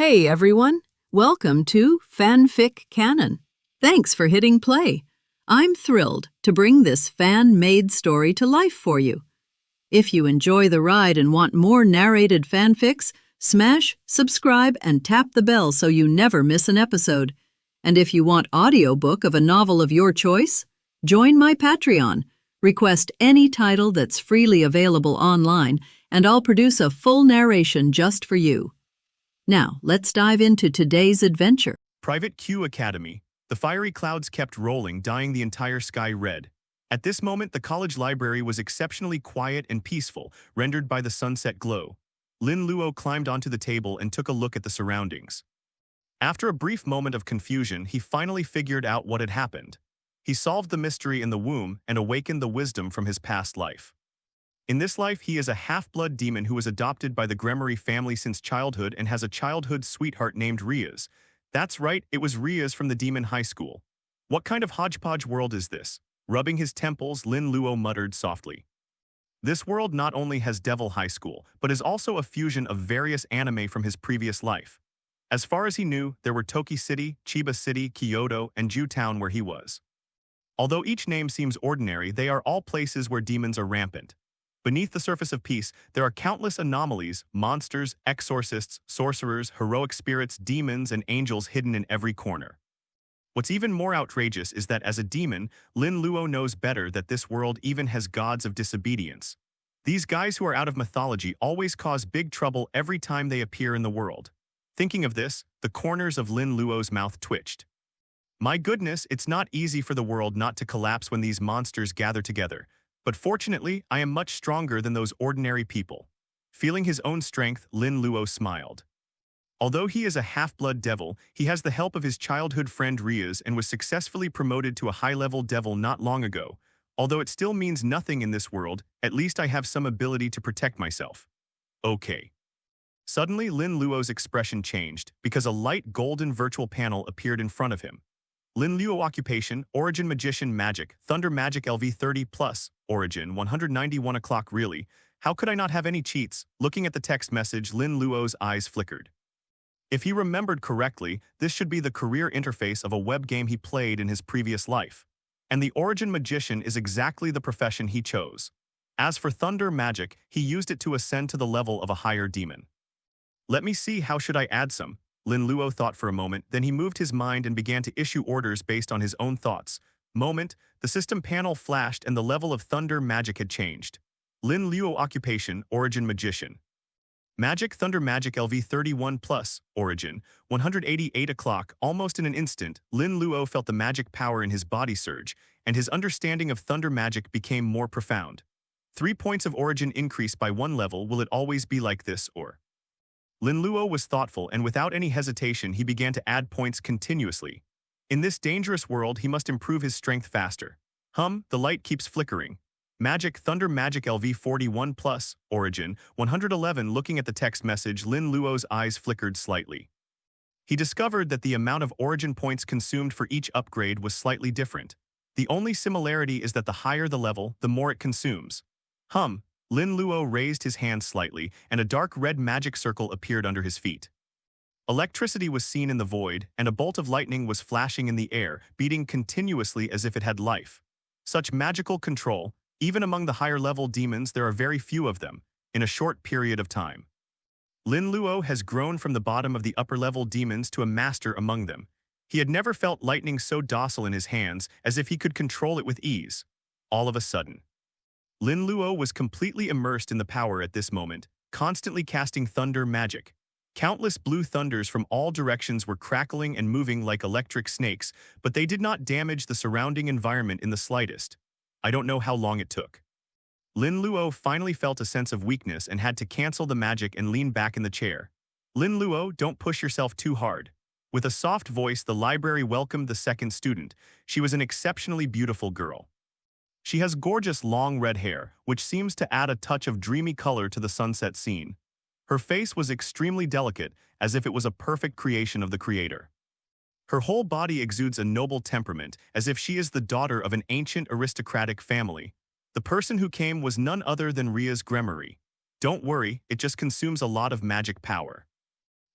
Hey everyone, welcome to FanFic Canon. Thanks for hitting play. I'm thrilled to bring this fan-made story to life for you. If you enjoy the ride and want more narrated fanfics, smash, subscribe, and tap the bell so you never miss an episode. And if you want audiobook of a novel of your choice, join my Patreon. Request any title that's freely available online, and I'll produce a full narration just for you. Now, let's dive into today's adventure. Private Q Academy. The fiery clouds kept rolling, dyeing the entire sky red. At this moment, the college library was exceptionally quiet and peaceful, rendered by the sunset glow. Lin Luo climbed onto the table and took a look at the surroundings. After a brief moment of confusion, he finally figured out what had happened. He solved the mystery in the womb and awakened the wisdom from his past life. In this life, he is a half-blood demon who was adopted by the Gremory family since childhood and has a childhood sweetheart named Rias. That's right, it was Rias from the demon high school. What kind of hodgepodge world is this? Rubbing his temples, Lin Luo muttered softly. This world not only has Devil High School, but is also a fusion of various anime from his previous life. As far as he knew, there were Toki City, Chiba City, Kyoto, and Ju Town where he was. Although each name seems ordinary, they are all places where demons are rampant. Beneath the surface of peace, there are countless anomalies, monsters, exorcists, sorcerers, heroic spirits, demons, and angels hidden in every corner. What's even more outrageous is that as a demon, Lin Luo knows better that this world even has gods of disobedience. These guys who are out of mythology always cause big trouble every time they appear in the world. Thinking of this, the corners of Lin Luo's mouth twitched. My goodness, it's not easy for the world not to collapse when these monsters gather together. But fortunately, I am much stronger than those ordinary people. Feeling his own strength, Lin Luo smiled. Although he is a half-blood devil, he has the help of his childhood friend Rias and was successfully promoted to a high-level devil not long ago. Although it still means nothing in this world, at least I have some ability to protect myself. Okay. Suddenly, Lin Luo's expression changed because a light golden virtual panel appeared in front of him. Lin Luo Occupation, Origin Magician Magic, Thunder Magic LV 30+, Origin 191 o'clock really. How could I not have any cheats? Looking at the text message, Lin Luo's eyes flickered. If he remembered correctly, this should be the career interface of a web game he played in his previous life. And the Origin Magician is exactly the profession he chose. As for Thunder Magic, he used it to ascend to the level of a higher demon. Let me see, how should I add some? Lin Luo thought for a moment, then he moved his mind and began to issue orders based on his own thoughts. The system panel flashed and the level of Thunder Magic had changed. Lin Luo Occupation, Origin Magician. Magic Thunder Magic LV 31+, Origin, 188 o'clock. Almost in an instant, Lin Luo felt the magic power in his body surge, and his understanding of Thunder Magic became more profound. 3 points of Origin increased by 1 level. Will it always be like this, or? Lin Luo was thoughtful, and without any hesitation he began to add points continuously. In this dangerous world he must improve his strength faster. The light keeps flickering. Magic Thunder Magic LV 41+, Origin, 111. Looking at the text message, Lin Luo's eyes flickered slightly. He discovered that the amount of Origin points consumed for each upgrade was slightly different. The only similarity is that the higher the level, the more it consumes. Lin Luo raised his hand slightly, and a dark red magic circle appeared under his feet. Electricity was seen in the void, and a bolt of lightning was flashing in the air, beating continuously as if it had life. Such magical control, even among the higher-level demons, there are very few of them, in a short period of time. Lin Luo has grown from the bottom of the upper-level demons to a master among them. He had never felt lightning so docile in his hands, as if he could control it with ease. All of a sudden, Lin Luo was completely immersed in the power at this moment, constantly casting thunder magic. Countless blue thunders from all directions were crackling and moving like electric snakes, but they did not damage the surrounding environment in the slightest. I don't know how long it took. Lin Luo finally felt a sense of weakness and had to cancel the magic and lean back in the chair. Lin Luo, don't push yourself too hard. With a soft voice, the library welcomed the second student. She was an exceptionally beautiful girl. She has gorgeous long red hair, which seems to add a touch of dreamy color to the sunset scene. Her face was extremely delicate, as if it was a perfect creation of the creator. Her whole body exudes a noble temperament, as if she is the daughter of an ancient aristocratic family. The person who came was none other than Rias Gremory. Don't worry, it just consumes a lot of magic power.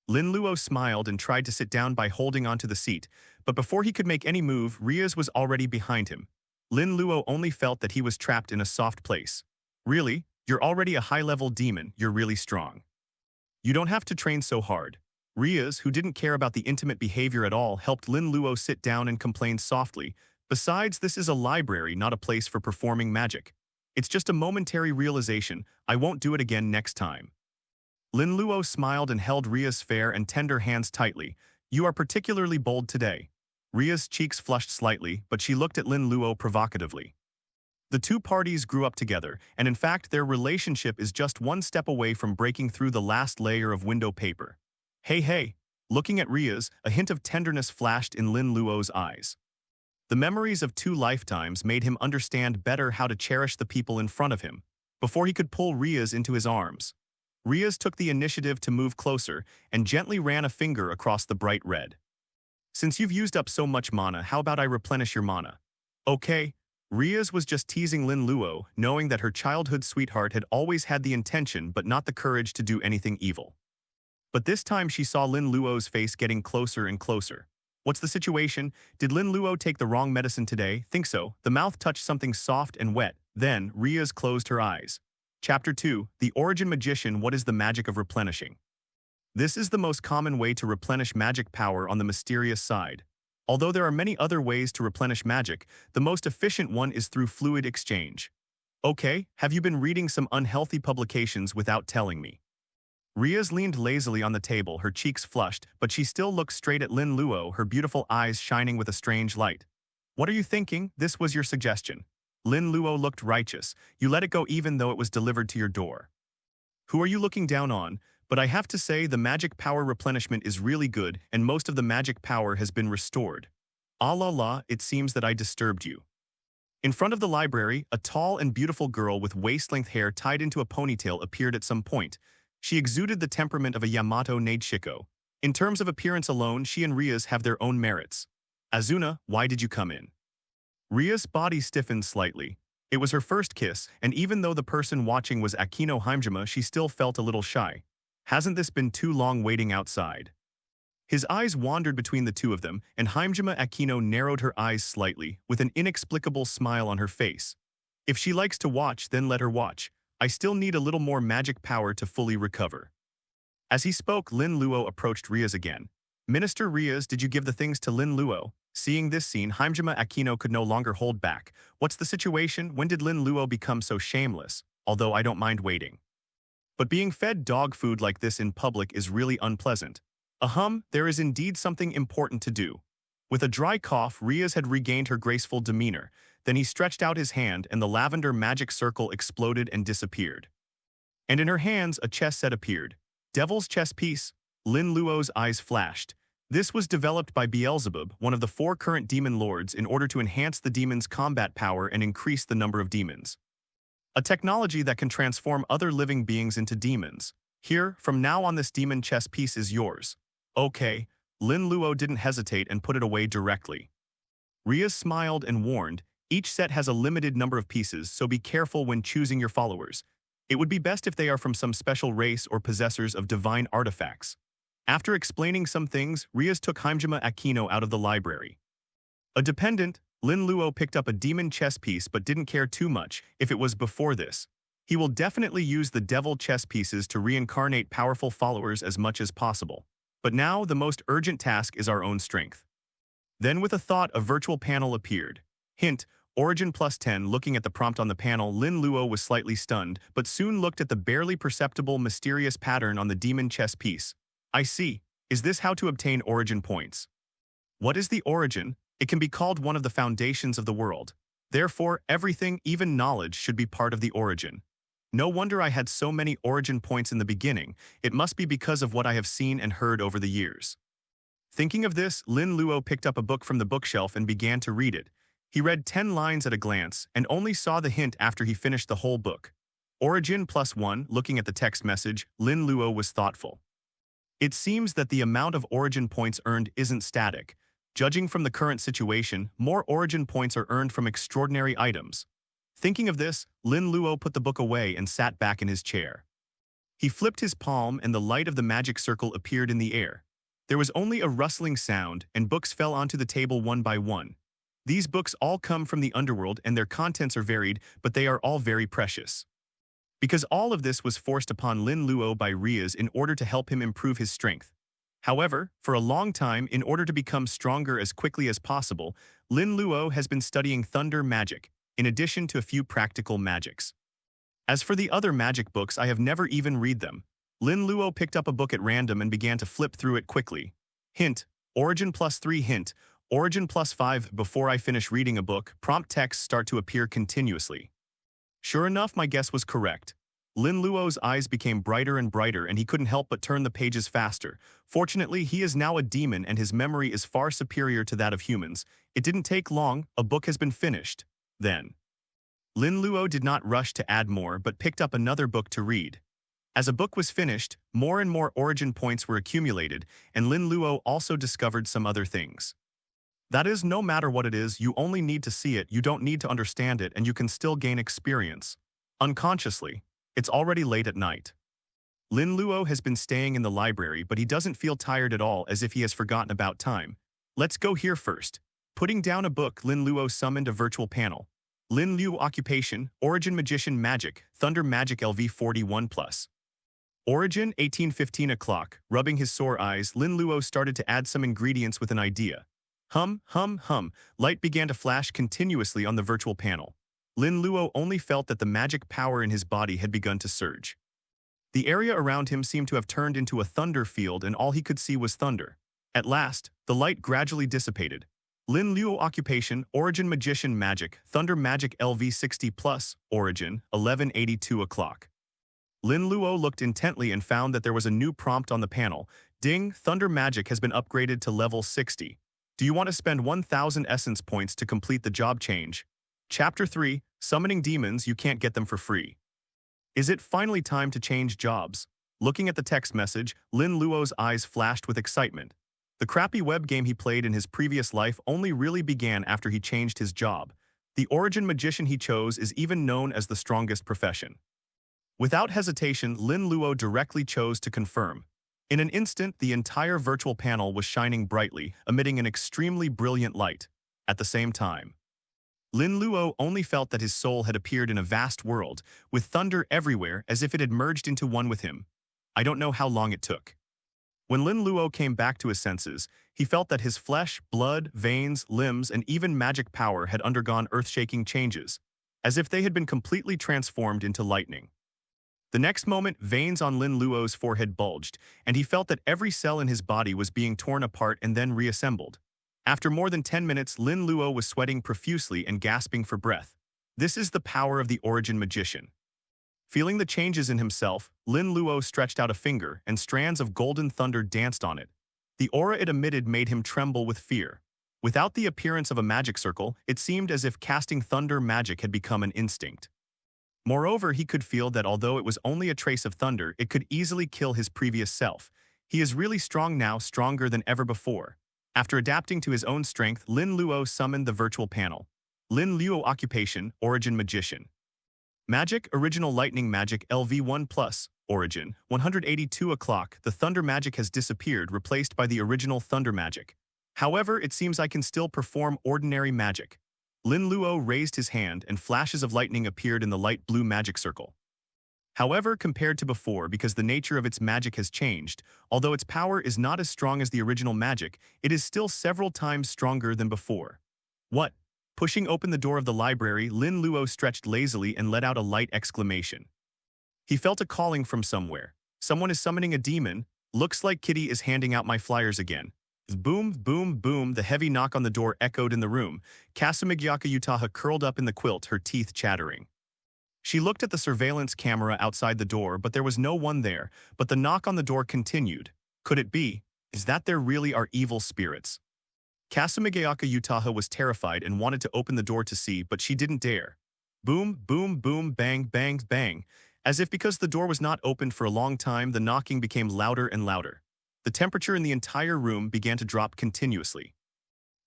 Lin Luo smiled and tried to sit down by holding onto the seat, but before he could make any move, Rias was already behind him. Lin Luo only felt that he was trapped in a soft place. Really? You're already a high-level demon, you're really strong. You don't have to train so hard. Rias, who didn't care about the intimate behavior at all, helped Lin Luo sit down and complained softly. Besides, this is a library, not a place for performing magic. It's just a momentary realization. I won't do it again next time. Lin Luo smiled and held Ria's fair and tender hands tightly. You are particularly bold today. Ria's cheeks flushed slightly, but she looked at Lin Luo provocatively. The two parties grew up together, and in fact their relationship is just one step away from breaking through the last layer of window paper. Hey. Looking at Rias, a hint of tenderness flashed in Lin Luo's eyes. The memories of 2 lifetimes made him understand better how to cherish the people in front of him. Before he could pull Rias into his arms, Rias took the initiative to move closer and gently ran a finger across the bright red. Since you've used up so much mana, how about I replenish your mana? Okay. Rias was just teasing Lin Luo, knowing that her childhood sweetheart had always had the intention but not the courage to do anything evil. But this time she saw Lin Luo's face getting closer and closer. What's the situation? Did Lin Luo take the wrong medicine today? Think so. The mouth touched something soft and wet. Then, Rias closed her eyes. Chapter 2, The Origin Magician. What is the magic of replenishing? This is the most common way to replenish magic power on the mysterious side. Although there are many other ways to replenish magic, the most efficient one is through fluid exchange. Okay, have you been reading some unhealthy publications without telling me? Rias leaned lazily on the table, her cheeks flushed, but she still looked straight at Lin Luo, her beautiful eyes shining with a strange light. What are you thinking? This was your suggestion. Lin Luo looked righteous. You let it go even though it was delivered to your door. Who are you looking down on? But I have to say the magic power replenishment is really good and most of the magic power has been restored. Ah la la, it seems that I disturbed you. In front of the library, a tall and beautiful girl with waist-length hair tied into a ponytail appeared at some point. She exuded the temperament of a Yamato Neidshiko. In terms of appearance alone, she and Rias have their own merits. Azuna, why did you come in? Rias' body stiffened slightly. It was her first kiss, and even though the person watching was Akino Himejima, she still felt a little shy. Hasn't this been too long waiting outside? His eyes wandered between the two of them, and Himejima Akino narrowed her eyes slightly, with an inexplicable smile on her face. If she likes to watch, then let her watch. I still need a little more magic power to fully recover. As he spoke, Lin Luo approached Rias again. Minister Rias, did you give the things to Lin Luo? Seeing this scene, Himejima Akino could no longer hold back. What's the situation? When did Lin Luo become so shameless? Although I don't mind waiting. But being fed dog food like this in public is really unpleasant. There is indeed something important to do. With a dry cough, Rias had regained her graceful demeanor. Then he stretched out his hand and the lavender magic circle exploded and disappeared. And in her hands, a chess set appeared. Devil's chess piece. Lin Luo's eyes flashed. This was developed by Beelzebub, one of the 4 current demon lords, in order to enhance the demon's combat power and increase the number of demons. A technology that can transform other living beings into demons. Here, from now on this demon chess piece is yours. Okay. Lin Luo didn't hesitate and put it away directly. Rias smiled and warned, each set has a limited number of pieces, so be careful when choosing your followers. It would be best if they are from some special race or possessors of divine artifacts. After explaining some things, Rias took Himejima Akino out of the library. A dependent, Lin Luo picked up a demon chess piece but didn't care too much if it was before this. He will definitely use the devil chess pieces to reincarnate powerful followers as much as possible. But now the most urgent task is our own strength. Then with a thought, a virtual panel appeared. Hint, Origin +10. Looking at the prompt on the panel, Lin Luo was slightly stunned, but soon looked at the barely perceptible mysterious pattern on the demon chess piece. I see. Is this how to obtain origin points? What is the origin? It can be called one of the foundations of the world. Therefore, everything, even knowledge, should be part of the origin. No wonder I had so many origin points in the beginning. It must be because of what I have seen and heard over the years. Thinking of this, Lin Luo picked up a book from the bookshelf and began to read it. He read 10 lines at a glance and only saw the hint after he finished the whole book. Origin +1. Looking at the text message, Lin Luo was thoughtful. It seems that the amount of origin points earned isn't static. Judging from the current situation, more origin points are earned from extraordinary items. Thinking of this, Lin Luo put the book away and sat back in his chair. He flipped his palm and the light of the magic circle appeared in the air. There was only a rustling sound, and books fell onto the table one by one. These books all come from the underworld and their contents are varied, but they are all very precious. Because all of this was forced upon Lin Luo by Rias in order to help him improve his strength. However, for a long time, in order to become stronger as quickly as possible, Lin Luo has been studying thunder magic, in addition to a few practical magics. As for the other magic books, I have never even read them. Lin Luo picked up a book at random and began to flip through it quickly. Hint, Origin +3 hint, Origin +5 before I finish reading a book, prompt texts start to appear continuously. Sure enough, my guess was correct. Lin Luo's eyes became brighter and brighter and he couldn't help but turn the pages faster. Fortunately, he is now a demon and his memory is far superior to that of humans. It didn't take long, a book has been finished. Then, Lin Luo did not rush to add more but picked up another book to read. As a book was finished, more and more origin points were accumulated, and Lin Luo also discovered some other things. That is, no matter what it is, you only need to see it, you don't need to understand it, and you can still gain experience. Unconsciously, it's already late at night. Lin Luo has been staying in the library, but he doesn't feel tired at all, as if he has forgotten about time. Let's go here first. Putting down a book, Lin Luo summoned a virtual panel. Lin Luo Occupation, Origin Magician Magic, Thunder Magic LV 41+. Origin, 1815 o'clock. Rubbing his sore eyes, Lin Luo started to add some ingredients with an idea. Hum, hum, hum. Light began to flash continuously on the virtual panel. Lin Luo only felt that the magic power in his body had begun to surge. The area around him seemed to have turned into a thunder field and all he could see was thunder. At last, the light gradually dissipated. Lin Luo Occupation, Origin Magician Magic, Thunder Magic LV 60+, Origin, 1182 o'clock. Lin Luo looked intently and found that there was a new prompt on the panel. Ding, Thunder Magic has been upgraded to level 60. Do you want to spend 1,000 essence points to complete the job change? Chapter 3, Summoning Demons, you can't get them for free. Is it finally time to change jobs? Looking at the text message, Lin Luo's eyes flashed with excitement. The crappy web game he played in his previous life only really began after he changed his job. The Origin Magician he chose is even known as the strongest profession. Without hesitation, Lin Luo directly chose to confirm. In an instant, the entire virtual panel was shining brightly, emitting an extremely brilliant light. At the same time, Lin Luo only felt that his soul had appeared in a vast world, with thunder everywhere as if it had merged into one with him. I don't know how long it took. When Lin Luo came back to his senses, he felt that his flesh, blood, veins, limbs, and even magic power had undergone earth-shaking changes, as if they had been completely transformed into lightning. The next moment, veins on Lin Luo's forehead bulged, and he felt that every cell in his body was being torn apart and then reassembled. After more than 10 minutes, Lin Luo was sweating profusely and gasping for breath. This is the power of the Origin Magician. Feeling the changes in himself, Lin Luo stretched out a finger, and strands of golden thunder danced on it. The aura it emitted made him tremble with fear. Without the appearance of a magic circle, it seemed as if casting thunder magic had become an instinct. Moreover, he could feel that although it was only a trace of thunder, it could easily kill his previous self. He is really strong now, stronger than ever before. After adapting to his own strength, Lin Luo summoned the virtual panel. Lin Luo Occupation, Origin Magician. Magic, Original Lightning Magic LV1+, Origin, 182 o'clock. The thunder magic has disappeared, replaced by the original thunder magic. However, it seems I can still perform ordinary magic. Lin Luo raised his hand and flashes of lightning appeared in the light blue magic circle. However, compared to before, because the nature of its magic has changed, although its power is not as strong as the original magic, it is still several times stronger than before. What? Pushing open the door of the library, Lin Luo stretched lazily and let out a light exclamation. He felt a calling from somewhere. Someone is summoning a demon. Looks like Kitty is handing out my flyers again. Boom, boom, boom, the heavy knock on the door echoed in the room. Kasamigyaka Utaha curled up in the quilt, her teeth chattering. She looked at the surveillance camera outside the door, but there was no one there, but the knock on the door continued. Could it be? Is that there really are evil spirits? Kasamigyaka Utaha was terrified and wanted to open the door to see, but she didn't dare. Boom, boom, boom, bang, bang, bang. As if because the door was not opened for a long time, the knocking became louder and louder. The temperature in the entire room began to drop continuously.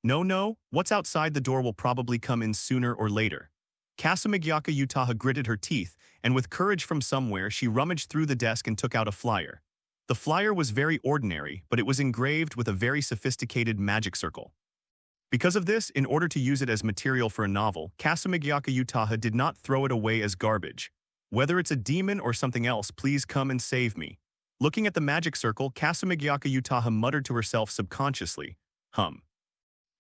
No, what's outside the door will probably come in sooner or later. Kasamigyaka Utaha gritted her teeth, and with courage from somewhere she rummaged through the desk and took out a flyer. The flyer was very ordinary, but it was engraved with a very sophisticated magic circle. Because of this, in order to use it as material for a novel, Kasamigyaka Utaha did not throw it away as garbage. Whether it's a demon or something else, please come and save me. Looking at the magic circle, Kasamigyaka Utaha muttered to herself subconsciously, hum.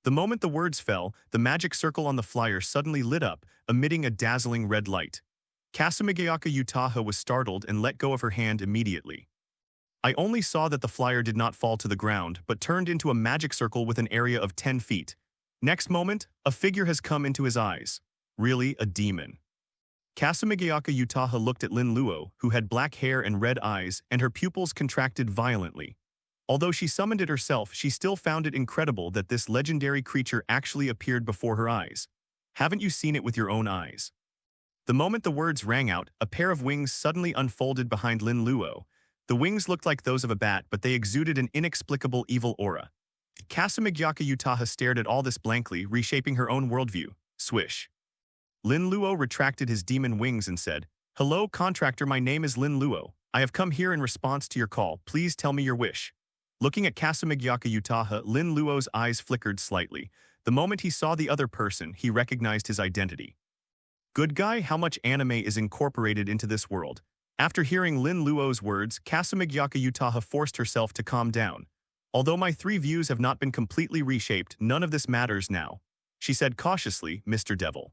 The moment the words fell, the magic circle on the flyer suddenly lit up, emitting a dazzling red light. Kasamigyaka Utaha was startled and let go of her hand immediately. I only saw that the flyer did not fall to the ground, but turned into a magic circle with an area of 10 feet. Next moment, a figure has come into his eyes. Really, a demon. Kasamigyaka Utaha looked at Lin Luo, who had black hair and red eyes, and her pupils contracted violently. Although she summoned it herself, she still found it incredible that this legendary creature actually appeared before her eyes. Haven't you seen it with your own eyes? The moment the words rang out, a pair of wings suddenly unfolded behind Lin Luo. The wings looked like those of a bat, but they exuded an inexplicable evil aura. Kasamigyaka Utaha stared at all this blankly, reshaping her own worldview. Swish. Lin Luo retracted his demon wings and said, "Hello, contractor, my name is Lin Luo. I have come here in response to your call. Please tell me your wish." Looking at Kasamigyaka Utaha, Lin Luo's eyes flickered slightly. The moment he saw the other person, he recognized his identity. Good guy, how much anime is incorporated into this world? After hearing Lin Luo's words, Kasamigyaka Utaha forced herself to calm down. Although my 3 views have not been completely reshaped, none of this matters now. She said cautiously, Mr. Devil.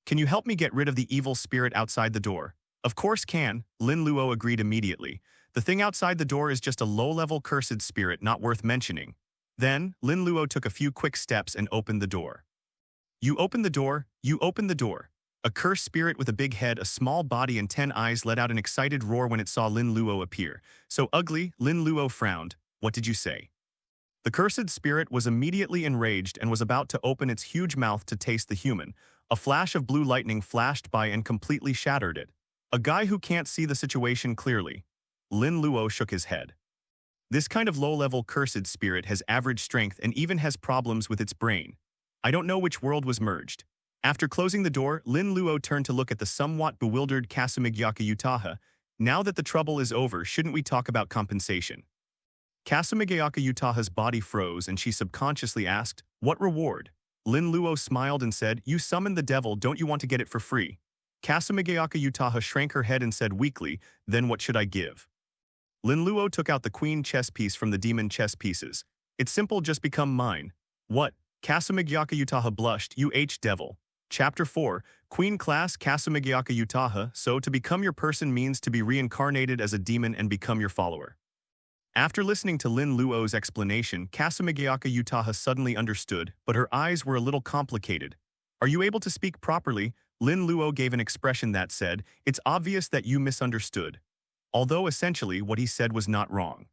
Can you help me get rid of the evil spirit outside the door? Of course can, Lin Luo agreed immediately. The thing outside the door is just a low-level cursed spirit not worth mentioning. Then, Lin Luo took a few quick steps and opened the door. You open the door, you open the door. A cursed spirit with a big head, a small body and 10 eyes let out an excited roar when it saw Lin Luo appear. So ugly, Lin Luo frowned. What did you say? The cursed spirit was immediately enraged and was about to open its huge mouth to taste the human. A flash of blue lightning flashed by and completely shattered it. A guy who can't see the situation clearly. Lin Luo shook his head. This kind of low-level cursed spirit has average strength and even has problems with its brain. I don't know which world was merged. After closing the door, Lin Luo turned to look at the somewhat bewildered Kasamigyaka Utaha. Now that the trouble is over, shouldn't we talk about compensation? Kasamigyaka Utaha's body froze and she subconsciously asked, what reward? Lin Luo smiled and said, you summoned the devil, don't you want to get it for free? Kasamigyaka Utaha shrank her head and said weakly, then what should I give? Lin Luo took out the queen chess piece from the demon chess pieces. It's simple, just become mine. What? Kasamigyaka Utaha blushed, devil. Chapter 4, Queen Class Kasamigyaka Utaha. So to become your person means to be reincarnated as a demon and become your follower. After listening to Lin Luo's explanation, Kasamigyaka Utaha suddenly understood, but her eyes were a little complicated. Are you able to speak properly? Lin Luo gave an expression that said, it's obvious that you misunderstood. Although essentially what he said was not wrong.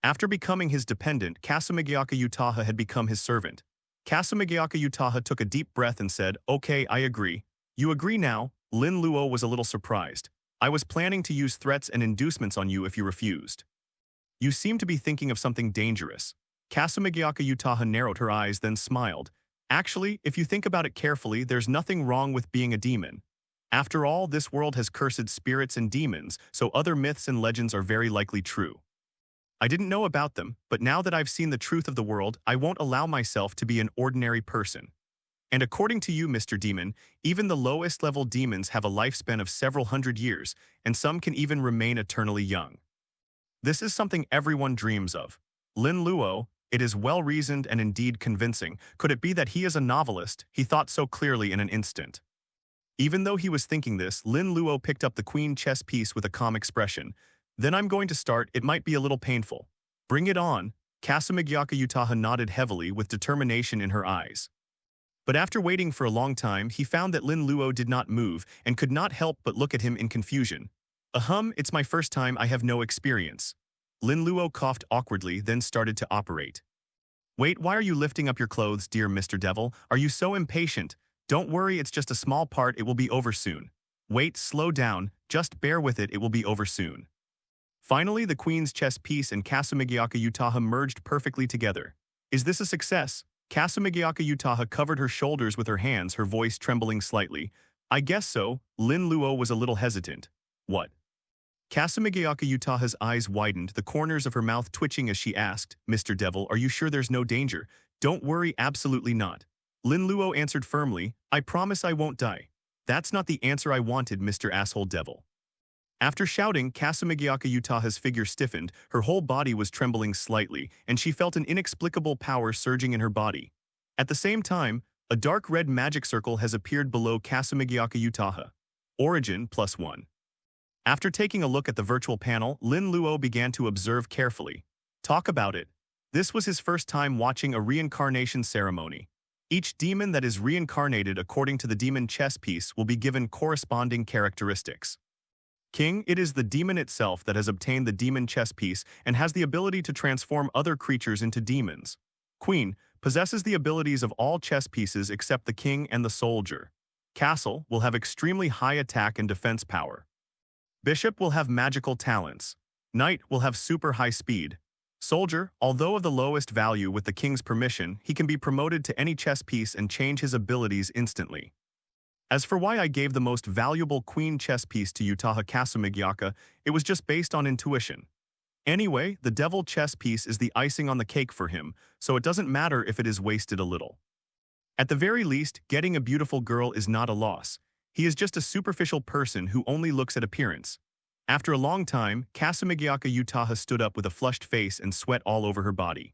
After becoming his dependent, Kasamigyaka Utaha had become his servant. Kasamigyaka Utaha took a deep breath and said, okay, I agree. You agree now? Lin Luo was a little surprised. I was planning to use threats and inducements on you if you refused. You seem to be thinking of something dangerous. Kasamigyaka Utaha narrowed her eyes, then smiled. Actually, if you think about it carefully, there's nothing wrong with being a demon. After all, this world has cursed spirits and demons, so other myths and legends are very likely true. I didn't know about them, but now that I've seen the truth of the world, I won't allow myself to be an ordinary person. And according to you, Mr. Demon, even the lowest level demons have a lifespan of several hundred years, and some can even remain eternally young. This is something everyone dreams of. Lin Luo, it is well-reasoned and indeed convincing. Could it be that he is a novelist? He thought so clearly in an instant. Even though he was thinking this, Lin Luo picked up the queen chess piece with a calm expression. Then I'm going to start, it might be a little painful. Bring it on. Kasamigyaka Utaha nodded heavily with determination in her eyes. But after waiting for a long time, he found that Lin Luo did not move and could not help but look at him in confusion. It's my first time, I have no experience. Lin Luo coughed awkwardly, then started to operate. Wait, why are you lifting up your clothes, dear Mr. Devil? Are you so impatient? Don't worry, it's just a small part, it will be over soon. Wait, slow down, just bear with it, it will be over soon. Finally, the queen's chess piece and Kasamigyaka Utaha merged perfectly together. Is this a success? Kasamigyaka Utaha covered her shoulders with her hands, her voice trembling slightly. I guess so. Lin Luo was a little hesitant. What? Kasumigayaka Utaha's eyes widened, the corners of her mouth twitching as she asked, Mr. Devil, are you sure there's no danger? Don't worry, absolutely not. Lin Luo answered firmly, I promise I won't die. That's not the answer I wanted, Mr. Asshole Devil. After shouting, Kasumigayaka Utaha's figure stiffened, her whole body was trembling slightly, and she felt an inexplicable power surging in her body. At the same time, a dark red magic circle has appeared below Kasumigayaka Utaha. Origin +1. After taking a look at the virtual panel, Lin Luo began to observe carefully. Talk about it. This was his first time watching a reincarnation ceremony. Each demon that is reincarnated according to the demon chess piece will be given corresponding characteristics. King, it is the demon itself that has obtained the demon chess piece and has the ability to transform other creatures into demons. Queen possesses the abilities of all chess pieces except the king and the soldier. Castle will have extremely high attack and defense power. Bishop will have magical talents. Knight will have super high speed. Soldier, although of the lowest value with the king's permission, he can be promoted to any chess piece and change his abilities instantly. As for why I gave the most valuable queen chess piece to Utaha Kasumigayaka, it was just based on intuition. Anyway, the devil chess piece is the icing on the cake for him, so it doesn't matter if it is wasted a little. At the very least, getting a beautiful girl is not a loss. He is just a superficial person who only looks at appearance. After a long time, Kasumigayaka Utaha stood up with a flushed face and sweat all over her body.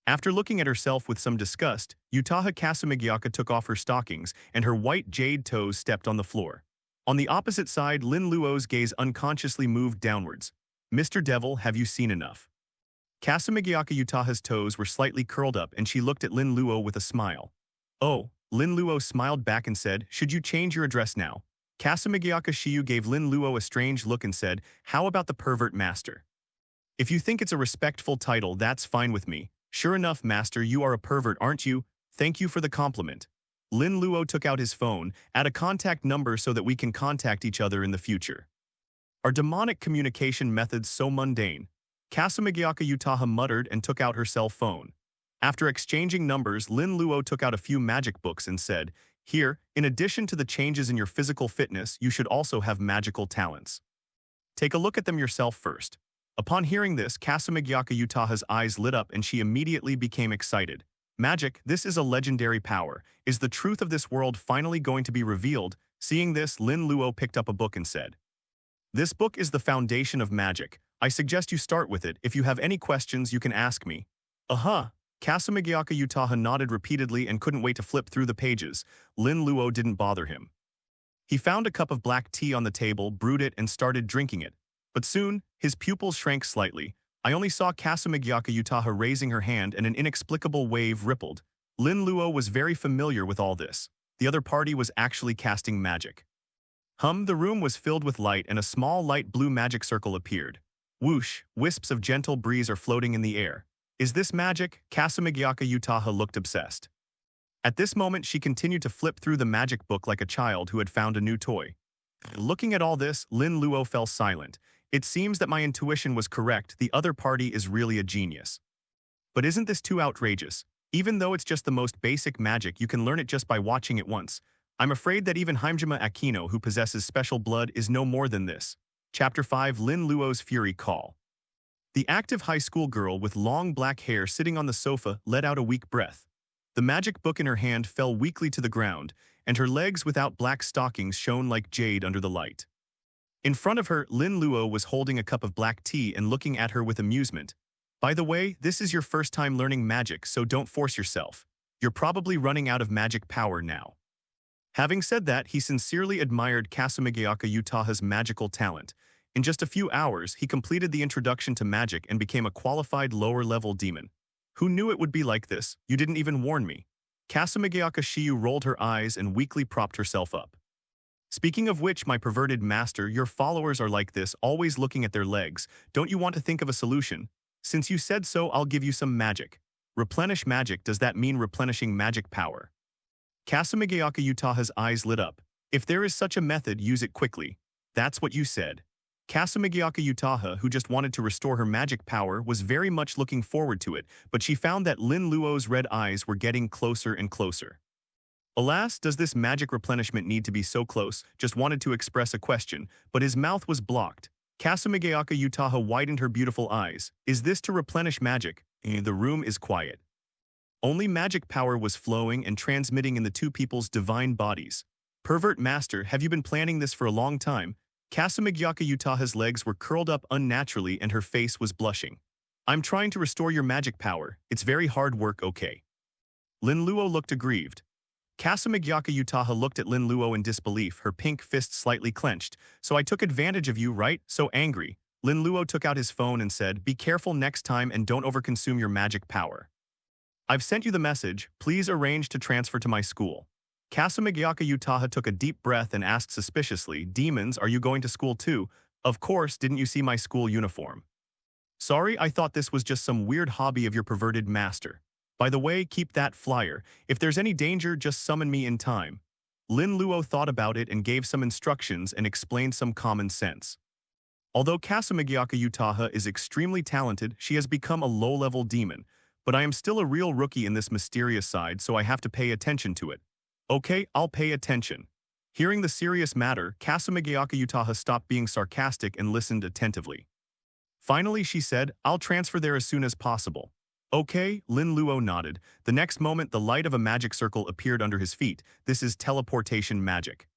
After looking at herself with some disgust, Utaha Kasumigayaka took off her stockings and her white jade toes stepped on the floor. On the opposite side, Lin Luo's gaze unconsciously moved downwards. Mr. Devil, have you seen enough? Kasumigayaka Utaha's toes were slightly curled up and she looked at Lin Luo with a smile. Oh, Lin Luo smiled back and said, should you change your address now? Kasumigayaka Shiyu gave Lin Luo a strange look and said, how about the pervert master? If you think it's a respectful title, that's fine with me. Sure enough, master, you are a pervert, aren't you? Thank you for the compliment. Lin Luo took out his phone, add a contact number so that we can contact each other in the future. Are demonic communication methods so mundane? Kasumigayaka Utaha muttered and took out her cell phone. After exchanging numbers, Lin Luo took out a few magic books and said, here, in addition to the changes in your physical fitness, you should also have magical talents. Take a look at them yourself first. Upon hearing this, Kasumigayaka Utaha's eyes lit up and she immediately became excited. Magic, this is a legendary power. Is the truth of this world finally going to be revealed? Seeing this, Lin Luo picked up a book and said, this book is the foundation of magic. I suggest you start with it. If you have any questions, you can ask me. Kasumigayaka Utaha nodded repeatedly and couldn't wait to flip through the pages. Lin Luo didn't bother him. He found a cup of black tea on the table, brewed it, and started drinking it. But soon, his pupils shrank slightly. I only saw Kasumigayaka Utaha raising her hand and an inexplicable wave rippled. Lin Luo was very familiar with all this. The other party was actually casting magic. The room was filled with light and a small light blue magic circle appeared. Whoosh, wisps of gentle breeze are floating in the air. Is this magic? Kasumigayaka Utaha looked obsessed. At this moment, she continued to flip through the magic book like a child who had found a new toy. Looking at all this, Lin Luo fell silent. It seems that my intuition was correct, the other party is really a genius. But isn't this too outrageous? Even though it's just the most basic magic, you can learn it just by watching it once. I'm afraid that even Hajime Akino, who possesses special blood, is no more than this. Chapter 5, Lin Luo's Fury Call. The active high school girl with long black hair sitting on the sofa let out a weak breath. The magic book in her hand fell weakly to the ground, and her legs without black stockings shone like jade under the light. In front of her, Lin Luo was holding a cup of black tea and looking at her with amusement. By the way, this is your first time learning magic, so don't force yourself. You're probably running out of magic power now. Having said that, he sincerely admired Kasumigayaka Utaha's magical talent. In just a few hours, he completed the introduction to magic and became a qualified lower-level demon. Who knew it would be like this? You didn't even warn me. Kasumigayaka Shiyu rolled her eyes and weakly propped herself up. Speaking of which, my perverted master, your followers are like this, always looking at their legs. Don't you want to think of a solution? Since you said so, I'll give you some magic. Replenish magic, does that mean replenishing magic power? Kasumigayaka Utaha's eyes lit up. If there is such a method, use it quickly. That's what you said. Kasumigayaka Utaha, who just wanted to restore her magic power, was very much looking forward to it, but she found that Lin Luo's red eyes were getting closer and closer. Alas, does this magic replenishment need to be so close? Just wanted to express a question, but his mouth was blocked. Kasumigayaka Utaha widened her beautiful eyes. Is this to replenish magic? The room is quiet. Only magic power was flowing and transmitting in the two people's divine bodies. Pervert Master, have you been planning this for a long time? Kasumigayaka Utaha's legs were curled up unnaturally and her face was blushing. I'm trying to restore your magic power. It's very hard work, okay? Linluo looked aggrieved. Kasumigayaka Utaha looked at Linluo in disbelief, her pink fist slightly clenched. So I took advantage of you, right? So angry. Linluo took out his phone and said, be careful next time and don't overconsume your magic power. I've sent you the message. Please arrange to transfer to my school. Kasumigayaka Utaha took a deep breath and asked suspiciously, Demons, are you going to school too? Of course, didn't you see my school uniform? Sorry, I thought this was just some weird hobby of your perverted master. By the way, keep that flyer. If there's any danger, just summon me in time. Lin Luo thought about it and gave some instructions and explained some common sense. Although Kasumigayaka Utaha is extremely talented, she has become a low-level demon, but I am still a real rookie in this mysterious side, so I have to pay attention to it. Okay, I'll pay attention. Hearing the serious matter, Kasumigayaka Utaha stopped being sarcastic and listened attentively. Finally, she said, I'll transfer there as soon as possible. Okay, Lin Luo nodded. The next moment, the light of a magic circle appeared under his feet. This is teleportation magic.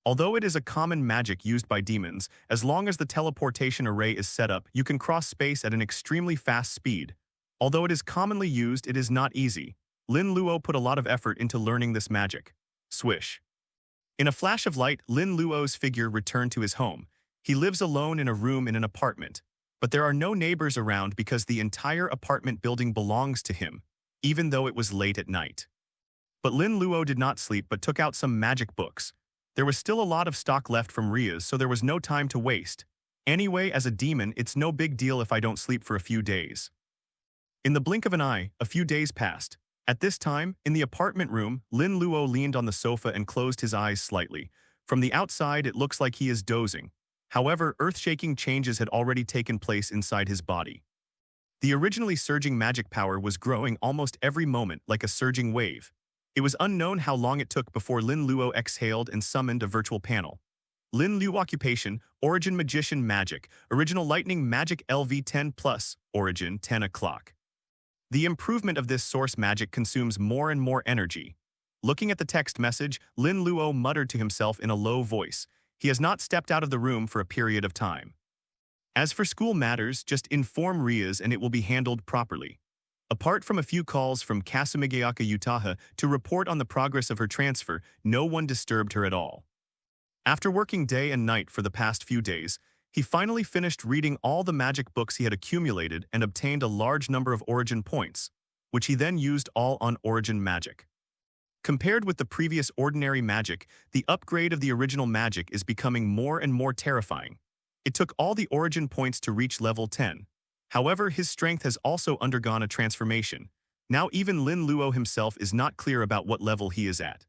Although it is a common magic used by demons, as long as the teleportation array is set up, you can cross space at an extremely fast speed. Although it is commonly used, it is not easy. Lin Luo put a lot of effort into learning this magic. Swish. In a flash of light, Lin Luo's figure returned to his home. He lives alone in a room in an apartment. But there are no neighbors around because the entire apartment building belongs to him, even though it was late at night. But Lin Luo did not sleep but took out some magic books. There was still a lot of stock left from Rias, so there was no time to waste. Anyway, as a demon, it's no big deal if I don't sleep for a few days. In the blink of an eye, a few days passed. At this time, in the apartment room, Lin Luo leaned on the sofa and closed his eyes slightly. From the outside, it looks like he is dozing. However, earth-shaking changes had already taken place inside his body. The originally surging magic power was growing almost every moment like a surging wave. It was unknown how long it took before Lin Luo exhaled and summoned a virtual panel. Lin Luo Occupation, Origin Magician Magic, Original Lightning Magic LV10+, Origin 10 o'clock. The improvement of this source magic consumes more and more energy. Looking at the text message, Lin Luo muttered to himself in a low voice. He has not stepped out of the room for a period of time. As for school matters, just inform Rias and it will be handled properly. Apart from a few calls from Kasumigayaka Utaha to report on the progress of her transfer, no one disturbed her at all. After working day and night for the past few days, he finally finished reading all the magic books he had accumulated and obtained a large number of origin points, which he then used all on origin magic. Compared with the previous ordinary magic, the upgrade of the original magic is becoming more and more terrifying. It took all the origin points to reach level 10. However, his strength has also undergone a transformation. Now even Lin Luo himself is not clear about what level he is at.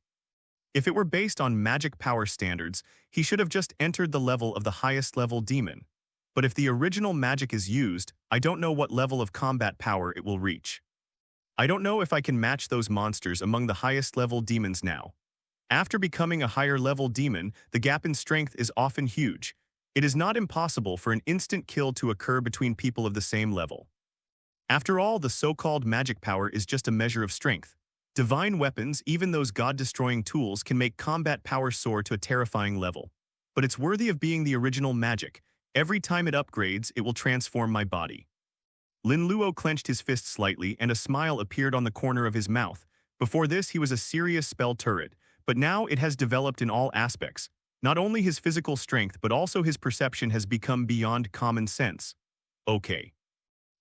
If it were based on magic power standards, he should have just entered the level of the highest level demon. But if the original magic is used, I don't know what level of combat power it will reach. I don't know if I can match those monsters among the highest level demons now. After becoming a higher level demon, the gap in strength is often huge. It is not impossible for an instant kill to occur between people of the same level. After all, the so-called magic power is just a measure of strength. Divine weapons, even those god-destroying tools, can make combat power soar to a terrifying level. But it's worthy of being the original magic. Every time it upgrades, it will transform my body. Lin Luo clenched his fist slightly and a smile appeared on the corner of his mouth. Before this, he was a serious spell turret, but now it has developed in all aspects. Not only his physical strength, but also his perception has become beyond common sense. Okay.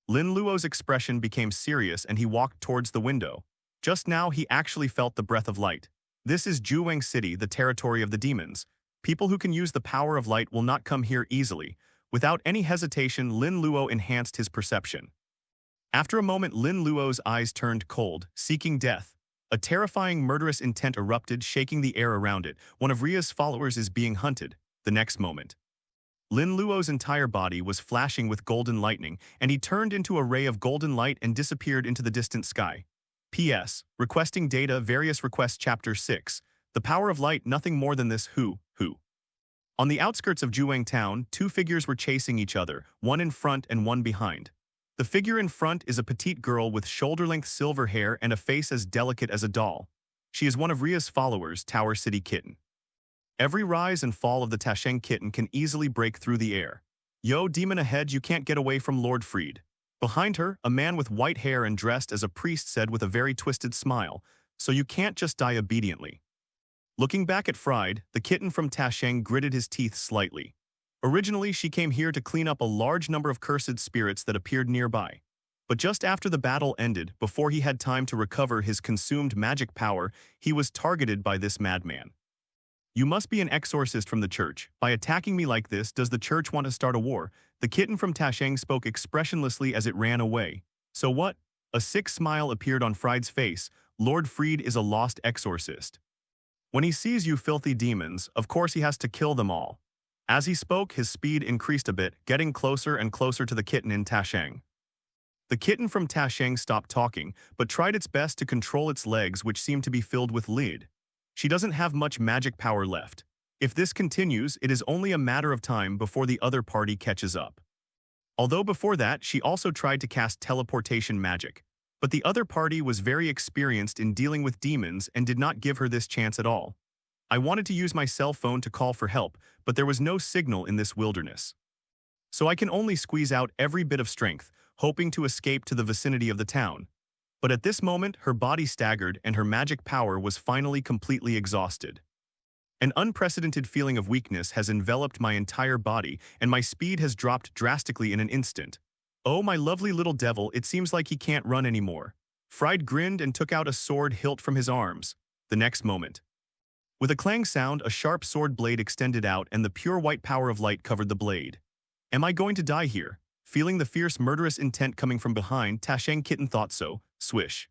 Lin Luo's expression became serious and he walked towards the window. Just now, he actually felt the breath of light. This is Juwang City, the territory of the demons. People who can use the power of light will not come here easily. Without any hesitation, Lin Luo enhanced his perception. After a moment, Lin Luo's eyes turned cold, seeking death. A terrifying murderous intent erupted, shaking the air around it. One of Ria's followers is being hunted. The next moment, Lin Luo's entire body was flashing with golden lightning, and he turned into a ray of golden light and disappeared into the distant sky. P.S. Requesting data, various requests, Chapter 6. The power of light, nothing more than this, who. On the outskirts of Juwang town, two figures were chasing each other, one in front and one behind. The figure in front is a petite girl with shoulder-length silver hair and a face as delicate as a doll. She is one of Ria's followers, Tower City Kitten. Every rise and fall of the Tasheng kitten can easily break through the air. Yo, demon ahead, you can't get away from Lord Freed. Behind her, a man with white hair and dressed as a priest said with a very twisted smile, so you can't just die obediently. Looking back at Fried, the kitten from Tasheng gritted his teeth slightly. Originally, she came here to clean up a large number of cursed spirits that appeared nearby. But just after the battle ended, before he had time to recover his consumed magic power, he was targeted by this madman. You must be an exorcist from the church. By attacking me like this, does the church want to start a war? The kitten from Tasheng spoke expressionlessly as it ran away. So what? A sick smile appeared on Fried's face. Lord Freed is a lost exorcist. When he sees you filthy demons, of course he has to kill them all. As he spoke, his speed increased a bit, getting closer and closer to the kitten in Tasheng. The kitten from Tasheng stopped talking, but tried its best to control its legs, which seemed to be filled with lid. She doesn't have much magic power left. If this continues, it is only a matter of time before the other party catches up. Although before that, she also tried to cast teleportation magic. But the other party was very experienced in dealing with demons and did not give her this chance at all. I wanted to use my cell phone to call for help, but there was no signal in this wilderness. So I can only squeeze out every bit of strength, hoping to escape to the vicinity of the town. But at this moment, her body staggered and her magic power was finally completely exhausted. An unprecedented feeling of weakness has enveloped my entire body, and my speed has dropped drastically in an instant. Oh, my lovely little devil, it seems like he can't run anymore. Fried grinned and took out a sword hilt from his arms. The next moment, with a clang sound, a sharp sword blade extended out and the pure white power of light covered the blade. Am I going to die here? Feeling the fierce murderous intent coming from behind, Tasheng Kitten thought so. Swish.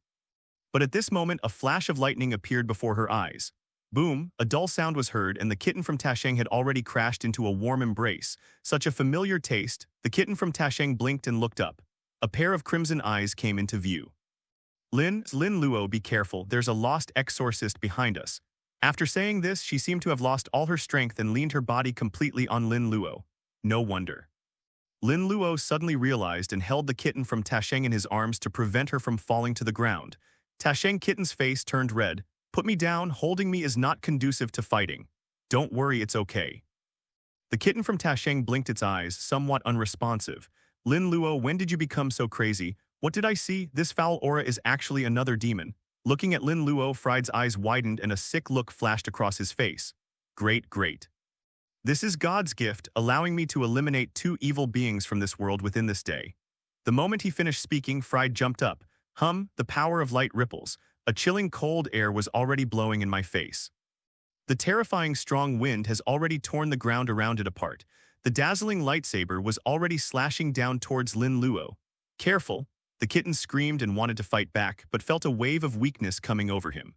But at this moment, a flash of lightning appeared before her eyes. Boom, a dull sound was heard and the kitten from Tasheng had already crashed into a warm embrace. Such a familiar taste, the kitten from Tasheng blinked and looked up. A pair of crimson eyes came into view. Lin Luo, be careful, there's a lost exorcist behind us. After saying this, she seemed to have lost all her strength and leaned her body completely on Lin Luo. No wonder. Lin Luo suddenly realized and held the kitten from Tasheng in his arms to prevent her from falling to the ground. Tasheng Kitten's face turned red. Put me down, holding me is not conducive to fighting. Don't worry, it's okay. The kitten from Tasheng blinked its eyes, somewhat unresponsive. Lin Luo, when did you become so crazy? What did I see? This foul aura is actually another demon. Looking at Lin Luo, Fried's eyes widened and a sick look flashed across his face. Great. This is God's gift, allowing me to eliminate two evil beings from this world within this day. The moment he finished speaking, Fried jumped up. The power of light ripples. A chilling cold air was already blowing in my face. The terrifying strong wind has already torn the ground around it apart. The dazzling lightsaber was already slashing down towards Lin Luo. Careful, the kitten screamed and wanted to fight back, but felt a wave of weakness coming over him.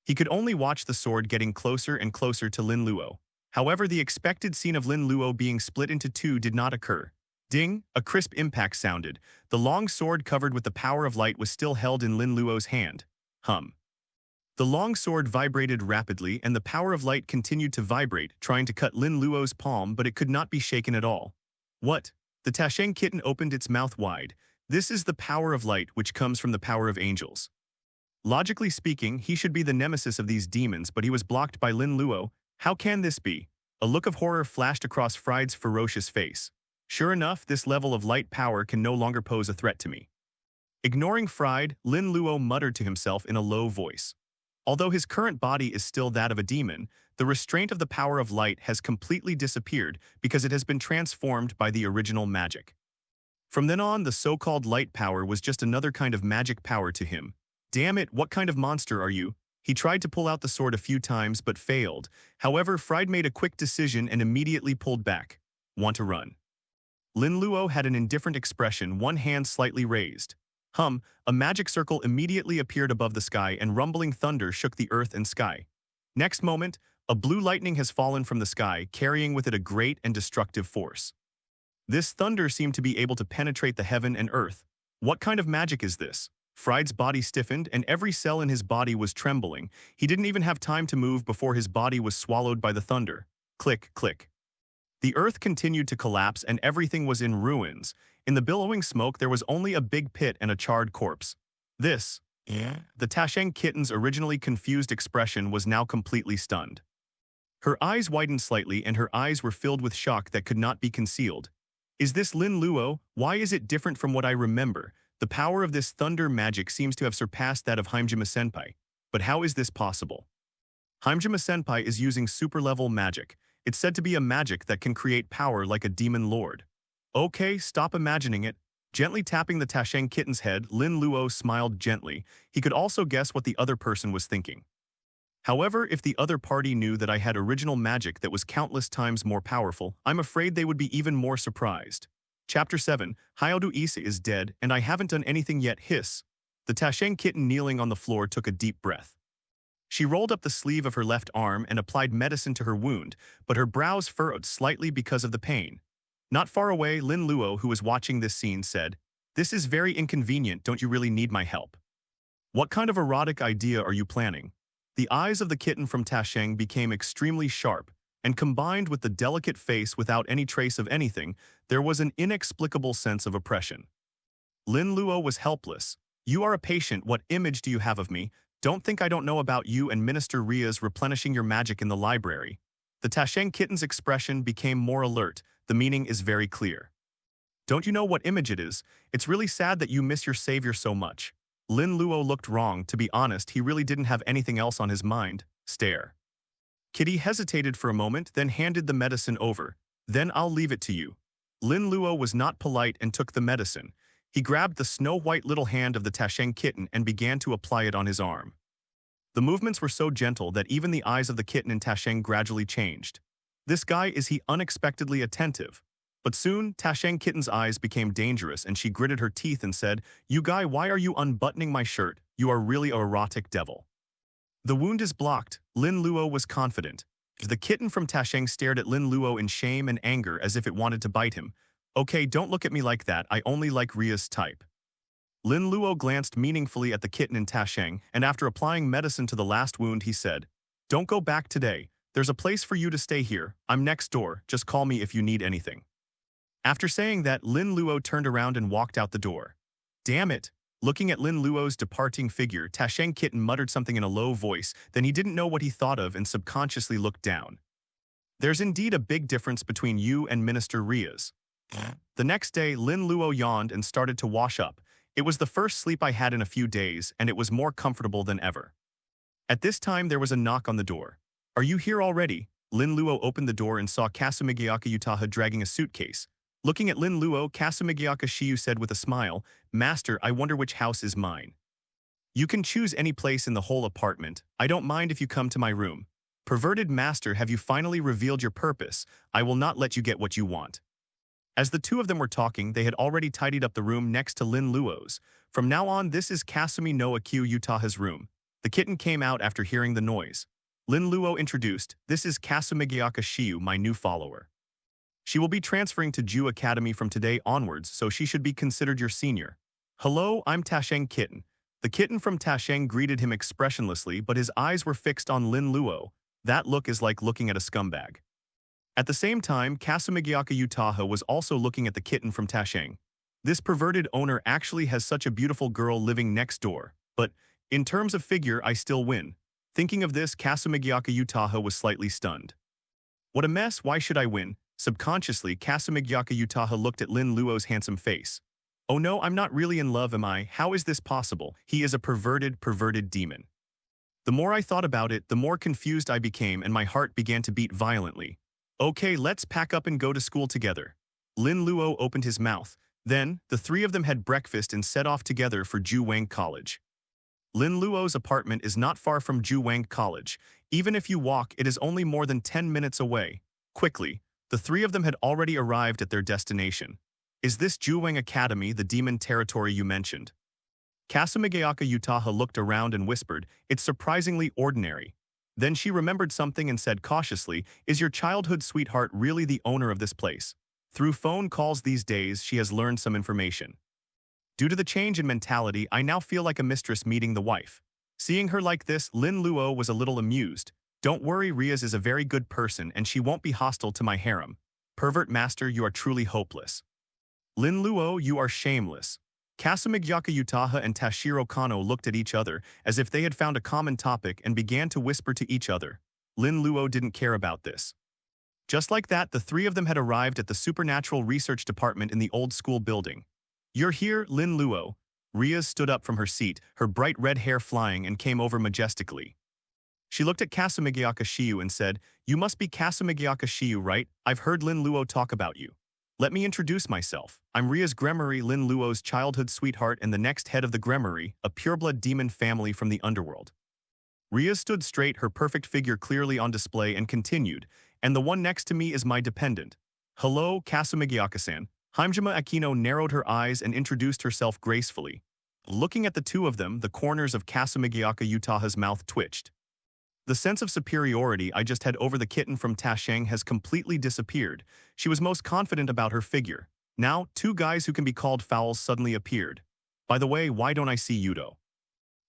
He could only watch the sword getting closer and closer to Lin Luo. However, the expected scene of Lin Luo being split into two did not occur. Ding! A crisp impact sounded. The long sword covered with the power of light was still held in Lin Luo's hand. The long sword vibrated rapidly and the power of light continued to vibrate, trying to cut Lin Luo's palm, but it could not be shaken at all. What? The Tasheng kitten opened its mouth wide. This is the power of light, which comes from the power of angels. Logically speaking, he should be the nemesis of these demons, but he was blocked by Lin Luo. How can this be? A look of horror flashed across Fried's ferocious face. Sure enough, this level of light power can no longer pose a threat to me. Ignoring Fried, Lin Luo muttered to himself in a low voice. Although his current body is still that of a demon, the restraint of the power of light has completely disappeared because it has been transformed by the original magic. From then on, the so-called light power was just another kind of magic power to him. Damn it, what kind of monster are you? He tried to pull out the sword a few times but failed. However, Fried made a quick decision and immediately pulled back. Want to run? Lin Luo had an indifferent expression, one hand slightly raised. A magic circle immediately appeared above the sky and rumbling thunder shook the earth and sky. Next moment, a blue lightning has fallen from the sky, carrying with it a great and destructive force. This thunder seemed to be able to penetrate the heaven and earth. What kind of magic is this? Fried's body stiffened and every cell in his body was trembling. He didn't even have time to move before his body was swallowed by the thunder. Click, click. The earth continued to collapse and everything was in ruins. In the billowing smoke there was only a big pit and a charred corpse. This, the Tasheng kitten's originally confused expression was now completely stunned. Her eyes widened slightly and her eyes were filled with shock that could not be concealed. Is this Lin Luo? Why is it different from what I remember? The power of this thunder magic seems to have surpassed that of Hajime-senpai. But how is this possible? Hajime-senpai is using super-level magic. It's said to be a magic that can create power like a demon lord. Okay, stop imagining it. Gently tapping the Tasheng kitten's head, Lin Luo smiled gently. He could also guess what the other person was thinking. However, if the other party knew that I had original magic that was countless times more powerful, I'm afraid they would be even more surprised. Chapter 7, Hyodu Issa is dead, and I haven't done anything yet, hiss. The Tasheng kitten kneeling on the floor took a deep breath. She rolled up the sleeve of her left arm and applied medicine to her wound, but her brows furrowed slightly because of the pain. Not far away, Lin Luo, who was watching this scene, said, "This is very inconvenient, don't you really need my help? What kind of erotic idea are you planning?" The eyes of the kitten from Tasheng became extremely sharp, and combined with the delicate face without any trace of anything, there was an inexplicable sense of oppression. Lin Luo was helpless. "You are a patient, what image do you have of me? Don't think I don't know about you and Minister Rias replenishing your magic in the library." The Tasheng kitten's expression became more alert. The meaning is very clear. "Don't you know what image it is? It's really sad that you miss your savior so much." Lin Luo looked wrong. To be honest, he really didn't have anything else on his mind. Stare. Kitty hesitated for a moment, then handed the medicine over. "Then I'll leave it to you." Lin Luo was not polite and took the medicine. He grabbed the snow-white little hand of the Tasheng kitten and began to apply it on his arm. The movements were so gentle that even the eyes of the kitten in Tasheng gradually changed. This guy, is he unexpectedly attentive? But soon, Tasheng kitten's eyes became dangerous and she gritted her teeth and said, "You guy, why are you unbuttoning my shirt? You are really a erotic devil." "The wound is blocked," Lin Luo was confident. The kitten from Tasheng stared at Lin Luo in shame and anger as if it wanted to bite him. "Okay, don't look at me like that, I only like Rias type." Lin Luo glanced meaningfully at the kitten in Tasheng, and after applying medicine to the last wound he said, "Don't go back today. There's a place for you to stay here. I'm next door, just call me if you need anything." After saying that, Lin Luo turned around and walked out the door. "Damn it." Looking at Lin Luo's departing figure, Tasheng kitten muttered something in a low voice, then he didn't know what he thought of and subconsciously looked down. "There's indeed a big difference between you and Minister Rias." The next day, Lin Luo yawned and started to wash up. It was the first sleep I had in a few days, and it was more comfortable than ever. At this time, there was a knock on the door. "Are you here already?" Lin Luo opened the door and saw Kasumigiaka Utaha dragging a suitcase. Looking at Lin Luo, Kasumigiaka Shiyu said with a smile, "Master, I wonder which house is mine." "You can choose any place in the whole apartment. I don't mind if you come to my room." "Perverted master, have you finally revealed your purpose? I will not let you get what you want." As the two of them were talking, they had already tidied up the room next to Lin Luo's. "From now on, this is Kasumi no Akio Utaha's room." The kitten came out after hearing the noise. Lin Luo introduced, "This is Kasumigiaka Shiyu, my new follower. She will be transferring to Ju Academy from today onwards, so she should be considered your senior." "Hello, I'm Tasheng Kitten." The kitten from Tasheng greeted him expressionlessly, but his eyes were fixed on Lin Luo. That look is like looking at a scumbag. At the same time, Kasumigiaka Utaha was also looking at the kitten from Tasheng. This perverted owner actually has such a beautiful girl living next door, but in terms of figure, I still win. Thinking of this, Kasumigiaka Utaha was slightly stunned. "What a mess, why should I win?" Subconsciously, Kasumigiaka Utaha looked at Lin Luo's handsome face. "Oh no, I'm not really in love, am I? How is this possible? He is a perverted demon." The more I thought about it, the more confused I became and my heart began to beat violently. "Okay, let's pack up and go to school together." Lin Luo opened his mouth. Then, the three of them had breakfast and set off together for Juwang College. Lin Luo's apartment is not far from Juwang College. Even if you walk, it is only more than 10 minutes away. Quickly, the three of them had already arrived at their destination. "Is this Juwang Academy, the demon territory you mentioned?" Kasumigiaka Utaha looked around and whispered, "It's surprisingly ordinary." Then she remembered something and said cautiously, "Is your childhood sweetheart really the owner of this place?" Through phone calls these days, she has learned some information. Due to the change in mentality, I now feel like a mistress meeting the wife. Seeing her like this, Lin Luo was a little amused. Don't worry, Rias is a very good person and she won't be hostile to my harem. Pervert master, you are truly hopeless. Lin Luo, you are shameless. Kasamigyaka Utaha and Tashiro Kano looked at each other as if they had found a common topic and began to whisper to each other. Lin Luo didn't care about this. Just like that, the three of them had arrived at the Supernatural Research Department in the old school building. You're here, Lin Luo. Rias stood up from her seat, her bright red hair flying, and came over majestically. She looked at Kasamigyaka Shiyu and said, You must be Kasamigyaka Shiyu, right? I've heard Lin Luo talk about you. Let me introduce myself. I'm Rias Gremory, Lin Luo's childhood sweetheart and the next head of the Gremory, a pureblood demon family from the underworld. Rias stood straight, her perfect figure clearly on display, and continued, And the one next to me is my dependent. Hello, Kasamigyaka-san. Himejima Akino narrowed her eyes and introduced herself gracefully. Looking at the two of them, the corners of Kasamigyaka Utaha's mouth twitched. The sense of superiority I just had over the kitten from Tasheng has completely disappeared. She was most confident about her figure. Now, two guys who can be called fowls suddenly appeared. By the way, why don't I see Yudo?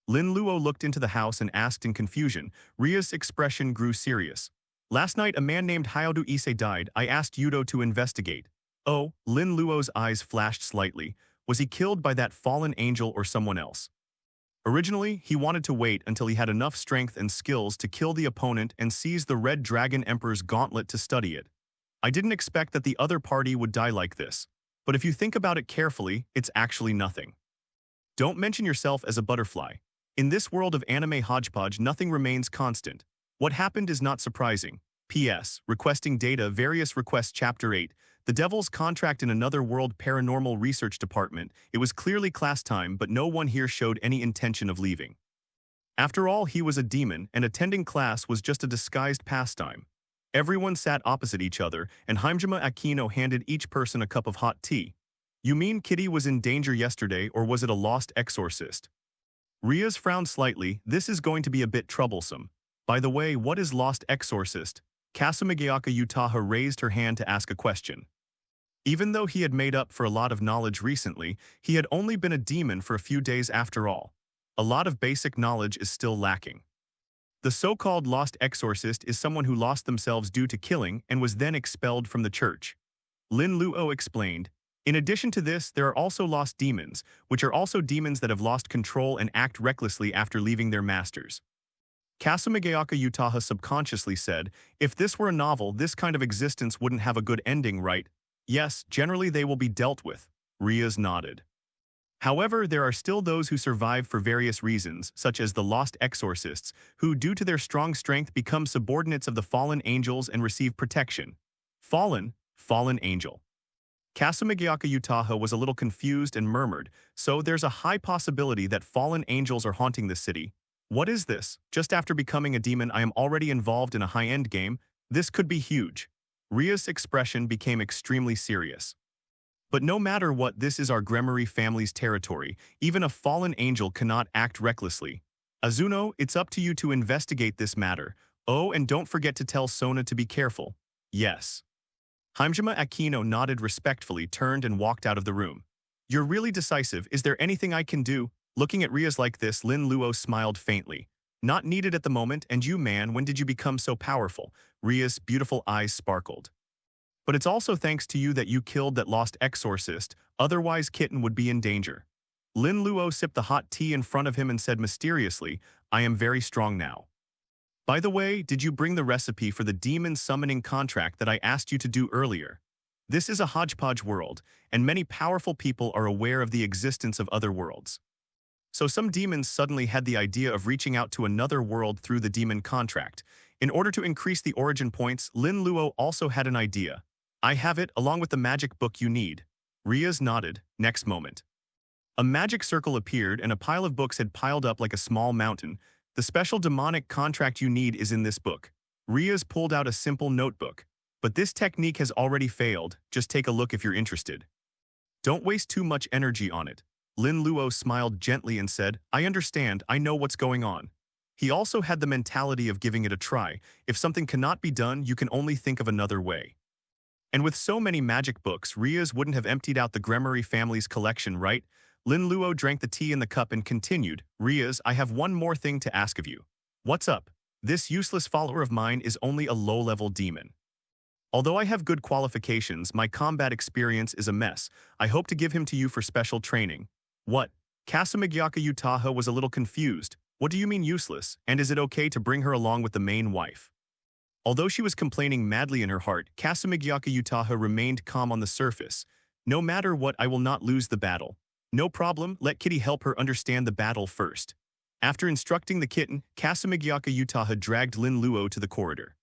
Lin Luo looked into the house and asked in confusion. Ria's expression grew serious. Last night, a man named Hyodo Ise died. I asked Yudo to investigate. Oh, Lin Luo's eyes flashed slightly. Was he killed by that fallen angel or someone else? Originally, he wanted to wait until he had enough strength and skills to kill the opponent and seize the Red Dragon Emperor's gauntlet to study it. I didn't expect that the other party would die like this. But if you think about it carefully, it's actually nothing. Don't mention yourself as a butterfly. In this world of anime hodgepodge, nothing remains constant. What happened is not surprising. P.S. Requesting data, various requests, Chapter 8. The Devil's Contract in Another World Paranormal Research Department. It was clearly class time, but no one here showed any intention of leaving. After all, he was a demon, and attending class was just a disguised pastime. Everyone sat opposite each other, and Himejima Akino handed each person a cup of hot tea. You mean Kitty was in danger yesterday, or was it a lost exorcist? Rias frowned slightly. This is going to be a bit troublesome. By the way, what is lost exorcist? Kasamigyaka Utaha raised her hand to ask a question. Even though he had made up for a lot of knowledge recently, he had only been a demon for a few days after all. A lot of basic knowledge is still lacking. The so-called lost exorcist is someone who lost themselves due to killing and was then expelled from the church. Lin Luo explained. In addition to this, there are also lost demons, which are also demons that have lost control and act recklessly after leaving their masters. Kasamigyaka Utaha subconsciously said, if this were a novel, this kind of existence wouldn't have a good ending, right? Yes, generally they will be dealt with. Rias nodded. However, there are still those who survive for various reasons, such as the lost exorcists, who, due to their strong strength, become subordinates of the fallen angels and receive protection. Fallen angel. Kasamigyaka Utaha was a little confused and murmured, so there's a high possibility that fallen angels are haunting the city. What is this? Just after becoming a demon, I am already involved in a high-end game. This could be huge. Rias' expression became extremely serious. But no matter what, this is our Gremory family's territory. Even a fallen angel cannot act recklessly. Azuno, it's up to you to investigate this matter. Oh, and don't forget to tell Sona to be careful. Yes. Himejima Akino nodded respectfully, turned and walked out of the room. You're really decisive. Is there anything I can do? Looking at Rias like this, Lin Luo smiled faintly. Not needed at the moment, and you, man, when did you become so powerful? Rias' beautiful eyes sparkled. But it's also thanks to you that you killed that lost exorcist, otherwise Kitten would be in danger. Lin Luo sipped the hot tea in front of him and said mysteriously, I am very strong now. By the way, did you bring the recipe for the demon summoning contract that I asked you to do earlier? This is a hodgepodge world, and many powerful people are aware of the existence of other worlds. So some demons suddenly had the idea of reaching out to another world through the demon contract. In order to increase the origin points, Lin Luo also had an idea. I have it, along with the magic book you need. Rias nodded. Next moment. A magic circle appeared and a pile of books had piled up like a small mountain. The special demonic contract you need is in this book. Rias pulled out a simple notebook. But this technique has already failed. Just take a look if you're interested. Don't waste too much energy on it. Lin Luo smiled gently and said, I understand, I know what's going on. He also had the mentality of giving it a try. If something cannot be done, you can only think of another way. And with so many magic books, Rias wouldn't have emptied out the Gremory family's collection, right? Linluo drank the tea in the cup and continued, Rias, I have one more thing to ask of you. What's up? This useless follower of mine is only a low-level demon. Although I have good qualifications, my combat experience is a mess. I hope to give him to you for special training. What? Kasamigyaka Utaha was a little confused. What do you mean useless, and is it okay to bring her along with the main wife? Although she was complaining madly in her heart, Kasamigyaka Utaha remained calm on the surface. No matter what, I will not lose the battle. No problem, let Kitty help her understand the battle first. After instructing the kitten, Kasamigyaka Utaha dragged Lin Luo to the corridor.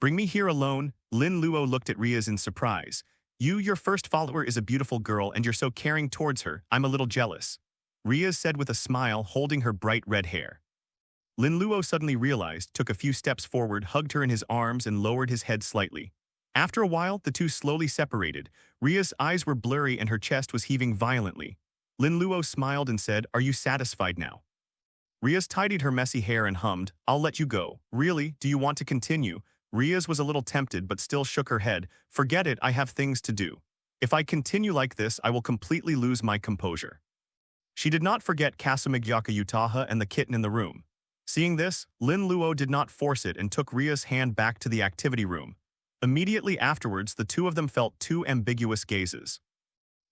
Bring me here alone. Lin Luo looked at Rias in surprise. Your first follower is a beautiful girl and you're so caring towards her, I'm a little jealous. Rias said with a smile, holding her bright red hair. Lin Luo suddenly realized, took a few steps forward, hugged her in his arms and lowered his head slightly. After a while, the two slowly separated. Ria's eyes were blurry and her chest was heaving violently. Lin Luo smiled and said, Are you satisfied now? Rias tidied her messy hair and hummed, I'll let you go. Really, do you want to continue? Rias was a little tempted but still shook her head. Forget it, I have things to do. If I continue like this, I will completely lose my composure. She did not forget Kasamigyaka Utaha and the kitten in the room. Seeing this, Lin Luo did not force it and took Ria's hand back to the activity room. Immediately afterwards, the two of them felt two ambiguous gazes.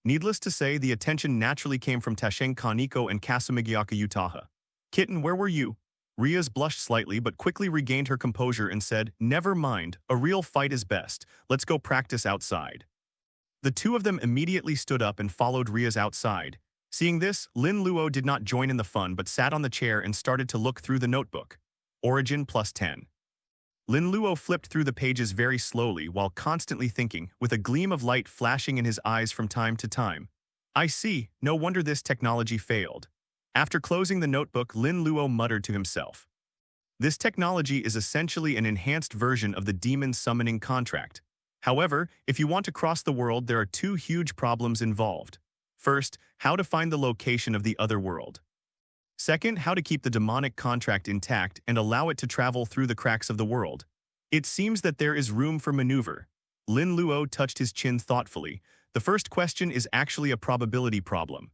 Needless to say, the attention naturally came from Tasheng Kaneko and Kasamigyaka Utaha. Kitten, where were you? Rias blushed slightly but quickly regained her composure and said, Never mind, a real fight is best. Let's go practice outside. The two of them immediately stood up and followed Rias outside. Seeing this, Lin Luo did not join in the fun but sat on the chair and started to look through the notebook. Origin +10. Lin Luo flipped through the pages very slowly while constantly thinking, with a gleam of light flashing in his eyes from time to time. I see, no wonder this technology failed. After closing the notebook, Lin Luo muttered to himself. This technology is essentially an enhanced version of the demon summoning contract. However, if you want to cross the world, there are two huge problems involved. First, how to find the location of the other world. Second, how to keep the demonic contract intact and allow it to travel through the cracks of the world. It seems that there is room for maneuver. Lin Luo touched his chin thoughtfully. The first question is actually a probability problem.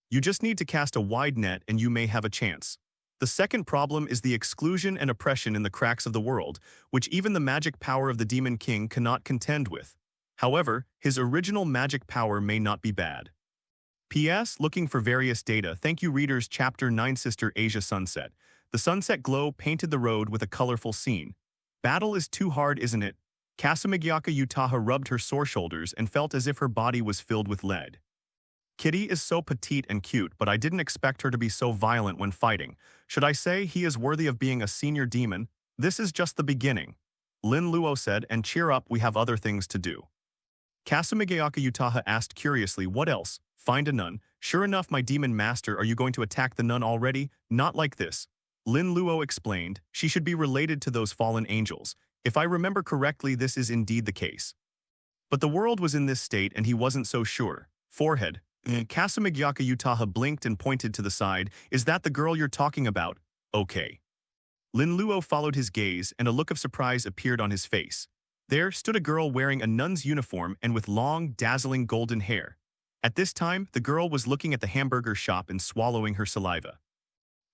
You just need to cast a wide net and you may have a chance. The second problem is the exclusion and oppression in the cracks of the world, which even the magic power of the Demon King cannot contend with. However, his original magic power may not be bad. P.S. Looking for various data. Thank you readers. Chapter 9 Sister Asia Sunset. The sunset glow painted the road with a colorful scene. Battle is too hard, isn't it? Kasamigyaka Utaha rubbed her sore shoulders and felt as if her body was filled with lead. Kitty is so petite and cute, but I didn't expect her to be so violent when fighting. Should I say he is worthy of being a senior demon? This is just the beginning. Lin Luo said, and cheer up, we have other things to do. Kasamigyaka Utaha asked curiously, what else? Find a nun. Sure enough, my demon master, are you going to attack the nun already? Not like this. Lin Luo explained, she should be related to those fallen angels. If I remember correctly, this is indeed the case. But the world was in this state and he wasn't so sure. Forehead. Kasamigyaka Utaha blinked and pointed to the side. Is that the girl you're talking about? Okay. Lin Luo followed his gaze and a look of surprise appeared on his face. There stood a girl wearing a nun's uniform and with long, dazzling golden hair. At this time, the girl was looking at the hamburger shop and swallowing her saliva.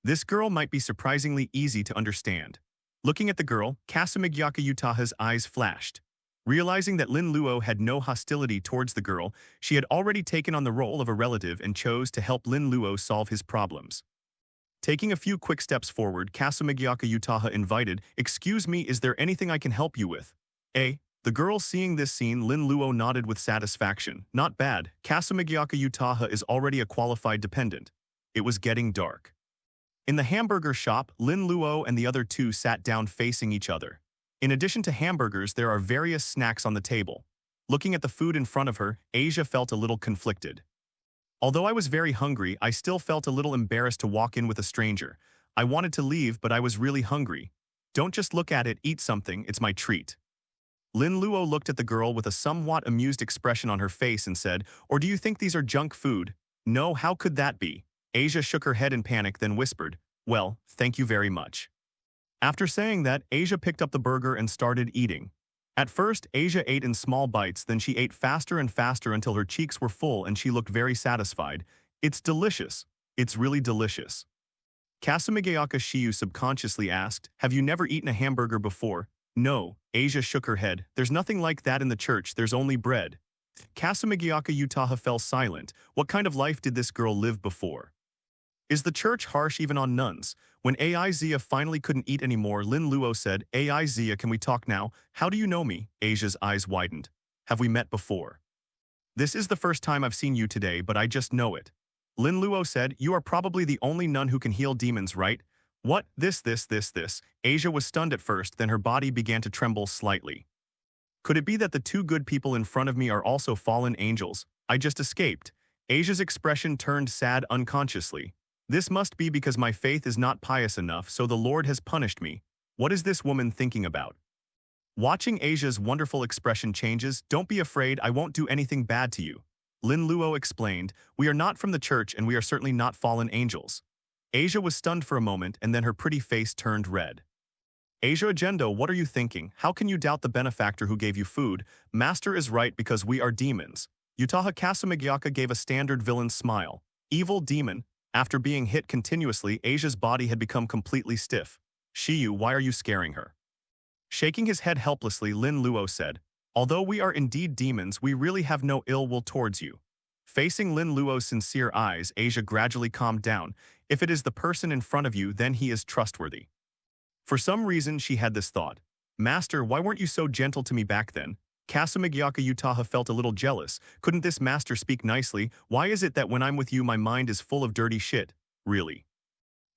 This girl might be surprisingly easy to understand. Looking at the girl, Kasamigyaka Utaha's eyes flashed. Realizing that Lin Luo had no hostility towards the girl, she had already taken on the role of a relative and chose to help Lin Luo solve his problems. Taking a few quick steps forward, Kasamigyaka Utaha invited, Excuse me, is there anything I can help you with? The girl seeing this scene, Lin Luo nodded with satisfaction. Not bad, Kasamigyaka Utaha is already a qualified dependent. It was getting dark. In the hamburger shop, Lin Luo and the other two sat down facing each other. In addition to hamburgers, there are various snacks on the table. Looking at the food in front of her, Asia felt a little conflicted. Although I was very hungry, I still felt a little embarrassed to walk in with a stranger. I wanted to leave, but I was really hungry. Don't just look at it, eat something, it's my treat. Lin Luo looked at the girl with a somewhat amused expression on her face and said, Or do you think these are junk food? No, how could that be? Asia shook her head in panic, then whispered, Well, thank you very much. After saying that, Asia picked up the burger and started eating. At first, Asia ate in small bites, then she ate faster and faster until her cheeks were full and she looked very satisfied. It's delicious. It's really delicious. Kasumigayaka Shiyu subconsciously asked, have you never eaten a hamburger before? No, Asia shook her head. There's nothing like that in the church, there's only bread. Kasumigayaka Utaha fell silent. What kind of life did this girl live before? Is the church harsh even on nuns? When Aizia finally couldn't eat anymore, Lin Luo said, Aizia, can we talk now? How do you know me? Asia's eyes widened. Have we met before? This is the first time I've seen you today, but I just know it. Lin Luo said, you are probably the only nun who can heal demons, right? What? This. Asia was stunned at first, then her body began to tremble slightly. Could it be that the two good people in front of me are also fallen angels? I just escaped. Asia's expression turned sad unconsciously. This must be because my faith is not pious enough, so the Lord has punished me. What is this woman thinking about? Watching Asia's wonderful expression changes, don't be afraid, I won't do anything bad to you. Lin Luo explained, we are not from the church and we are certainly not fallen angels. Asia was stunned for a moment and then her pretty face turned red. Asia Agendo, what are you thinking? How can you doubt the benefactor who gave you food? Master is right because we are demons. Utaha Kasumigayaka gave a standard villain smile. Evil demon. After being hit continuously, Asia's body had become completely stiff. Shiyu, why are you scaring her? Shaking his head helplessly, Lin Luo said, although we are indeed demons, we really have no ill will towards you. Facing Lin Luo's sincere eyes, Asia gradually calmed down. If it is the person in front of you, then he is trustworthy. For some reason, she had this thought. Master, why weren't you so gentle to me back then? Kasumigayaka Utaha felt a little jealous. Couldn't this master speak nicely? Why is it that when I'm with you my mind is full of dirty shit? Really?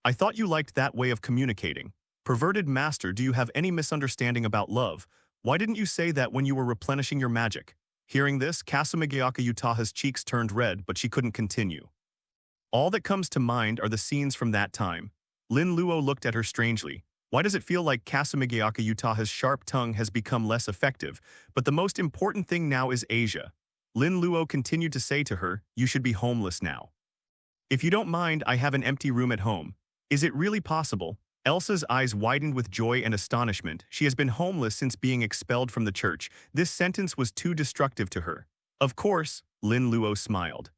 I thought you liked that way of communicating. Perverted master, do you have any misunderstanding about love? Why didn't you say that when you were replenishing your magic? Hearing this, Kasumigayaka Utaha's cheeks turned red, but she couldn't continue. All that comes to mind are the scenes from that time. Lin Luo looked at her strangely. Why does it feel like Kasumigayaka Utaha's sharp tongue has become less effective? But the most important thing now is Asia. Lin Luo continued to say to her, you should be homeless now. If you don't mind, I have an empty room at home. Is it really possible? Elsa's eyes widened with joy and astonishment. She has been homeless since being expelled from the church. This sentence was too destructive to her. Of course, Lin Luo smiled.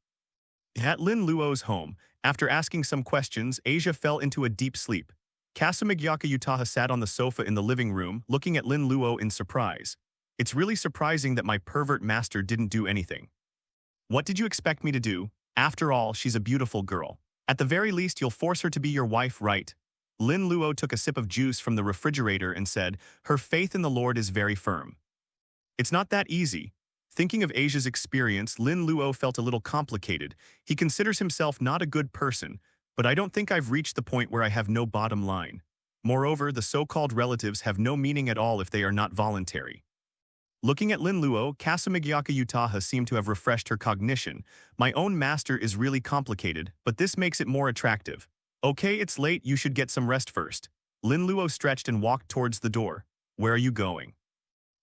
At Lin Luo's home, after asking some questions, Asia fell into a deep sleep. Kasumigayaka Utaha sat on the sofa in the living room, looking at Lin Luo in surprise. It's really surprising that my pervert master didn't do anything. What did you expect me to do? After all, she's a beautiful girl. At the very least, you'll force her to be your wife, right? Lin Luo took a sip of juice from the refrigerator and said, her faith in the Lord is very firm. It's not that easy. Thinking of Asia's experience, Lin Luo felt a little complicated. He considers himself not a good person, but I don't think I've reached the point where I have no bottom line. Moreover, the so-called relatives have no meaning at all if they are not voluntary. Looking at Lin Luo, Kasumigayaka Utaha seemed to have refreshed her cognition. My own master is really complicated, but this makes it more attractive. Okay, it's late, you should get some rest first. Lin Luo stretched and walked towards the door. Where are you going?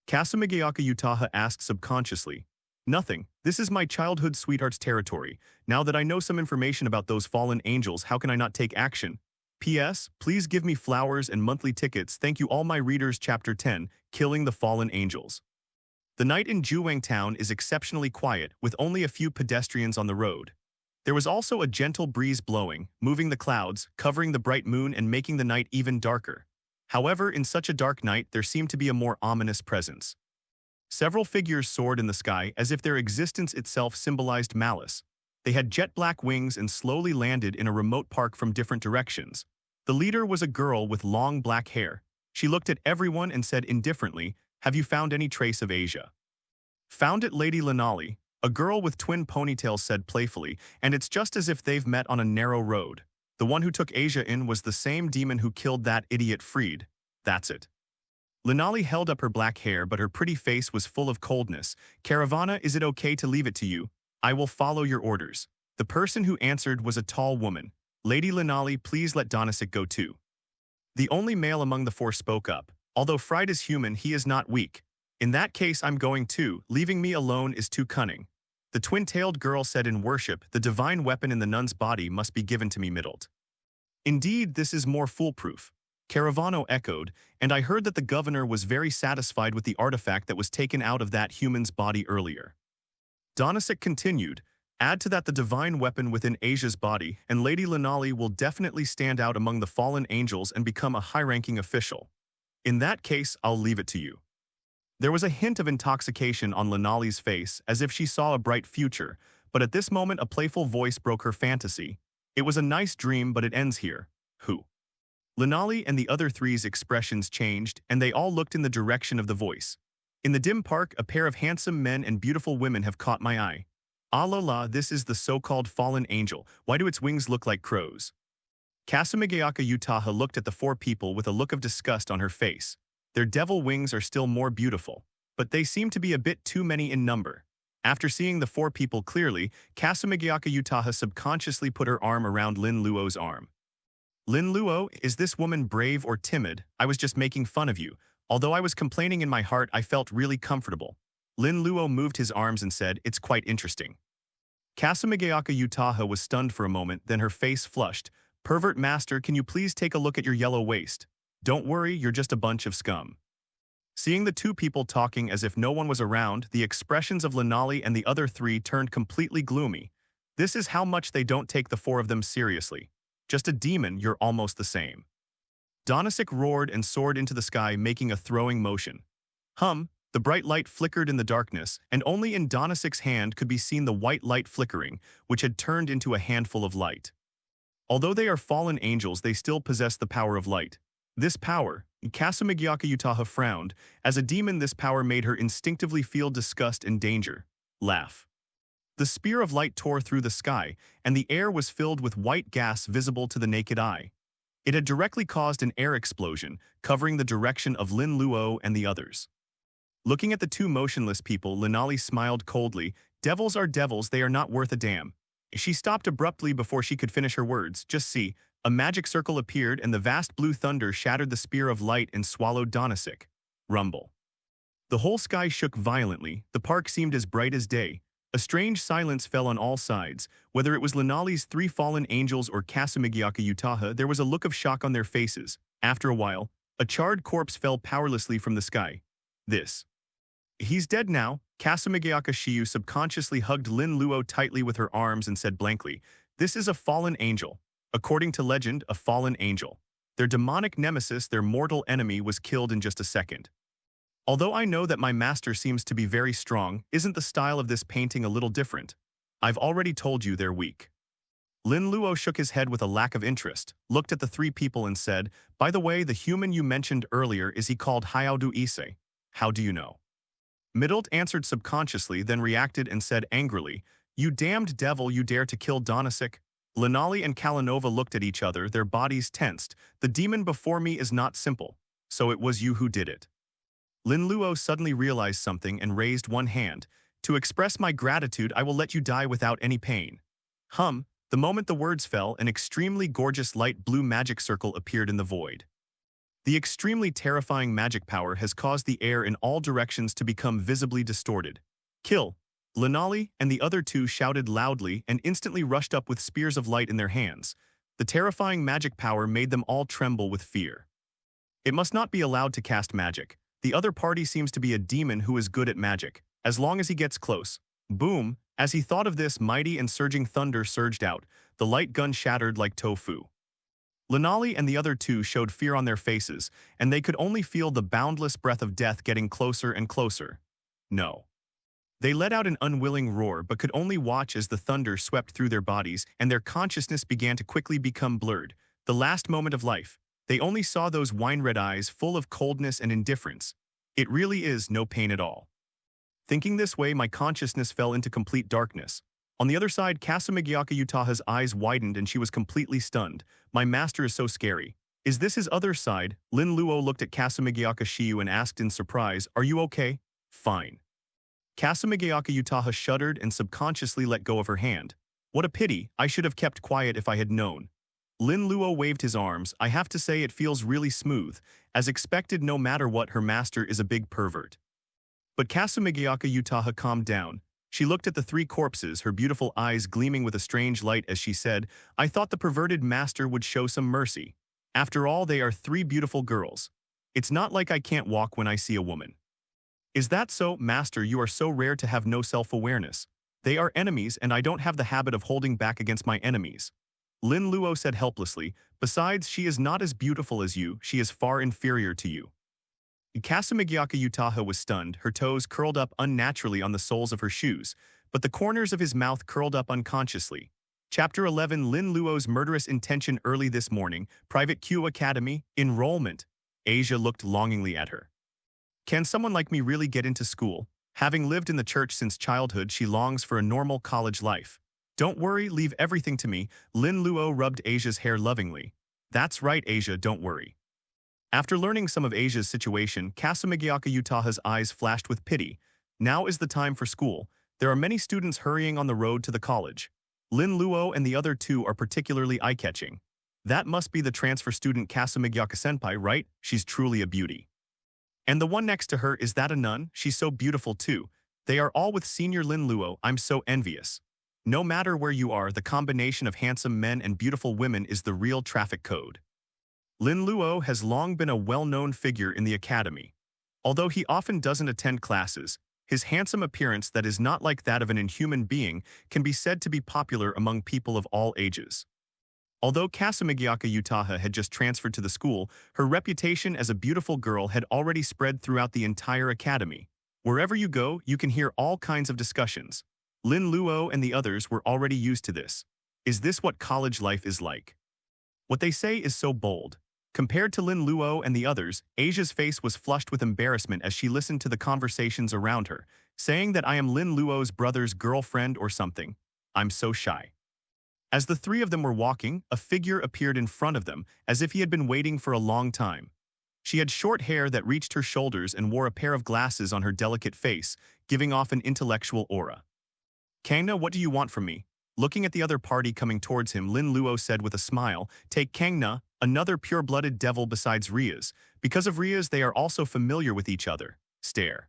Kasumigayaka Utaha asked subconsciously. Nothing. This is my childhood sweetheart's territory. Now that I know some information about those fallen angels, how can I not take action? P.S. Please give me flowers and monthly tickets. Thank you all my readers. Chapter 10, Killing the Fallen Angels. The night in Juwang Town is exceptionally quiet, with only a few pedestrians on the road. There was also a gentle breeze blowing, moving the clouds, covering the bright moon and making the night even darker. However, in such a dark night, there seemed to be a more ominous presence. Several figures soared in the sky as if their existence itself symbolized malice. They had jet-black wings and slowly landed in a remote park from different directions. The leader was a girl with long black hair. She looked at everyone and said indifferently, have you found any trace of Asia? Found it, Lady Linali, a girl with twin ponytails said playfully, and it's just as if they've met on a narrow road. The one who took Asia in was the same demon who killed that idiot Freed. That's it. Linali held up her black hair, but her pretty face was full of coldness. Caravana, is it okay to leave it to you? I will follow your orders. The person who answered was a tall woman. Lady Linali, please let Donisic go too. The only male among the four spoke up. Although Fried is human, he is not weak. In that case, I'm going too. Leaving me alone is too cunning. The twin-tailed girl said in worship, the divine weapon in the nun's body must be given to me middled. Indeed, this is more foolproof. Caravano echoed, and I heard that the governor was very satisfied with the artifact that was taken out of that human's body earlier. Donisic continued, Add to that the divine weapon within Asia's body, and Lady Linali will definitely stand out among the fallen angels and become a high-ranking official. In that case, I'll leave it to you. There was a hint of intoxication on Linali's face, as if she saw a bright future, but at this moment a playful voice broke her fantasy. It was a nice dream, but it ends here. Who? Linali and the other three's expressions changed, and they all looked in the direction of the voice. In the dim park, a pair of handsome men and beautiful women have caught my eye. Ah la la, this is the so-called fallen angel. Why do its wings look like crows? Kasumigayaka Utaha looked at the four people with a look of disgust on her face. Their devil wings are still more beautiful, but they seem to be a bit too many in number. After seeing the four people clearly, Kasumigayaka Utaha subconsciously put her arm around Lin Luo's arm. Lin Luo, is this woman brave or timid? I was just making fun of you. Although I was complaining in my heart, I felt really comfortable. Lin Luo moved his arms and said, it's quite interesting. Kasumigayaka Utaha was stunned for a moment, then her face flushed. Pervert master, can you please take a look at your yellow waist? Don't worry, you're just a bunch of scum. Seeing the two people talking as if no one was around, the expressions of Linali and the other three turned completely gloomy. This is how much they don't take the four of them seriously. Just a demon, you're almost the same. Donasek roared and soared into the sky, making a throwing motion. The bright light flickered in the darkness, and only in Donasek's hand could be seen the white light flickering, which had turned into a handful of light. Although they are fallen angels, they still possess the power of light. This power, Kasumigayaka Utaha frowned. As a demon, this power made her instinctively feel disgust and danger. Laugh. The spear of light tore through the sky, and the air was filled with white gas visible to the naked eye. It had directly caused an air explosion, covering the direction of Lin Luo and the others. Looking at the two motionless people, Linali smiled coldly. Devils are devils, they are not worth a damn. She stopped abruptly before she could finish her words. Just see, a magic circle appeared and the vast blue thunder shattered the spear of light and swallowed Donasek. Rumble. The whole sky shook violently, the park seemed as bright as day. A strange silence fell on all sides. Whether it was Linali's three fallen angels or Kasumigayaka Utaha, there was a look of shock on their faces. After a while, a charred corpse fell powerlessly from the sky. He's dead now. Kasumigayaka Shiyu subconsciously hugged Lin Luo tightly with her arms and said blankly, this is a fallen angel. According to legend, a fallen angel. Their demonic nemesis, their mortal enemy, was killed in just a second. Although I know that my master seems to be very strong, isn't the style of this painting a little different? I've already told you they're weak. Lin Luo shook his head with a lack of interest, looked at the three people and said, by the way, the human you mentioned earlier, is he called Hyaudu Ise? How do you know? Middlet answered subconsciously, then reacted and said angrily, you damned devil, you dare to kill Donasek? Linali and Kalinova looked at each other, their bodies tensed. The demon before me is not simple. So it was you who did it. Lin Luo suddenly realized something and raised one hand. To express my gratitude, I will let you die without any pain. The moment the words fell, an extremely gorgeous light blue magic circle appeared in the void. The extremely terrifying magic power has caused the air in all directions to become visibly distorted. Kill! Linali and the other two shouted loudly and instantly rushed up with spears of light in their hands. The terrifying magic power made them all tremble with fear. It must not be allowed to cast magic. The other party seems to be a demon who is good at magic, as long as he gets close. Boom! As he thought of this, mighty and surging thunder surged out. The light gun shattered like tofu. Linali and the other two showed fear on their faces, and they could only feel the boundless breath of death getting closer and closer. No. They let out an unwilling roar but could only watch as the thunder swept through their bodies and their consciousness began to quickly become blurred. The last moment of life. They only saw those wine-red eyes full of coldness and indifference. It really is no pain at all. Thinking this way, my consciousness fell into complete darkness. On the other side, Kasumigayaka Utaha's eyes widened and she was completely stunned. My master is so scary. Is this his other side? Lin Luo looked at Kasumigayaka Shiyu and asked in surprise, are you okay? Fine. Kasumigayaka Utaha shuddered and subconsciously let go of her hand. What a pity, I should have kept quiet if I had known. Lin Luo waved his arms. I have to say it feels really smooth. As expected, no matter what, her master is a big pervert. But Kasumigayaka Utaha calmed down. She looked at the three corpses, her beautiful eyes gleaming with a strange light as she said, I thought the perverted master would show some mercy. After all, they are three beautiful girls. It's not like I can't walk when I see a woman. Is that so, master? You are so rare to have no self-awareness. They are enemies and I don't have the habit of holding back against my enemies. Lin Luo said helplessly, besides she is not as beautiful as you, she is far inferior to you. Kasamigyaka Utaha was stunned, her toes curled up unnaturally on the soles of her shoes, but the corners of his mouth curled up unconsciously. Chapter 11 Lin Luo's murderous intention early this morning, Private Q Academy, enrollment. Asia looked longingly at her. Can someone like me really get into school? Having lived in the church since childhood, she longs for a normal college life. Don't worry, leave everything to me. Lin Luo rubbed Asia's hair lovingly. That's right, Asia, don't worry. After learning some of Asia's situation, Kasamigyaka Utaha's eyes flashed with pity. Now is the time for school. There are many students hurrying on the road to the college. Lin Luo and the other two are particularly eye-catching. That must be the transfer student Kasamigyaka-senpai, right? She's truly a beauty. And the one next to her, is that a nun? She's so beautiful too. They are all with senior Lin Luo. I'm so envious. No matter where you are, the combination of handsome men and beautiful women is the real traffic code. Lin Luo has long been a well-known figure in the academy. Although he often doesn't attend classes, his handsome appearance that is not like that of an inhuman being can be said to be popular among people of all ages. Although Kasamigyaka Utaha had just transferred to the school, her reputation as a beautiful girl had already spread throughout the entire academy. Wherever you go, you can hear all kinds of discussions. Lin Luo and the others were already used to this. Is this what college life is like? What they say is so bold. Compared to Lin Luo and the others, Asia's face was flushed with embarrassment as she listened to the conversations around her, saying that I am Lin Luo's brother's girlfriend or something. I'm so shy. As the three of them were walking, a figure appeared in front of them, as if he had been waiting for a long time. She had short hair that reached her shoulders and wore a pair of glasses on her delicate face, giving off an intellectual aura. Kangna, what do you want from me? Looking at the other party coming towards him, Lin Luo said with a smile, take Kangna, another pure-blooded devil besides Rias. Because of Rias, they are also familiar with each other. Stare.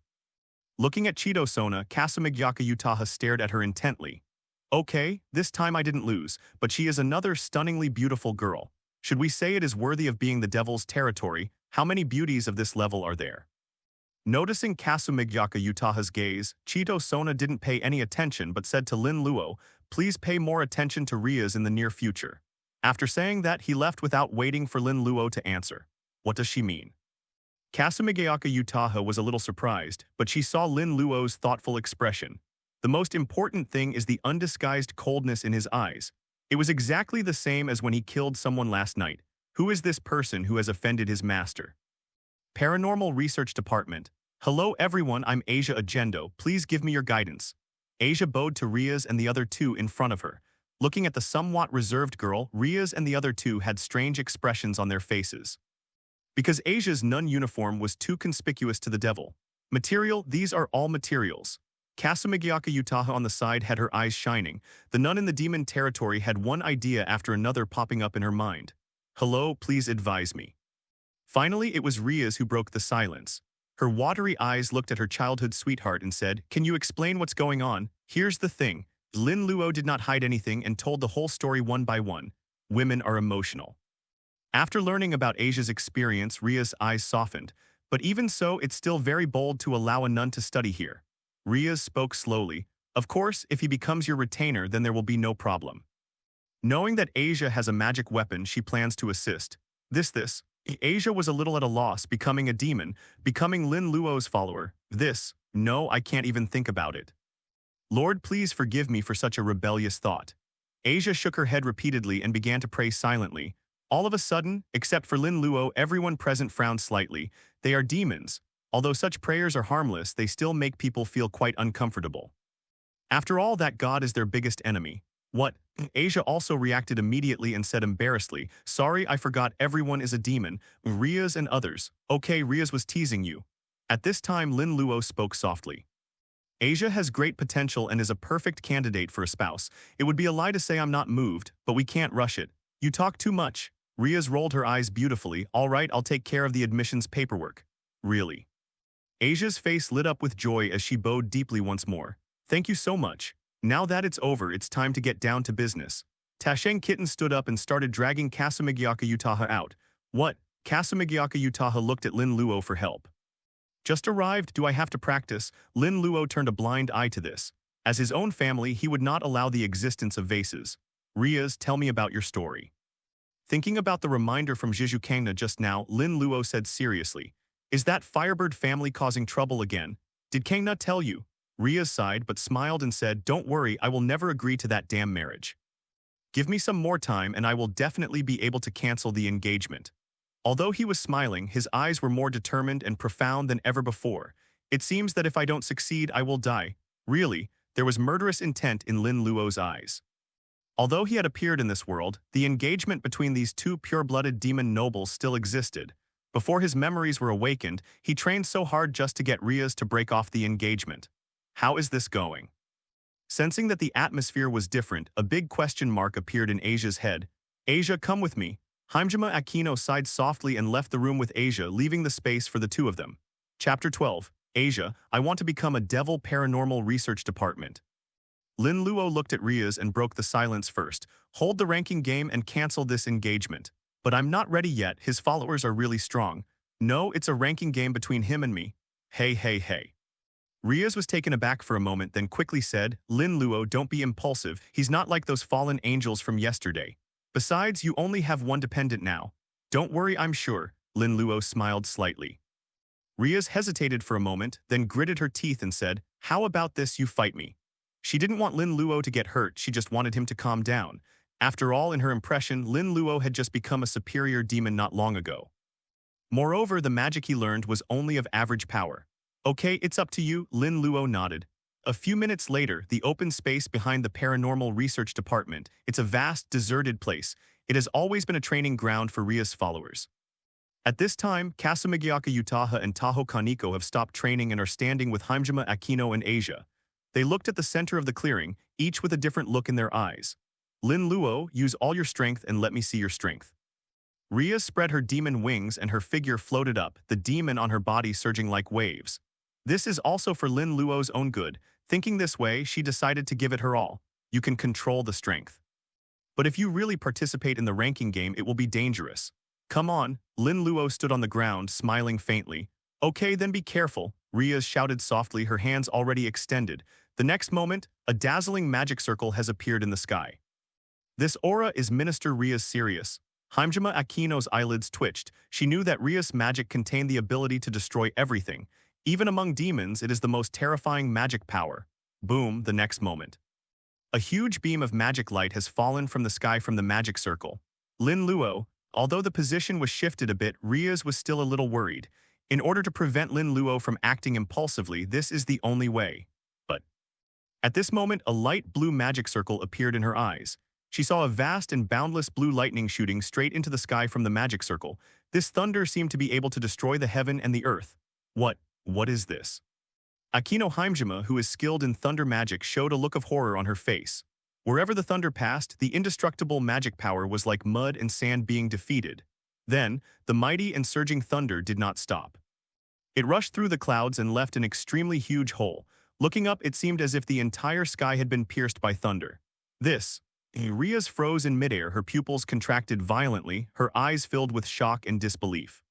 Looking at Chido Sona, Kasamigyaka Utaha stared at her intently. Okay, this time I didn't lose, but she is another stunningly beautiful girl. Should we say it is worthy of being the devil's territory? How many beauties of this level are there? Noticing Kasamigyaka Utaha's gaze, Chido Sona didn't pay any attention but said to Lin Luo, please pay more attention to Rias in the near future. After saying that, he left without waiting for Lin Luo to answer. What does she mean? Kasamigyaka Utaha was a little surprised, but she saw Lin Luo's thoughtful expression. The most important thing is the undisguised coldness in his eyes. It was exactly the same as when he killed someone last night. Who is this person who has offended his master? Paranormal Research Department. Hello everyone, I'm Asia Argento. Please give me your guidance. Asia bowed to Rias and the other two in front of her. Looking at the somewhat reserved girl, Rias and the other two had strange expressions on their faces. Because Asia's nun uniform was too conspicuous to the devil. Material, these are all materials. Kasamigyaka Utaha on the side had her eyes shining. The nun in the demon territory had one idea after another popping up in her mind. Hello, please advise me. Finally, it was Rias who broke the silence. Her watery eyes looked at her childhood sweetheart and said, can you explain what's going on? Here's the thing. Lin Luo did not hide anything and told the whole story one by one. Women are emotional. After learning about Asia's experience, Ria's eyes softened. But even so, it's still very bold to allow a nun to study here. Rias spoke slowly. Of course, if he becomes your retainer, then there will be no problem. Knowing that Asia has a magic weapon, she plans to assist. Asia was a little at a loss, becoming a demon, becoming Lin Luo's follower. No, I can't even think about it. Lord, please forgive me for such a rebellious thought. Asia shook her head repeatedly and began to pray silently. All of a sudden, except for Lin Luo, everyone present frowned slightly. They are demons. Although such prayers are harmless, they still make people feel quite uncomfortable. After all, that God is their biggest enemy. What? Asia also reacted immediately and said embarrassedly, sorry, I forgot everyone is a demon, Rias and others. Okay, Rias was teasing you. At this time, Lin Luo spoke softly. Asia has great potential and is a perfect candidate for a spouse. It would be a lie to say I'm not moved, but we can't rush it. You talk too much. Rias rolled her eyes beautifully. All right, I'll take care of the admissions paperwork. Really? Asia's face lit up with joy as she bowed deeply once more. Thank you so much. Now that it's over, it's time to get down to business. Tasheng Kitten stood up and started dragging Kasamigyaka Utaha out. What? Kasamigyaka Utaha looked at Lin Luo for help. Just arrived, do I have to practice? Lin Luo turned a blind eye to this. As his own family, he would not allow the existence of vases. Rias, tell me about your story. Thinking about the reminder from Zhizhukangna just now, Lin Luo said seriously, is that Firebird family causing trouble again? Did Kangna tell you? Rias sighed but smiled and said, don't worry, I will never agree to that damn marriage. Give me some more time and I will definitely be able to cancel the engagement. Although he was smiling, his eyes were more determined and profound than ever before. It seems that if I don't succeed, I will die. Really, there was murderous intent in Lin Luo's eyes. Although he had appeared in this world, the engagement between these two pure-blooded demon nobles still existed. Before his memories were awakened, he trained so hard just to get Rias to break off the engagement. How is this going? Sensing that the atmosphere was different, a big question mark appeared in Asia's head. Asia, come with me. Hajime Akino sighed softly and left the room with Asia, leaving the space for the two of them. Chapter 12. Asia, I want to become a devil paranormal research department. Lin Luo looked at Rias and broke the silence first. Hold the ranking game and cancel this engagement. But I'm not ready yet, his followers are really strong. No, it's a ranking game between him and me. Hey. Rias was taken aback for a moment, then quickly said, Lin Luo, don't be impulsive, he's not like those fallen angels from yesterday. Besides, you only have one dependent now. Don't worry, I'm sure. Lin Luo smiled slightly. Rias hesitated for a moment, then gritted her teeth and said, how about this, you fight me? She didn't want Lin Luo to get hurt, she just wanted him to calm down. After all, in her impression, Lin Luo had just become a superior demon not long ago. Moreover, the magic he learned was only of average power. Okay, it's up to you, Lin Luo nodded. A few minutes later, the open space behind the Paranormal Research Department, it's a vast, deserted place. It has always been a training ground for Rias followers. At this time, Kasumigyaka Utaha and Taho Kaneko have stopped training and are standing with Hajime Akino and Asia. They looked at the center of the clearing, each with a different look in their eyes. Lin Luo, use all your strength and let me see your strength. Rias spread her demon wings and her figure floated up, the demon on her body surging like waves. This is also for Lin Luo's own good. Thinking this way, she decided to give it her all. You can control the strength. But if you really participate in the ranking game, it will be dangerous. Come on, Lin Luo stood on the ground, smiling faintly. Okay, then be careful, Rias shouted softly, her hands already extended. The next moment, a dazzling magic circle has appeared in the sky. This aura is Minister Rias Sirius. Hajime Akino's eyelids twitched. She knew that Rias' magic contained the ability to destroy everything. Even among demons, it is the most terrifying magic power. Boom, the next moment. A huge beam of magic light has fallen from the sky from the magic circle. Lin Luo, although the position was shifted a bit, Rias was still a little worried. In order to prevent Lin Luo from acting impulsively, this is the only way. But at this moment, a light blue magic circle appeared in her eyes. She saw a vast and boundless blue lightning shooting straight into the sky from the magic circle. This thunder seemed to be able to destroy the heaven and the earth. What is this? Akino Hajime, who is skilled in thunder magic, showed a look of horror on her face. Wherever the thunder passed, the indestructible magic power was like mud and sand being defeated. Then, the mighty and surging thunder did not stop. It rushed through the clouds and left an extremely huge hole. Looking up, it seemed as if the entire sky had been pierced by thunder. Rias froze in midair, her pupils contracted violently, her eyes filled with shock and disbelief.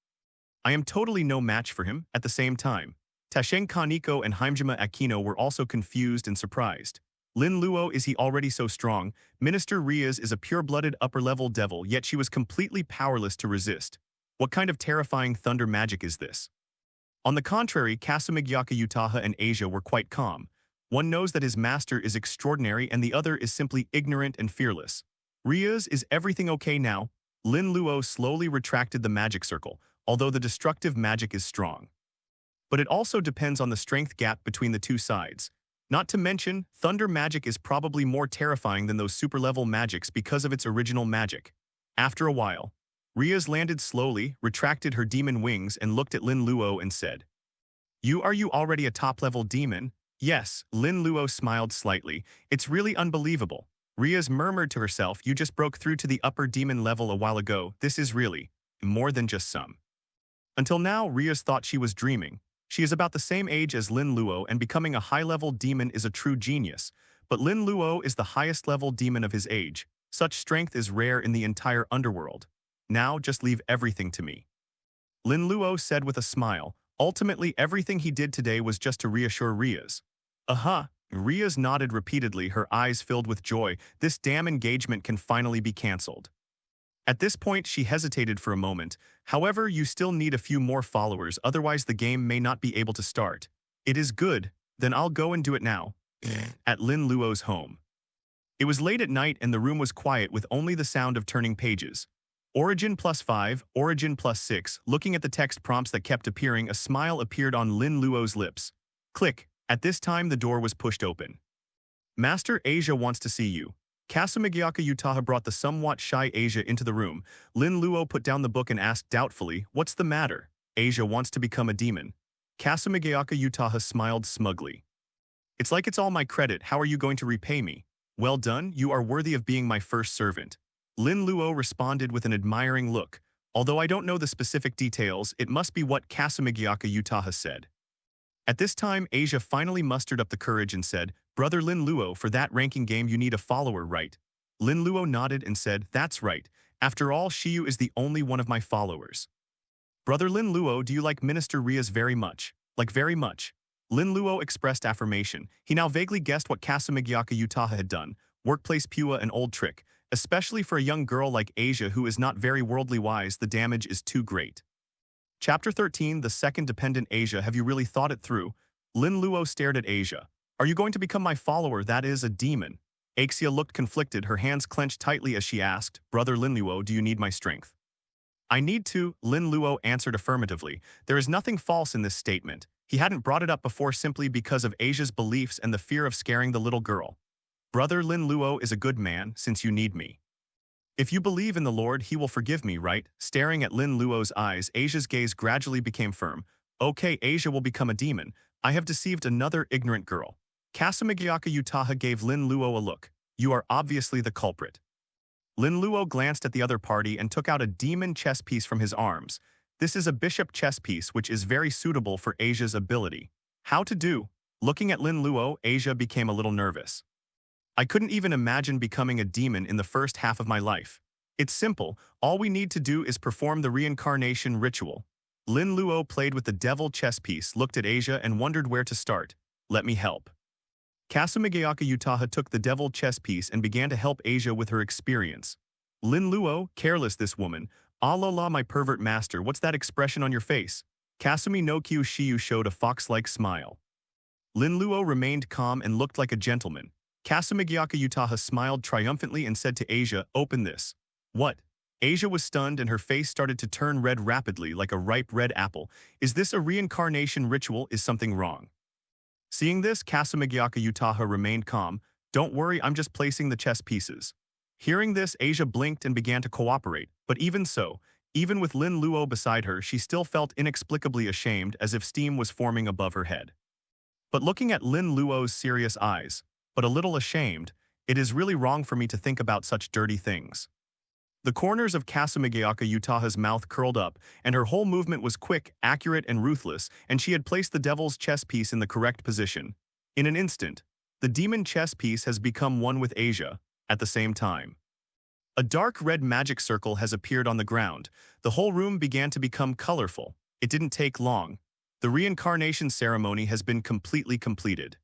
I am totally no match for him. At the same time, Tashen Kaneko and Hajime Akino were also confused and surprised. Lin Luo, is he already so strong? Minister Rias is a pure-blooded upper-level devil, yet she was completely powerless to resist. What kind of terrifying thunder magic is this? On the contrary, Kasumigyaka Utaha and Asia were quite calm. One knows that his master is extraordinary and the other is simply ignorant and fearless. Rias, is everything okay now? Lin Luo slowly retracted the magic circle, although the destructive magic is strong. But it also depends on the strength gap between the two sides. Not to mention, thunder magic is probably more terrifying than those super-level magics because of its original magic. After a while, Rias landed slowly, retracted her demon wings and looked at Lin Luo and said, Are you already a top-level demon? Yes, Lin Luo smiled slightly. It's really unbelievable. Rias murmured to herself, you just broke through to the upper demon level a while ago. This is really more than just some. Until now, Rias thought she was dreaming. She is about the same age as Lin Luo and becoming a high-level demon is a true genius. But Lin Luo is the highest-level demon of his age. Such strength is rare in the entire underworld. Now, just leave everything to me. Lin Luo said with a smile. Ultimately, everything he did today was just to reassure Rias. Aha, Rias nodded repeatedly, her eyes filled with joy. This damn engagement can finally be cancelled. At this point, she hesitated for a moment. However, you still need a few more followers, otherwise the game may not be able to start. It is good, then I'll go and do it now. At Lin Luo's home. It was late at night and the room was quiet with only the sound of turning pages. Origin +5, Origin +6, looking at the text prompts that kept appearing, a smile appeared on Lin Luo's lips. Click. At this time the door was pushed open. Master, Asia wants to see you. Kasumigiaka Utaha brought the somewhat shy Asia into the room. Lin Luo put down the book and asked doubtfully, "What's the matter?" Asia wants to become a demon. Kasumigiaka Utaha smiled smugly. "It's like it's all my credit, how are you going to repay me?" "Well done, you are worthy of being my first servant." Lin Luo responded with an admiring look. "Although I don't know the specific details, it must be what Kasumigiaka Utaha said." At this time, Asia finally mustered up the courage and said, "Brother Lin Luo, for that ranking game you need a follower, right?" Lin Luo nodded and said, "That's right. After all, Shiyu is the only one of my followers." "Brother Lin Luo, do you like Minister Rias very much?" "Like very much." Lin Luo expressed affirmation. He now vaguely guessed what Kasumigiaka Utaha had done. Workplace pua, an old trick. Especially for a young girl like Asia who is not very worldly wise, the damage is too great. Chapter 13, The Second Dependent. Asia, have you really thought it through? Lin Luo stared at Asia. "Are you going to become my follower, that is, a demon?" Axia looked conflicted, her hands clenched tightly as she asked, "Brother Lin Luo, do you need my strength?" "I need to," Lin Luo answered affirmatively. There is nothing false in this statement. He hadn't brought it up before simply because of Asia's beliefs and the fear of scaring the little girl. "Brother Lin Luo is a good man, since you need me. If you believe in the Lord, he will forgive me, right?" Staring at Lin Luo's eyes, Asia's gaze gradually became firm. "Okay, Asia will become a demon. I have deceived another ignorant girl." Kasumigiaka Utaha gave Lin Luo a look. "You are obviously the culprit." Lin Luo glanced at the other party and took out a demon chess piece from his arms. This is a bishop chess piece which is very suitable for Asia's ability. How to do? Looking at Lin Luo, Asia became a little nervous. "I couldn't even imagine becoming a demon in the first half of my life. It's simple, all we need to do is perform the reincarnation ritual." Lin Luo played with the devil chess piece, looked at Asia and wondered where to start. "Let me help." Kasumigiaka Utaha took the devil chess piece and began to help Asia with her experience. Lin Luo, careless this woman. "Ah la la, my pervert master, what's that expression on your face?" Kasumi no Kyu Shiyu showed a fox-like smile. Lin Luo remained calm and looked like a gentleman. Kasumigiaka Utaha smiled triumphantly and said to Asia, "Open this." "What?" Asia was stunned and her face started to turn red rapidly like a ripe red apple. "Is this a reincarnation ritual? Is something wrong?" Seeing this, Kasumigiaka Utaha remained calm. "Don't worry, I'm just placing the chess pieces." Hearing this, Asia blinked and began to cooperate, but even so, even with Lin Luo beside her, she still felt inexplicably ashamed, as if steam was forming above her head. But looking at Lin Luo's serious eyes, but a little ashamed, "It is really wrong for me to think about such dirty things." The corners of Kasumigiaka Utaha's mouth curled up, and her whole movement was quick, accurate, and ruthless, and she had placed the devil's chess piece in the correct position. In an instant, the demon chess piece has become one with Asia. At the same time, a dark red magic circle has appeared on the ground. The whole room began to become colorful. It didn't take long. The reincarnation ceremony has been completely completed.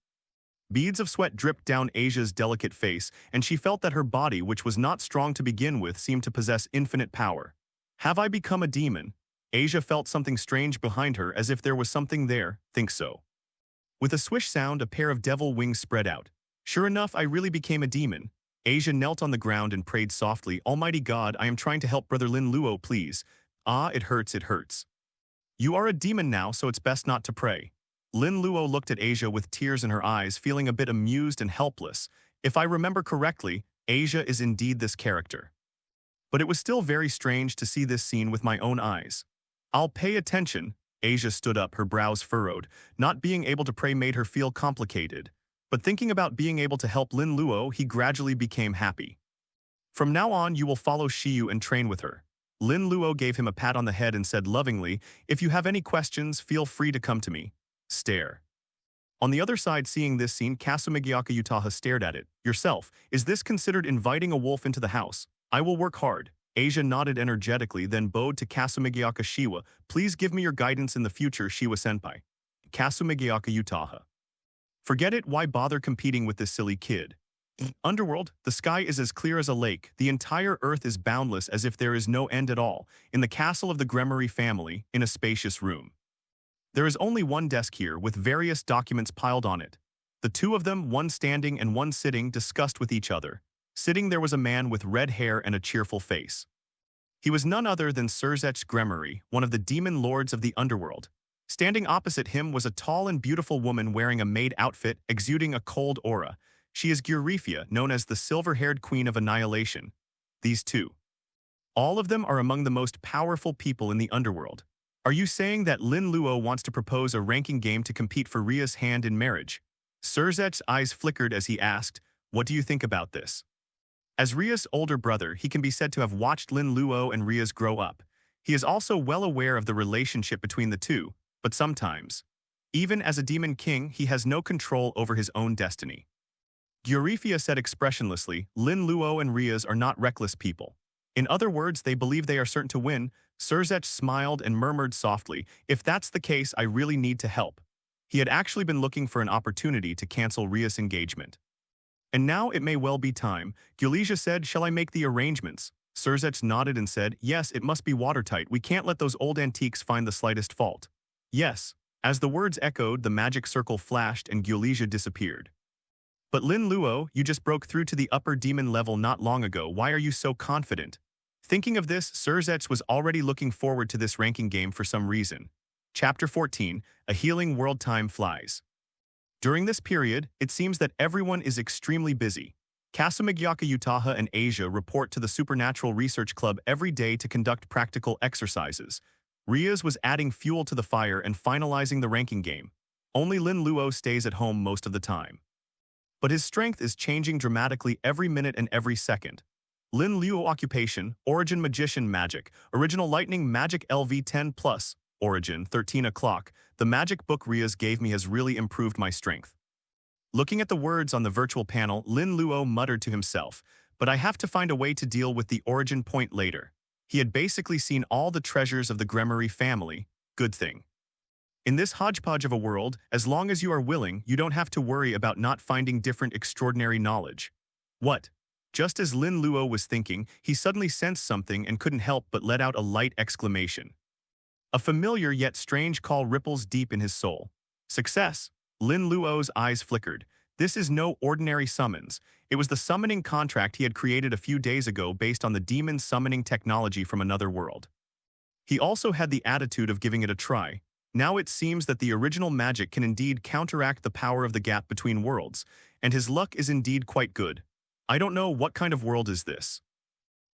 Beads of sweat dripped down Asia's delicate face, and she felt that her body, which was not strong to begin with, seemed to possess infinite power. "Have I become a demon?" Asia felt something strange behind her, as if there was something there. "Think so." With a swish sound, a pair of devil wings spread out. "Sure enough, I really became a demon." Asia knelt on the ground and prayed softly, "Almighty God, I am trying to help Brother Lin Luo, please." "Ah, it hurts, it hurts." "You are a demon now, so it's best not to pray." Lin Luo looked at Asia with tears in her eyes, feeling a bit amused and helpless. If I remember correctly, Asia is indeed this character. But it was still very strange to see this scene with my own eyes. "I'll pay attention." Asia stood up, her brows furrowed. Not being able to pray made her feel complicated. But thinking about being able to help Lin Luo, he gradually became happy. "From now on, you will follow Shiyu and train with her." Lin Luo gave him a pat on the head and said lovingly, "If you have any questions, feel free to come to me." Stare. On the other side, seeing this scene, Kasumigiaka Utaha stared at it. "Yourself, is this considered inviting a wolf into the house?" "I will work hard." Asia nodded energetically, then bowed to Kasumigiaka Shiwa. "Please give me your guidance in the future, Shiwa-senpai." Kasumigiaka Utaha. Forget it, why bother competing with this silly kid? Underworld, the sky is as clear as a lake, the entire earth is boundless as if there is no end at all, in the castle of the Gremory family, in a spacious room. There is only one desk here, with various documents piled on it. The two of them, one standing and one sitting, discussed with each other. Sitting there was a man with red hair and a cheerful face. He was none other than Rias Gremory, one of the demon lords of the underworld. Standing opposite him was a tall and beautiful woman wearing a maid outfit, exuding a cold aura. She is Irisviel, known as the silver-haired queen of annihilation. These two. All of them are among the most powerful people in the underworld. Are you saying that Lin Luo wants to propose a ranking game to compete for Ria's hand in marriage? Rias's eyes flickered as he asked, "What do you think about this?" As Ria's older brother, he can be said to have watched Lin Luo and Rias grow up. He is also well aware of the relationship between the two, but sometimes, even as a demon king, he has no control over his own destiny. Irisviel said expressionlessly, "Lin Luo and Rias are not reckless people. In other words, they believe they are certain to win." Rias smiled and murmured softly, "If that's the case, I really need to help." He had actually been looking for an opportunity to cancel Rias' engagement. "And now it may well be time," Irisviel said. "Shall I make the arrangements?" Rias nodded and said, "Yes, it must be watertight. We can't let those old antiques find the slightest fault." "Yes." As the words echoed, the magic circle flashed and Irisviel disappeared. "But Lin Luo, you just broke through to the upper demon level not long ago. Why are you so confident?" Thinking of this, Rias was already looking forward to this ranking game for some reason. Chapter 14, A Healing World. Time flies. During this period, it seems that everyone is extremely busy. Kasumegyaka, Utaha, and Asia report to the Supernatural Research Club every day to conduct practical exercises. Rias was adding fuel to the fire and finalizing the ranking game. Only Lin Luo stays at home most of the time. But his strength is changing dramatically every minute and every second. Lin Luo occupation, Origin Magician Magic, Original Lightning Magic LV10+, Origin 13 o'clock, the magic book Rias gave me has really improved my strength. Looking at the words on the virtual panel, Lin Luo muttered to himself, "But I have to find a way to deal with the origin point later." He had basically seen all the treasures of the Gremory family. Good thing. In this hodgepodge of a world, as long as you are willing, you don't have to worry about not finding different extraordinary knowledge. What? Just as Lin Luo was thinking, he suddenly sensed something and couldn't help but let out a light exclamation. A familiar yet strange call ripples deep in his soul. Success! Lin Luo's eyes flickered. This is no ordinary summons. It was the summoning contract he had created a few days ago based on the demon summoning technology from another world. He also had the attitude of giving it a try. Now it seems that the original magic can indeed counteract the power of the gap between worlds, and his luck is indeed quite good. I don't know, what kind of world is this?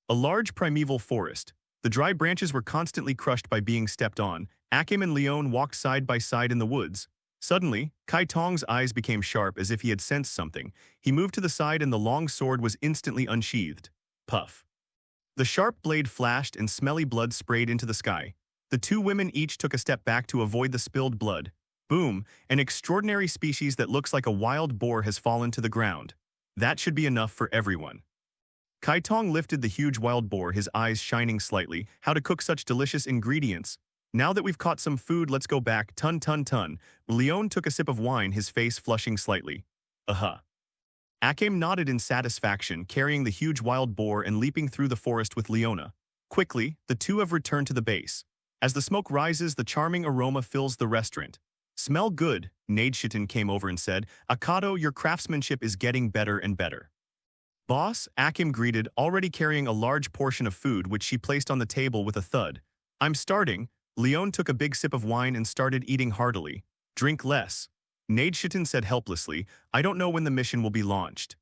A large primeval forest. The dry branches were constantly crushed by being stepped on. Akame and Leona walked side by side in the woods. Suddenly, Kai Tong's eyes became sharp as if he had sensed something. He moved to the side and the long sword was instantly unsheathed. Puff. The sharp blade flashed and smelly blood sprayed into the sky. The two women each took a step back to avoid the spilled blood. Boom! An extraordinary species that looks like a wild boar has fallen to the ground. That should be enough for everyone. Kai Tong lifted the huge wild boar, his eyes shining slightly. How to cook such delicious ingredients? Now that we've caught some food, let's go back. Tun tun tun. Leona took a sip of wine, his face flushing slightly. Aha. Akame nodded in satisfaction, carrying the huge wild boar and leaping through the forest with Leona. Quickly, the two have returned to the base. As the smoke rises, the charming aroma fills the restaurant. "Smell good," Nadeshitten came over and said. "Akado, your craftsmanship is getting better and better." "Boss," Akame greeted, already carrying a large portion of food which she placed on the table with a thud. "I'm starting." Leona took a big sip of wine and started eating heartily. "Drink less," Nadeshitten said helplessly. "I don't know when the mission will be launched."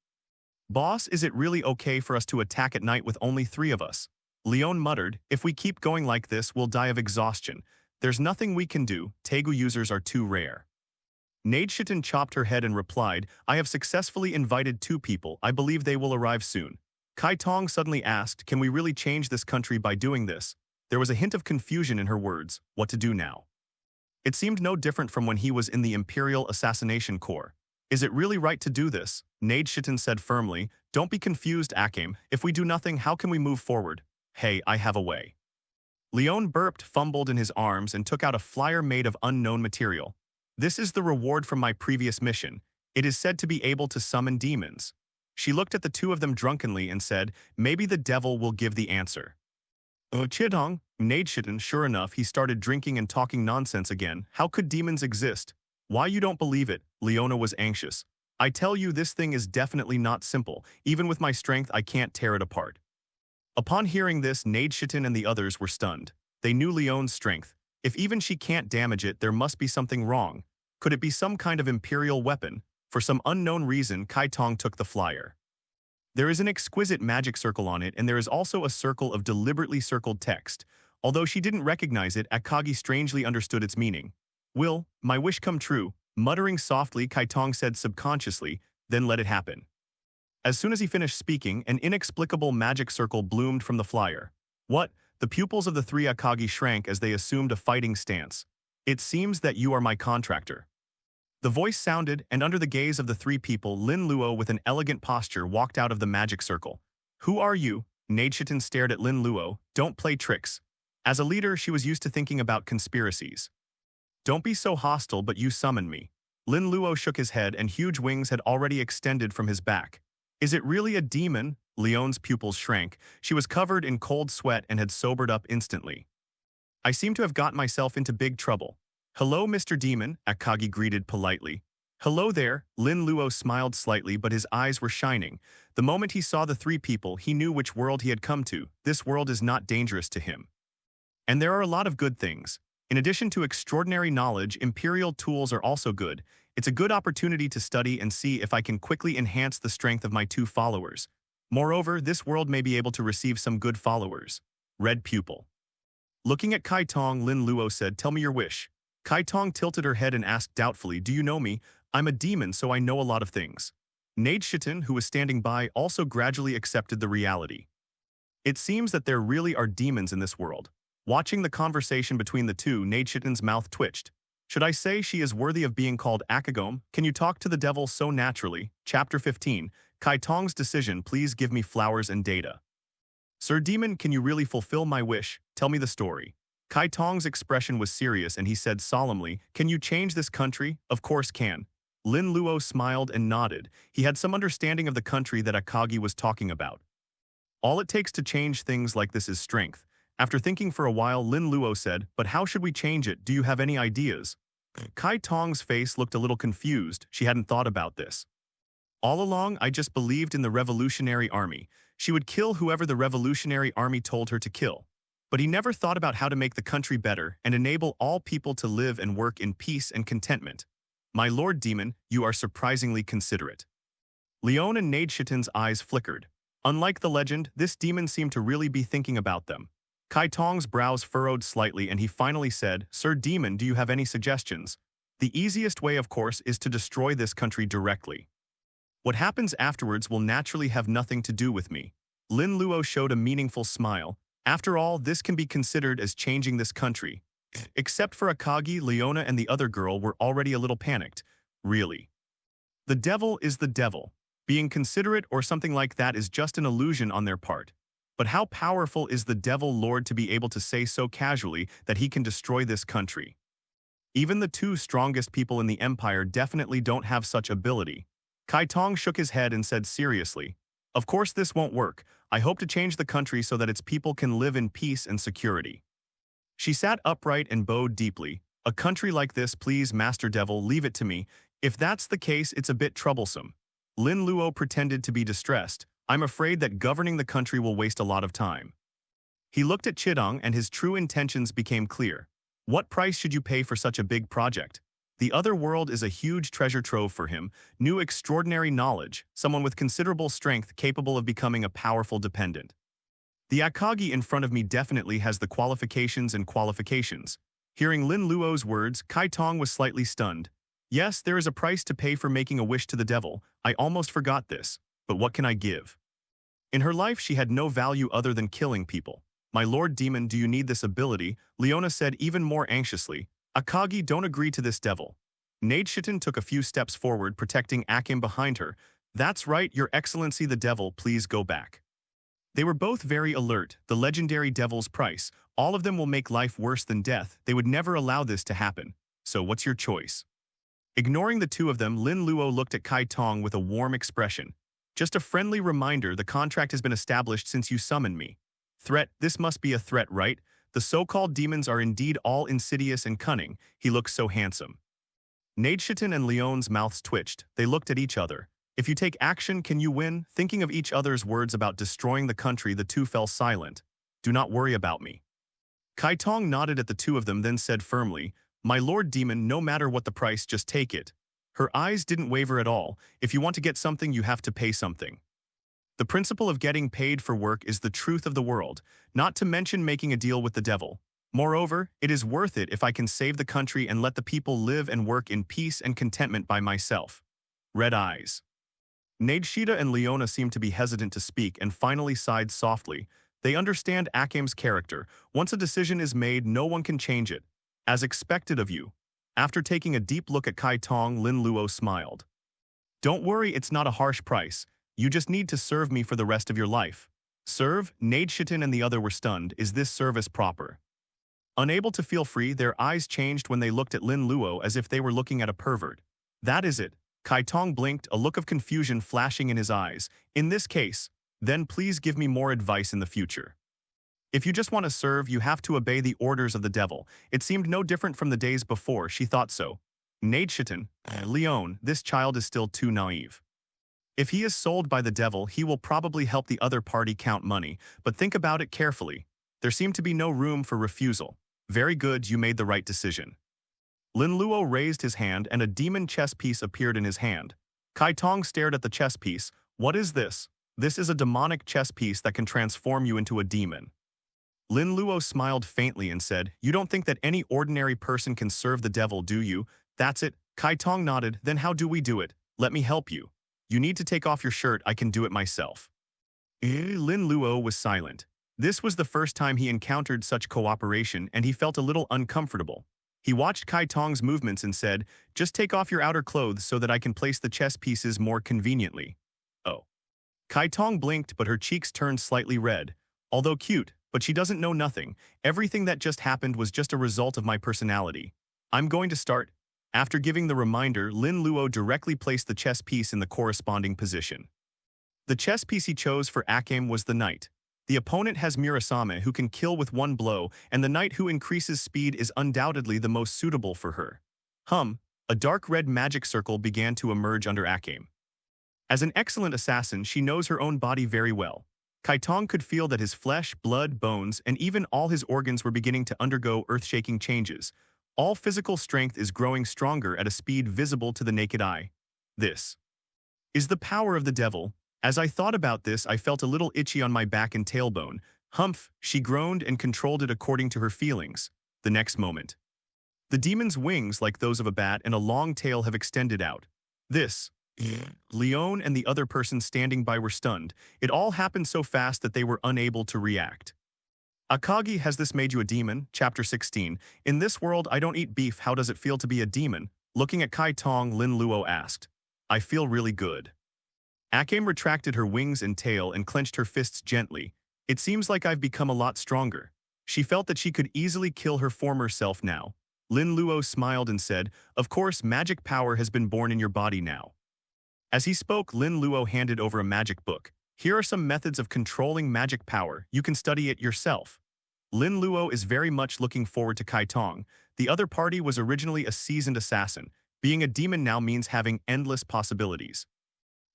"Boss, is it really okay for us to attack at night with only 3 of us?" Leona muttered. "If we keep going like this, we'll die of exhaustion. There's nothing we can do. Tegu users are too rare." Nadeshitten chopped her head and replied, "I have successfully invited 2 people. I believe they will arrive soon." Kai Tong suddenly asked, "Can we really change this country by doing this?" There was a hint of confusion in her words. What to do now? It seemed no different from when he was in the Imperial Assassination Corps. "Is it really right to do this?" Nadeshitten said firmly. "Don't be confused, Akame. If we do nothing, how can we move forward?" "Hey, I have a way." Leona burped, fumbled in his arms, and took out a flyer made of unknown material. "This is the reward from my previous mission. It is said to be able to summon demons. She looked at the two of them drunkenly and said, maybe the devil will give the answer. Chidong, Nadeshitten, sure enough, he started drinking and talking nonsense again. How could demons exist? Why you don't believe it? Leona was anxious. I tell you, this thing is definitely not simple. Even with my strength, I can't tear it apart. Upon hearing this, Nadeshitten and the others were stunned. They knew Leona's strength. If even she can't damage it, there must be something wrong. Could it be some kind of Imperial weapon? For some unknown reason, Kai Tong took the flyer. There is an exquisite magic circle on it, and there is also a circle of deliberately circled text. Although she didn't recognize it, Akagi strangely understood its meaning. Will my wish come true? Muttering softly, Kai Tong said subconsciously, then let it happen. As soon as he finished speaking, an inexplicable magic circle bloomed from the flyer. What? The pupils of the three Akagi shrank as they assumed a fighting stance. It seems that you are my contractor. The voice sounded, and under the gaze of the three people, Lin Luo with an elegant posture walked out of the magic circle. Who are you? Nadeshitten stared at Lin Luo. Don't play tricks. As a leader, she was used to thinking about conspiracies. Don't be so hostile, but you summon me. Lin Luo shook his head, and huge wings had already extended from his back. Is it really a demon? Leona's pupils shrank. She was covered in cold sweat and had sobered up instantly. I seem to have gotten myself into big trouble. Hello, Mr. Demon, Akagi greeted politely. Hello there, Lin Luo smiled slightly, but his eyes were shining. The moment he saw the three people, he knew which world he had come to. This world is not dangerous to him. And there are a lot of good things. In addition to extraordinary knowledge, Imperial tools are also good. It's a good opportunity to study and see if I can quickly enhance the strength of my two followers. Moreover, this world may be able to receive some good followers. Red pupil. Looking at Kai Tong, Lin Luo said, tell me your wish. Kai Tong tilted her head and asked doubtfully, do you know me? I'm a demon, so I know a lot of things. Nadeshitten, who was standing by, also gradually accepted the reality. It seems that there really are demons in this world. Watching the conversation between the two, Nadeshitten's mouth twitched. Should I say she is worthy of being called Akagome? Can you talk to the devil so naturally? Chapter 15. Kai Tong's decision, please give me flowers and data. Sir Demon, can you really fulfill my wish? Tell me the story. Kai Tong's expression was serious and he said solemnly, can you change this country? Of course can. Lin Luo smiled and nodded. He had some understanding of the country that Akagi was talking about. All it takes to change things like this is strength. After thinking for a while, Lin Luo said, but how should we change it? Do you have any ideas? Kai Tong's face looked a little confused. She hadn't thought about this. All along, I just believed in the Revolutionary Army. She would kill whoever the Revolutionary Army told her to kill. But he never thought about how to make the country better and enable all people to live and work in peace and contentment. My Lord Demon, you are surprisingly considerate. Leona and Nadeshitten's eyes flickered. Unlike the legend, this demon seemed to really be thinking about them. Kai Tong's brows furrowed slightly and he finally said, Sir Demon, do you have any suggestions? The easiest way, of course, is to destroy this country directly. What happens afterwards will naturally have nothing to do with me. Lin Luo showed a meaningful smile. After all, this can be considered as changing this country. Except for Akagi, Leona and the other girl were already a little panicked. Really. The devil is the devil. Being considerate or something like that is just an illusion on their part. But how powerful is the devil lord to be able to say so casually that he can destroy this country? Even the two strongest people in the empire definitely don't have such ability. Kai Tong shook his head and said seriously, of course this won't work. I hope to change the country so that its people can live in peace and security. She sat upright and bowed deeply. A country like this, please, Master Devil, leave it to me. If that's the case, it's a bit troublesome. Lin Luo pretended to be distressed. I'm afraid that governing the country will waste a lot of time. He looked at Chidong and his true intentions became clear. What price should you pay for such a big project? The other world is a huge treasure trove for him, new extraordinary knowledge, someone with considerable strength capable of becoming a powerful dependent. The Akagi in front of me definitely has the qualifications and qualifications. Hearing Lin Luo's words, Kai Tong was slightly stunned. Yes, there is a price to pay for making a wish to the devil. I almost forgot this. But what can I give? In her life, she had no value other than killing people. My Lord Demon, do you need this ability? Leona said even more anxiously. Akagi, don't agree to this devil. Nadeshitten took a few steps forward, protecting Akame behind her. That's right, Your Excellency the devil, please go back. They were both very alert. The legendary devil's price. All of them will make life worse than death. They would never allow this to happen. So what's your choice? Ignoring the two of them, Lin Luo looked at Kai Tong with a warm expression. Just a friendly reminder, the contract has been established since you summoned me. Threat, this must be a threat, right? The so-called demons are indeed all insidious and cunning. He looks so handsome. Nadeshitan and Leon's mouths twitched. They looked at each other. If you take action, can you win? Thinking of each other's words about destroying the country, the two fell silent. Do not worry about me. Kai Tong nodded at the two of them, then said firmly, My Lord Demon, no matter what the price, just take it. Her eyes didn't waver at all. If you want to get something, you have to pay something. The principle of getting paid for work is the truth of the world, not to mention making a deal with the devil. Moreover, it is worth it if I can save the country and let the people live and work in peace and contentment by myself. Red eyes. Nadeshita and Leona seemed to be hesitant to speak and finally sighed softly. They understand Akame's character. Once a decision is made, no one can change it. As expected of you. After taking a deep look at Kai Tong, Lin Luo smiled. Don't worry, it's not a harsh price. You just need to serve me for the rest of your life. Serve? Nadeshitan and the other were stunned. Is this service proper? Unable to feel free, their eyes changed when they looked at Lin Luo as if they were looking at a pervert. That is it. Kai Tong blinked, a look of confusion flashing in his eyes. In this case, then please give me more advice in the future. If you just want to serve, you have to obey the orders of the devil. It seemed no different from the days before, she thought so. Nadeshitan, Leon, this child is still too naive. If he is sold by the devil, he will probably help the other party count money, but think about it carefully. There seemed to be no room for refusal. Very good, you made the right decision. Lin Luo raised his hand and a demon chess piece appeared in his hand. Kai Tong stared at the chess piece. What is this? This is a demonic chess piece that can transform you into a demon. Lin Luo smiled faintly and said, You don't think that any ordinary person can serve the devil, do you? That's it. Kai Tong nodded. Then how do we do it? Let me help you. You need to take off your shirt, I can do it myself. Lin Luo was silent. This was the first time he encountered such cooperation and he felt a little uncomfortable. He watched Kai Tong's movements and said, Just take off your outer clothes so that I can place the chess pieces more conveniently. Oh. Kai Tong blinked, but her cheeks turned slightly red. Although cute, but she doesn't know nothing. Everything that just happened was just a result of my personality. I'm going to start. After giving the reminder, Lin Luo directly placed the chess piece in the corresponding position. The chess piece he chose for Akame was the knight. The opponent has Murasame, who can kill with one blow, and the knight who increases speed is undoubtedly the most suitable for her. A dark red magic circle began to emerge under Akame. As an excellent assassin, she knows her own body very well. Kai Tong could feel that his flesh, blood, bones, and even all his organs were beginning to undergo earth-shaking changes. All physical strength is growing stronger at a speed visible to the naked eye. This is the power of the devil. As I thought about this, I felt a little itchy on my back and tailbone. Humph, she groaned and controlled it according to her feelings. The next moment, the demon's wings, like those of a bat, and a long tail have extended out. This. Leon and the other person standing by were stunned. It all happened so fast that they were unable to react. Akagi, has this made you a demon? Chapter 16. In this world, I don't eat beef. How does it feel to be a demon? Looking at Kai Tong, Lin Luo asked. I feel really good. Akame retracted her wings and tail and clenched her fists gently. It seems like I've become a lot stronger. She felt that she could easily kill her former self now. Lin Luo smiled and said, Of course, magic power has been born in your body now. As he spoke, Lin Luo handed over a magic book. Here are some methods of controlling magic power. You can study it yourself. Lin Luo is very much looking forward to Kai Tong. The other party was originally a seasoned assassin. Being a demon now means having endless possibilities.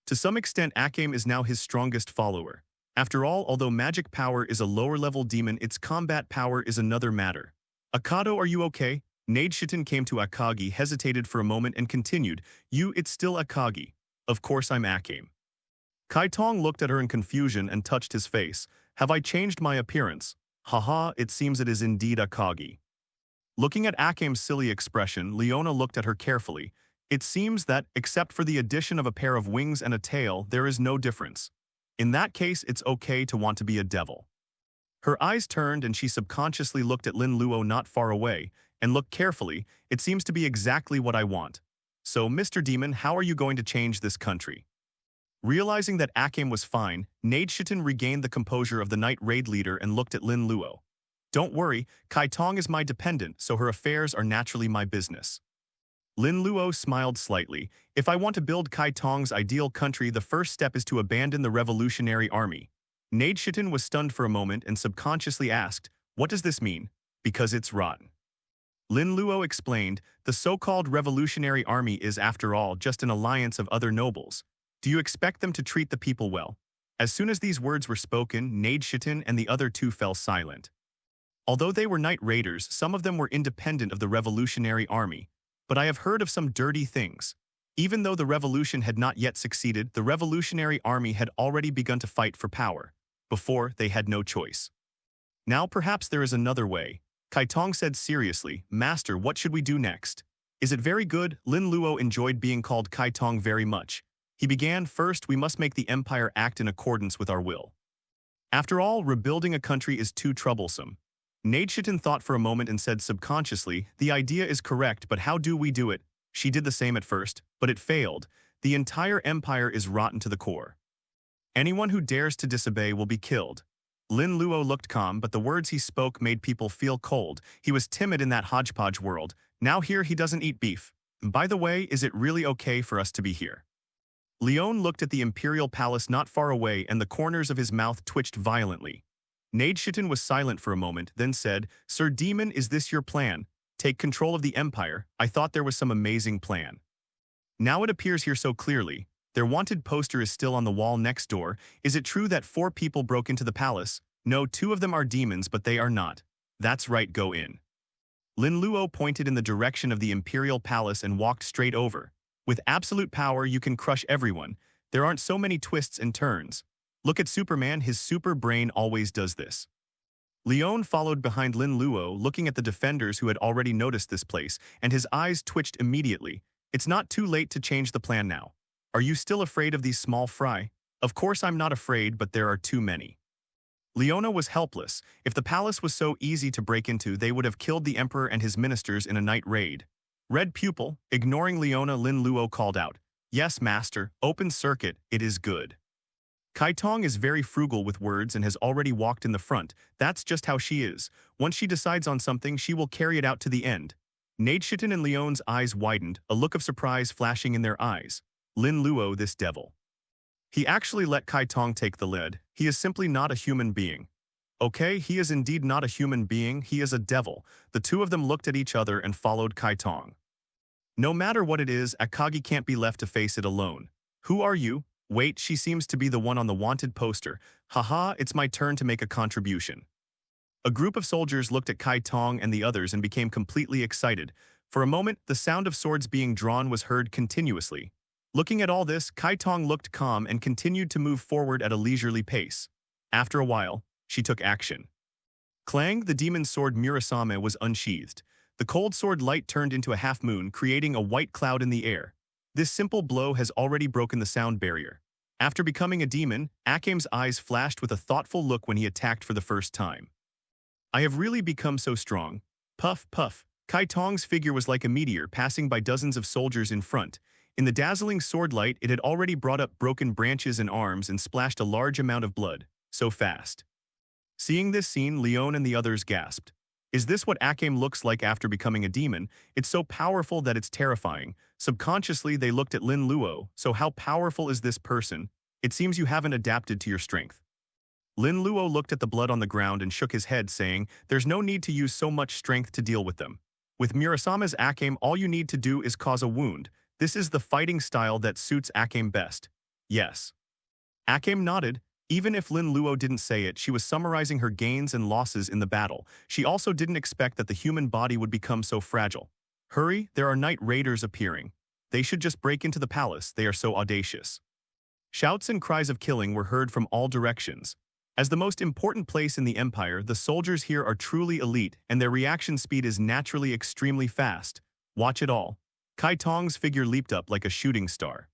To some extent, Akame is now his strongest follower. After all, although magic power is a lower-level demon, its combat power is another matter. Akado, are you okay? Nadeshitan came to Akagi, hesitated for a moment, and continued, It's still Akagi. Of course I'm Akame. Kai Tong looked at her in confusion and touched his face. Have I changed my appearance? Haha, it seems it is indeed Akagi. Looking at Akame's silly expression, Leona looked at her carefully. It seems that, except for the addition of a pair of wings and a tail, there is no difference. In that case, it's okay to want to be a devil. Her eyes turned and she subconsciously looked at Lin Luo not far away, and looked carefully. It seems to be exactly what I want. So, Mr. Demon, how are you going to change this country? Realizing that Akame was fine, Nadeshitan regained the composure of the night raid leader and looked at Lin Luo. Don't worry, Kai Tong is my dependent, so her affairs are naturally my business. Lin Luo smiled slightly. If I want to build Kai Tong's ideal country, the first step is to abandon the revolutionary army. Nadeshiten was stunned for a moment and subconsciously asked, what does this mean? Because it's rotten. Lin Luo explained, the so-called revolutionary army is, after all, just an alliance of other nobles. Do you expect them to treat the people well? As soon as these words were spoken, Nadeshiten and the other two fell silent. Although they were night raiders, some of them were independent of the revolutionary army. But I have heard of some dirty things. Even though the revolution had not yet succeeded, the revolutionary army had already begun to fight for power. Before, they had no choice. Now perhaps there is another way. Kai Tong said seriously, Master, what should we do next? Is it very good? Lin Luo enjoyed being called Kai Tong very much. He began, first, we must make the empire act in accordance with our will. After all, rebuilding a country is too troublesome. Nadeshiten thought for a moment and said subconsciously, the idea is correct, but how do we do it? She did the same at first, but it failed. The entire empire is rotten to the core. Anyone who dares to disobey will be killed. Lin Luo looked calm, but the words he spoke made people feel cold. He was timid in that hodgepodge world. Now here he doesn't eat beef. By the way, is it really okay for us to be here? Leona looked at the Imperial palace not far away and the corners of his mouth twitched violently. Nadeshiten was silent for a moment, then said, Sir Demon, is this your plan? Take control of the empire. I thought there was some amazing plan. Now it appears here so clearly. Their wanted poster is still on the wall next door. Is it true that 4 people broke into the palace? No, 2 of them are demons, but they are not. That's right, go in. Lin Luo pointed in the direction of the Imperial palace and walked straight over. With absolute power, you can crush everyone. There aren't so many twists and turns. Look at Superman, his super brain always does this. Leona followed behind Lin Luo, looking at the defenders who had already noticed this place, and his eyes twitched immediately. It's not too late to change the plan now. Are you still afraid of these small fry? Of course I'm not afraid, but there are too many. Leona was helpless. If the palace was so easy to break into, they would have killed the emperor and his ministers in a night raid. Red pupil, ignoring Leona, Lin Luo called out, Yes, master, open circuit, it is good. Kai Tong is very frugal with words and has already walked in the front. That's just how she is. Once she decides on something, she will carry it out to the end. Nadeshiten and Leona's eyes widened, a look of surprise flashing in their eyes. Lin Luo, this devil. He actually let Kai Tong take the lead. He is simply not a human being. Okay, he is indeed not a human being, he is a devil. The two of them looked at each other and followed Kai Tong. No matter what it is, Akagi can't be left to face it alone. Who are you? Wait, she seems to be the one on the wanted poster. Haha, it's my turn to make a contribution. A group of soldiers looked at Kai Tong and the others and became completely excited. For a moment, the sound of swords being drawn was heard continuously. Looking at all this, Kai Tong looked calm and continued to move forward at a leisurely pace. After a while, she took action. Clang, the demon's sword Murasame was unsheathed. The cold sword light turned into a half-moon, creating a white cloud in the air. This simple blow has already broken the sound barrier. After becoming a demon, Akame's eyes flashed with a thoughtful look when he attacked for the first time. I have really become so strong. Puff, puff. Kai Tong's figure was like a meteor passing by dozens of soldiers in front. In the dazzling sword light, it had already brought up broken branches and arms and splashed a large amount of blood. So fast. Seeing this scene, Leona and the others gasped. Is this what Akame looks like after becoming a demon? It's so powerful that it's terrifying. Subconsciously, they looked at Lin Luo. So how powerful is this person? It seems you haven't adapted to your strength. Lin Luo looked at the blood on the ground and shook his head, saying, There's no need to use so much strength to deal with them. With Murasame's Akame, all you need to do is cause a wound. This is the fighting style that suits Akame best. Yes. Akame nodded. Even if Lin Luo didn't say it, she was summarizing her gains and losses in the battle. She also didn't expect that the human body would become so fragile. Hurry, there are night raiders appearing. They should just break into the palace, they are so audacious. Shouts and cries of killing were heard from all directions. As the most important place in the empire, the soldiers here are truly elite, and their reaction speed is naturally extremely fast. Watch it all. Kai Tong's figure leaped up like a shooting star.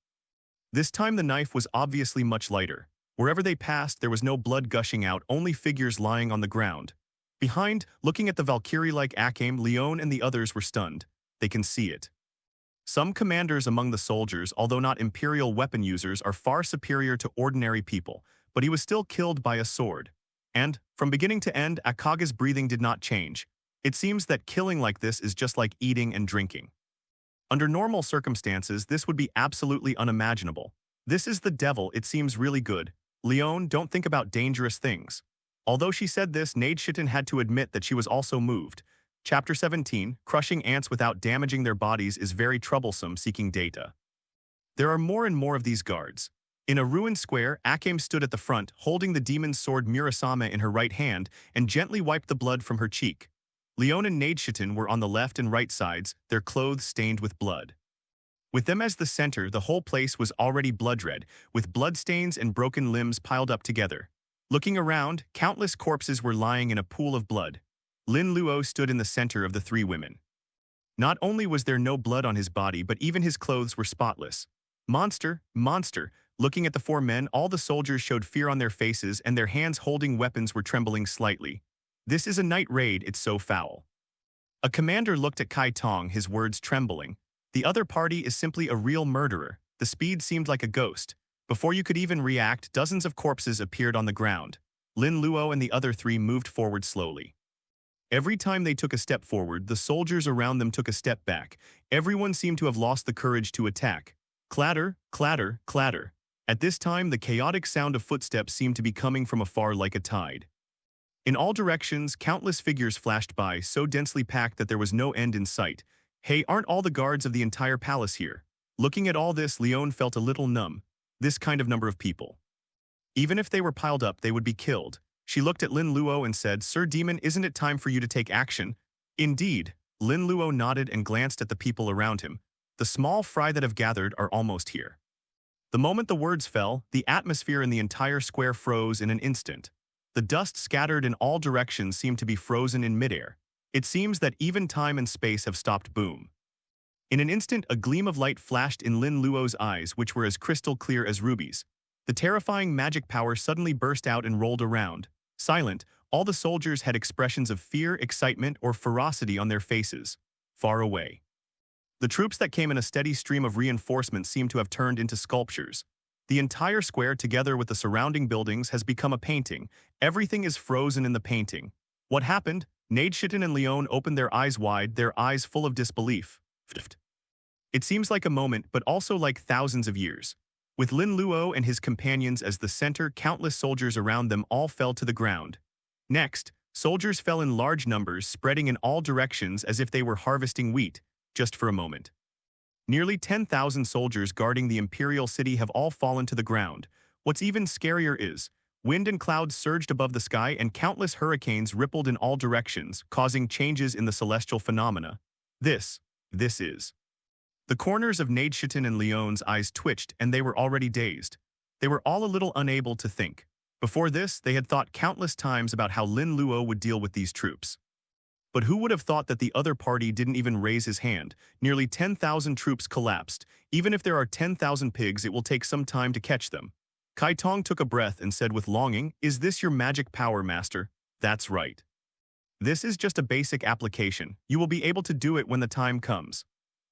This time the knife was obviously much lighter. Wherever they passed, there was no blood gushing out, only figures lying on the ground. Behind, looking at the Valkyrie-like Akame, Leona and the others were stunned. They can see it. Some commanders among the soldiers, although not Imperial weapon users, are far superior to ordinary people, but he was still killed by a sword. And, from beginning to end, Akage's breathing did not change. It seems that killing like this is just like eating and drinking. Under normal circumstances, this would be absolutely unimaginable. This is the devil, it seems really good. Leon, don't think about dangerous things. Although she said this, Neidschitten had to admit that she was also moved. Chapter 17, Crushing ants without damaging their bodies is very troublesome, seeking data. There are more and more of these guards. In a ruined square, Akame stood at the front, holding the demon's sword Murasame in her right hand and gently wiped the blood from her cheek. Leona and Neidschitten were on the left and right sides, their clothes stained with blood. With them as the center, the whole place was already blood-red, with bloodstains and broken limbs piled up together. Looking around, countless corpses were lying in a pool of blood. Lin Luo stood in the center of the three women. Not only was there no blood on his body, but even his clothes were spotless. Monster, monster! Looking at the four men, all the soldiers showed fear on their faces and their hands holding weapons were trembling slightly. This is a night raid, it's so foul. A commander looked at Kai Tong, his words trembling. The other party is simply a real murderer. The speed seemed like a ghost. Before you could even react, dozens of corpses appeared on the ground. Lin Luo and the other three moved forward slowly. Every time they took a step forward, the soldiers around them took a step back. Everyone seemed to have lost the courage to attack. Clatter, clatter, clatter. At this time, the chaotic sound of footsteps seemed to be coming from afar like a tide. In all directions, countless figures flashed by, so densely packed that there was no end in sight. Hey, aren't all the guards of the entire palace here? Looking at all this, Leon felt a little numb. This kind of number of people. Even if they were piled up, they would be killed. She looked at Lin Luo and said, "Sir Demon, isn't it time for you to take action?" Indeed. Lin Luo nodded and glanced at the people around him. The small fry that have gathered are almost here. The moment the words fell, the atmosphere in the entire square froze in an instant. The dust scattered in all directions seemed to be frozen in midair. It seems that even time and space have stopped. Boom. In an instant, a gleam of light flashed in Lin Luo's eyes, which were as crystal clear as rubies. The terrifying magic power suddenly burst out and rolled around. Silent, all the soldiers had expressions of fear, excitement, or ferocity on their faces. Far away. The troops that came in a steady stream of reinforcements seemed to have turned into sculptures. The entire square, together with the surrounding buildings, has become a painting. Everything is frozen in the painting. What happened? Neidschitten and Leon opened their eyes wide, their eyes full of disbelief. It seems like a moment, but also like thousands of years. With Lin Luo and his companions as the center, countless soldiers around them all fell to the ground. Next, soldiers fell in large numbers, spreading in all directions as if they were harvesting wheat, just for a moment. Nearly 10,000 soldiers guarding the Imperial city have all fallen to the ground. What's even scarier is, wind and clouds surged above the sky and countless hurricanes rippled in all directions, causing changes in the celestial phenomena. This is. The corners of Neidschitten and Leon's eyes twitched and they were already dazed. They were all a little unable to think. Before this, they had thought countless times about how Lin Luo would deal with these troops. But who would have thought that the other party didn't even raise his hand? Nearly 10,000 troops collapsed. Even if there are 10,000 pigs, it will take some time to catch them. Kai Tong took a breath and said with longing, "Is this your magic power, master?" "That's right. This is just a basic application. You will be able to do it when the time comes."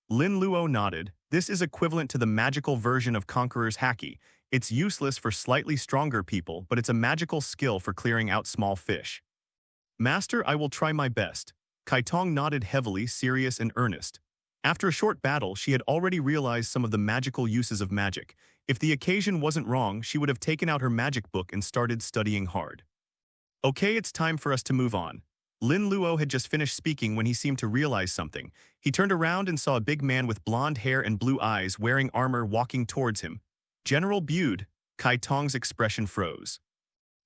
Lin Luo nodded. "This is equivalent to the magical version of Conqueror's Haki. It's useless for slightly stronger people, but it's a magical skill for clearing out small fish." "Master, I will try my best." Kai Tong nodded heavily, serious and earnest. After a short battle, she had already realized some of the magical uses of magic. If the occasion wasn't wrong, she would have taken out her magic book and started studying hard. "Okay, it's time for us to move on." Lin Luo had just finished speaking when he seemed to realize something. He turned around and saw a big man with blonde hair and blue eyes wearing armor walking towards him. "General Bude." Kai Tong's expression froze.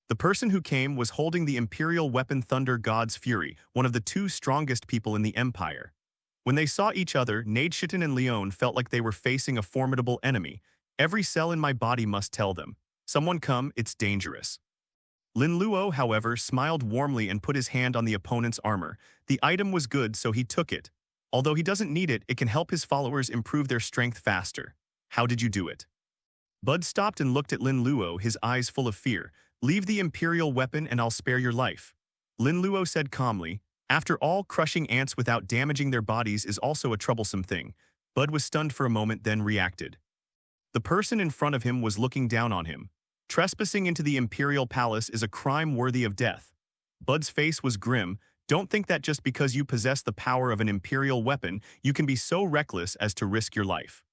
The person who came was holding the Imperial weapon Thunder God's Fury, one of the two strongest people in the Empire. When they saw each other, Neidschitten and Leon felt like they were facing a formidable enemy. "Every cell in my body must tell them. Someone come, it's dangerous." Lin Luo, however, smiled warmly and put his hand on the opponent's armor. The item was good, so he took it. Although he doesn't need it, it can help his followers improve their strength faster. "How did you do it?" Bud stopped and looked at Lin Luo, his eyes full of fear. "Leave the Imperial weapon and I'll spare your life." Lin Luo said calmly. After all, crushing ants without damaging their bodies is also a troublesome thing. Bud was stunned for a moment, then reacted. The person in front of him was looking down on him. Trespassing into the Imperial palace is a crime worthy of death. Bud's face was grim. Don't think that just because you possess the power of an Imperial weapon, you can be so reckless as to risk your life.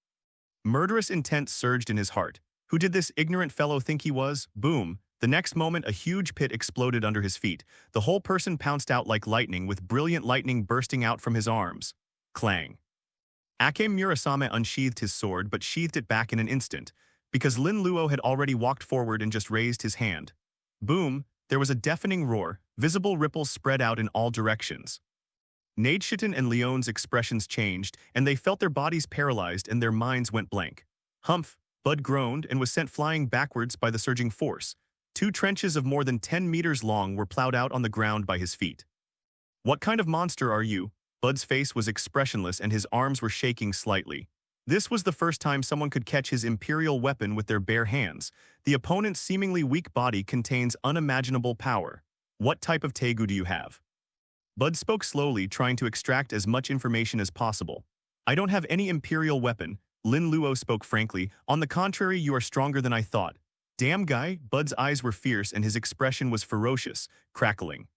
Murderous intent surged in his heart. Who did this ignorant fellow think he was? Boom. The next moment, a huge pit exploded under his feet. The whole person pounced out like lightning, with brilliant lightning bursting out from his arms. Clang. Akame Murasame unsheathed his sword but sheathed it back in an instant, because Lin Luo had already walked forward and just raised his hand. Boom, there was a deafening roar, visible ripples spread out in all directions. Nadeshitten and Leone's expressions changed, and they felt their bodies paralyzed and their minds went blank. Humph, Bud groaned and was sent flying backwards by the surging force. 2 trenches of more than 10 meters long were plowed out on the ground by his feet. What kind of monster are you? Bud's face was expressionless and his arms were shaking slightly. This was the first time someone could catch his Imperial weapon with their bare hands. The opponent's seemingly weak body contains unimaginable power. What type of tegu do you have? Bud spoke slowly, trying to extract as much information as possible. I don't have any Imperial weapon, Lin Luo spoke frankly. On the contrary, you are stronger than I thought. Damn guy, Bud's eyes were fierce and his expression was ferocious, crackling.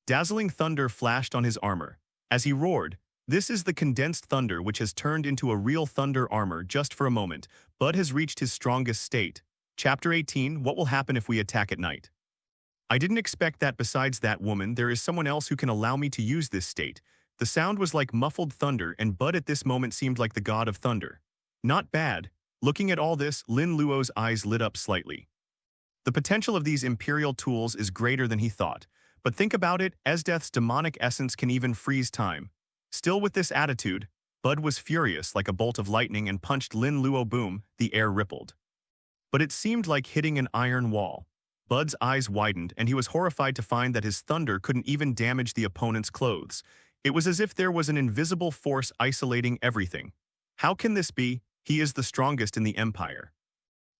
Dazzling thunder flashed on his armor. As he roared, this is the condensed thunder which has turned into a real thunder armor just for a moment. Bud has reached his strongest state. Chapter 18, What will happen if we attack at night? I didn't expect that besides that woman, there is someone else who can allow me to use this state. The sound was like muffled thunder and Bud at this moment seemed like the god of thunder. Not bad. Looking at all this, Lin Luo's eyes lit up slightly. The potential of these Imperial tools is greater than he thought. But think about it, Esdeath's demonic essence can even freeze time. Still with this attitude, Bud was furious like a bolt of lightning and punched Lin Luo. Boom, the air rippled. But it seemed like hitting an iron wall. Bud's eyes widened and he was horrified to find that his thunder couldn't even damage the opponent's clothes. It was as if there was an invisible force isolating everything. How can this be? He is the strongest in the Empire.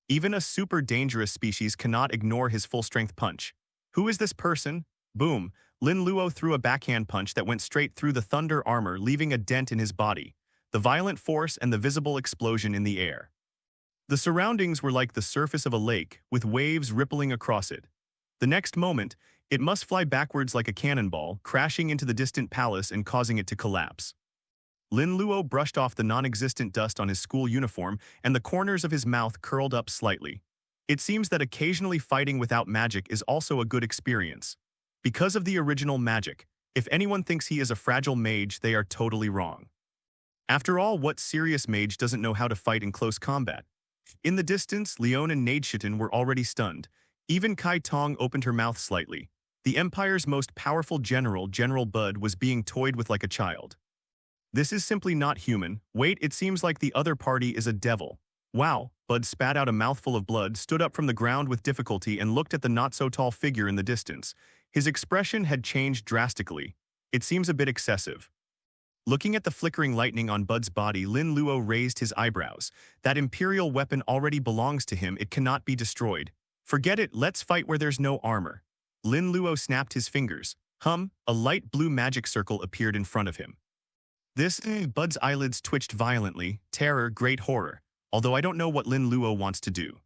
Even a super dangerous species cannot ignore his full-strength punch. Who is this person? Boom, Lin Luo threw a backhand punch that went straight through the thunder armor, leaving a dent in his body. The violent force and the visible explosion in the air. The surroundings were like the surface of a lake, with waves rippling across it. The next moment, it must fly backwards like a cannonball, crashing into the distant palace and causing it to collapse. Lin Luo brushed off the non-existent dust on his school uniform, and the corners of his mouth curled up slightly. It seems that occasionally fighting without magic is also a good experience. Because of the original magic, if anyone thinks he is a fragile mage, they are totally wrong. After all, what serious mage doesn't know how to fight in close combat? In the distance, Leona and Nadeshitten were already stunned. Even Kai Tong opened her mouth slightly. The Empire's most powerful general, General Bud, was being toyed with like a child. This is simply not human. Wait, it seems like the other party is a devil. Wow, Bud spat out a mouthful of blood, stood up from the ground with difficulty and looked at the not-so-tall figure in the distance. His expression had changed drastically. It seems a bit excessive. Looking at the flickering lightning on Bud's body, Lin Luo raised his eyebrows. That Imperial weapon already belongs to him, it cannot be destroyed. Forget it, let's fight where there's no armor. Lin Luo snapped his fingers. A light blue magic circle appeared in front of him. Bud's eyelids twitched violently, terror, great horror, although I don't know what Lin Luo wants to do.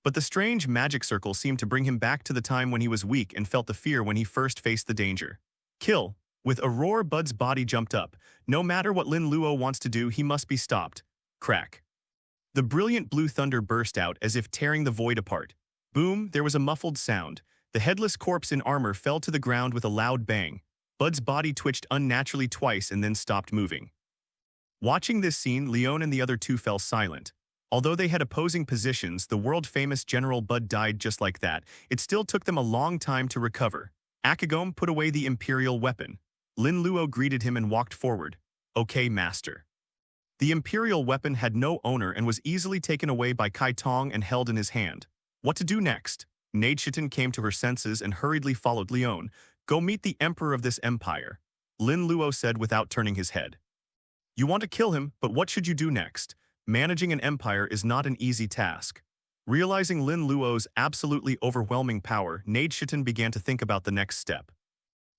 But the strange magic circle seemed to bring him back to the time when he was weak and felt the fear when he first faced the danger. Kill. With a roar, Bud's body jumped up. No matter what Lin Luo wants to do, he must be stopped. Crack. The brilliant blue thunder burst out as if tearing the void apart. Boom, there was a muffled sound. The headless corpse in armor fell to the ground with a loud bang. Bud's body twitched unnaturally twice and then stopped moving. Watching this scene, Leona and the other two fell silent. Although they had opposing positions, the world-famous General Bud died just like that. It still took them a long time to recover. Akame put away the Imperial weapon. Lin Luo greeted him and walked forward. Okay, master. The Imperial weapon had no owner and was easily taken away by Kai Tong and held in his hand. What to do next? Nadeshitten came to her senses and hurriedly followed Leona. Go meet the emperor of this empire, Lin Luo said without turning his head. You want to kill him, but what should you do next? Managing an empire is not an easy task. Realizing Lin Luo's absolutely overwhelming power, Nadeshitten began to think about the next step.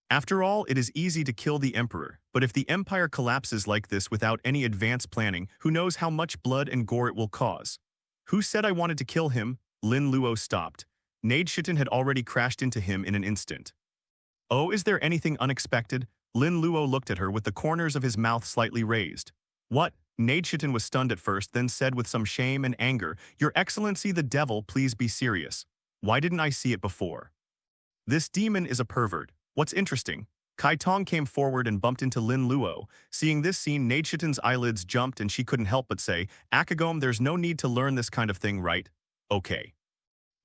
After all, it is easy to kill the emperor, but if the empire collapses like this without any advanced planning, who knows how much blood and gore it will cause? Who said I wanted to kill him? Lin Luo stopped. Nadeshitten had already crashed into him in an instant. Oh, is there anything unexpected? Lin Luo looked at her with the corners of his mouth slightly raised. What? Neidchitin was stunned at first, then said with some shame and anger, Your Excellency the devil, please be serious. Why didn't I see it before? This demon is a pervert. What's interesting? Kai Tong came forward and bumped into Lin Luo. Seeing this scene, Neidchitin's eyelids jumped and she couldn't help but say, Akagome, there's no need to learn this kind of thing, right? Okay.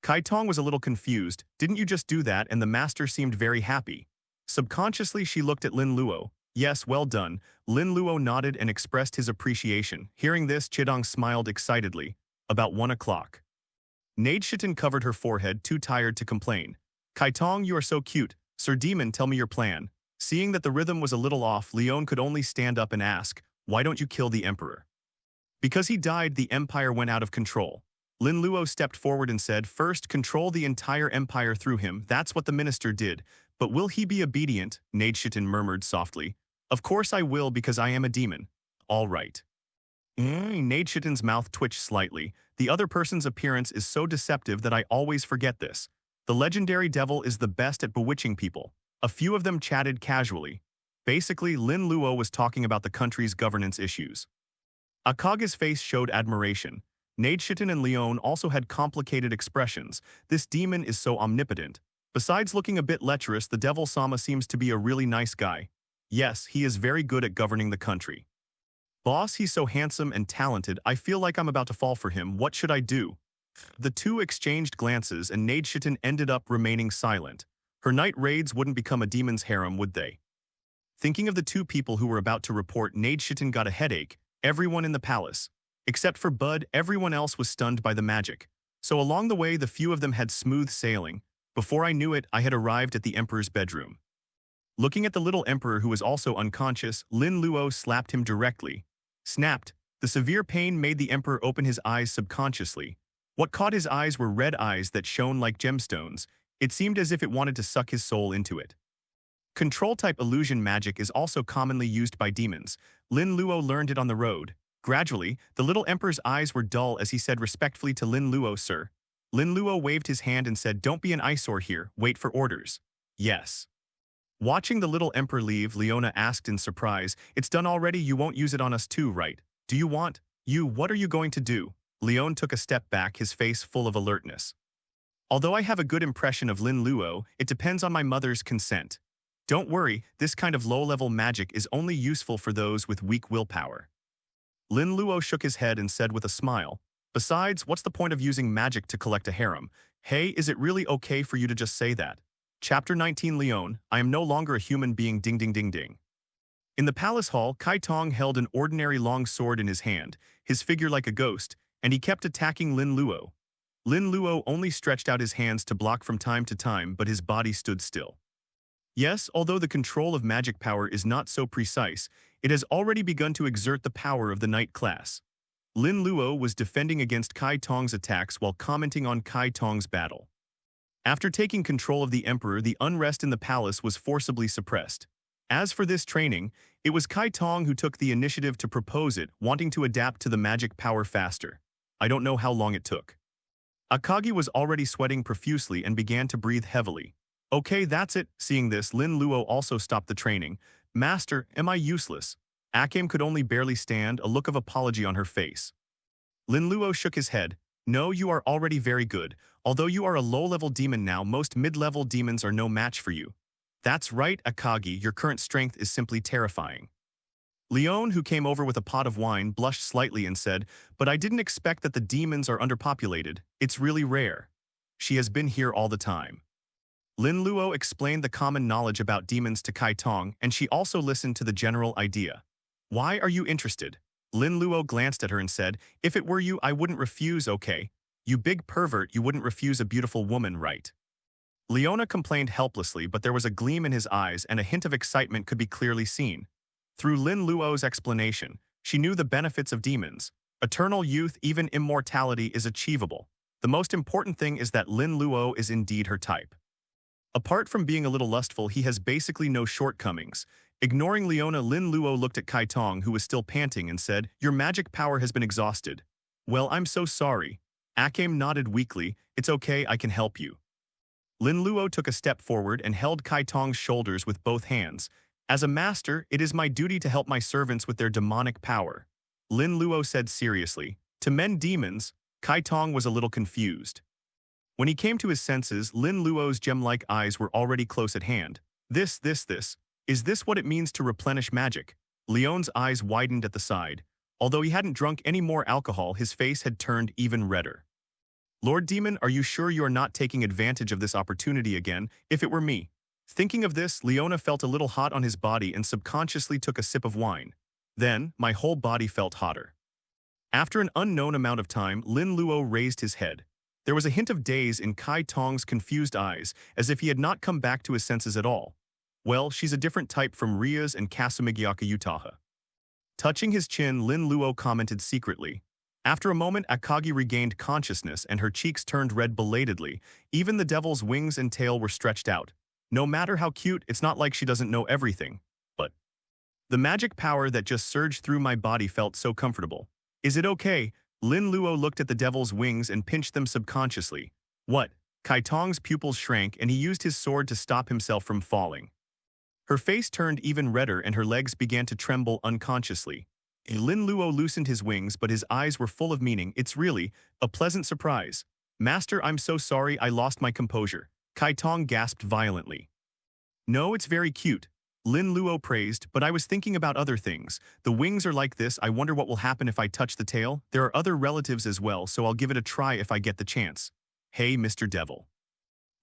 Kai Tong was a little confused. Didn't you just do that? And the master seemed very happy. Subconsciously, she looked at Lin Luo. Yes, well done. Lin Luo nodded and expressed his appreciation. Hearing this, Chidong smiled excitedly. About 1 o'clock. Neidchitin covered her forehead, too tired to complain. Kai Tong, you are so cute. Sir Demon, tell me your plan. Seeing that the rhythm was a little off, Leon could only stand up and ask, Why don't you kill the emperor? Because he died, the empire went out of control. Lin Luo stepped forward and said, First, control the entire empire through him. That's what the minister did. But will he be obedient? Neidchitin murmured softly. Of course I will, because I am a demon. All right. Neidchitin's mouth twitched slightly. The other person's appearance is so deceptive that I always forget this. The legendary devil is the best at bewitching people. A few of them chatted casually. Basically, Lin Luo was talking about the country's governance issues. Akage's face showed admiration. Neidchitin and Leon also had complicated expressions. This demon is so omnipotent. Besides looking a bit lecherous, the Devil Sama seems to be a really nice guy. Yes, he is very good at governing the country. Boss, he's so handsome and talented, I feel like I'm about to fall for him. What should I do? The two exchanged glances and Neidchitin ended up remaining silent. Her night raids wouldn't become a demon's harem, would they? Thinking of the two people who were about to report, Neidchitin got a headache. Everyone in the palace. Except for Bud, everyone else was stunned by the magic. So along the way, the few of them had smooth sailing. Before I knew it, I had arrived at the emperor's bedroom. Looking at the little emperor who was also unconscious, Lin Luo slapped him directly. Snapped. The severe pain made the emperor open his eyes subconsciously. What caught his eyes were red eyes that shone like gemstones. It seemed as if it wanted to suck his soul into it. Control-type illusion magic is also commonly used by demons. Lin Luo learned it on the road. Gradually, the little emperor's eyes were dull as he said respectfully to Lin Luo, Sir. Lin Luo waved his hand and said, Don't be an eyesore here, wait for orders. Yes. Watching the little emperor leave, Leona asked in surprise, It's done already, you won't use it on us too, right? Do you want? What are you going to do? Leon took a step back, his face full of alertness. Although I have a good impression of Lin Luo, it depends on my mother's consent. Don't worry, this kind of low-level magic is only useful for those with weak willpower. Lin Luo shook his head and said with a smile, Besides, what's the point of using magic to collect a harem? Hey, is it really okay for you to just say that? Chapter 19 Leon, I am no longer a human being ding ding ding ding. In the palace hall, Kai Tong held an ordinary long sword in his hand, his figure like a ghost, and he kept attacking Lin Luo. Lin Luo only stretched out his hands to block from time to time, but his body stood still. Yes, although the control of magic power is not so precise, it has already begun to exert the power of the Knight class. Lin Luo was defending against Kai Tong's attacks while commenting on Kai Tong's battle. After taking control of the emperor, the unrest in the palace was forcibly suppressed. As for this training, it was Kai Tong who took the initiative to propose it, wanting to adapt to the magic power faster. I don't know how long it took. Akage was already sweating profusely and began to breathe heavily. Okay, that's it. Seeing this, Lin Luo also stopped the training. Master, am I useless? Akame could only barely stand, a look of apology on her face. Lin Luo shook his head. No, you are already very good. Although you are a low-level demon now, most mid-level demons are no match for you. That's right, Akage, your current strength is simply terrifying. Leon, who came over with a pot of wine, blushed slightly and said, But I didn't expect that the demons are underpopulated. It's really rare. She has been here all the time. Lin Luo explained the common knowledge about demons to Kai Tong, and she also listened to the general idea. Why are you interested? Lin Luo glanced at her and said, If it were you, I wouldn't refuse, okay? You big pervert, you wouldn't refuse a beautiful woman, right? Leona complained helplessly, but there was a gleam in his eyes and a hint of excitement could be clearly seen. Through Lin Luo's explanation, she knew the benefits of demons. Eternal youth, even immortality, is achievable. The most important thing is that Lin Luo is indeed her type. Apart from being a little lustful, he has basically no shortcomings. Ignoring Leona, Lin Luo looked at Kai Tong, who was still panting, and said, Your magic power has been exhausted. Well, I'm so sorry. Akame nodded weakly. It's okay, I can help you. Lin Luo took a step forward and held Kai Tong's shoulders with both hands. As a master, it is my duty to help my servants with their demonic power. Lin Luo said seriously. To mend demons, Kai Tong was a little confused. When he came to his senses, Lin Luo's gem-like eyes were already close at hand. This. Is this what it means to replenish magic? Leon's eyes widened at the side. Although he hadn't drunk any more alcohol, his face had turned even redder. Lord Demon, are you sure you are not taking advantage of this opportunity again? If it were me. Thinking of this, Leona felt a little hot on his body and subconsciously took a sip of wine. Then, my whole body felt hotter. After an unknown amount of time, Lin Luo raised his head. There was a hint of daze in Kai Tong's confused eyes, as if he had not come back to his senses at all. Well, she's a different type from Rias and Kasumigyaka Utaha. Touching his chin, Lin Luo commented secretly. After a moment, Akagi regained consciousness and her cheeks turned red belatedly. Even the devil's wings and tail were stretched out. No matter how cute, it's not like she doesn't know everything. But the magic power that just surged through my body felt so comfortable. Is it okay? Lin Luo looked at the devil's wings and pinched them subconsciously. What? Kai Tong's pupils shrank and he used his sword to stop himself from falling. Her face turned even redder and her legs began to tremble unconsciously. Lin Luo loosened his wings, but his eyes were full of meaning. It's really a pleasant surprise. Master, I'm so sorry I lost my composure. Kai Tong gasped violently. No, it's very cute. Lin Luo praised, but I was thinking about other things. The wings are like this. I wonder what will happen if I touch the tail. There are other relatives as well, so I'll give it a try if I get the chance. Hey, Mr. Devil.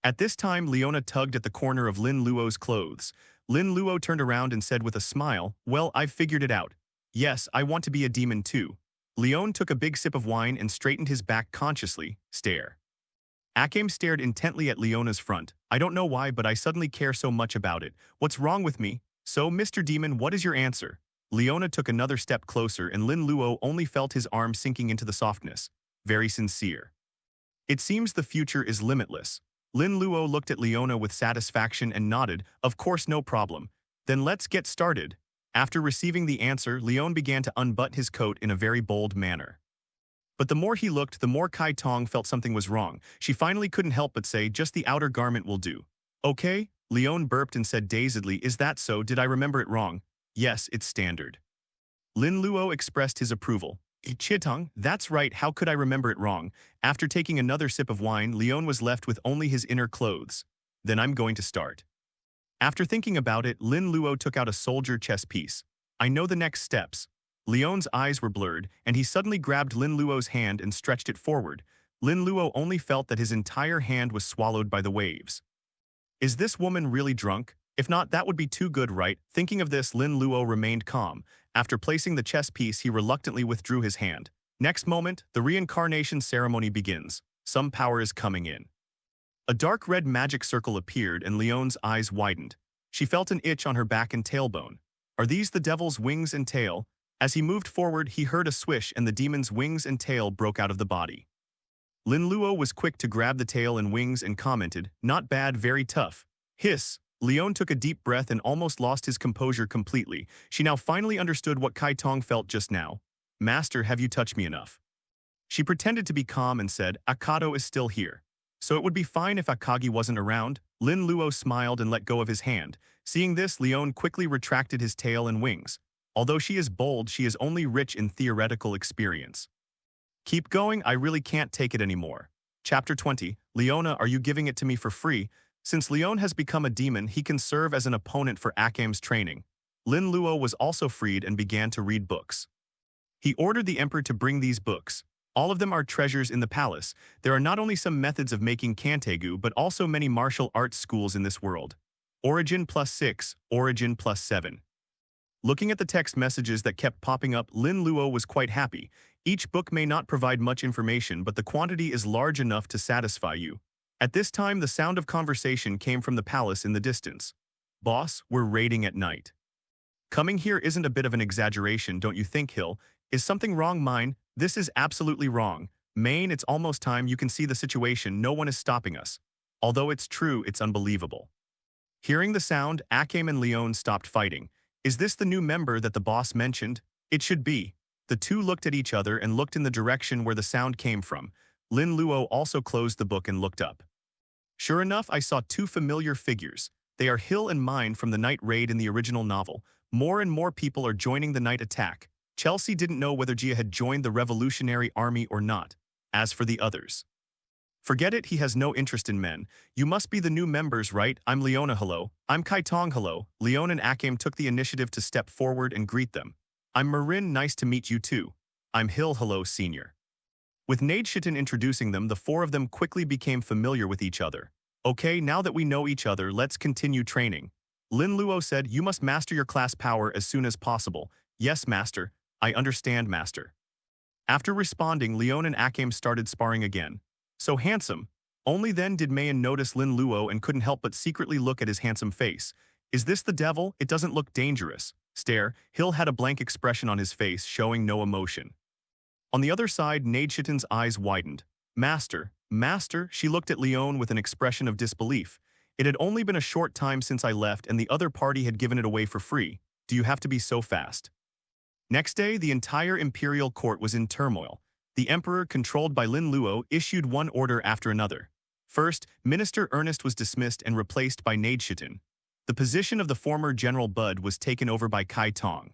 At this time, Leona tugged at the corner of Lin Luo's clothes. Lin Luo turned around and said with a smile, well, I've figured it out. Yes, I want to be a demon too. Leon took a big sip of wine and straightened his back consciously. Stare. Akame stared intently at Leona's front. I don't know why, but I suddenly care so much about it. What's wrong with me? So, Mr. Demon, what is your answer? Leona took another step closer and Lin Luo only felt his arm sinking into the softness. Very sincere. It seems the future is limitless. Lin Luo looked at Leona with satisfaction and nodded. Of course, no problem. Then let's get started. After receiving the answer, Leon began to unbutton his coat in a very bold manner. But the more he looked, the more Kai Tong felt something was wrong. She finally couldn't help but say, just the outer garment will do. Okay? Leon burped and said dazedly, is that so? Did I remember it wrong? Yes, it's standard. Lin Luo expressed his approval. Chitong, that's right, how could I remember it wrong? After taking another sip of wine, Leon was left with only his inner clothes. Then I'm going to start. After thinking about it, Lin Luo took out a soldier chess piece. I know the next steps. Leon's eyes were blurred, and he suddenly grabbed Lin Luo's hand and stretched it forward. Lin Luo only felt that his entire hand was swallowed by the waves. Is this woman really drunk? If not, that would be too good, right? Thinking of this, Lin Luo remained calm. After placing the chess piece, he reluctantly withdrew his hand. Next moment, the reincarnation ceremony begins. Some power is coming in. A dark red magic circle appeared and Leon's eyes widened. She felt an itch on her back and tailbone. Are these the devil's wings and tail? As he moved forward, he heard a swish and the demon's wings and tail broke out of the body. Lin Luo was quick to grab the tail and wings and commented, not bad, very tough. Hiss. Leon took a deep breath and almost lost his composure completely. She now finally understood what Kai Tong felt just now. Master, have you touched me enough? She pretended to be calm and said, Akado is still here. So it would be fine if Akagi wasn't around. Lin Luo smiled and let go of his hand. Seeing this, Leon quickly retracted his tail and wings. Although she is bold, she is only rich in theoretical experience. Keep going, I really can't take it anymore. Chapter 20, Leona, are you giving it to me for free? Since Leon has become a demon, he can serve as an opponent for Akame's training. Lin Luo was also freed and began to read books. He ordered the emperor to bring these books. All of them are treasures in the palace. There are not only some methods of making kantegu, but also many martial arts schools in this world. Origin +6, Origin +7. Looking at the text messages that kept popping up, Lin Luo was quite happy. Each book may not provide much information, but the quantity is large enough to satisfy you. At this time, the sound of conversation came from the palace in the distance. Boss, we're raiding at night. Coming here isn't a bit of an exaggeration, don't you think, Hill? Is something wrong, mine? This is absolutely wrong. Maine, it's almost time. You can see the situation. No one is stopping us. Although it's true, it's unbelievable. Hearing the sound, Akame and Leon stopped fighting. Is this the new member that the boss mentioned? It should be. The two looked at each other and looked in the direction where the sound came from. Lin Luo also closed the book and looked up. Sure enough, I saw two familiar figures. They are Hill and Mine from the night raid in the original novel. More and more people are joining the night attack. Chelsea didn't know whether Gia had joined the Revolutionary Army or not. As for the others, forget it, he has no interest in men. You must be the new members, right? I'm Leona, hello. I'm Kai Tong, hello. Leona and Akame took the initiative to step forward and greet them. I'm Marin, nice to meet you too. I'm Hill, hello, senior. With Nadeshitten introducing them, the four of them quickly became familiar with each other. Okay, now that we know each other, let's continue training. Lin Luo said, you must master your class power as soon as possible. Yes, master. I understand, master. After responding, Leon and Akame started sparring again. So handsome. Only then did Mayan notice Lin Luo and couldn't help but secretly look at his handsome face. Is this the devil? It doesn't look dangerous. Stare. Hill had a blank expression on his face, showing no emotion. On the other side, Nadeshitten's eyes widened. Master, master, she looked at Leon with an expression of disbelief. It had only been a short time since I left and the other party had given it away for free. Do you have to be so fast? Next day, the entire Imperial court was in turmoil. The Emperor, controlled by Lin Luo, issued one order after another. First, Minister Ernest was dismissed and replaced by Nadeshitten. The position of the former General Bud was taken over by Kai Tong.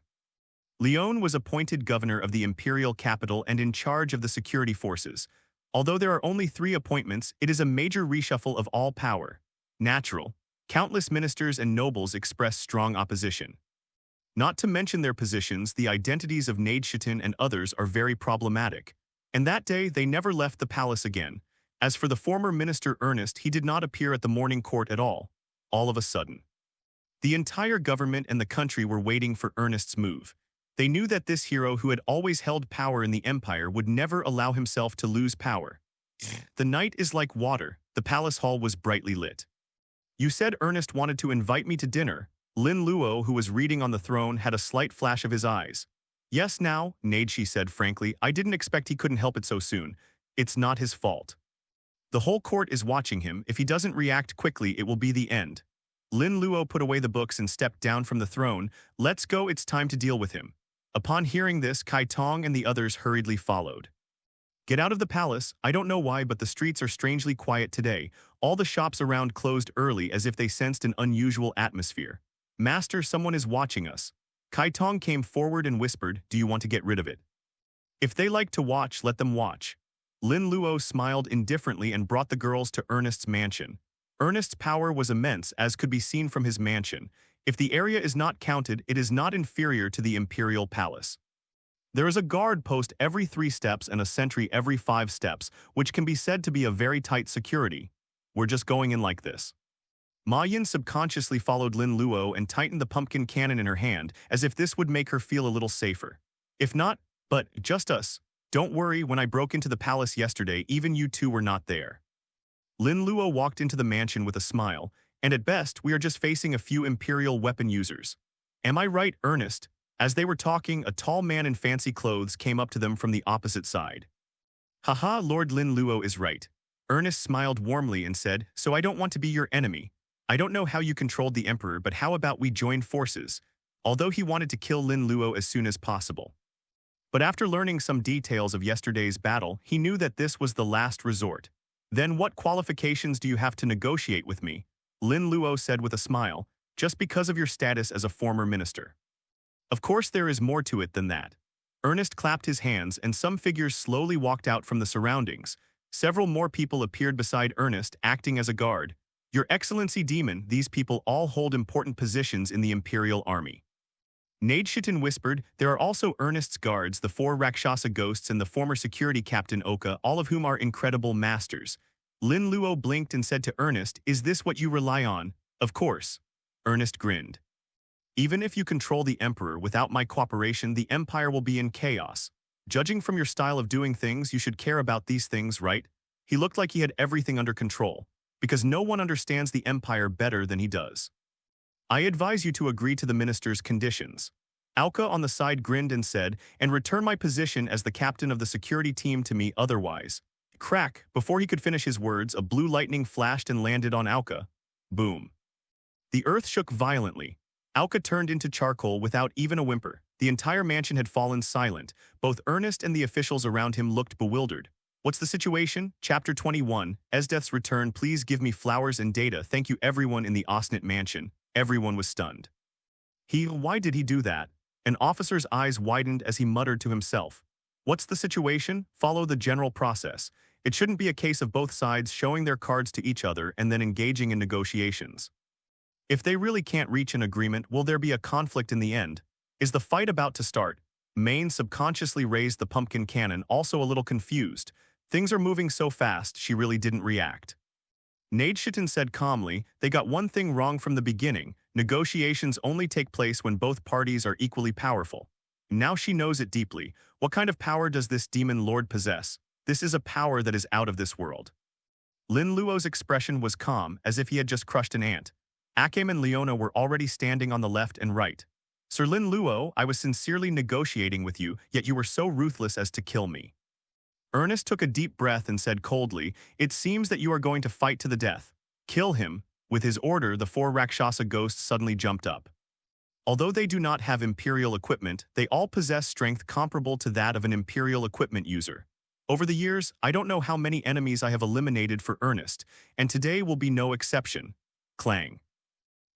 Leon was appointed governor of the imperial capital and in charge of the security forces. Although there are only 3 appointments, it is a major reshuffle of all power. Natural. Countless ministers and nobles express strong opposition. Not to mention their positions, the identities of Nadeshitten and others are very problematic. And that day, they never left the palace again. As for the former minister Ernest, he did not appear at the morning court at all. All of a sudden, the entire government and the country were waiting for Ernest's move. They knew that this hero who had always held power in the empire would never allow himself to lose power. The night is like water. The palace hall was brightly lit. You said Ernest wanted to invite me to dinner. Lin Luo, who was reading on the throne, had a slight flash of his eyes. Yes now, Nade, said frankly, I didn't expect he couldn't help it so soon. It's not his fault. The whole court is watching him. If he doesn't react quickly, it will be the end. Lin Luo put away the books and stepped down from the throne. Let's go, it's time to deal with him. Upon hearing this, Kai Tong and the others hurriedly followed. Get out of the palace. I don't know why, but the streets are strangely quiet today. All the shops around closed early as if they sensed an unusual atmosphere. Master, someone is watching us. Kai Tong came forward and whispered, do you want to get rid of it? If they like to watch, let them watch. Lin Luo smiled indifferently and brought the girls to Ernest's mansion. Ernest's power was immense, as could be seen from his mansion. If the area is not counted, it is not inferior to the Imperial Palace. There is a guard post every 3 steps and a sentry every 5 steps, which can be said to be a very tight security. We're just going in like this. Ma Yin subconsciously followed Lin Luo and tightened the pumpkin cannon in her hand, as if this would make her feel a little safer. If not, but just us. Don't worry, when I broke into the palace yesterday, even you two were not there. Lin Luo walked into the mansion with a smile, and at best, we are just facing a few Imperial weapon users. Am I right, Ernest? As they were talking, a tall man in fancy clothes came up to them from the opposite side. Haha, Lord Lin Luo is right. Ernest smiled warmly and said, so I don't want to be your enemy. I don't know how you controlled the Emperor, but how about we join forces? Although he wanted to kill Lin Luo as soon as possible. But after learning some details of yesterday's battle, he knew that this was the last resort. Then what qualifications do you have to negotiate with me? Lin Luo said with a smile, just because of your status as a former minister. Of course there is more to it than that. Ernest clapped his hands and some figures slowly walked out from the surroundings. Several more people appeared beside Ernest, acting as a guard. Your Excellency Demon, these people all hold important positions in the Imperial Army. Nadeshitten whispered, there are also Ernest's guards, the 4 Rakshasa ghosts and the former security captain Oka, all of whom are incredible masters. Lin Luo blinked and said to Ernest, is this what you rely on? Of course. Ernest grinned. Even if you control the Emperor without my cooperation, the Empire will be in chaos. Judging from your style of doing things, you should care about these things, right? He looked like he had everything under control, because no one understands the Empire better than he does. I advise you to agree to the minister's conditions. Auka on the side grinned and said, and return my position as the captain of the security team to me otherwise. Crack, before he could finish his words, a blue lightning flashed and landed on Auka. Boom. The earth shook violently. Auka turned into charcoal without even a whimper. The entire mansion had fallen silent. Both Ernest and the officials around him looked bewildered. What's the situation? Chapter 21, Esdeath's return. Please give me flowers and data. Thank you everyone in the Osnit mansion. Everyone was stunned. Why did he do that? An officer's eyes widened as he muttered to himself. What's the situation? Follow the general process. It shouldn't be a case of both sides showing their cards to each other and then engaging in negotiations. If they really can't reach an agreement, will there be a conflict in the end? Is the fight about to start? Maine subconsciously raised the pumpkin cannon, also a little confused. Things are moving so fast, she really didn't react. Nadeshitten said calmly, they got one thing wrong from the beginning. Negotiations only take place when both parties are equally powerful. Now she knows it deeply. What kind of power does this demon lord possess? This is a power that is out of this world. Linluo's expression was calm, as if he had just crushed an ant. Akame and Leona were already standing on the left and right. Sir Lin Luo, I was sincerely negotiating with you, yet you were so ruthless as to kill me. Ernest took a deep breath and said coldly, it seems that you are going to fight to the death. Kill him. With his order, the 4 Rakshasa ghosts suddenly jumped up. Although they do not have Imperial equipment, they all possess strength comparable to that of an Imperial equipment user. Over the years, I don't know how many enemies I have eliminated for Ernest, and today will be no exception. Clang.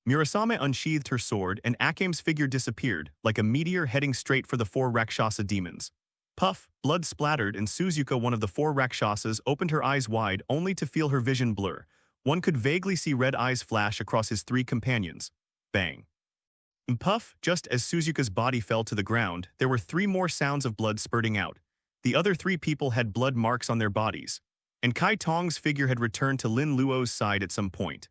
Murasame unsheathed her sword and Akame's figure disappeared, like a meteor heading straight for the 4 Rakshasa demons. Puff, blood splattered, and Suzuka, one of the 4 Rakshasas, opened her eyes wide only to feel her vision blur. One could vaguely see red eyes flash across his 3 companions. Bang. Puff, just as Suzuka's body fell to the ground, there were 3 more sounds of blood spurting out. The other 3 people had blood marks on their bodies, and Kai Tong's figure had returned to Lin Luo's side at some point.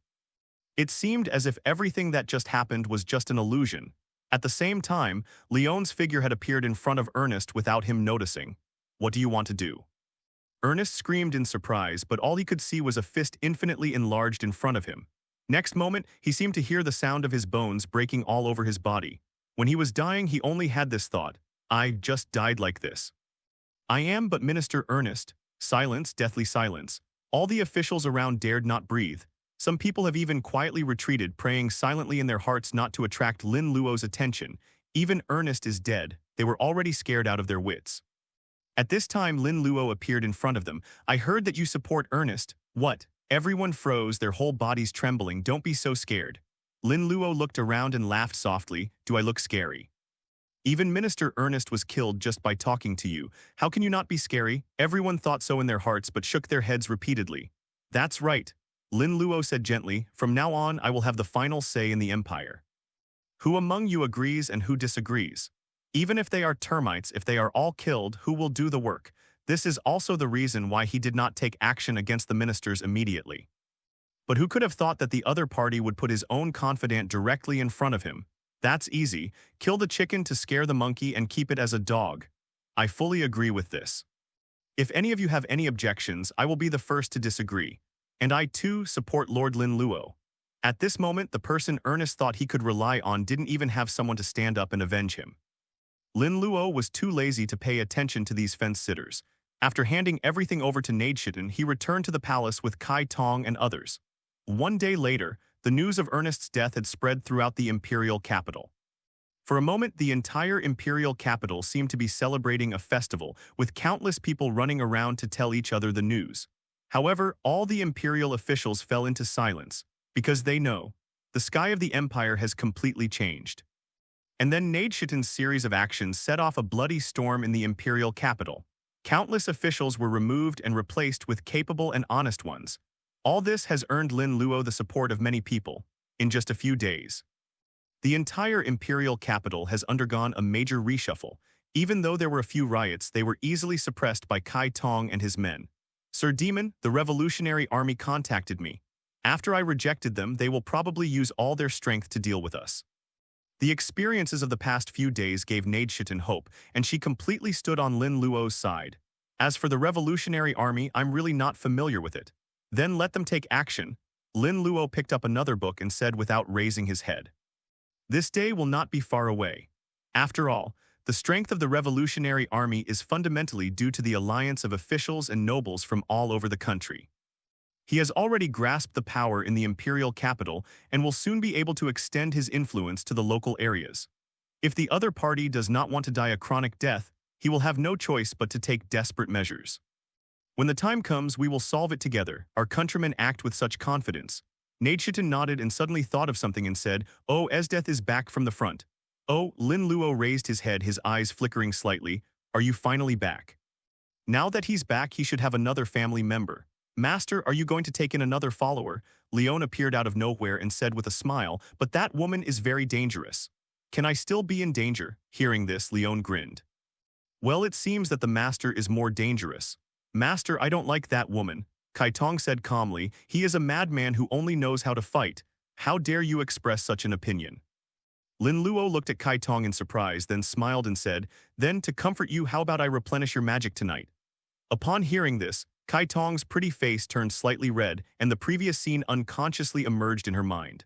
It seemed as if everything that just happened was just an illusion. At the same time, Leon's figure had appeared in front of Ernest without him noticing. What do you want to do? Ernest screamed in surprise, but all he could see was a fist infinitely enlarged in front of him. Next moment, he seemed to hear the sound of his bones breaking all over his body. When he was dying, he only had this thought, I just died like this. I am but Minister Ernest. Silence, deathly silence. All the officials around dared not breathe. Some people have even quietly retreated, praying silently in their hearts not to attract Lin Luo's attention. Even Ernest is dead. They were already scared out of their wits. At this time, Lin Luo appeared in front of them. I heard that you support Ernest. What? Everyone froze, their whole bodies trembling. Don't be so scared. Lin Luo looked around and laughed softly. Do I look scary? Even Minister Ernest was killed just by talking to you. How can you not be scary? Everyone thought so in their hearts but shook their heads repeatedly. That's right. Lin Luo said gently, from now on I will have the final say in the empire. Who among you agrees and who disagrees? Even if they are termites, if they are all killed, who will do the work? This is also the reason why he did not take action against the ministers immediately. But who could have thought that the other party would put his own confidant directly in front of him? That's easy. Kill the chicken to scare the monkey and keep it as a dog. I fully agree with this. If any of you have any objections, I will be the first to disagree. And I too support Lord Lin Luo. At this moment, the person Ernest thought he could rely on didn't even have someone to stand up and avenge him. Lin Luo was too lazy to pay attention to these fence-sitters. After handing everything over to Nadeshitten, he returned to the palace with Kai Tong and others. One day later, the news of Ernest's death had spread throughout the Imperial capital. For a moment, the entire Imperial capital seemed to be celebrating a festival, with countless people running around to tell each other the news. However, all the Imperial officials fell into silence, because they know the sky of the Empire has completely changed. And then Nadeshitten's series of actions set off a bloody storm in the Imperial capital. Countless officials were removed and replaced with capable and honest ones. All this has earned Lin Luo the support of many people, in just a few days. The entire Imperial capital has undergone a major reshuffle. Even though there were a few riots, they were easily suppressed by Kai Tong and his men. Sir Demon, the Revolutionary Army contacted me. After I rejected them, they will probably use all their strength to deal with us. The experiences of the past few days gave Nadeshitten hope, and she completely stood on Lin Luo's side. As for the Revolutionary Army, I'm really not familiar with it. Then let them take action. Lin Luo picked up another book and said without raising his head. This day will not be far away. After all, the strength of the Revolutionary Army is fundamentally due to the alliance of officials and nobles from all over the country. He has already grasped the power in the Imperial capital and will soon be able to extend his influence to the local areas. If the other party does not want to die a chronic death, he will have no choice but to take desperate measures. When the time comes, we will solve it together. Our countrymen act with such confidence. Neidshitten nodded and suddenly thought of something and said, "Oh, Esdeath is back from the front." Oh, Lin Luo raised his head, his eyes flickering slightly. "Are you finally back?" Now that he's back, he should have another family member. "Master, are you going to take in another follower?" Leona appeared out of nowhere and said with a smile, "But that woman is very dangerous." "Can I still be in danger?" Hearing this, Leon grinned. "Well, it seems that the master is more dangerous." "Master, I don't like that woman," Kaitong said calmly. "He is a madman who only knows how to fight. How dare you express such an opinion?" Linluo looked at Kaitong in surprise, then smiled and said, "Then, to comfort you, how about I replenish your magic tonight?" Upon hearing this, Kaitong's pretty face turned slightly red, and the previous scene unconsciously emerged in her mind.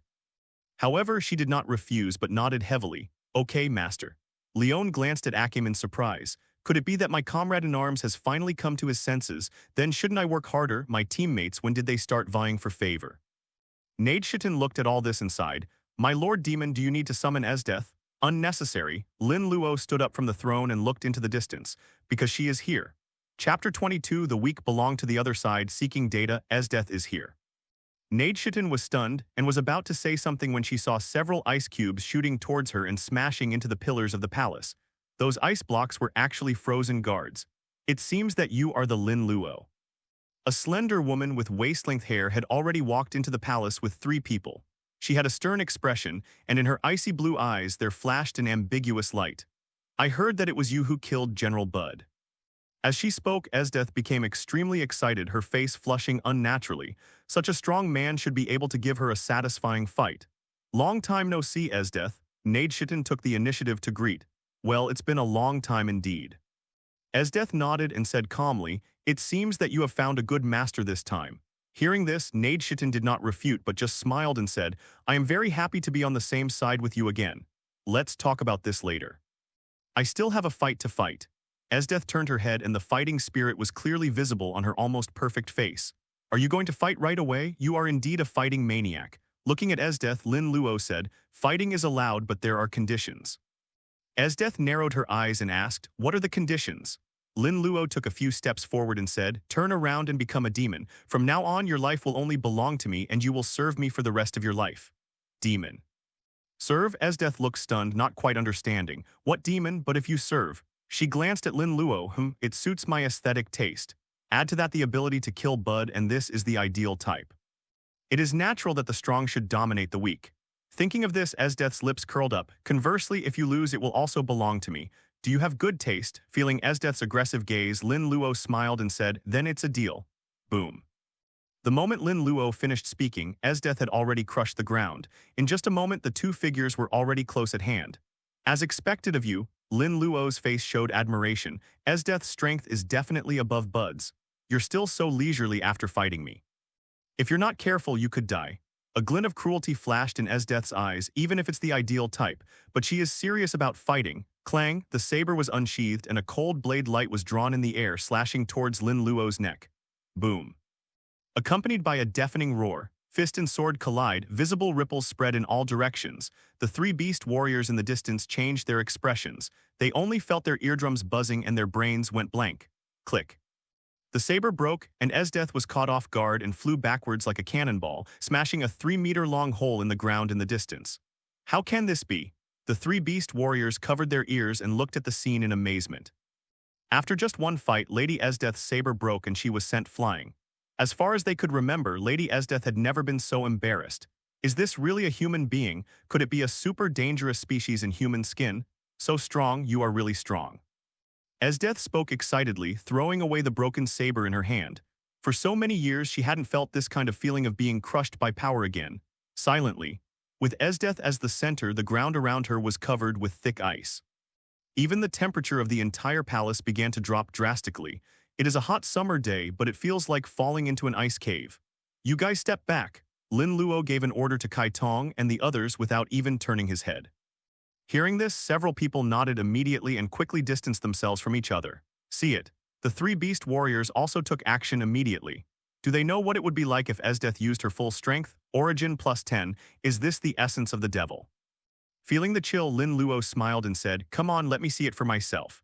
However, she did not refuse but nodded heavily. "Okay, master." Leon glanced at Akame in surprise. "Could it be that my comrade-in-arms has finally come to his senses? Then shouldn't I work harder? My teammates, when did they start vying for favor?" Neidshitten looked at all this and sighed. "My lord demon, do you need to summon Esdeath?" "Unnecessary." Lin Luo stood up from the throne and looked into the distance. "Because she is here." Chapter 22, The weak belong to the other side, seeking data, Esdeath is here. Neidshitten was stunned and was about to say something when she saw several ice cubes shooting towards her and smashing into the pillars of the palace. Those ice blocks were actually frozen guards. "It seems that you are the Lin Luo." A slender woman with waist-length hair had already walked into the palace with 3 people. She had a stern expression, and in her icy blue eyes there flashed an ambiguous light. "I heard that it was you who killed General Bud." As she spoke, Esdeath became extremely excited, her face flushing unnaturally. Such a strong man should be able to give her a satisfying fight. "Long time no see, Esdeath." Neidshitten took the initiative to greet. "Well, it's been a long time indeed." Esdeath nodded and said calmly, "It seems that you have found a good master this time." Hearing this, Neidshitten did not refute but just smiled and said, "I am very happy to be on the same side with you again. Let's talk about this later. I still have a fight to fight." Esdeath turned her head and the fighting spirit was clearly visible on her almost perfect face. "Are you going to fight right away? You are indeed a fighting maniac." Looking at Esdeath, Lin Luo said, "Fighting is allowed, but there are conditions." Esdeath narrowed her eyes and asked, "What are the conditions?" Lin Luo took a few steps forward and said, "Turn around and become a demon. From now on, your life will only belong to me and you will serve me for the rest of your life." "Demon." "Serve?" Esdeath looked stunned, not quite understanding. "What demon? But if you serve." She glanced at Lin Luo. It suits my aesthetic taste. Add to that the ability to kill Bud, and this is the ideal type. It is natural that the strong should dominate the weak." Thinking of this, Esdeath's lips curled up. "Conversely, if you lose, it will also belong to me. Do you have good taste?" Feeling Esdeath's aggressive gaze, Lin Luo smiled and said, "Then it's a deal." Boom. The moment Lin Luo finished speaking, Esdeath had already crushed the ground. In just a moment, the 2 figures were already close at hand. "As expected of you," Lin Luo's face showed admiration. "Esdeath's strength is definitely above Bud's. You're still so leisurely after fighting me. If you're not careful, you could die." A glint of cruelty flashed in Esdeath's eyes, even if it's the ideal type, but she is serious about fighting. Clang, the saber was unsheathed and a cold blade light was drawn in the air, slashing towards Lin Luo's neck. Boom. Accompanied by a deafening roar, fist and sword collide, visible ripples spread in all directions. The 3 beast warriors in the distance changed their expressions. They only felt their eardrums buzzing and their brains went blank. Click. The saber broke, and Esdeath was caught off guard and flew backwards like a cannonball, smashing a 3-meter-long hole in the ground in the distance. "How can this be?" The 3 beast warriors covered their ears and looked at the scene in amazement. After just one fight, Lady Esdeath's saber broke and she was sent flying. As far as they could remember, Lady Esdeath had never been so embarrassed. Is this really a human being? Could it be a super dangerous species in human skin? "So strong, you are really strong." Esdeath spoke excitedly, throwing away the broken saber in her hand. For so many years, she hadn't felt this kind of feeling of being crushed by power again. Silently, with Esdeath as the center, the ground around her was covered with thick ice. Even the temperature of the entire palace began to drop drastically. It is a hot summer day, but it feels like falling into an ice cave. "You guys step back." Lin Luo gave an order to Kaitong and the others without even turning his head. Hearing this, several people nodded immediately and quickly distanced themselves from each other. See it. The 3 beast warriors also took action immediately. Do they know what it would be like if Esdeath used her full strength? Origin +10, is this the essence of the devil? Feeling the chill, Lin Luo smiled and said, "Come on, let me see it for myself."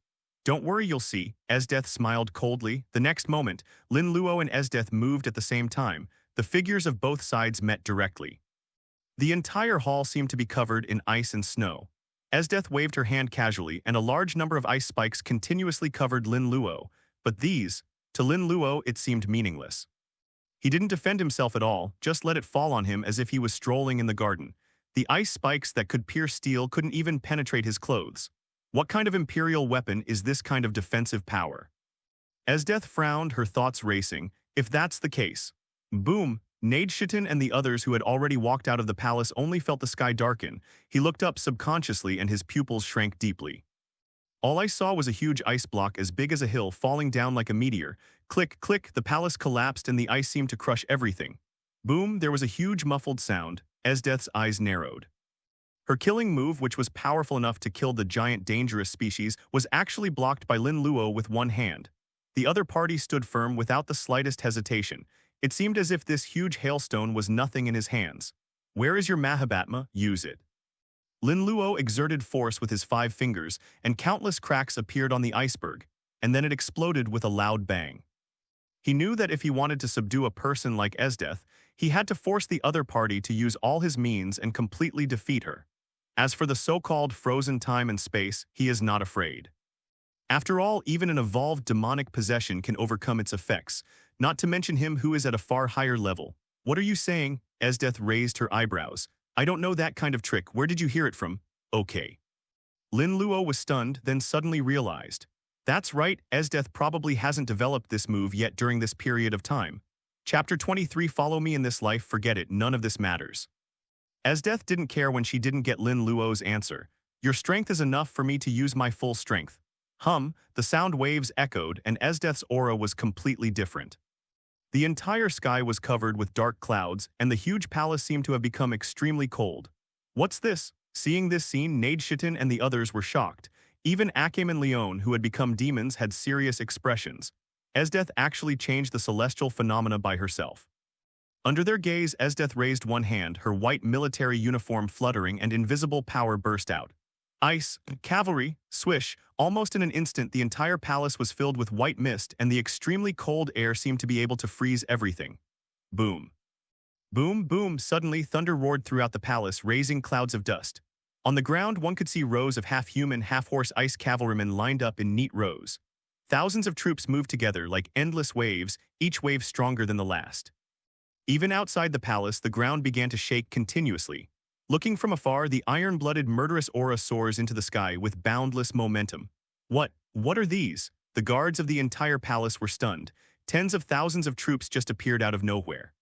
Don't worry, you'll see. Esdeath smiled coldly. The next moment, Lin Luo and Esdeath moved at the same time. The figures of both sides met directly. The entire hall seemed to be covered in ice and snow. Esdeath waved her hand casually, and a large number of ice spikes continuously covered Lin Luo. But these, to Lin Luo, it seemed meaningless. He didn't defend himself at all, just let it fall on him as if he was strolling in the garden. The ice spikes that could pierce steel couldn't even penetrate his clothes. What kind of Imperial weapon is this kind of defensive power? Esdeath frowned, her thoughts racing. If that's the case. Boom! Nadechitin and the others who had already walked out of the palace only felt the sky darken. He looked up subconsciously and his pupils shrank deeply. All I saw was a huge ice block as big as a hill falling down like a meteor. Click, click, the palace collapsed and the ice seemed to crush everything. Boom, there was a huge muffled sound. Esdeath's eyes narrowed. Her killing move, which was powerful enough to kill the giant dangerous species, was actually blocked by Lin Luo with one hand. The other party stood firm without the slightest hesitation. It seemed as if this huge hailstone was nothing in his hands. Where is your Mahabhatma? Use it. Lin Luo exerted force with his 5 fingers, and countless cracks appeared on the iceberg, and then it exploded with a loud bang. He knew that if he wanted to subdue a person like Esdeath, he had to force the other party to use all his means and completely defeat her. As for the so-called frozen time and space, he is not afraid. After all, even an evolved demonic possession can overcome its effects, not to mention him who is at a far higher level. What are you saying? Esdeath raised her eyebrows. I don't know that kind of trick. Where did you hear it from? Okay. Lin Luo was stunned, then suddenly realized. That's right, Esdeath probably hasn't developed this move yet during this period of time. Chapter 23, follow me in this life, forget it, none of this matters. Esdeath didn't care when she didn't get Lin Luo's answer. Your strength is enough for me to use my full strength. The sound waves echoed, and Esdeath's aura was completely different. The entire sky was covered with dark clouds, and the huge palace seemed to have become extremely cold. What's this? Seeing this scene, Nadechitin and the others were shocked. Even Akame and Leona, who had become demons, had serious expressions. Esdeath actually changed the celestial phenomena by herself. Under their gaze, Esdeath raised one hand, her white military uniform fluttering, and invisible power burst out. Ice, cavalry, swish, almost in an instant the entire palace was filled with white mist and the extremely cold air seemed to be able to freeze everything. Boom. Boom, boom, suddenly thunder roared throughout the palace, raising clouds of dust. On the ground one could see rows of half-human, half-horse ice cavalrymen lined up in neat rows. Thousands of troops moved together like endless waves, each wave stronger than the last. Even outside the palace, the ground began to shake continuously. Looking from afar, the iron-blooded murderous aura soars into the sky with boundless momentum. What are these? The guards of the entire palace were stunned. Tens of thousands of troops just appeared out of nowhere.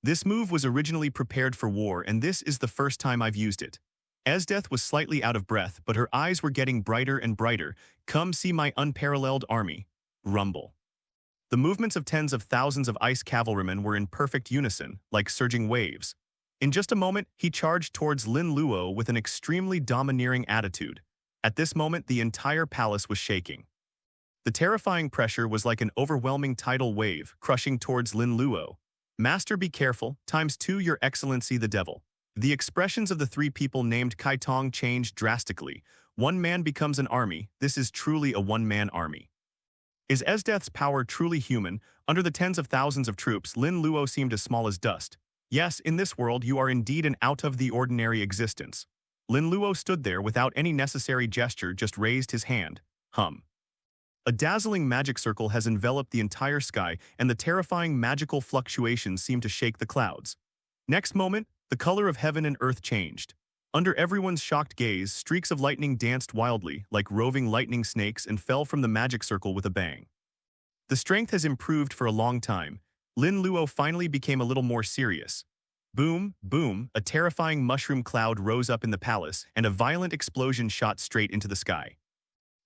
This move was originally prepared for war, and this is the first time I've used it. Esdeath was slightly out of breath, but her eyes were getting brighter and brighter. Come see my unparalleled army. Rumble. The movements of tens of thousands of ice cavalrymen were in perfect unison, like surging waves. In just a moment, he charged towards Lin Luo with an extremely domineering attitude. At this moment, the entire palace was shaking. The terrifying pressure was like an overwhelming tidal wave, crushing towards Lin Luo. Master, be careful, ×2 your excellency the devil. The expressions of the 3 people named Kai Tong changed drastically. One man becomes an army. This is truly a one-man army. Is Esdeath's power truly human? Under the tens of thousands of troops, Lin Luo seemed as small as dust. Yes, in this world you are indeed an out-of-the-ordinary existence. Lin Luo stood there without any necessary gesture, just raised his hand. A dazzling magic circle has enveloped the entire sky, and the terrifying magical fluctuations seem to shake the clouds. Next moment, the color of heaven and earth changed. Under everyone's shocked gaze, streaks of lightning danced wildly, like roving lightning snakes, and fell from the magic circle with a bang. The strength has improved for a long time. Lin Luo finally became a little more serious. Boom, boom, a terrifying mushroom cloud rose up in the palace, and a violent explosion shot straight into the sky.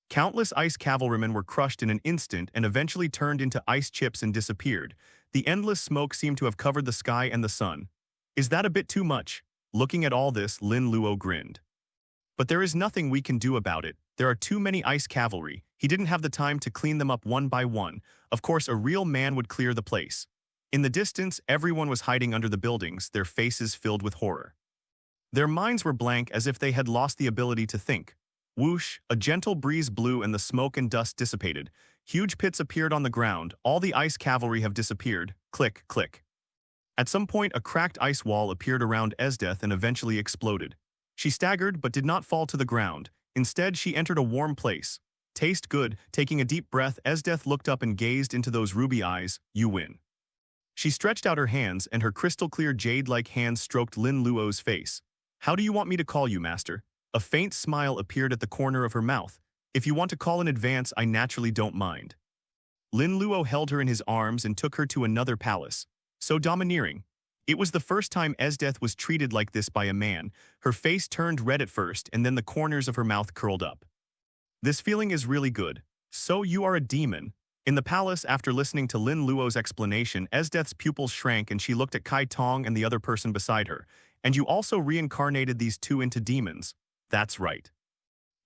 Countless ice cavalrymen were crushed in an instant and eventually turned into ice chips and disappeared. The endless smoke seemed to have covered the sky and the sun. Is that a bit too much? Looking at all this, Lin Luo grinned. But there is nothing we can do about it. There are too many ice cavalry. He didn't have the time to clean them up one by one. Of course, a real man would clear the place. In the distance, everyone was hiding under the buildings, their faces filled with horror. Their minds were blank as if they had lost the ability to think. Whoosh, a gentle breeze blew and the smoke and dust dissipated. Huge pits appeared on the ground. All the ice cavalry have disappeared. Click, click. At some point, a cracked ice wall appeared around Esdeath and eventually exploded. She staggered but did not fall to the ground. Instead, she entered a warm place. Taste good. Taking a deep breath, Esdeath looked up and gazed into those ruby eyes. You win. She stretched out her hands and her crystal-clear jade-like hands stroked Lin Luo's face. How do you want me to call you, master? A faint smile appeared at the corner of her mouth. If you want to call in advance, I naturally don't mind. Lin Luo held her in his arms and took her to another palace. So domineering. It was the first time Esdeath was treated like this by a man. Her face turned red at first and then the corners of her mouth curled up. This feeling is really good. So you are a demon. In the palace, after listening to Lin Luo's explanation, Esdeath's pupils shrank and she looked at Kai Tong and the other person beside her. And you also reincarnated these two into demons. That's right.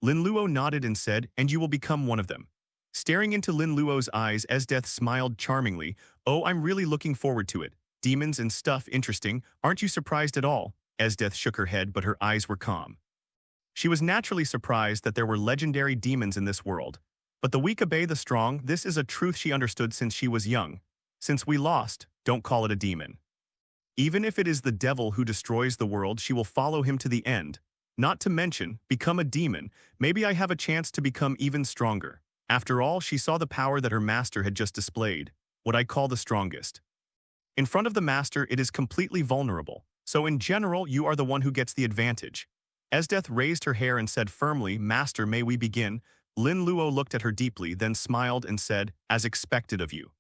Lin Luo nodded and said, and you will become one of them. Staring into Lin Luo's eyes, Esdeath smiled charmingly. Oh, I'm really looking forward to it. Demons and stuff, interesting. Aren't you surprised at all? Esdeath shook her head, but her eyes were calm. She was naturally surprised that there were legendary demons in this world. But the weak obey the strong. This is a truth she understood since she was young. Since we lost, don't call it a demon. Even if it is the devil who destroys the world, she will follow him to the end. Not to mention, become a demon. Maybe I have a chance to become even stronger. After all, she saw the power that her master had just displayed, what I call the strongest. In front of the master, it is completely vulnerable. So in general, you are the one who gets the advantage. Esdeath raised her hair and said firmly, Master, may we begin? Lin Luo looked at her deeply, then smiled and said, as expected of you.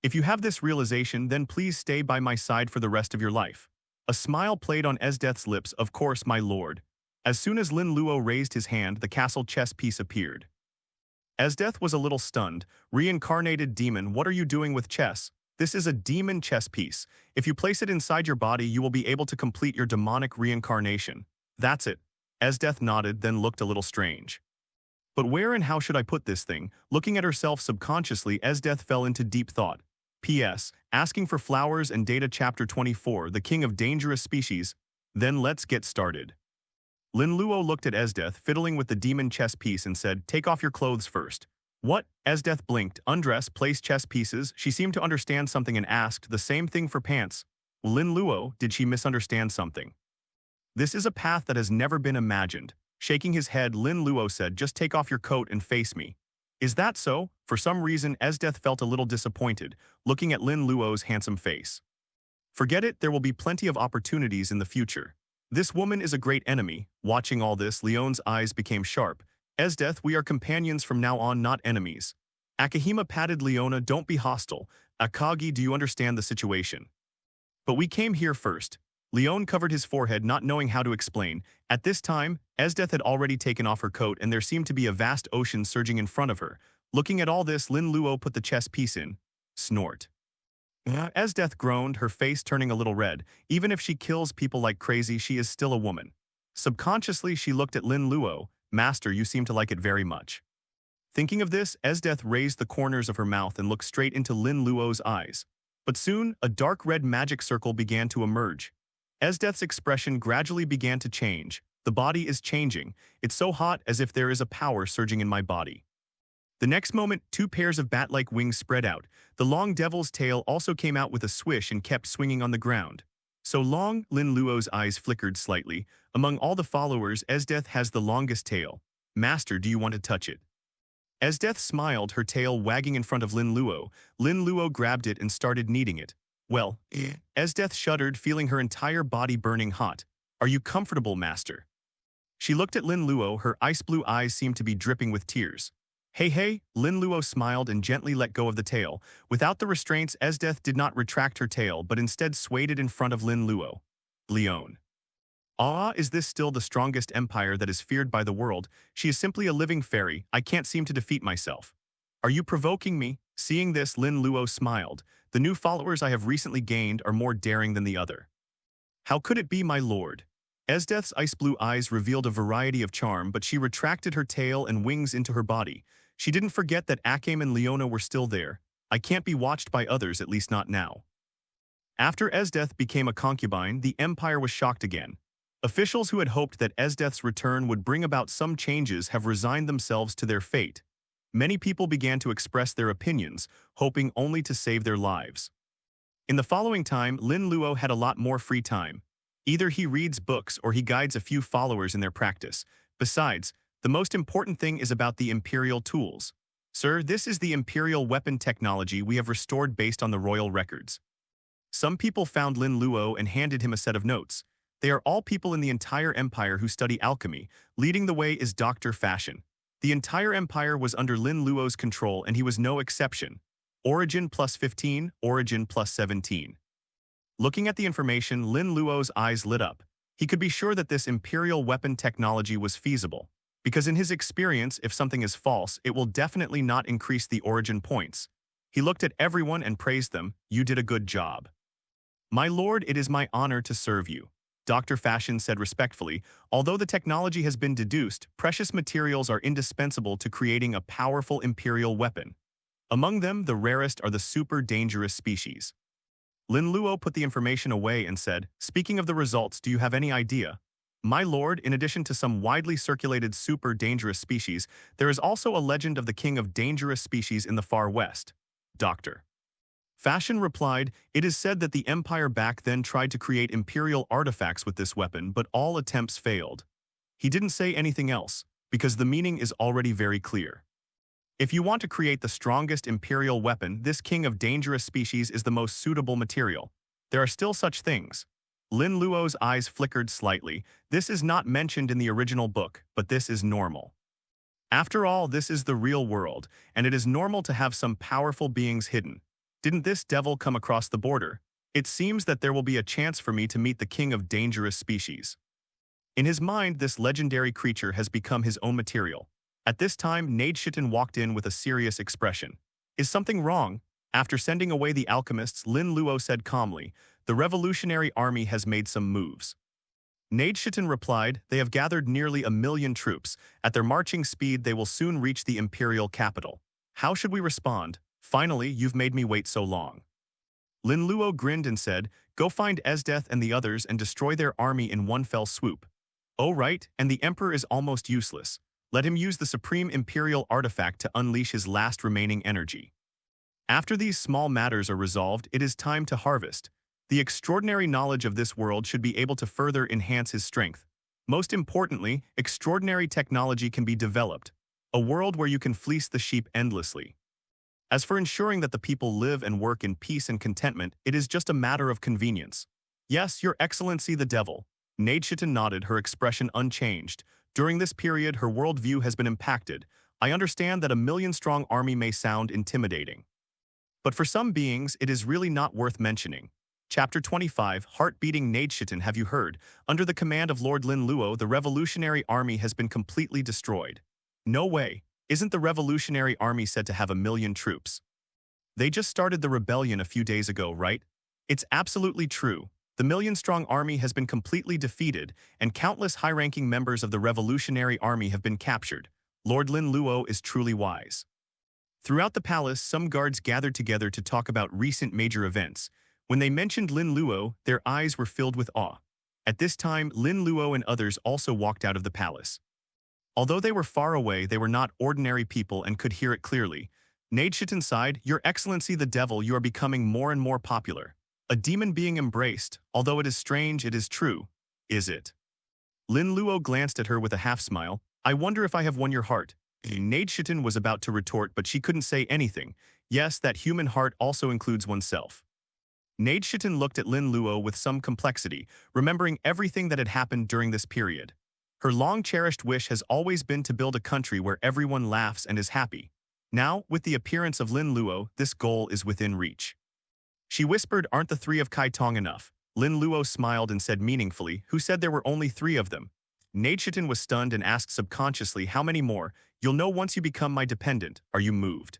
If you have this realization, then please stay by my side for the rest of your life. A smile played on Esdeath's lips. Of course, my lord. As soon as Lin Luo raised his hand, the castle chess piece appeared. Esdeath was a little stunned. Reincarnated demon, what are you doing with chess? This is a demon chess piece. If you place it inside your body, you will be able to complete your demonic reincarnation. That's it. Esdeath nodded, then looked a little strange. But where and how should I put this thing? Looking at herself subconsciously, Esdeath fell into deep thought. P.S. Asking for flowers and data chapter 24, the king of dangerous species. Then let's get started. Lin Luo looked at Esdeath, fiddling with the demon chess piece and said, take off your clothes first. What? Esdeath blinked. Undress, place chess pieces. She seemed to understand something and asked, the same thing for pants. Lin Luo, did she misunderstand something? This is a path that has never been imagined. Shaking his head, Lin Luo said, just take off your coat and face me. Is that so? For some reason, Esdeath felt a little disappointed, looking at Lin Luo's handsome face. Forget it, there will be plenty of opportunities in the future. This woman is a great enemy. Watching all this, Leon's eyes became sharp. Esdeath, we are companions from now on, not enemies. Akahima patted Leona, don't be hostile. Akagi, do you understand the situation? But we came here first. Leon covered his forehead, not knowing how to explain. At this time, Esdeath had already taken off her coat and there seemed to be a vast ocean surging in front of her. Looking at all this, Lin Luo put the chess piece in. Snort. Esdeath groaned, her face turning a little red. Even if she kills people like crazy, she is still a woman. Subconsciously, she looked at Lin Luo. Master, you seem to like it very much. Thinking of this, Esdeath raised the corners of her mouth and looked straight into Lin Luo's eyes. But soon, a dark red magic circle began to emerge. Esdeath's expression gradually began to change. The body is changing. It's so hot as if there is a power surging in my body. The next moment, two pairs of bat-like wings spread out. The long devil's tail also came out with a swish and kept swinging on the ground. So long, Lin Luo's eyes flickered slightly. Among all the followers, Esdeath has the longest tail. Master, do you want to touch it? Esdeath smiled, her tail wagging in front of Lin Luo. Lin Luo grabbed it and started kneading it. Well, Esdeath shuddered, feeling her entire body burning hot. Are you comfortable, master? She looked at Lin Luo, her ice blue eyes seemed to be dripping with tears. Hey, Lin Luo smiled and gently let go of the tail. Without the restraints, Esdeath did not retract her tail, but instead swayed it in front of Lin Luo. Leon. Ah, is this still the strongest empire that is feared by the world? She is simply a living fairy. I can't seem to defeat myself. Are you provoking me? Seeing this, Lin Luo smiled. The new followers I have recently gained are more daring than the other. How could it be, my lord? Esdeath's ice blue eyes revealed a variety of charm, but she retracted her tail and wings into her body. She didn't forget that Akame and Leona were still there. I can't be watched by others, at least not now. After Esdeath became a concubine, the empire was shocked again. Officials who had hoped that Esdeath's return would bring about some changes have resigned themselves to their fate. Many people began to express their opinions, hoping only to save their lives. In the following time, Lin Luo had a lot more free time. Either he reads books or he guides a few followers in their practice. Besides, the most important thing is about the Imperial tools. Sir, this is the Imperial weapon technology we have restored based on the royal records. Some people found Lin Luo and handed him a set of notes. They are all people in the entire empire who study alchemy. Leading the way is Dr. Fashion. The entire empire was under Lin Luo's control and he was no exception. Origin plus 15, origin plus 17. Looking at the information, Lin Luo's eyes lit up. He could be sure that this Imperial weapon technology was feasible, because in his experience, if something is false, it will definitely not increase the origin points. He looked at everyone and praised them. You did a good job. My lord, it is my honor to serve you. Dr. Fashion said respectfully, although the technology has been deduced, precious materials are indispensable to creating a powerful Imperial weapon. Among them, the rarest are the super dangerous species. Lin Luo put the information away and said, speaking of the results, do you have any idea? My lord, in addition to some widely circulated super dangerous species, there is also a legend of the king of dangerous species in the far west. Dr. Fashion replied, it is said that the empire back then tried to create imperial artifacts with this weapon, but all attempts failed. He didn't say anything else, because the meaning is already very clear. If you want to create the strongest imperial weapon, this king of dangerous species is the most suitable material. There are still such things. Lin Luo's eyes flickered slightly. This is not mentioned in the original book, but this is normal. After all, this is the real world, and it is normal to have some powerful beings hidden. Didn't this devil come across the border? It seems that there will be a chance for me to meet the king of dangerous species. In his mind, this legendary creature has become his own material. At this time, Neidshitten walked in with a serious expression. Is something wrong? After sending away the alchemists, Lin Luo said calmly, the revolutionary army has made some moves. Neidshitten replied, they have gathered nearly 1 million troops. At their marching speed, they will soon reach the imperial capital. How should we respond? Finally, you've made me wait so long. Lin Luo grinned and said, go find Esdeath and the others and destroy their army in one fell swoop. Oh right, and the emperor is almost useless. Let him use the supreme imperial artifact to unleash his last remaining energy. After these small matters are resolved, it is time to harvest. The extraordinary knowledge of this world should be able to further enhance his strength. Most importantly, extraordinary technology can be developed. A world where you can fleece the sheep endlessly. As for ensuring that the people live and work in peace and contentment, it is just a matter of convenience. Yes, Your Excellency the Devil. Neidshitten nodded, her expression unchanged. During this period, her worldview has been impacted. I understand that 1 million-strong army may sound intimidating. But for some beings, it is really not worth mentioning. Chapter 25, Heart-Beating Neidshitten. Have you heard? Under the command of Lord Lin Luo, the revolutionary army has been completely destroyed. No way. Isn't the revolutionary army said to have 1 million troops? They just started the rebellion a few days ago, right? It's absolutely true. The 1 million-strong army has been completely defeated, and countless high-ranking members of the revolutionary army have been captured. Lord Lin Luo is truly wise. Throughout the palace, some guards gathered together to talk about recent major events. When they mentioned Lin Luo, their eyes were filled with awe. At this time, Lin Luo and others also walked out of the palace. Although they were far away, they were not ordinary people and could hear it clearly. Neidshitten sighed, Your Excellency the Devil, you are becoming more and more popular. A demon being embraced, although it is strange, it is true. Is it? Lin Luo glanced at her with a half-smile. I wonder if I have won your heart. Neidshitten was about to retort, but she couldn't say anything. Yes, that human heart also includes oneself. Neidshitten looked at Lin Luo with some complexity, remembering everything that had happened during this period. Her long-cherished wish has always been to build a country where everyone laughs and is happy. Now, with the appearance of Lin Luo, this goal is within reach. She whispered, aren't the 3 of Kaitong enough? Lin Luo smiled and said meaningfully, who said there were only 3 of them? Neidshitten was stunned and asked subconsciously, how many more? You'll know once you become my dependent. Are you moved?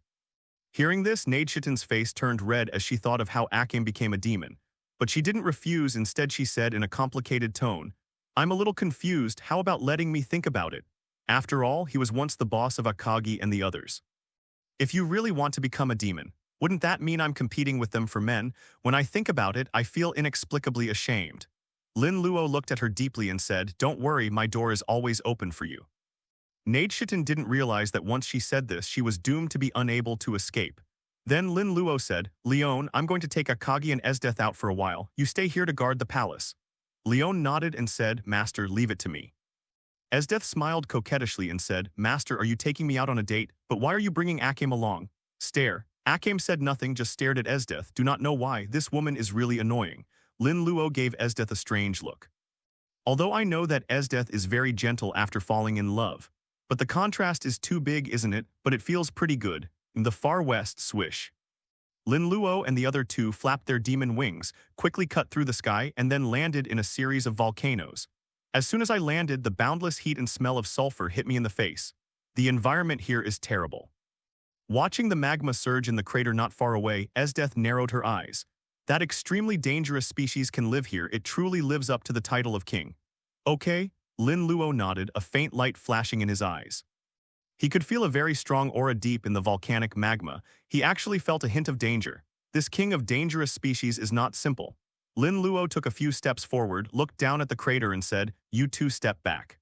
Hearing this, Neidshitten's face turned red as she thought of how Akame became a demon. But she didn't refuse, instead she said in a complicated tone, I'm a little confused, how about letting me think about it? After all, he was once the boss of Akagi and the others. If you really want to become a demon, wouldn't that mean I'm competing with them for men? When I think about it, I feel inexplicably ashamed. Lin Luo looked at her deeply and said, "Don't worry, my door is always open for you." Nadeshiten didn't realize that once she said this, she was doomed to be unable to escape. Then Lin Luo said, "Leon, I'm going to take Akagi and Esdeath out for a while. You stay here to guard the palace." Leon nodded and said, "Master, leave it to me." Esdeath smiled coquettishly and said, "Master, are you taking me out on a date? But why are you bringing Akame along?" Stare. Akame said nothing, just stared at Esdeath. Do not know why, this woman is really annoying. Lin Luo gave Esdeath a strange look. Although I know that Esdeath is very gentle after falling in love. But the contrast is too big, isn't it? But it feels pretty good. In the far west, swish. Lin Luo and the other two flapped their demon wings, quickly cut through the sky, and then landed in a series of volcanoes. As soon as I landed, the boundless heat and smell of sulfur hit me in the face. The environment here is terrible. Watching the magma surge in the crater not far away, Esdeath narrowed her eyes. That extremely dangerous species can live here. It truly lives up to the title of king. Okay, Lin Luo nodded, a faint light flashing in his eyes. He could feel a very strong aura deep in the volcanic magma. He actually felt a hint of danger. This king of dangerous species is not simple. Lin Luo took a few steps forward, looked down at the crater and said, "You two step back."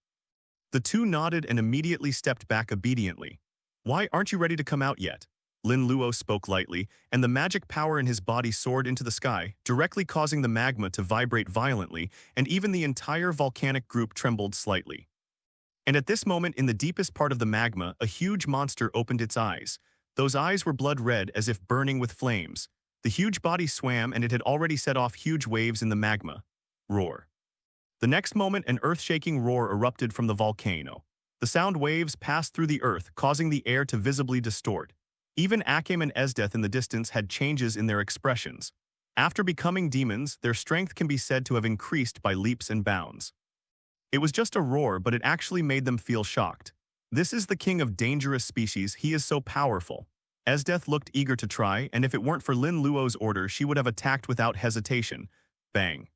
The two nodded and immediately stepped back obediently. "Why aren't you ready to come out yet?" Lin Luo spoke lightly, and the magic power in his body soared into the sky, directly causing the magma to vibrate violently, and even the entire volcanic group trembled slightly. And at this moment, in the deepest part of the magma, a huge monster opened its eyes. Those eyes were blood red, as if burning with flames. The huge body swam, and it had already set off huge waves in the magma. Roar. The next moment, an earth-shaking roar erupted from the volcano. The sound waves passed through the earth, causing the air to visibly distort. Even Akame and Esdeath in the distance had changes in their expressions. After becoming demons, their strength can be said to have increased by leaps and bounds. It was just a roar, but it actually made them feel shocked. This is the king of dangerous species, he is so powerful. Esdeath looked eager to try, and if it weren't for Lin Luo's order, she would have attacked without hesitation. Bang.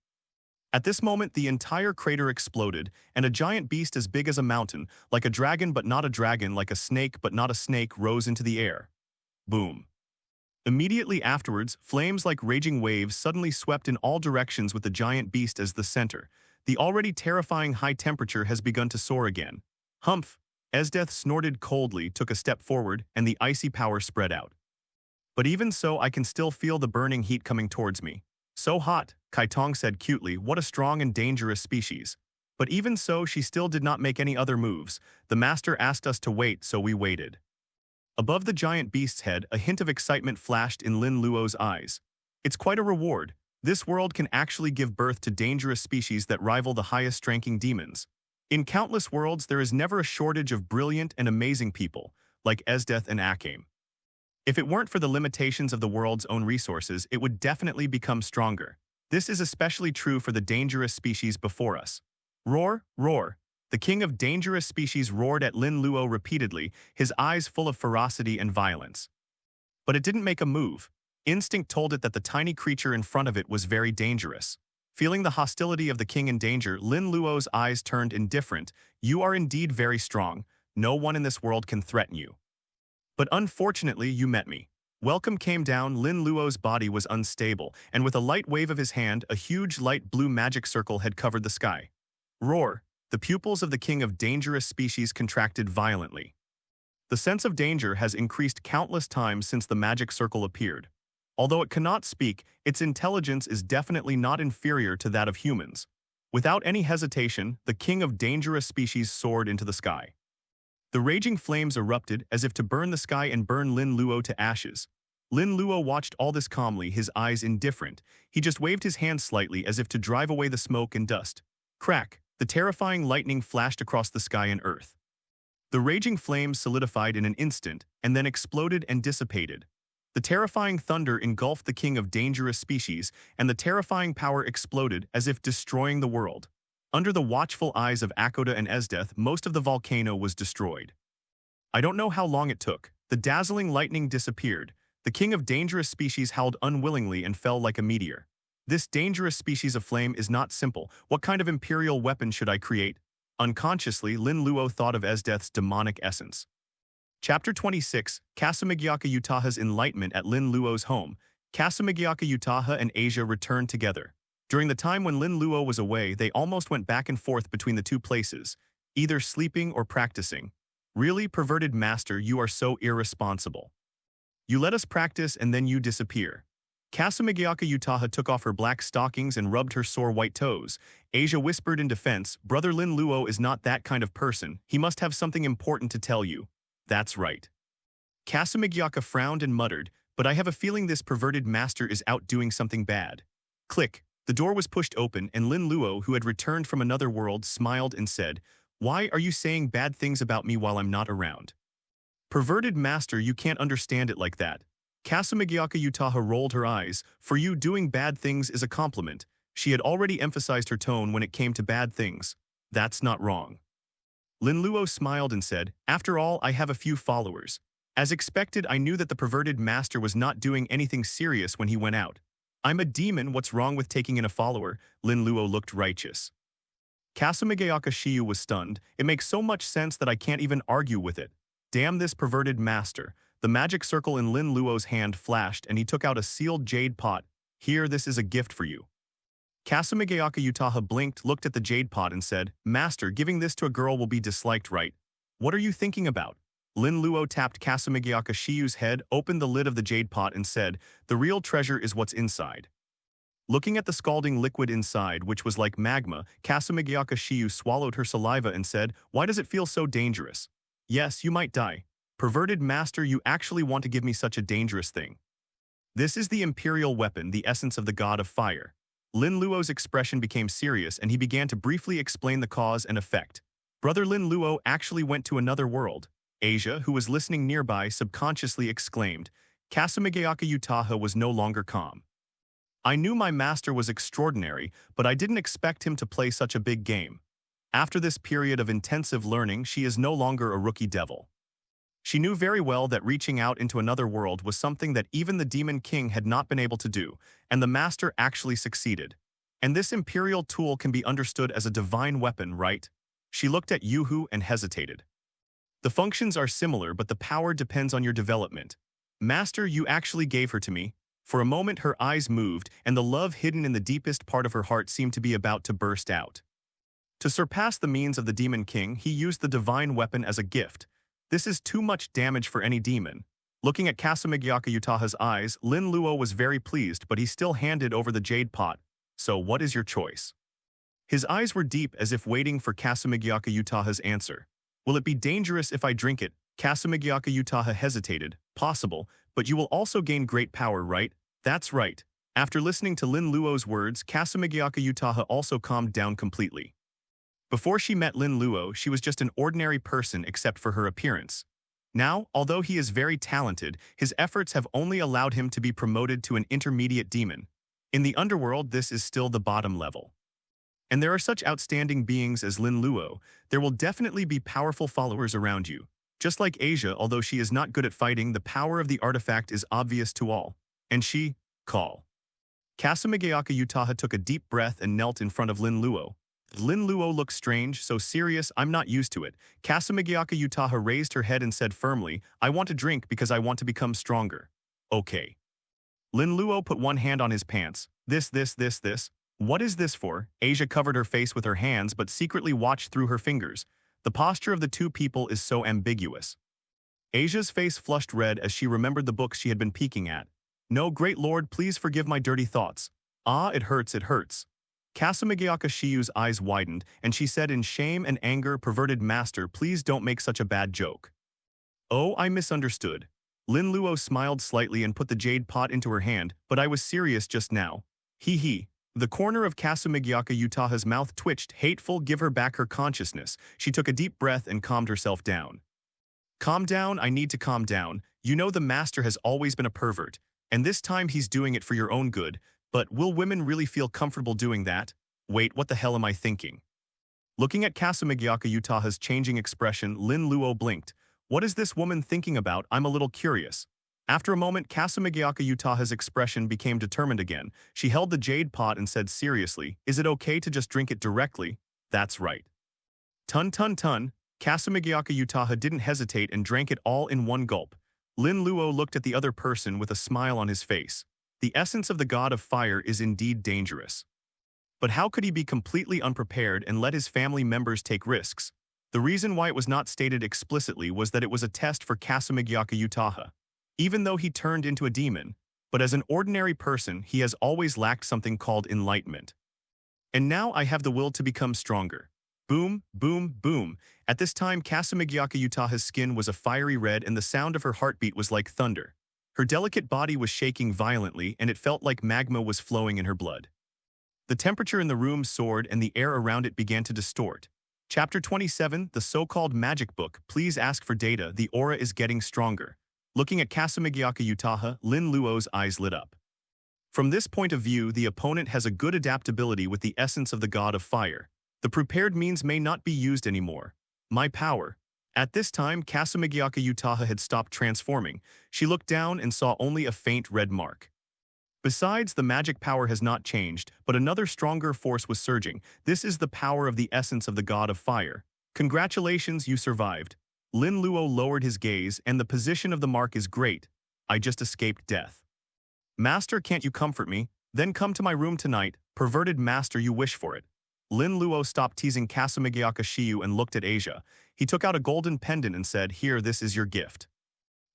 At this moment, the entire crater exploded, and a giant beast as big as a mountain, like a dragon but not a dragon, like a snake but not a snake, rose into the air. Boom. Immediately afterwards, flames like raging waves suddenly swept in all directions with the giant beast as the center. The already terrifying high temperature has begun to soar again. Humph! Esdeath snorted coldly, took a step forward, and the icy power spread out. But even so, I can still feel the burning heat coming towards me. So hot, Kaitong said cutely, what a strong and dangerous species. But even so, she still did not make any other moves. The master asked us to wait, so we waited. Above the giant beast's head, a hint of excitement flashed in Lin Luo's eyes. It's quite a reward. This world can actually give birth to dangerous species that rival the highest-ranking demons. In countless worlds, there is never a shortage of brilliant and amazing people, like Esdeath and Akame. If it weren't for the limitations of the world's own resources, it would definitely become stronger. This is especially true for the dangerous species before us. Roar, roar. The king of dangerous species roared at Lin Luo repeatedly, his eyes full of ferocity and violence. But it didn't make a move. Instinct told it that the tiny creature in front of it was very dangerous. Feeling the hostility of the king in danger, Lin Luo's eyes turned indifferent. You are indeed very strong. No one in this world can threaten you. But unfortunately, you met me. Welcome came down. Lin Luo's body was unstable, and with a light wave of his hand, a huge light blue magic circle had covered the sky. Roar. The pupils of the king of dangerous species contracted violently. The sense of danger has increased countless times since the magic circle appeared. Although it cannot speak, its intelligence is definitely not inferior to that of humans. Without any hesitation, the king of dangerous species soared into the sky. The raging flames erupted as if to burn the sky and burn Lin Luo to ashes. Lin Luo watched all this calmly, his eyes indifferent. He just waved his hand slightly as if to drive away the smoke and dust. Crack! The terrifying lightning flashed across the sky and earth. The raging flames solidified in an instant and then exploded and dissipated. The terrifying thunder engulfed the king of dangerous species, and the terrifying power exploded as if destroying the world. Under the watchful eyes of Akoda and Esdeath, most of the volcano was destroyed. I don't know how long it took. The dazzling lightning disappeared. The king of dangerous species howled unwillingly and fell like a meteor. This dangerous species of flame is not simple. What kind of imperial weapon should I create? Unconsciously, Lin Luo thought of Esdeath's demonic essence. Chapter 26, Kasumigyaka Utaha's Enlightenment at Lin Luo's home. Kasumigyaka Utaha and Asia returned together. During the time when Lin Luo was away, they almost went back and forth between the two places, either sleeping or practicing. Really, perverted master, you are so irresponsible. You let us practice and then you disappear. Kasumigayaka Utaha took off her black stockings and rubbed her sore white toes. Asia whispered in defense, Brother Lin Luo is not that kind of person. He must have something important to tell you. That's right. Kasumigayaka frowned and muttered, but I have a feeling this perverted master is out doing something bad. Click. The door was pushed open and Lin Luo, who had returned from another world, smiled and said, Why are you saying bad things about me while I'm not around? Perverted master, you can't understand it like that. Kasumigayaka Utaha rolled her eyes. For you, doing bad things is a compliment. She had already emphasized her tone when it came to bad things. That's not wrong. Linluo smiled and said, After all, I have a few followers. As expected, I knew that the perverted master was not doing anything serious when he went out. I'm a demon, what's wrong with taking in a follower? Linluo looked righteous. Kasumigayaka Shiyu was stunned. It makes so much sense that I can't even argue with it. Damn this perverted master. The magic circle in Lin Luo's hand flashed and he took out a sealed jade pot. Here, this is a gift for you. Kasumigayaka Utaha blinked, looked at the jade pot and said, Master, giving this to a girl will be disliked, right? What are you thinking about? Lin Luo tapped Kasumigayaka Shiyu's head, opened the lid of the jade pot and said, The real treasure is what's inside. Looking at the scalding liquid inside, which was like magma, Kasumigayaka Shiyu swallowed her saliva and said, Why does it feel so dangerous? Yes, you might die. Perverted master, you actually want to give me such a dangerous thing. This is the Imperial weapon, the essence of the god of fire. Lin Luo's expression became serious and he began to briefly explain the cause and effect. Brother Lin Luo actually went to another world. Asia, who was listening nearby, subconsciously exclaimed. Kasumigayaka Utaha was no longer calm. I knew my master was extraordinary, but I didn't expect him to play such a big game. After this period of intensive learning, she is no longer a rookie devil. She knew very well that reaching out into another world was something that even the Demon King had not been able to do, and the master actually succeeded. And this Imperial tool can be understood as a divine weapon, right? She looked at Yuhu and hesitated. The functions are similar, but the power depends on your development. Master, you actually gave her to me. For a moment her eyes moved, and the love hidden in the deepest part of her heart seemed to be about to burst out. To surpass the means of the Demon King, he used the divine weapon as a gift. This is too much damage for any demon. Looking at Kasumigayaka Utaha's eyes, Lin Luo was very pleased, but he still handed over the jade pot. So what is your choice? His eyes were deep as if waiting for Kasumigayaka Utaha's answer. Will it be dangerous if I drink it? Kasumigayaka Utaha hesitated. Possible, but you will also gain great power, right? That's right. After listening to Lin Luo's words, Kasumigayaka Utaha also calmed down completely. Before she met Lin Luo, she was just an ordinary person except for her appearance. Now, although he is very talented, his efforts have only allowed him to be promoted to an intermediate demon. In the underworld, this is still the bottom level. And there are such outstanding beings as Lin Luo, there will definitely be powerful followers around you. Just like Asia, although she is not good at fighting, the power of the artifact is obvious to all. And she, call. Kasumigayaka Utaha took a deep breath and knelt in front of Lin Luo. Lin Luo looked strange, so serious, I'm not used to it. Kasumigayaka Utaha raised her head and said firmly, I want to drink because I want to become stronger. Okay. Lin Luo put one hand on his pants. This. What is this for? Asia covered her face with her hands but secretly watched through her fingers. The posture of the two people is so ambiguous. Asia's face flushed red as she remembered the books she had been peeking at. No, great lord, please forgive my dirty thoughts. Ah, it hurts, it hurts. Kasumigayaka Shiyu's eyes widened, and she said in shame and anger, Perverted master, please don't make such a bad joke. Oh, I misunderstood. Lin Luo smiled slightly and put the jade pot into her hand, but I was serious just now. Hee. The corner of Kasumigayaka Utaha's mouth twitched. Hateful, give her back her consciousness. She took a deep breath and calmed herself down. Calm down, I need to calm down. You know the master has always been a pervert, and this time he's doing it for your own good, but will women really feel comfortable doing that? Wait, what the hell am I thinking? Looking at Kasumigayaka Utaha's changing expression, Lin Luo blinked. What is this woman thinking about? I'm a little curious. After a moment, Kasumigayaka Utaha's expression became determined again. She held the jade pot and said seriously, Is it okay to just drink it directly? That's right. Tun. Kasumigayaka Utaha didn't hesitate and drank it all in one gulp. Lin Luo looked at the other person with a smile on his face. The essence of the god of fire is indeed dangerous. But how could he be completely unprepared and let his family members take risks? The reason why it was not stated explicitly was that it was a test for Kasamigyaka Utaha. Even though he turned into a demon, but as an ordinary person, he has always lacked something called enlightenment. And now I have the will to become stronger. Boom, boom, boom. At this time, Kasamigyaka Utaha's skin was a fiery red and the sound of her heartbeat was like thunder. Her delicate body was shaking violently and it felt like magma was flowing in her blood. The temperature in the room soared and the air around it began to distort. Chapter 27, the so-called magic book. Please ask for data. The aura is getting stronger. Looking at Kasamigyaka Utaha, Lin Luo's eyes lit up. From this point of view, the opponent has a good adaptability with the essence of the god of fire. The prepared means may not be used anymore. My power. At this time, Kasamigyaka Utaha had stopped transforming. She looked down and saw only a faint red mark. Besides, the magic power has not changed, but another stronger force was surging. This is the power of the essence of the god of fire. Congratulations, you survived. Lin Luo lowered his gaze, and the position of the mark is great. I just escaped death. Master, can't you comfort me? Then come to my room tonight. Perverted master, you wish for it. Lin Luo stopped teasing Kasamigyaka Shiyu and looked at Asia. He took out a golden pendant and said, "Here, this is your gift."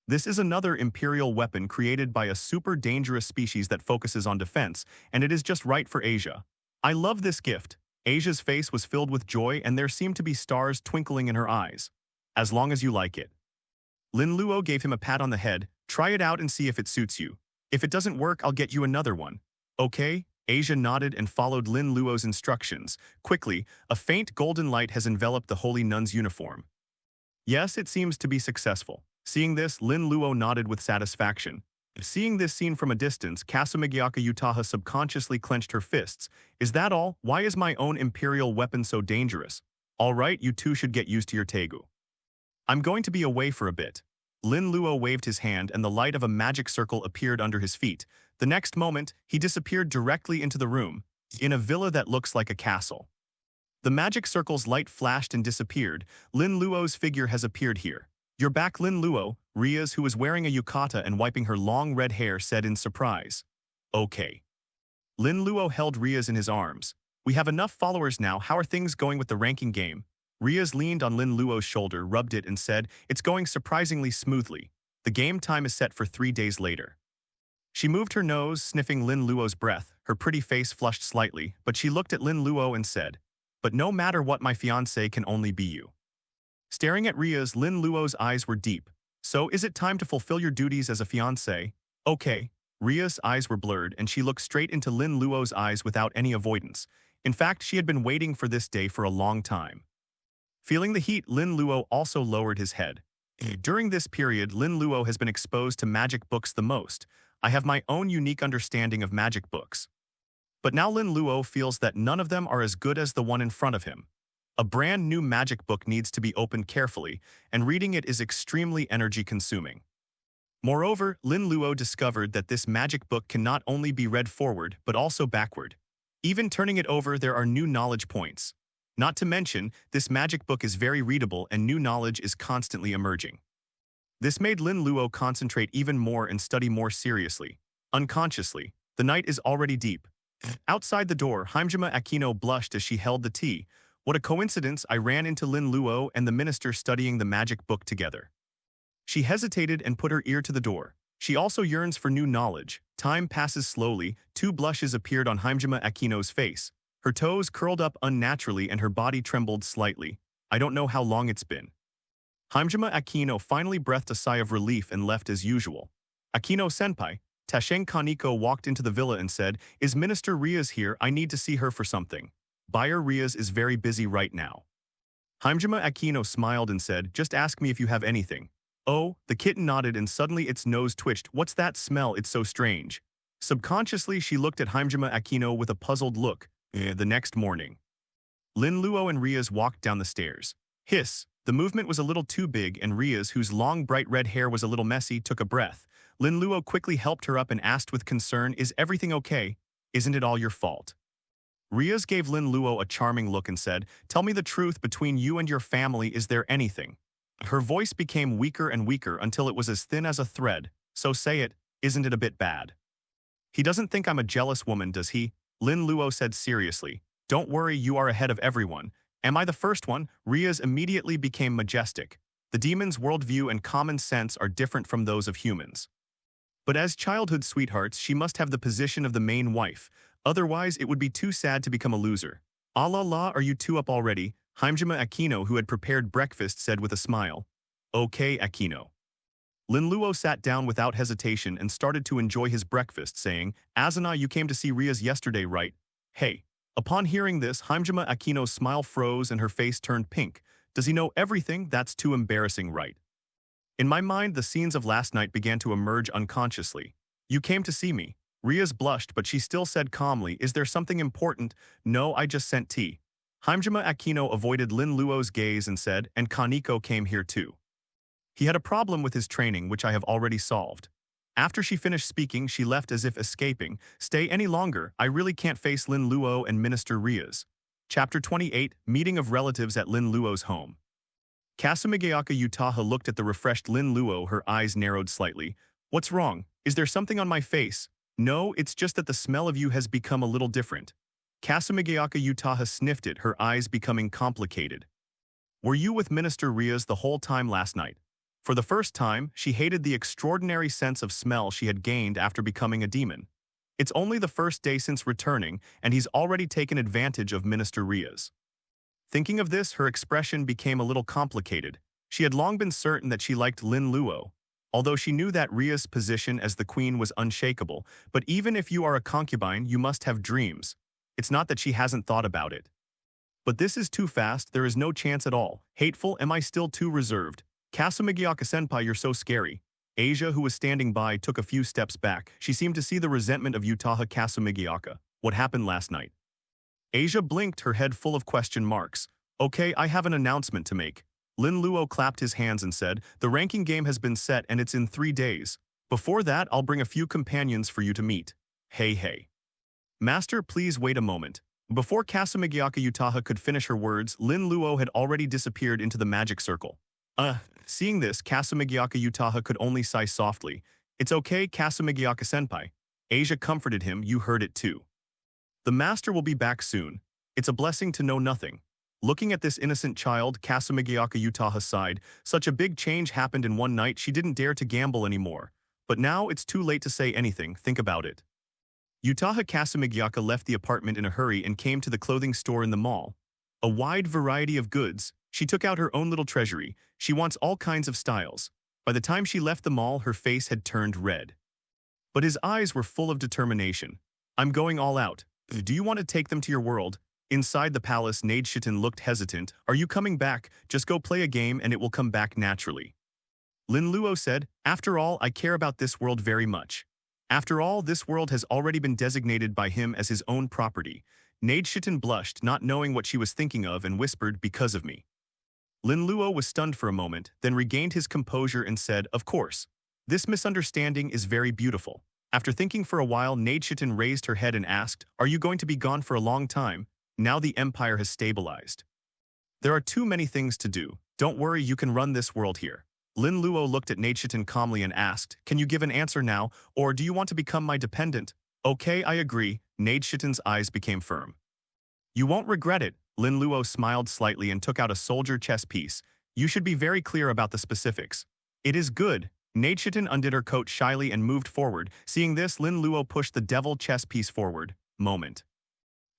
This is another Imperial weapon created by a super dangerous species that focuses on defense, and it is just right for Asia. I love this gift. Asia's face was filled with joy and there seemed to be stars twinkling in her eyes. As long as you like it. Lin Luo gave him a pat on the head. Try it out and see if it suits you. If it doesn't work, I'll get you another one. Okay? Asia nodded and followed Lin Luo's instructions. Quickly, a faint golden light has enveloped the holy nun's uniform. Yes, it seems to be successful. Seeing this, Lin Luo nodded with satisfaction. Seeing this scene from a distance, Kasamigyaka Utaha subconsciously clenched her fists. Is that all? Why is my own Imperial weapon so dangerous? All right, you two should get used to your tegu. I'm going to be away for a bit. Lin Luo waved his hand and the light of a magic circle appeared under his feet. The next moment, he disappeared directly into the room, in a villa that looks like a castle. The magic circle's light flashed and disappeared. Lin Luo's figure has appeared here. You're back, Lin Luo, Rias, who was wearing a yukata and wiping her long red hair, said in surprise. Okay. Lin Luo held Rias in his arms. We have enough followers now. How are things going with the ranking game? Rias leaned on Lin Luo's shoulder, rubbed it and said, it's going surprisingly smoothly. The game time is set for 3 days later. She moved her nose, sniffing Lin Luo's breath. Her pretty face flushed slightly, but she looked at Lin Luo and said, but no matter what, my fiancé can only be you. Staring at Rias, Lin Luo's eyes were deep. So is it time to fulfill your duties as a fiancé? Okay. Rias' eyes were blurred and she looked straight into Lin Luo's eyes without any avoidance. In fact, she had been waiting for this day for a long time. Feeling the heat, Lin Luo also lowered his head. During this period, Lin Luo has been exposed to magic books the most. I have my own unique understanding of magic books. But now Lin Luo feels that none of them are as good as the one in front of him. A brand new magic book needs to be opened carefully, and reading it is extremely energy-consuming. Moreover, Lin Luo discovered that this magic book can not only be read forward, but also backward. Even turning it over, there are new knowledge points. Not to mention, this magic book is very readable and new knowledge is constantly emerging. This made Lin Luo concentrate even more and study more seriously. Unconsciously, the night is already deep. Outside the door, Himejima Akino blushed as she held the tea. What a coincidence, I ran into Lin Luo and the minister studying the magic book together. She hesitated and put her ear to the door. She also yearns for new knowledge. Time passes slowly, 2 blushes appeared on Himejima Akino's face. Her toes curled up unnaturally and her body trembled slightly. I don't know how long it's been. Himejima Akino finally breathed a sigh of relief and left as usual. Akino-senpai, Tashen Kaneko walked into the villa and said, is Minister Rias here? I need to see her for something. Buyer Rias is very busy right now. Himejima Akino smiled and said, just ask me if you have anything. Oh, the kitten nodded and suddenly its nose twitched. What's that smell? It's so strange. Subconsciously, she looked at Himejima Akino with a puzzled look. The next morning, Lin Luo and Rias walked down the stairs. Hiss! The movement was a little too big and Rias, whose long bright red hair was a little messy, took a breath. Lin Luo quickly helped her up and asked with concern, is everything okay? Isn't it all your fault? Rias gave Lin Luo a charming look and said, tell me the truth, between you and your family, is there anything? Her voice became weaker and weaker until it was as thin as a thread. So say it, isn't it a bit bad? He doesn't think I'm a jealous woman, does he? Lin Luo said seriously. Don't worry, you are ahead of everyone. Am I the first one? Rias immediately became majestic. The demon's worldview and common sense are different from those of humans. But as childhood sweethearts, she must have the position of the main wife. Otherwise, it would be too sad to become a loser. "Ah la la, are you two up already?" Hajime Aquino, who had prepared breakfast, said with a smile. "Okay, Aquino." Linluo sat down without hesitation and started to enjoy his breakfast, saying, "Azuna, you came to see Rias yesterday, right?" "Hey." Upon hearing this, Hajime Aquino's smile froze and her face turned pink. Does he know everything? That's too embarrassing, right? In my mind, the scenes of last night began to emerge unconsciously. "You came to see me." Rias blushed, but she still said calmly, "Is there something important?" "No, I just sent tea." Hajime Aquino avoided Lin Luo's gaze and said, "And Kaneko came here too. He had a problem with his training, which I have already solved." After she finished speaking, she left as if escaping. "Stay any longer, I really can't face Lin Luo and Minister Rias." Chapter 28, Meeting of Relatives at Lin Luo's home. Kasumigaoka Utaha looked at the refreshed Lin Luo, her eyes narrowed slightly. "What's wrong? Is there something on my face?" "No, it's just that the smell of you has become a little different." Kasumigaoka Utaha sniffed it, her eyes becoming complicated. "Were you with Minister Rias the whole time last night?" For the first time, she hated the extraordinary sense of smell she had gained after becoming a demon. It's only the first day since returning, and he's already taken advantage of Minister Rias. Thinking of this, her expression became a little complicated. She had long been certain that she liked Lin Luo, although she knew that Rias' position as the queen was unshakable. But even if you are a concubine, you must have dreams. It's not that she hasn't thought about it. But this is too fast, there is no chance at all. Hateful, am I still too reserved? Kasumigaoka-senpai, you're so scary. Asia, who was standing by, took a few steps back. She seemed to see the resentment of Utaha Kasumigaoka. What happened last night? Asia blinked, her head full of question marks. "Okay, I have an announcement to make." Lin Luo clapped his hands and said, "The ranking game has been set and it's in 3 days. Before that, I'll bring a few companions for you to meet." Hey. "Master, please wait a moment." Before Kasumigaoka Utaha could finish her words, Lin Luo had already disappeared into the magic circle. Seeing this, Kasumigaoka Utaha could only sigh softly. "It's okay, Kasumigaoka-senpai." Asia comforted him, "You heard it too. The master will be back soon. It's a blessing to know nothing." Looking at this innocent child, Kasumigaoka Utaha sighed. Such a big change happened in one night, she didn't dare to gamble anymore. But now it's too late to say anything, think about it. Utaha Kasumigaoka left the apartment in a hurry and came to the clothing store in the mall. A wide variety of goods. She took out her own little treasury. She wants all kinds of styles. By the time she left the mall, her face had turned red. But his eyes were full of determination. "I'm going all out. Do you want to take them to your world?" Inside the palace, Nadeshiten looked hesitant. "Are you coming back? Just go play a game and it will come back naturally." Lin Luo said, "After all, I care about this world very much. After all, this world has already been designated by him as his own property." Nadeshiten blushed, not knowing what she was thinking of, and whispered, "Because of me." Lin Luo was stunned for a moment, then regained his composure and said, "Of course. This misunderstanding is very beautiful." After thinking for a while, Nadeshiten raised her head and asked, "Are you going to be gone for a long time? Now the empire has stabilized." "There are too many things to do. Don't worry, you can run this world here." Lin Luo looked at Nadeshiten calmly and asked, "Can you give an answer now, or do you want to become my dependent?" "Okay, I agree." Nadeshiten's eyes became firm. "You won't regret it." Lin Luo smiled slightly and took out a soldier chess piece. "You should be very clear about the specifics." "It is good." Nadeshiten undid her coat shyly and moved forward. Seeing this, Lin Luo pushed the devil chess piece forward. Moment.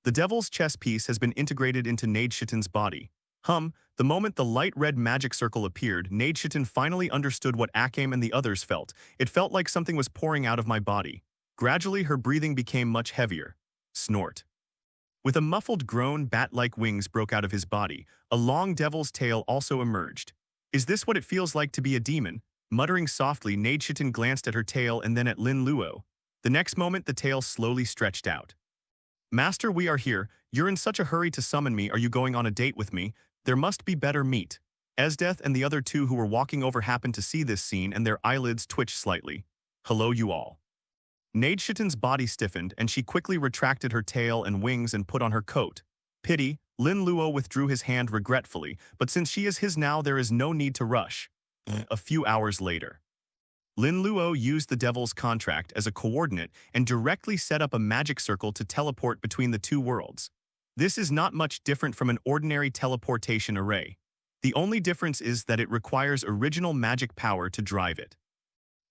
The devil's chess piece has been integrated into Nadeshiten's body. The moment the light red magic circle appeared, Nadeshiten finally understood what Akame and the others felt. "It felt like something was pouring out of my body." Gradually, her breathing became much heavier. Snort. With a muffled groan, bat-like wings broke out of his body. A long devil's tail also emerged. "Is this what it feels like to be a demon?" Muttering softly, Nadeshiten glanced at her tail and then at Lin Luo. The next moment, the tail slowly stretched out. "Master, we are here. You're in such a hurry to summon me. Are you going on a date with me? There must be better meat." Esdeath and the other two who were walking over happened to see this scene, and their eyelids twitched slightly. "Hello, you all." Nadeshiten's body stiffened, and she quickly retracted her tail and wings and put on her coat. "Pity." Lin Luo withdrew his hand regretfully, "but since she is his now, there is no need to rush." A few hours later. Lin Luo used the Devil's Contract as a coordinate and directly set up a magic circle to teleport between the two worlds. This is not much different from an ordinary teleportation array. The only difference is that it requires original magic power to drive it.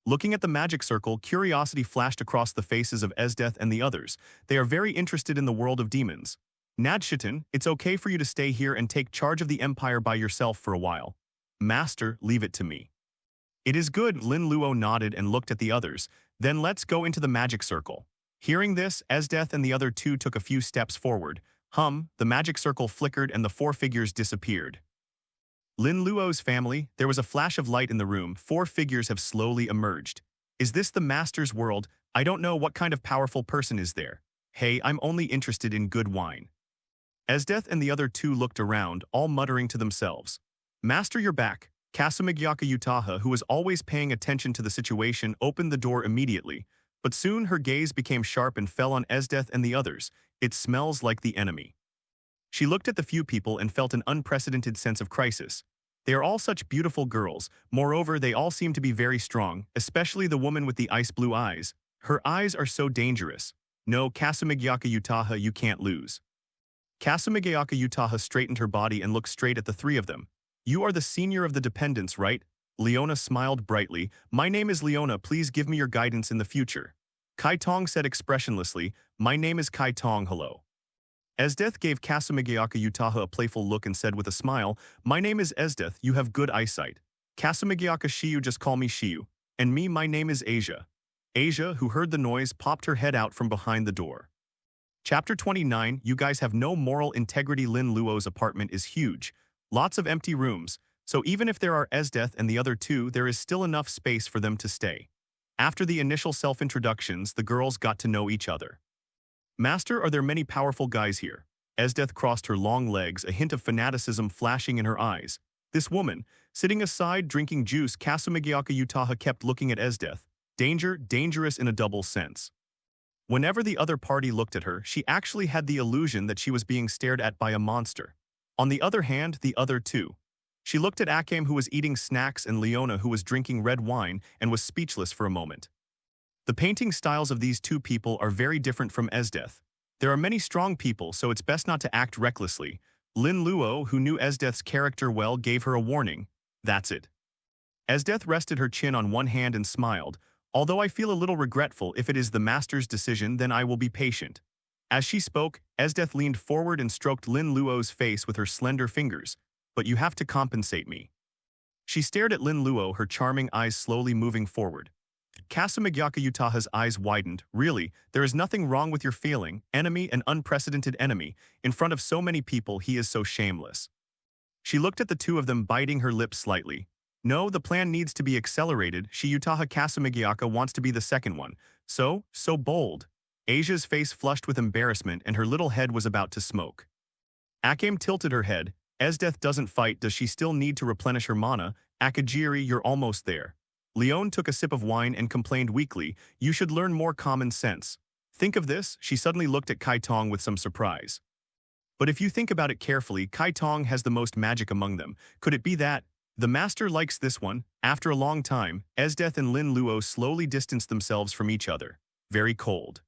Looking at the magic circle, curiosity flashed across the faces of Esdeath and the others. They are very interested in the world of demons. Nadshitan, it's okay for you to stay here and take charge of the Empire by yourself for a while. Master, leave it to me. It is good, Lin Luo nodded and looked at the others. Then let's go into the magic circle. Hearing this, Esdeath and the other two took a few steps forward. The magic circle flickered and the four figures disappeared. Lin Luo's family, there was a flash of light in the room. Four figures have slowly emerged. Is this the Master's world? I don't know what kind of powerful person is there. Hey, I'm only interested in good wine. Esdeath and the other two looked around, all muttering to themselves. Master, you're back. Kasamigyaka Utaha, who was always paying attention to the situation, opened the door immediately. But soon her gaze became sharp and fell on Esdeath and the others. It smells like the enemy. She looked at the few people and felt an unprecedented sense of crisis. They are all such beautiful girls. Moreover, they all seem to be very strong, especially the woman with the ice blue eyes. Her eyes are so dangerous. No, Kasamigyaka Utaha, you can't lose. Kasamigyaka Utaha straightened her body and looked straight at the three of them. You are the senior of the dependents, right? Leona smiled brightly. My name is Leona, please give me your guidance in the future. Kai Tong said expressionlessly, my name is Kai Tong, hello. Esdeath gave Kasamigyaka Utaha a playful look and said with a smile, my name is Esdeath, you have good eyesight. Kasamigyaka Shiyu, just call me Shiyu. And me, my name is Asia. Asia, who heard the noise, popped her head out from behind the door. Chapter 29, you guys have no moral integrity. Lin Luo's apartment is huge. Lots of empty rooms, so even if there are Esdeath and the other two, there is still enough space for them to stay. After the initial self-introductions, the girls got to know each other. Master, are there many powerful guys here? Esdeath crossed her long legs, a hint of fanaticism flashing in her eyes. This woman, sitting aside drinking juice, Kasamigyaka Utaha kept looking at Esdeath. Danger, dangerous in a double sense. Whenever the other party looked at her, she actually had the illusion that she was being stared at by a monster. On the other hand, the other two. She looked at Akame, who was eating snacks, and Leona, who was drinking red wine, and was speechless for a moment. The painting styles of these two people are very different from Esdeath. There are many strong people, so it's best not to act recklessly. Lin Luo, who knew Esdeath's character well, gave her a warning. That's it. Esdeath rested her chin on one hand and smiled. Although I feel a little regretful, if it is the Master's decision, then I will be patient. As she spoke, Esdeath leaned forward and stroked Lin Luo's face with her slender fingers. But you have to compensate me. She stared at Lin Luo, her charming eyes slowly moving forward. Kasamigyaka Utaha's eyes widened. Really, there is nothing wrong with your feeling. Enemy, an unprecedented enemy. In front of so many people, he is so shameless. She looked at the two of them, biting her lips slightly. No, the plan needs to be accelerated. Utaha Kasamigyaka wants to be the second one. So bold. Asia's face flushed with embarrassment and her little head was about to smoke. Akame tilted her head. Esdeath doesn't fight, does she still need to replenish her mana? Akajiri, you're almost there. Leon took a sip of wine and complained weakly, you should learn more common sense. Think of this, she suddenly looked at Kai Tong with some surprise. But if you think about it carefully, Kai Tong has the most magic among them. Could it be that? The Master likes this one. After a long time, Esdeath and Lin Luo slowly distanced themselves from each other. Very cold.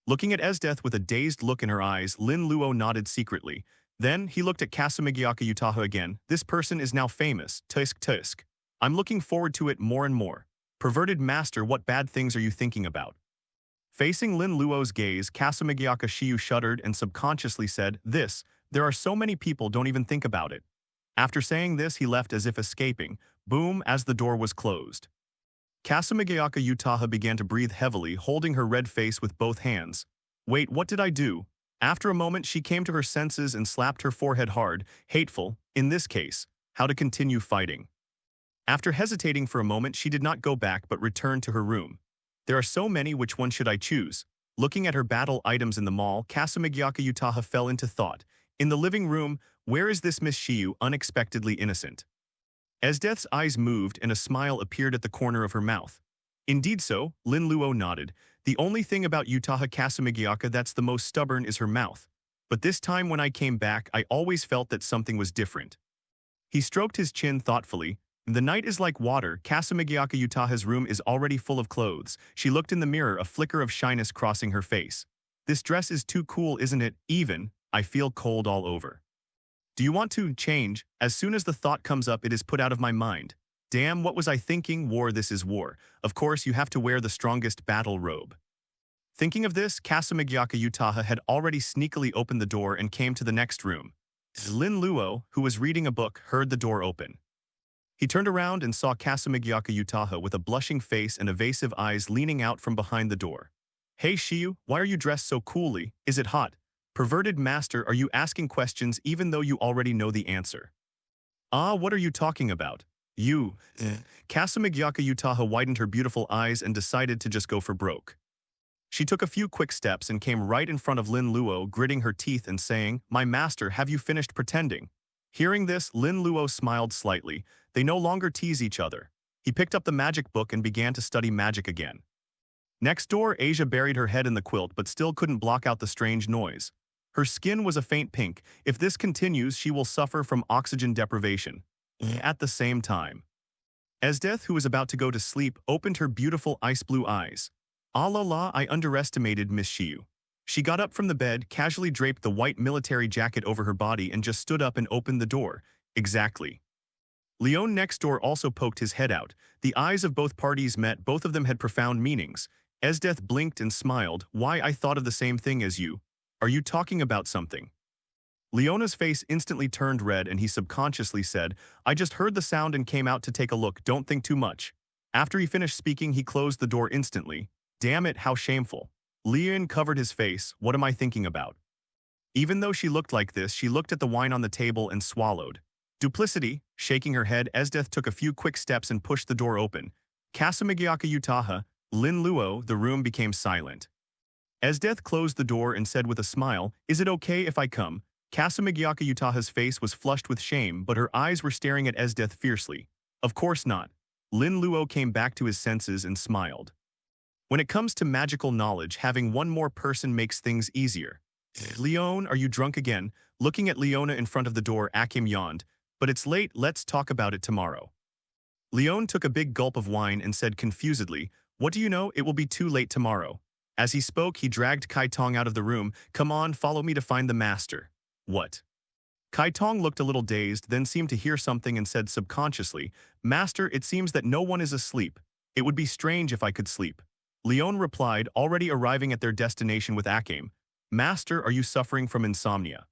Looking at Esdeath with a dazed look in her eyes, Lin Luo nodded secretly. Then, he looked at Kasamigyaka Utaha again. This person is now famous. Tusk. I'm looking forward to it more and more. Perverted Master, what bad things are you thinking about? Facing Lin Luo's gaze, Kasamigyaka Shiyu shuddered and subconsciously said, there are so many people, don't even think about it. After saying this, he left as if escaping. Boom, as the door was closed. Kasamigyaka Utaha began to breathe heavily, holding her red face with both hands. Wait, what did I do? After a moment, she came to her senses and slapped her forehead hard. Hateful, in this case, how to continue fighting. After hesitating for a moment, she did not go back but returned to her room. There are so many, which one should I choose? Looking at her battle items in the mall, Kasamigyaka Utaha fell into thought. In the living room, where is this Miss Shiyu, unexpectedly innocent? Esdeath's eyes moved and a smile appeared at the corner of her mouth. Indeed so, Lin Luo nodded. The only thing about Utaha Kasamigyaka that's the most stubborn is her mouth. But this time when I came back, I always felt that something was different. He stroked his chin thoughtfully. The night is like water. Kasamigiaka Utaha's room is already full of clothes. She looked in the mirror, a flicker of shyness crossing her face. This dress is too cool, isn't it? Even, I feel cold all over. Do you want to change? As soon as the thought comes up, it is put out of my mind. Damn, what was I thinking? War, this is war. Of course, you have to wear the strongest battle robe. Thinking of this, Kasamigiaka Utaha had already sneakily opened the door and came to the next room. Lin Luo, who was reading a book, heard the door open. He turned around and saw Kasamigiaka Utaha with a blushing face and evasive eyes leaning out from behind the door. Hey Shiyu, why are you dressed so coolly? Is it hot? Perverted master, are you asking questions even though you already know the answer? Ah, what are you talking about? You. Kasamigiaka Utaha widened her beautiful eyes and decided to just go for broke. She took a few quick steps and came right in front of Lin Luo, gritting her teeth and saying, "My master, have you finished pretending?" Hearing this, Lin Luo smiled slightly. They no longer tease each other. He picked up the magic book and began to study magic again. Next door, Asia buried her head in the quilt but still couldn't block out the strange noise. Her skin was a faint pink. If this continues, she will suffer from oxygen deprivation. At the same time, Esdeath, who was about to go to sleep, opened her beautiful ice blue eyes. Ah la la, I underestimated Miss Shiyu. She got up from the bed, casually draped the white military jacket over her body and just stood up and opened the door. Exactly. Leon next door also poked his head out. The eyes of both parties met. Both of them had profound meanings. Esdeath blinked and smiled. Why, I thought of the same thing as you. Are you talking about something? Leona's face instantly turned red and he subconsciously said, I just heard the sound and came out to take a look, don't think too much. After he finished speaking, he closed the door instantly. Damn it, how shameful. Leon covered his face. What am I thinking about? Even though she looked like this, she looked at the wine on the table and swallowed. Duplicity. Shaking her head, Esdeath took a few quick steps and pushed the door open. Kasamigiaka Utaha, Lin Luo, the room became silent. Esdeath closed the door and said with a smile, Is it okay if I come? Kasamigiaka Utaha's face was flushed with shame, but her eyes were staring at Esdeath fiercely. Of course not. Lin Luo came back to his senses and smiled. When it comes to magical knowledge, having one more person makes things easier. Leon, are you drunk again? Looking at Leona in front of the door, Akame yawned. But it's late, let's talk about it tomorrow. Leon took a big gulp of wine and said confusedly, What do you know, it will be too late tomorrow. As he spoke, he dragged Kai Tong out of the room. Come on, follow me to find the master. What? Kai Tong looked a little dazed, then seemed to hear something and said subconsciously, Master, it seems that no one is asleep. It would be strange if I could sleep. Leon replied, already arriving at their destination with Akame. Master, are you suffering from insomnia?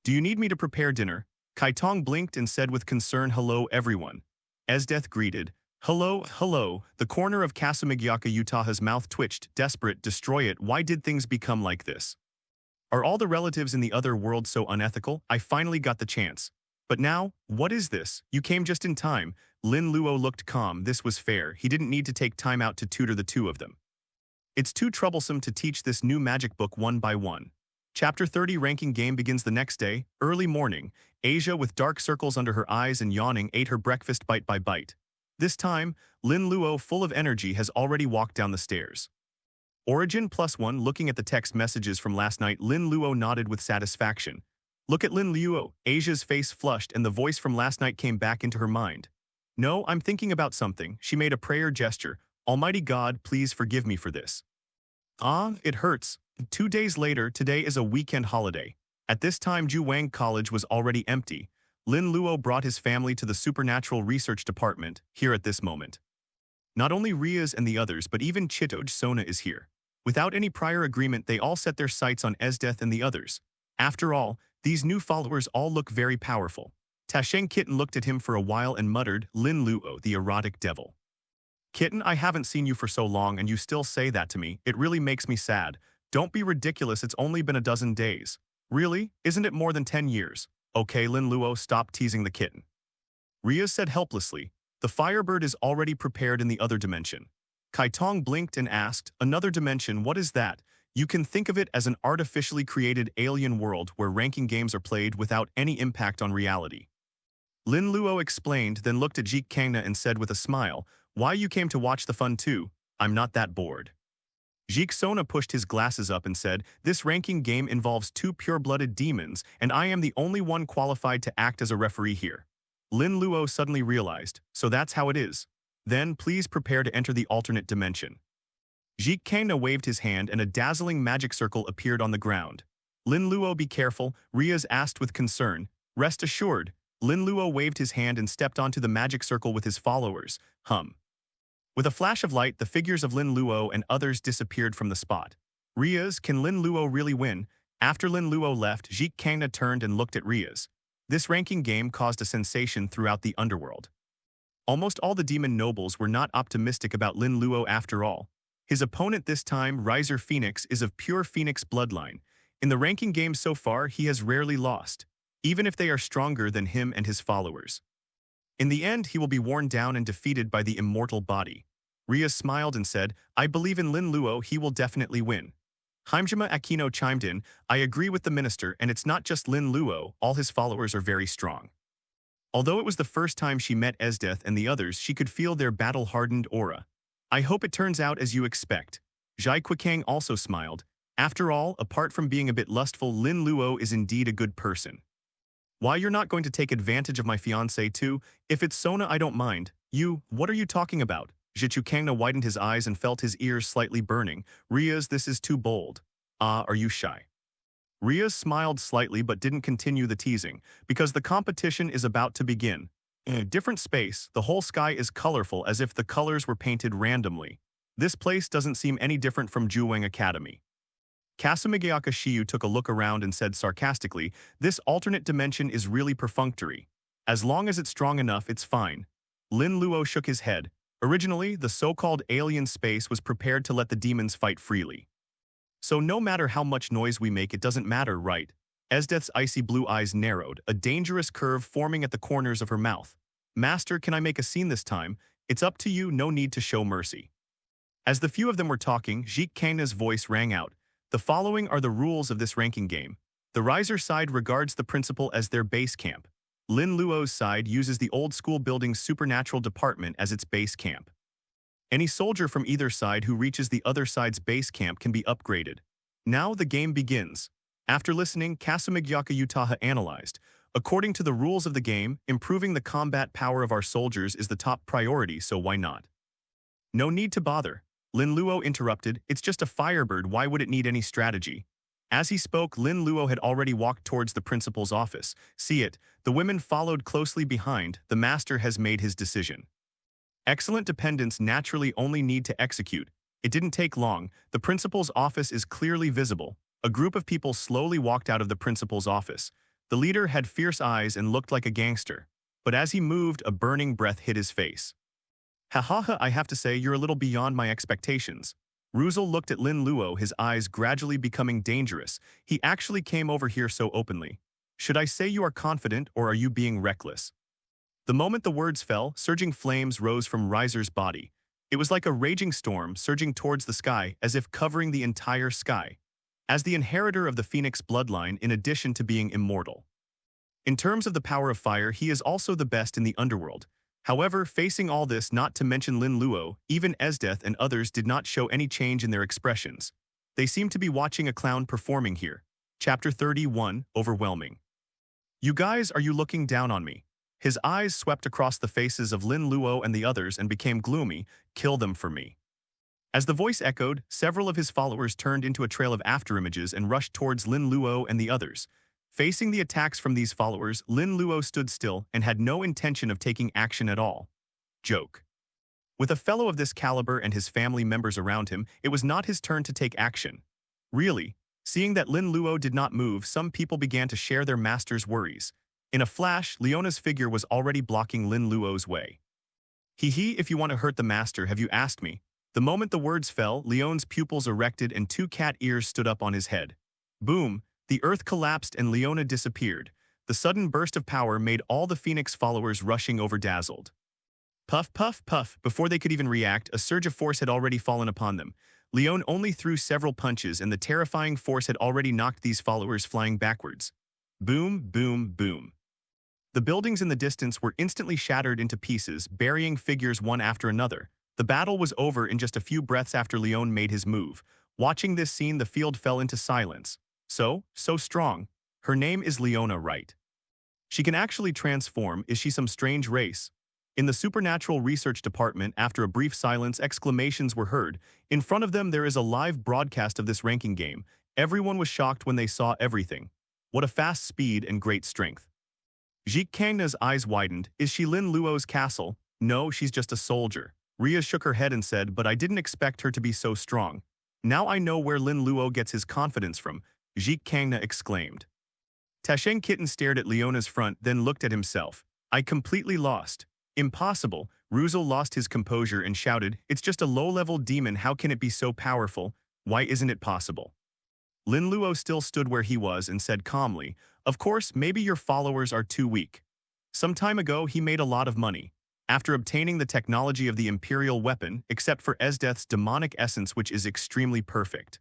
Do you need me to prepare dinner? Kai Tong blinked and said with concern, Hello, everyone. Esdeath greeted. Hello, hello. The corner of Kasamigiaka Utaha's mouth twitched, desperate, destroy it. Why did things become like this? Are all the relatives in the other world so unethical? I finally got the chance. But now, what is this? You came just in time. Lin Luo looked calm. This was fair. He didn't need to take time out to tutor the two of them. It's too troublesome to teach this new magic book one by one. Chapter 30 ranking game begins the next day, early morning. Asia, with dark circles under her eyes and yawning, ate her breakfast bite by bite. This time, Lin Luo, full of energy, has already walked down the stairs. Origin +1, looking at the text messages from last night, Lin Luo nodded with satisfaction. Look at Lin Luo. Asia's face flushed and the voice from last night came back into her mind. No, I'm thinking about something. She made a prayer gesture. Almighty God, please forgive me for this. Ah, it hurts. 2 days later, today is a weekend holiday. At this time, Juwang College was already empty. Lin Luo brought his family to the Supernatural Research Department, here at this moment. Not only Rias and the others, but even Chitoj Sona is here. Without any prior agreement, they all set their sights on Esdeath and the others. After all, these new followers all look very powerful. Tasheng Kitten looked at him for a while and muttered, Lin Luo, the erotic devil. Kitten, I haven't seen you for so long and you still say that to me. It really makes me sad. Don't be ridiculous, it's only been a dozen days. Really? Isn't it more than 10 years? Okay, Lin Luo, stop teasing the kitten. Rias said helplessly, the Firebird is already prepared in the other dimension. Kai Tong blinked and asked, another dimension, what is that? You can think of it as an artificially created alien world where ranking games are played without any impact on reality. Lin Luo explained, then looked at Jik Kangna and said with a smile, why you came to watch the fun too? I'm not that bored. Jik Sona pushed his glasses up and said, this ranking game involves 2 pure-blooded demons, and I am the only one qualified to act as a referee here. Lin Luo suddenly realized, so that's how it is. Then please prepare to enter the alternate dimension. Kangna waved his hand and a dazzling magic circle appeared on the ground. Lin Luo, be careful, Rias asked with concern. Rest assured, Lin Luo waved his hand and stepped onto the magic circle with his followers. With a flash of light, the figures of Lin Luo and others disappeared from the spot. Rias, can Lin Luo really win? After Lin Luo left, Kangna turned and looked at Rias. This ranking game caused a sensation throughout the underworld. Almost all the demon nobles were not optimistic about Lin Luo after all. His opponent this time, Riser Phoenix, is of pure Phoenix bloodline. In the ranking game so far, he has rarely lost, even if they are stronger than him and his followers. In the end, he will be worn down and defeated by the immortal body. Rias smiled and said, I believe in Lin Luo, he will definitely win. Haimjima Aquino chimed in, I agree with the minister, and it's not just Lin Luo, all his followers are very strong. Although it was the first time she met Esdeath and the others, she could feel their battle-hardened aura. I hope it turns out as you expect. Zhai Qiqang also smiled. After all, apart from being a bit lustful, Lin Luo is indeed a good person. Why you're not going to take advantage of my fiancé too? If it's Sona, I don't mind. You, what are you talking about? Zhichu Kangna widened his eyes and felt his ears slightly burning. Rias, this is too bold. Ah, are you shy? Rias smiled slightly but didn't continue the teasing, because the competition is about to begin. In a different space, the whole sky is colorful as if the colors were painted randomly. This place doesn't seem any different from Juweng Academy. Kasumigaoka Shiyu took a look around and said sarcastically, this alternate dimension is really perfunctory. As long as it's strong enough, it's fine. Lin Luo shook his head. Originally, the so-called alien space was prepared to let the demons fight freely. So no matter how much noise we make, it doesn't matter, right? Esdeath's icy blue eyes narrowed, a dangerous curve forming at the corners of her mouth. Master, can I make a scene this time? It's up to you, no need to show mercy. As the few of them were talking, Kangna's voice rang out. The following are the rules of this ranking game. The Riser side regards the principal as their base camp. Lin Luo's side uses the old school building's supernatural department as its base camp. Any soldier from either side who reaches the other side's base camp can be upgraded. Now the game begins. After listening, Kasumigaoka Utaha analyzed. According to the rules of the game, improving the combat power of our soldiers is the top priority, so why not? No need to bother. Lin Luo interrupted, it's just a firebird, why would it need any strategy? As he spoke, Lin Luo had already walked towards the principal's office. See it, the women followed closely behind, the master has made his decision. Excellent dependents naturally only need to execute. It didn't take long, the principal's office is clearly visible. A group of people slowly walked out of the principal's office. The leader had fierce eyes and looked like a gangster. But as he moved, a burning breath hit his face. Ha ha ha, I have to say, you're a little beyond my expectations. Ruzel looked at Lin Luo, his eyes gradually becoming dangerous. He actually came over here so openly. Should I say you are confident, or are you being reckless? The moment the words fell, surging flames rose from Riser's body. It was like a raging storm surging towards the sky, as if covering the entire sky. As the inheritor of the Phoenix bloodline, in addition to being immortal. In terms of the power of fire, he is also the best in the underworld. However, facing all this, not to mention Lin Luo, even Esdeath and others did not show any change in their expressions. They seemed to be watching a clown performing here. Chapter 31, Overwhelming. You guys, are you looking down on me? His eyes swept across the faces of Lin Luo and the others and became gloomy. Kill them for me. As the voice echoed, several of his followers turned into a trail of afterimages and rushed towards Lin Luo and the others. Facing the attacks from these followers, Lin Luo stood still and had no intention of taking action at all. Joke. With a fellow of this caliber and his family members around him, it was not his turn to take action. Really, seeing that Lin Luo did not move, some people began to share their master's worries. In a flash, Leona's figure was already blocking Lin Luo's way. Hee, if you want to hurt the master, have you asked me? The moment the words fell, Leon's pupils erected and two cat ears stood up on his head. Boom! The earth collapsed and Leona disappeared. The sudden burst of power made all the Phoenix followers rushing over dazzled. Puff, puff, puff. Before they could even react, a surge of force had already fallen upon them. Leon only threw several punches and the terrifying force had already knocked these followers flying backwards. Boom, boom, boom. The buildings in the distance were instantly shattered into pieces, burying figures one after another. The battle was over in just a few breaths after Leon made his move. Watching this scene, the field fell into silence. So strong. Her name is Leona, right? She can actually transform. Is she some strange race? In the supernatural research department, after a brief silence, exclamations were heard. In front of them, there is a live broadcast of this ranking game. Everyone was shocked when they saw everything. What a fast speed and great strength. Jik Kangna's eyes widened. Is she Lin Luo's castle? No, she's just a soldier. Rias shook her head and said, but I didn't expect her to be so strong. Now I know where Lin Luo gets his confidence from, Jik Kangna exclaimed. Tasheng Kitten stared at Leona's front, then looked at himself. I completely lost. Impossible. Ruzel lost his composure and shouted, it's just a low-level demon, how can it be so powerful? Why isn't it possible? Lin Luo still stood where he was and said calmly, of course, maybe your followers are too weak. Some time ago, he made a lot of money. After obtaining the technology of the Imperial weapon, except for Esdeath's demonic essence, which is extremely perfect.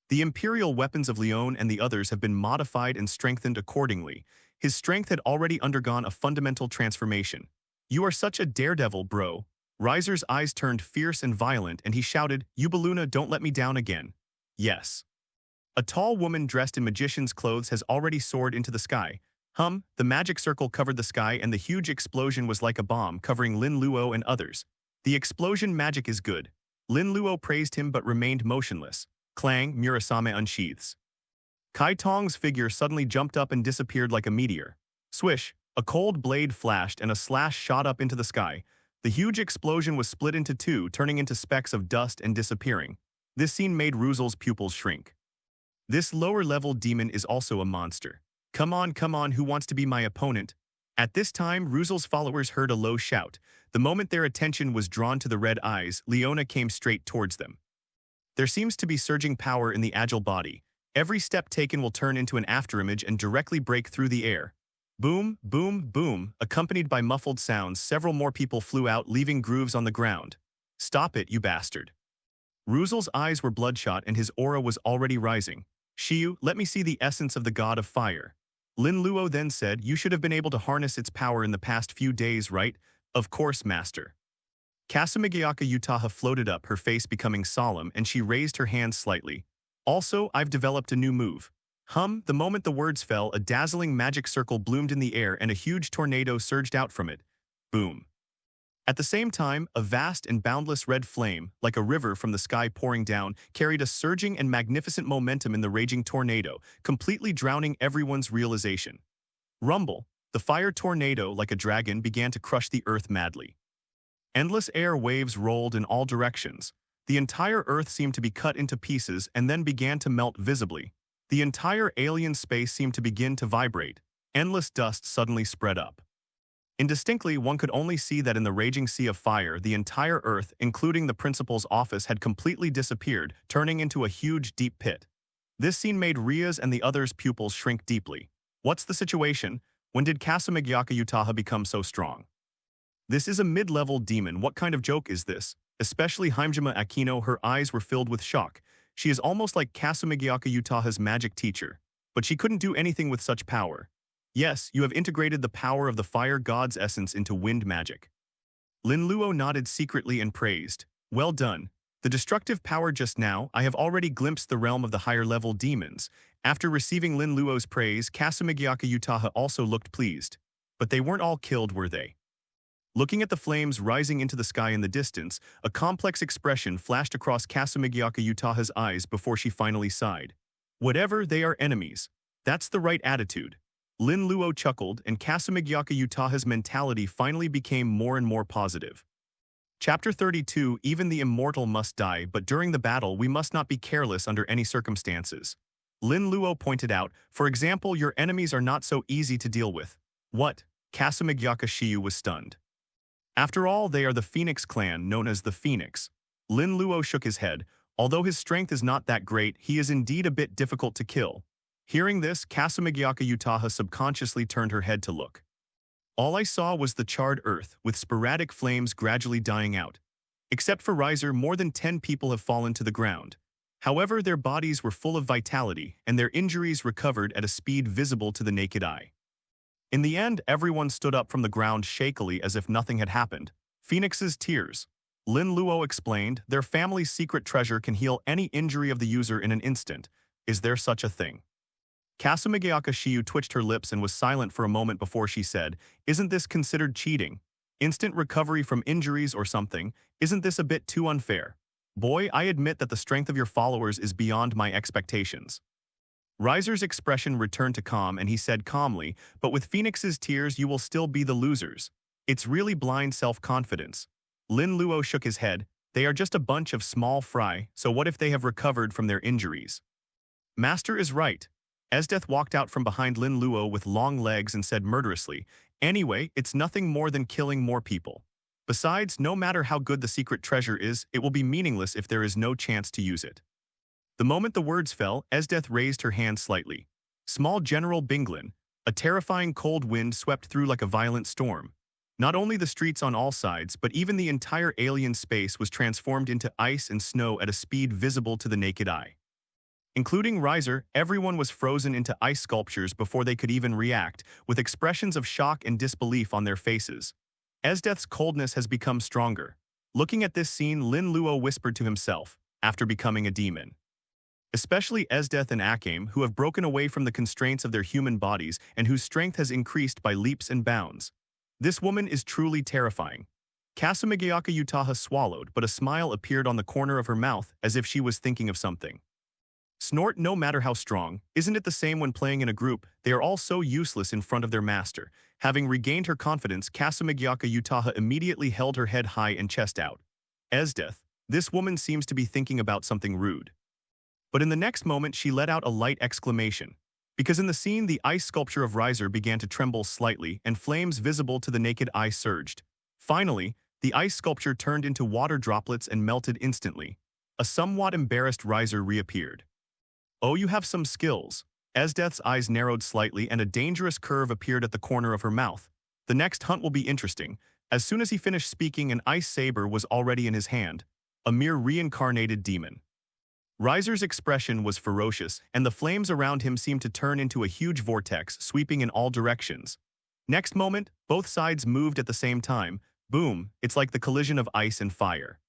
The Imperial weapons of Leon and the others have been modified and strengthened accordingly. His strength had already undergone a fundamental transformation. You are such a daredevil, bro. Riser's eyes turned fierce and violent, and he shouted, Ubaluna, don't let me down again. Yes. A tall woman dressed in magician's clothes has already soared into the sky. The magic circle covered the sky, and the huge explosion was like a bomb covering Lin Luo and others. The explosion magic is good. Lin Luo praised him but remained motionless. Clang, Murasame unsheaths. Kai Tong's figure suddenly jumped up and disappeared like a meteor. Swish, a cold blade flashed and a slash shot up into the sky. The huge explosion was split into two, turning into specks of dust and disappearing. This scene made Ruzel's pupils shrink. This lower-level demon is also a monster. Come on, who wants to be my opponent? At this time, Ruzel's followers heard a low shout. The moment their attention was drawn to the red eyes, Leona came straight towards them. There seems to be surging power in the agile body. Every step taken will turn into an afterimage and directly break through the air. Boom, boom, boom, accompanied by muffled sounds, several more people flew out, leaving grooves on the ground. Stop it, you bastard. Ruzel's eyes were bloodshot and his aura was already rising. Shiyu, let me see the essence of the god of fire. Lin Luo then said, you should have been able to harness its power in the past few days, right? Of course, master. Kasumigayaka Utaha floated up, her face becoming solemn, and she raised her hands slightly. Also, I've developed a new move. The moment the words fell, a dazzling magic circle bloomed in the air and a huge tornado surged out from it. Boom. At the same time, a vast and boundless red flame, like a river from the sky pouring down, carried a surging and magnificent momentum in the raging tornado, completely drowning everyone's realization. Rumble, the fire tornado, like a dragon, began to crush the earth madly. Endless air waves rolled in all directions. The entire earth seemed to be cut into pieces and then began to melt visibly. The entire alien space seemed to begin to vibrate. Endless dust suddenly spread up. Indistinctly, one could only see that in the raging sea of fire, the entire earth, including the principal's office, had completely disappeared, turning into a huge, deep pit. This scene made Rias and the others' pupils shrink deeply. What's the situation? When did Kasumigayaka Utaha become so strong? This is a mid-level demon. What kind of joke is this? Especially Himejima Akino, her eyes were filled with shock. She is almost like Kasumigayaka Utaha's magic teacher. But she couldn't do anything with such power. Yes, you have integrated the power of the fire god's essence into wind magic. Lin Luo nodded secretly and praised. Well done. The destructive power just now, I have already glimpsed the realm of the higher-level demons. After receiving Lin Luo's praise, Kasumigayaka Utaha also looked pleased. But they weren't all killed, were they? Looking at the flames rising into the sky in the distance, a complex expression flashed across Kasumigayaka Utaha's eyes before she finally sighed. Whatever, they are enemies. That's the right attitude. Lin Luo chuckled, and Kasumigayaka Utaha's mentality finally became more and more positive. Chapter 32, Even the immortal must die, but during the battle we must not be careless under any circumstances. Lin Luo pointed out, for example, your enemies are not so easy to deal with. What? Kasumigayaka Shiyu was stunned. After all, they are the Phoenix clan, known as the Phoenix. Lin Luo shook his head. Although his strength is not that great, he is indeed a bit difficult to kill. Hearing this, Kasumigayaka Utaha subconsciously turned her head to look. All I saw was the charred earth, with sporadic flames gradually dying out. Except for Riser, more than 10 people have fallen to the ground. However, their bodies were full of vitality, and their injuries recovered at a speed visible to the naked eye. In the end, everyone stood up from the ground shakily as if nothing had happened. Phoenix's tears. Lin Luo explained, their family's secret treasure can heal any injury of the user in an instant. Is there such a thing? Kasumigaoka Shiyu twitched her lips and was silent for a moment before she said, "Isn't this considered cheating? Instant recovery from injuries or something? Isn't this a bit too unfair? Boy, I admit that the strength of your followers is beyond my expectations." Riser's expression returned to calm and he said calmly, "But with Phoenix's tears you will still be the losers. It's really blind self-confidence." Lin Luo shook his head. "They are just a bunch of small fry, so what if they have recovered from their injuries?" "Master is right." Esdeath walked out from behind Lin Luo with long legs and said murderously, "Anyway, it's nothing more than killing more people. Besides, no matter how good the secret treasure is, it will be meaningless if there is no chance to use it." The moment the words fell, Esdeath raised her hand slightly. Small General Binglin, a terrifying cold wind swept through like a violent storm. Not only the streets on all sides, but even the entire alien space was transformed into ice and snow at a speed visible to the naked eye. Including Riser, everyone was frozen into ice sculptures before they could even react, with expressions of shock and disbelief on their faces. Esdeath's coldness has become stronger. Looking at this scene, Lin Luo whispered to himself, after becoming a demon. Especially Esdeath and Akame, who have broken away from the constraints of their human bodies and whose strength has increased by leaps and bounds. This woman is truly terrifying. Kasumigaoka Utaha swallowed, but a smile appeared on the corner of her mouth as if she was thinking of something. Snort, no matter how strong, isn't it the same when playing in a group? They are all so useless in front of their master. Having regained her confidence, Kasumigaoka Utaha immediately held her head high and chest out. Esdeath, this woman seems to be thinking about something rude. But in the next moment she let out a light exclamation. Because in the scene the ice sculpture of Riser began to tremble slightly and flames visible to the naked eye surged. Finally, the ice sculpture turned into water droplets and melted instantly. A somewhat embarrassed Riser reappeared. "Oh, you have some skills." Esdeath's eyes narrowed slightly and a dangerous curve appeared at the corner of her mouth. "The next hunt will be interesting." As soon as he finished speaking, an ice saber was already in his hand. A mere reincarnated demon. Riser's expression was ferocious, and the flames around him seemed to turn into a huge vortex, sweeping in all directions. Next moment, both sides moved at the same time. Boom, it's like the collision of ice and fire.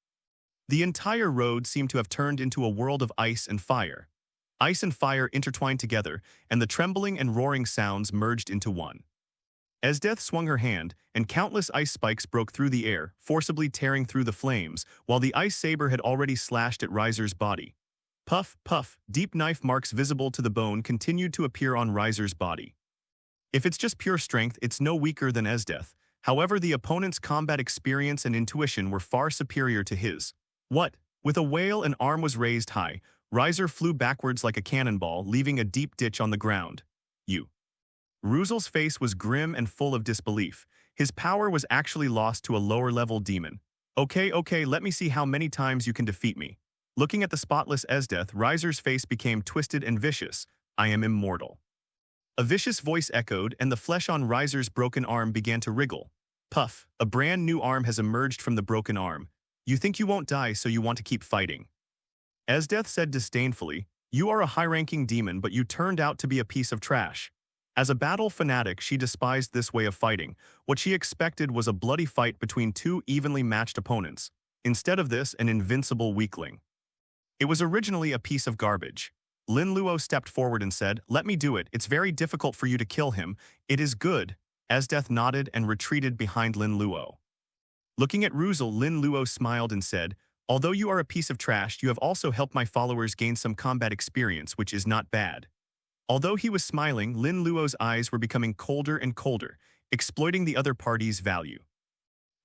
The entire road seemed to have turned into a world of ice and fire. Ice and fire intertwined together, and the trembling and roaring sounds merged into one. Esdeath swung her hand, and countless ice spikes broke through the air, forcibly tearing through the flames, while the ice saber had already slashed at Riser's body. Puff, puff, deep knife marks visible to the bone continued to appear on Riser's body. If it's just pure strength, it's no weaker than Esdeath. However, the opponent's combat experience and intuition were far superior to his. What? With a wail, an arm was raised high. Riser flew backwards like a cannonball, leaving a deep ditch on the ground. You. Ruzel's face was grim and full of disbelief. His power was actually lost to a lower-level demon. Okay, let me see how many times you can defeat me." Looking at the spotless Esdeath, Riser's face became twisted and vicious. "I am immortal." A vicious voice echoed, and the flesh on Riser's broken arm began to wriggle. Puff, a brand new arm has emerged from the broken arm. "You think you won't die, so you want to keep fighting." Esdeath said disdainfully, "You are a high-ranking demon, but you turned out to be a piece of trash." As a battle fanatic, she despised this way of fighting. What she expected was a bloody fight between two evenly matched opponents. Instead of this, an invincible weakling. It was originally a piece of garbage. Lin Luo stepped forward and said, "Let me do it. It's very difficult for you to kill him. It is good." Esdeath nodded and retreated behind Lin Luo. Looking at Ruzel, Lin Luo smiled and said, "Although you are a piece of trash, you have also helped my followers gain some combat experience, which is not bad." Although he was smiling, Lin Luo's eyes were becoming colder and colder, exploiting the other party's value.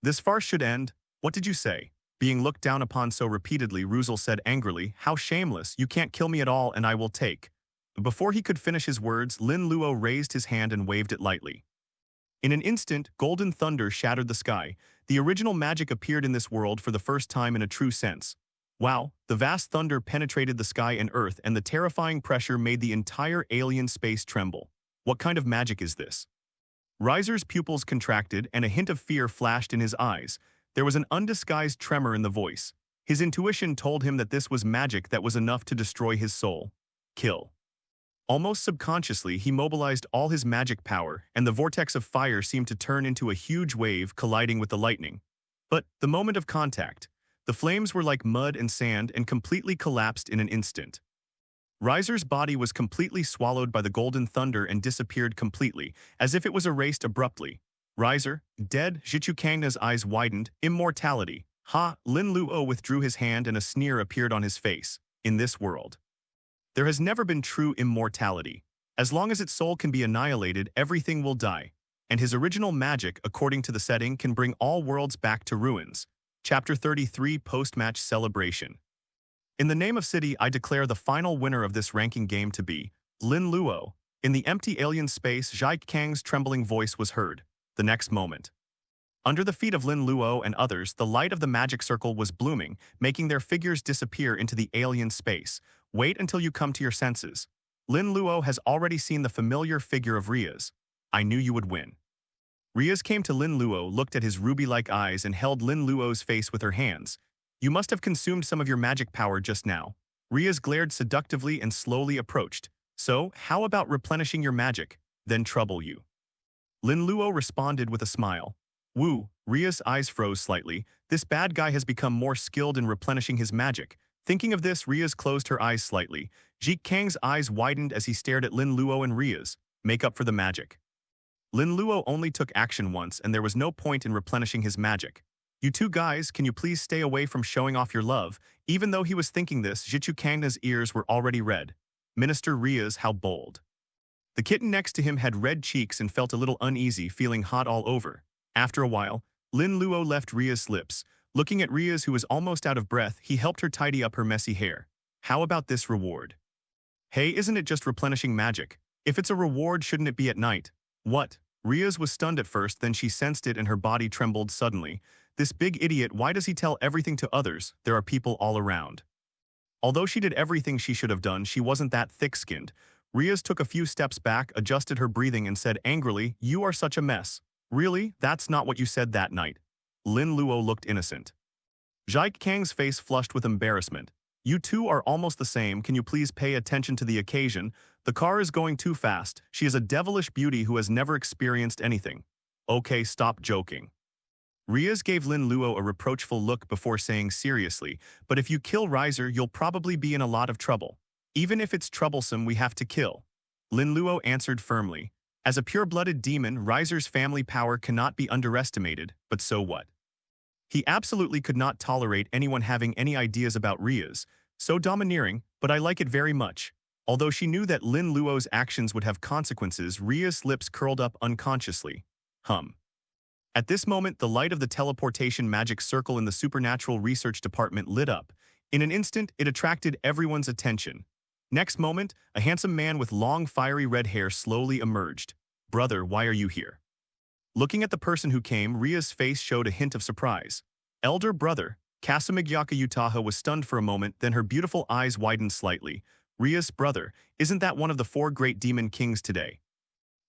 "This farce should end. What did you say?" Being looked down upon so repeatedly, Ruzel said angrily, "How shameless, you can't kill me at all and I will take." Before he could finish his words, Lin Luo raised his hand and waved it lightly. In an instant, golden thunder shattered the sky. The original magic appeared in this world for the first time in a true sense. Wow, the vast thunder penetrated the sky and earth, and the terrifying pressure made the entire alien space tremble. What kind of magic is this? Riser's pupils contracted, and a hint of fear flashed in his eyes. There was an undisguised tremor in the voice. His intuition told him that this was magic that was enough to destroy his soul. Kill. Almost subconsciously, he mobilized all his magic power, and the vortex of fire seemed to turn into a huge wave colliding with the lightning. But the moment of contact, the flames were like mud and sand and completely collapsed in an instant. Riser's body was completely swallowed by the golden thunder and disappeared completely, as if it was erased abruptly. Riser, dead, Jichukangna's eyes widened. Immortality. Ha! Lin Luo withdrew his hand and a sneer appeared on his face. In this world, there has never been true immortality. As long as its soul can be annihilated, everything will die. And his original magic, according to the setting, can bring all worlds back to ruins. Chapter 33 Post-Match Celebration. In the name of City, I declare the final winner of this ranking game to be Lin Luo. In the empty alien space, Zhai Kang's trembling voice was heard. The next moment, under the feet of Lin Luo and others, the light of the magic circle was blooming, making their figures disappear into the alien space. Wait until you come to your senses. Lin Luo has already seen the familiar figure of Rias. I knew you would win. Rias came to Lin Luo, looked at his ruby-like eyes and held Lin Luo's face with her hands. You must have consumed some of your magic power just now. Rias glared seductively and slowly approached. So, how about replenishing your magic, then trouble you? Lin Luo responded with a smile. Woo, Rias' eyes froze slightly. This bad guy has become more skilled in replenishing his magic. Thinking of this, Rias closed her eyes slightly. Zhai Kang's eyes widened as he stared at Lin Luo and Rias. Make up for the magic. Lin Luo only took action once and there was no point in replenishing his magic. You two guys, can you please stay away from showing off your love? Even though he was thinking this, Jichukangna's ears were already red. Minister Rias, how bold. The kitten next to him had red cheeks and felt a little uneasy, feeling hot all over. After a while, Lin Luo left Rias' lips. Looking at Rias, who was almost out of breath, he helped her tidy up her messy hair. How about this reward? Hey, isn't it just replenishing magic? If it's a reward, shouldn't it be at night? What? Rias was stunned at first, then she sensed it and her body trembled suddenly. This big idiot, why does he tell everything to others? There are people all around. Although she did everything she should have done, she wasn't that thick-skinned. Rias took a few steps back, adjusted her breathing and said angrily, You are such a mess. Really? That's not what you said that night. Lin Luo looked innocent. Zhai Kang's face flushed with embarrassment. You two are almost the same, can you please pay attention to the occasion? The car is going too fast. She is a devilish beauty who has never experienced anything. Okay, stop joking. Rias gave Lin Luo a reproachful look before saying seriously, but if you kill Riser, you'll probably be in a lot of trouble. Even if it's troublesome, we have to kill. Lin Luo answered firmly. As a pure-blooded demon, Riser's family power cannot be underestimated, but so what? He absolutely could not tolerate anyone having any ideas about Rias. So domineering, but I like it very much. Although she knew that Lin Luo's actions would have consequences, Rias' lips curled up unconsciously. At this moment, the light of the teleportation magic circle in the supernatural research department lit up. In an instant, it attracted everyone's attention. Next moment, a handsome man with long fiery red hair slowly emerged. Brother, why are you here? Looking at the person who came, Ria's face showed a hint of surprise. Elder brother, Kasamigyaka Utaha was stunned for a moment, then her beautiful eyes widened slightly. Rias, brother, isn't that one of the 4 great demon kings today?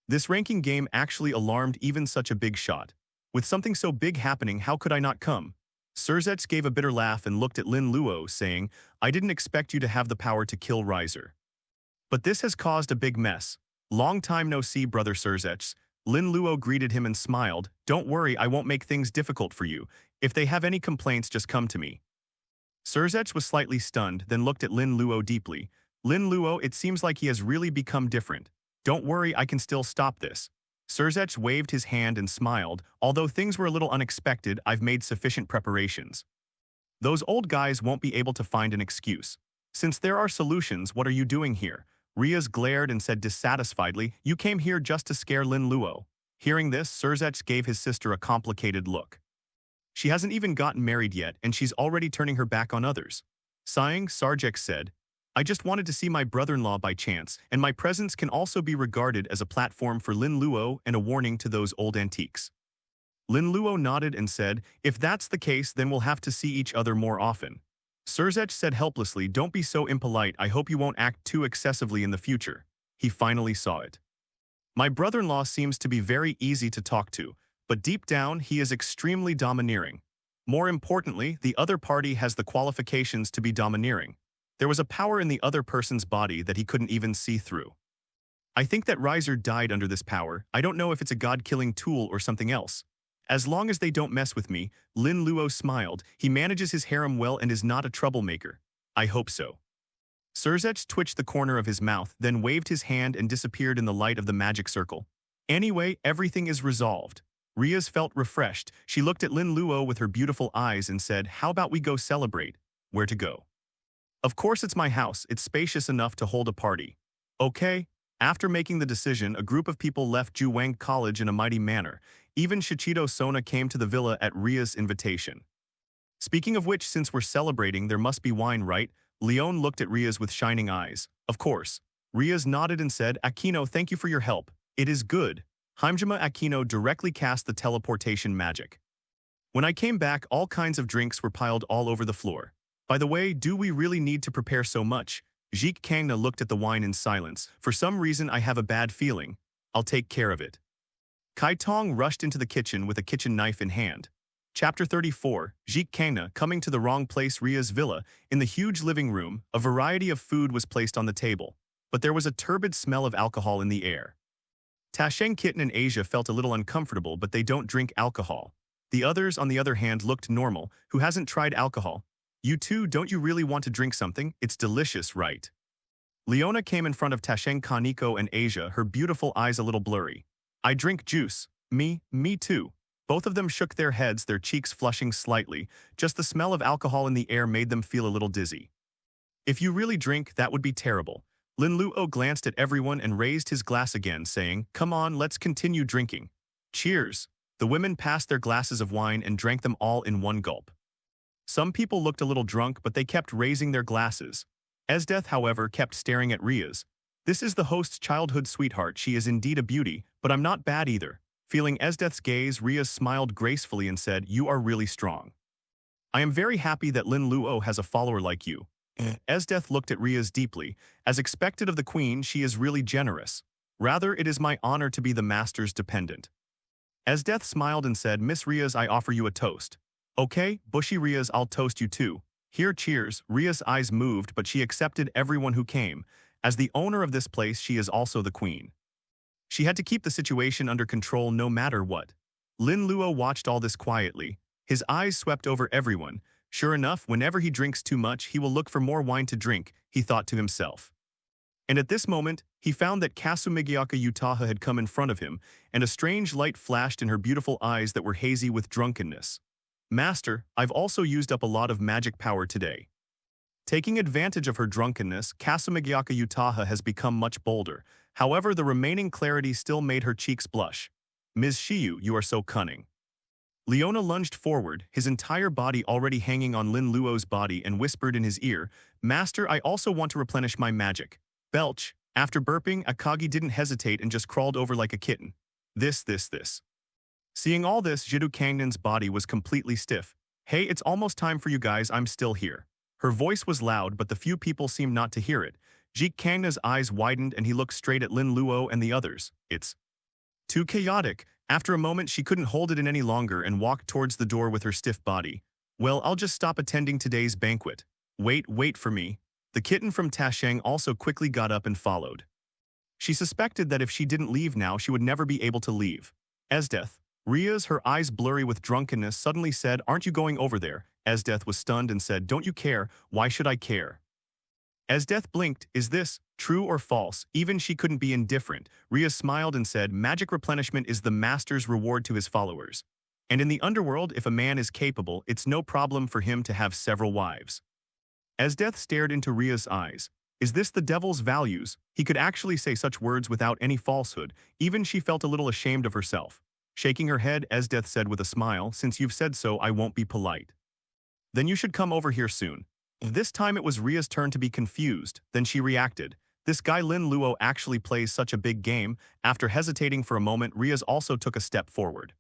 This ranking game actually alarmed even such a big shot. With something so big happening, how could I not come? Surzets gave a bitter laugh and looked at Lin Luo, saying, I didn't expect you to have the power to kill Riser. But this has caused a big mess. Long time no see, brother Surzets. Lin Luo greeted him and smiled. Don't worry, I won't make things difficult for you. If they have any complaints, just come to me. Surzets was slightly stunned, then looked at Lin Luo deeply. Lin Luo, it seems like he has really become different. Don't worry, I can still stop this. Surzets waved his hand and smiled. Although things were a little unexpected, I've made sufficient preparations. Those old guys won't be able to find an excuse. Since there are solutions, what are you doing here? Rias glared and said dissatisfiedly, You came here just to scare Lin Luo. Hearing this, Surzets gave his sister a complicated look. She hasn't even gotten married yet, and she's already turning her back on others. Sighing, Sarjek said, I just wanted to see my brother-in-law by chance, and my presence can also be regarded as a platform for Lin Luo and a warning to those old antiques. Lin Luo nodded and said, If that's the case, then we'll have to see each other more often. Surzech said helplessly, Don't be so impolite, I hope you won't act too excessively in the future. He finally saw it. My brother-in-law seems to be very easy to talk to, but deep down he is extremely domineering. More importantly, the other party has the qualifications to be domineering. There was a power in the other person's body that he couldn't even see through. I think that Riser died under this power. I don't know if it's a god-killing tool or something else. As long as they don't mess with me, Lin Luo smiled. He manages his harem well and is not a troublemaker. I hope so. Surzech twitched the corner of his mouth, then waved his hand and disappeared in the light of the magic circle. Anyway, everything is resolved. Rias felt refreshed. She looked at Lin Luo with her beautiful eyes and said, "How about we go celebrate?" "Where to go?" "Of course it's my house. It's spacious enough to hold a party." "Okay." After making the decision, a group of people left Juwang College in a mighty manner. Even Shichido Sona came to the villa at Ria's invitation. "Speaking of which, since we're celebrating, there must be wine, right?" Leon looked at Rias with shining eyes. "Of course." Rias nodded and said, "Aquino, thank you for your help. It is good." Haimjima Aquino directly cast the teleportation magic. When I came back, all kinds of drinks were piled all over the floor. "By the way, do we really need to prepare so much?" Jik Kangna looked at the wine in silence. "For some reason I have a bad feeling. I'll take care of it." Kai Tong rushed into the kitchen with a kitchen knife in hand. Chapter 34, Jik Kangna coming to the wrong place. Ria's villa. In the huge living room, a variety of food was placed on the table, but there was a turbid smell of alcohol in the air. Tasheng Kitten and Asia felt a little uncomfortable, but they don't drink alcohol. The others, on the other hand, looked normal. "Who hasn't tried alcohol? You two, don't you really want to drink something? It's delicious, right?" Leona came in front of Tasheng Kaneko and Asia, her beautiful eyes a little blurry. "I drink juice." Me too." Both of them shook their heads, their cheeks flushing slightly. Just the smell of alcohol in the air made them feel a little dizzy. "If you really drink, that would be terrible." Linluo glanced at everyone and raised his glass again, saying, "Come on, let's continue drinking." "Cheers." The women passed their glasses of wine and drank them all in one gulp. Some people looked a little drunk, but they kept raising their glasses. Esdeath, however, kept staring at Rias. "This is the host's childhood sweetheart. She is indeed a beauty, but I'm not bad either." Feeling Esdeath's gaze, Rias smiled gracefully and said, "You are really strong. I am very happy that Lin Luo has a follower like you." Esdeath looked at Rias deeply. "As expected of the queen, she is really generous. Rather, it is my honor to be the master's dependent." Esdeath smiled and said, "Miss Rias, I offer you a toast." "Okay, Bushy Rias, I'll toast you too." "Here, cheers." Rias' eyes moved, but she accepted everyone who came. As the owner of this place, she is also the queen. She had to keep the situation under control no matter what. Lin Luo watched all this quietly. His eyes swept over everyone. Sure enough, whenever he drinks too much, he will look for more wine to drink, he thought to himself. And at this moment, he found that Kasumigiaka Utaha had come in front of him, and a strange light flashed in her beautiful eyes that were hazy with drunkenness. "Master, I've also used up a lot of magic power today." Taking advantage of her drunkenness, Kasumigiaka Utaha has become much bolder. However, the remaining clarity still made her cheeks blush. "Ms. Shiyu, you are so cunning." Leona lunged forward, his entire body already hanging on Lin Luo's body, and whispered in his ear, "Master, I also want to replenish my magic." Belch. After burping, Akagi didn't hesitate and just crawled over like a kitten. This. Seeing all this, Jiddu Kangnan's body was completely stiff. "Hey, it's almost time for you guys, I'm still here." Her voice was loud, but the few people seemed not to hear it. Jik Kangna's eyes widened and he looked straight at Lin Luo and the others. "It's too chaotic." After a moment, she couldn't hold it in any longer and walked towards the door with her stiff body. "Well, I'll just stop attending today's banquet." Wait for me." The kitten from Tasheng also quickly got up and followed. She suspected that if she didn't leave now, she would never be able to leave. Esdeath. Rias, her eyes blurry with drunkenness, suddenly said, "Aren't you going over there?" Esdeath was stunned and said, "Don't you care? Why should I care?" Esdeath blinked. Is this true or false? Even she couldn't be indifferent. Rias smiled and said, "Magic replenishment is the master's reward to his followers. And in the underworld, if a man is capable, it's no problem for him to have several wives." Esdeath stared into Rias' eyes. Is this the devil's values? He could actually say such words without any falsehood. Even she felt a little ashamed of herself. Shaking her head, Esdeath said with a smile, "Since you've said so, I won't be polite. Then you should come over here soon." This time it was Ria's turn to be confused. Then she reacted. This guy Lin Luo actually plays such a big game. After hesitating for a moment, Rias also took a step forward.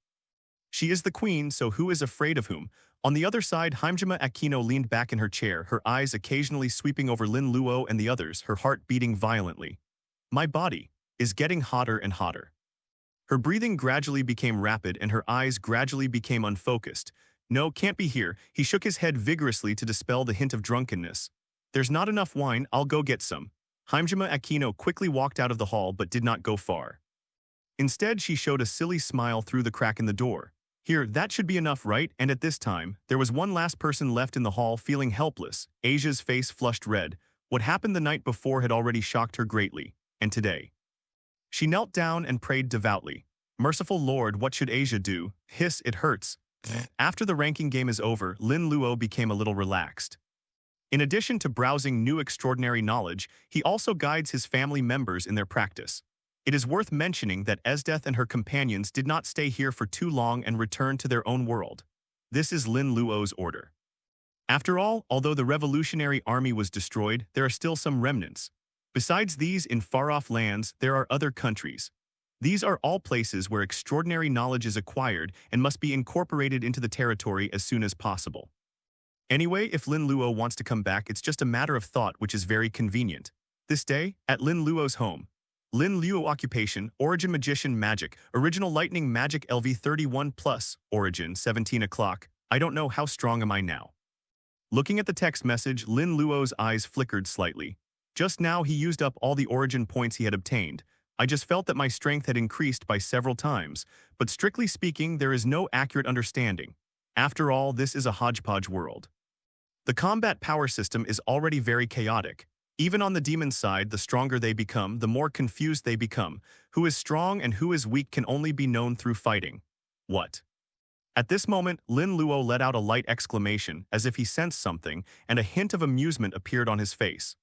She is the queen, so who is afraid of whom? On the other side, Haimjima Aquino leaned back in her chair, her eyes occasionally sweeping over Lin Luo and the others, her heart beating violently. "My body is getting hotter and hotter." Her breathing gradually became rapid and her eyes gradually became unfocused. "No, can't be here." He shook his head vigorously to dispel the hint of drunkenness. "There's not enough wine, I'll go get some." Haimjima Aquino quickly walked out of the hall but did not go far. Instead, she showed a silly smile through the crack in the door. "Here, that should be enough, right?" And at this time, there was one last person left in the hall feeling helpless. Asia's face flushed red. What happened the night before had already shocked her greatly, and today. She knelt down and prayed devoutly. Merciful Lord, what should Asia do? Hiss, it hurts. After the ranking game is over, Lin Luo became a little relaxed. In addition to browsing new extraordinary knowledge, he also guides his family members in their practice. It is worth mentioning that Esdeath and her companions did not stay here for too long and returned to their own world. This is Lin Luo's order. After all, although the revolutionary army was destroyed, there are still some remnants. Besides these, in far-off lands, there are other countries. These are all places where extraordinary knowledge is acquired and must be incorporated into the territory as soon as possible. Anyway, if Lin Luo wants to come back, it's just a matter of thought, which is very convenient. This day, at Lin Luo's home. Lin Luo occupation, Origin Magician Magic, Original Lightning Magic LV31+, Origin 17 o'clock. I don't know how strong am I now. Looking at the text message, Lin Luo's eyes flickered slightly. Just now he used up all the origin points he had obtained. I just felt that my strength had increased by several times, but strictly speaking, there is no accurate understanding. After all, this is a hodgepodge world. The combat power system is already very chaotic. Even on the demon side, the stronger they become, the more confused they become. Who is strong and who is weak can only be known through fighting. What? At this moment, Lin Luo let out a light exclamation, as if he sensed something, and a hint of amusement appeared on his face.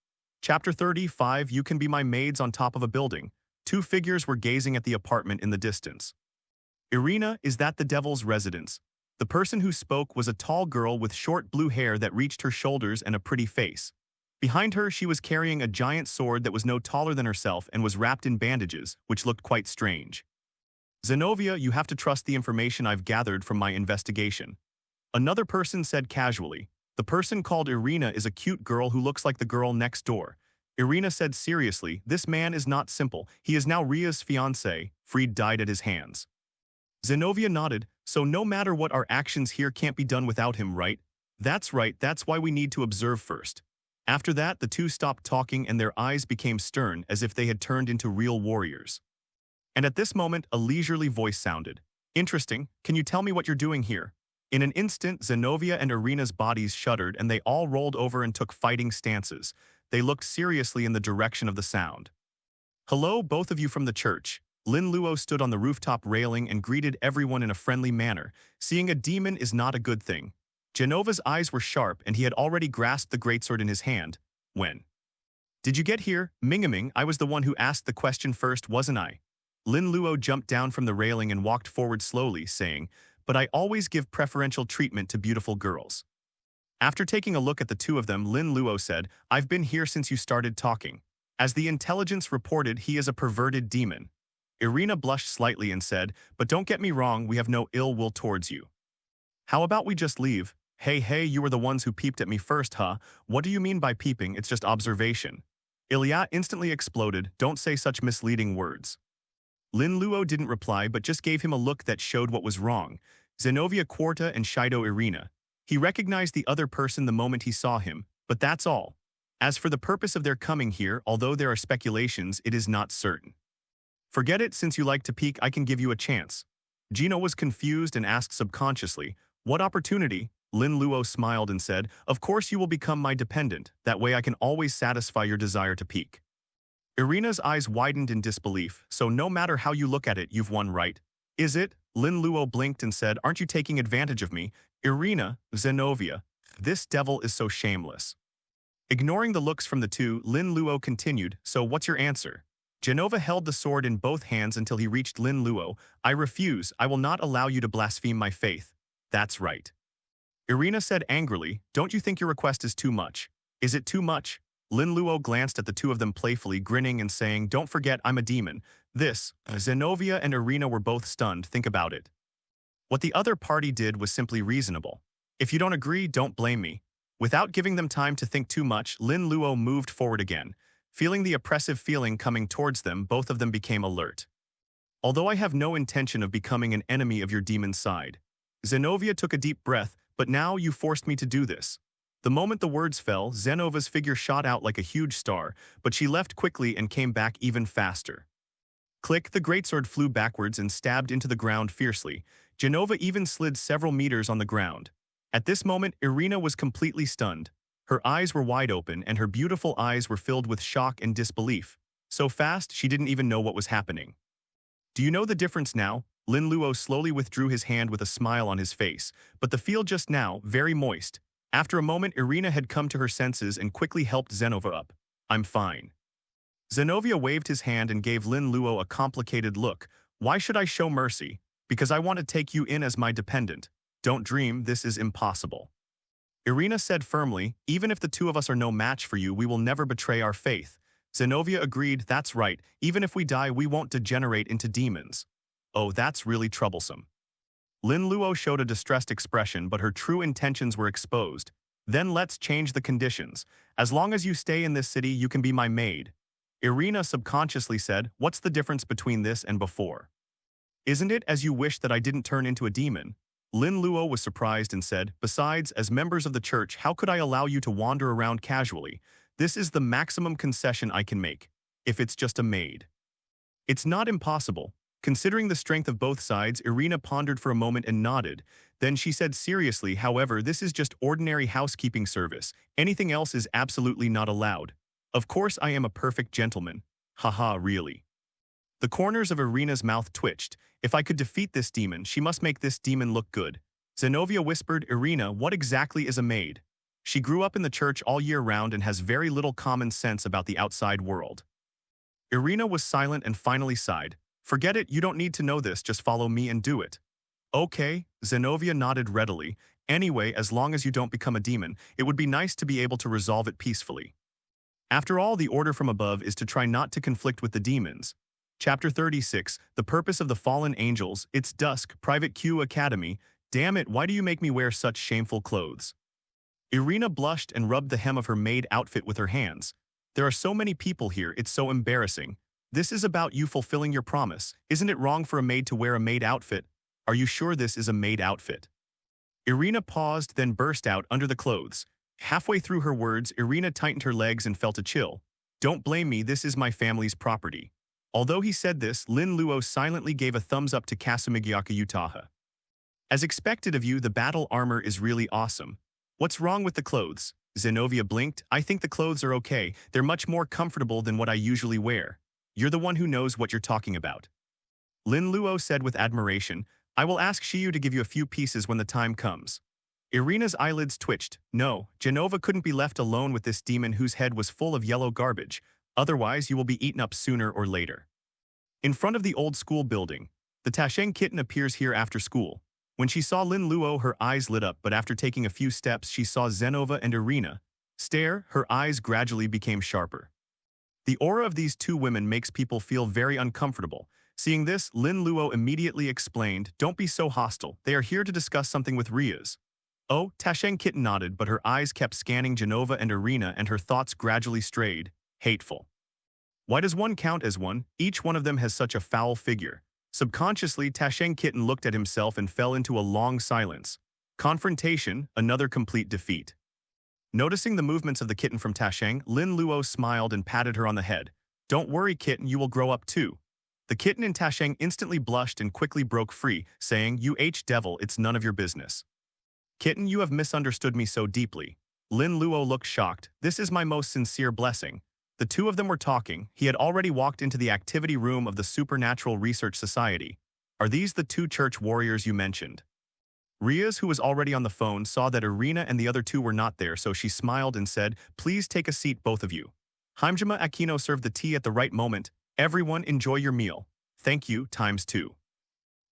Chapter 35, You Can Be My Maids on Top of a Building. Two figures were gazing at the apartment in the distance. Irina, is that the devil's residence? The person who spoke was a tall girl with short blue hair that reached her shoulders and a pretty face. Behind her, she was carrying a giant sword that was no taller than herself and was wrapped in bandages, which looked quite strange. Zenovia, you have to trust the information I've gathered from my investigation. Another person said casually. The person called Irina is a cute girl who looks like the girl next door. Irina said seriously, this man is not simple. He is now Ria's fiancé. Fried died at his hands. Zenovia nodded. So no matter what, our actions here can't be done without him, right? That's right, that's why we need to observe first. After that, the two stopped talking and their eyes became stern as if they had turned into real warriors. And at this moment, a leisurely voice sounded. Interesting, can you tell me what you're doing here? In an instant, Zenovia and Irina's bodies shuddered and they all rolled over and took fighting stances. They looked seriously in the direction of the sound. Hello, both of you from the church. Lin Luo stood on the rooftop railing and greeted everyone in a friendly manner. Seeing a demon is not a good thing. Genova's eyes were sharp and he had already grasped the greatsword in his hand. When? Did you get here? Mingaming, I was the one who asked the question first, wasn't I? Lin Luo jumped down from the railing and walked forward slowly, saying, but I always give preferential treatment to beautiful girls. After taking a look at the two of them, Lin Luo said, I've been here since you started talking. As the intelligence reported, he is a perverted demon. Irina blushed slightly and said, but don't get me wrong, we have no ill will towards you. How about we just leave? Hey, you were the ones who peeped at me first, huh? What do you mean by peeping? It's just observation. Ilya instantly exploded, don't say such misleading words. Lin Luo didn't reply but just gave him a look that showed what was wrong. Zenovia Quarta and Shido Irina. He recognized the other person the moment he saw him, but that's all. As for the purpose of their coming here, although there are speculations, it is not certain. Forget it, since you like to peek, I can give you a chance. Gino was confused and asked subconsciously, what opportunity? Lin Luo smiled and said, of course you will become my dependent, that way I can always satisfy your desire to peek. Irina's eyes widened in disbelief, so no matter how you look at it, you've won, right? Is it? Lin Luo blinked and said, aren't you taking advantage of me? Irina, Zenovia, this devil is so shameless. Ignoring the looks from the two, Lin Luo continued, so what's your answer? Genova held the sword in both hands until he reached Lin Luo. I refuse, I will not allow you to blaspheme my faith. That's right. Irina said angrily, don't you think your request is too much? Is it too much? Lin Luo glanced at the two of them playfully, grinning and saying, don't forget I'm a demon. This, Zenovia and Irina were both stunned, think about it. What the other party did was simply reasonable. If you don't agree, don't blame me. Without giving them time to think too much, Lin Luo moved forward again. Feeling the oppressive feeling coming towards them, both of them became alert. Although I have no intention of becoming an enemy of your demon side. Zenovia took a deep breath, but now you forced me to do this. The moment the words fell, Zenova's figure shot out like a huge star, but she left quickly and came back even faster. Click, the greatsword flew backwards and stabbed into the ground fiercely. Genova even slid several meters on the ground. At this moment, Irina was completely stunned. Her eyes were wide open and her beautiful eyes were filled with shock and disbelief. So fast, she didn't even know what was happening. Do you know the difference now? Linluo slowly withdrew his hand with a smile on his face, but the field just now, very moist. After a moment, Irina had come to her senses and quickly helped Zenovia up. I'm fine. Zenovia waved his hand and gave Linluo a complicated look. Why should I show mercy? Because I want to take you in as my dependent. Don't dream, this is impossible. Irina said firmly, even if the two of us are no match for you, we will never betray our faith. Zenovia agreed, that's right, even if we die we won't degenerate into demons. Oh, that's really troublesome. Linluo showed a distressed expression, but her true intentions were exposed. Then let's change the conditions. As long as you stay in this city, you can be my maid. Irina subconsciously said, what's the difference between this and before? Isn't it as you wish that I didn't turn into a demon? Linluo was surprised and said, besides, as members of the church, how could I allow you to wander around casually? This is the maximum concession I can make, if it's just a maid. It's not impossible. Considering the strength of both sides, Irina pondered for a moment and nodded. Then she said seriously, however, this is just ordinary housekeeping service. Anything else is absolutely not allowed. Of course I am a perfect gentleman. Haha, really. The corners of Irina's mouth twitched. If I could defeat this demon, she must make this demon look good. Zenovia whispered, Irina, what exactly is a maid? She grew up in the church all year round and has very little common sense about the outside world. Irina was silent and finally sighed. Forget it, you don't need to know this, just follow me and do it. Okay, Zenovia nodded readily. Anyway, as long as you don't become a demon, it would be nice to be able to resolve it peacefully. After all, the order from above is to try not to conflict with the demons. Chapter 36, The Purpose of the Fallen Angels. It's dusk, Private Q Academy. Damn it, why do you make me wear such shameful clothes? Irina blushed and rubbed the hem of her maid outfit with her hands. There are so many people here, it's so embarrassing. This is about you fulfilling your promise. Isn't it wrong for a maid to wear a maid outfit? Are you sure this is a maid outfit? Irina paused, then burst out under the clothes. Halfway through her words, Irina tightened her legs and felt a chill. Don't blame me, this is my family's property. Although he said this, Lin Luo silently gave a thumbs up to Kasumigyaka Utaha. As expected of you, the battle armor is really awesome. What's wrong with the clothes? Zenovia blinked. I think the clothes are okay. They're much more comfortable than what I usually wear. You're the one who knows what you're talking about. Lin Luo said with admiration, I will ask Shiyu to give you a few pieces when the time comes. Irina's eyelids twitched. No, Genova couldn't be left alone with this demon whose head was full of yellow garbage. Otherwise, you will be eaten up sooner or later. In front of the old school building, the Tasheng kitten appears here after school. When she saw Lin Luo, her eyes lit up, but after taking a few steps, she saw Zenova and Irina. Stare, her eyes gradually became sharper. The aura of these two women makes people feel very uncomfortable. Seeing this, Lin Luo immediately explained, don't be so hostile. They are here to discuss something with Rias. Oh, Tasheng kitten nodded, but her eyes kept scanning Genova and Irina and her thoughts gradually strayed. Hateful. Why does one count as one? Each one of them has such a foul figure. Subconsciously, Tasheng kitten looked at himself and fell into a long silence. Confrontation, another complete defeat. Noticing the movements of the kitten from Tasheng, Lin Luo smiled and patted her on the head. Don't worry, kitten, you will grow up too. The kitten in Tasheng instantly blushed and quickly broke free, saying, You devil, it's none of your business. Kitten, you have misunderstood me so deeply. Lin Luo looked shocked. This is my most sincere blessing. The two of them were talking. He had already walked into the activity room of the Supernatural Research Society. Are these the two church warriors you mentioned? Rias, who was already on the phone, saw that Irina and the other two were not there, so she smiled and said, Please take a seat, both of you. Haimjima Aquino served the tea at the right moment. Everyone enjoy your meal. Thank you, ×2.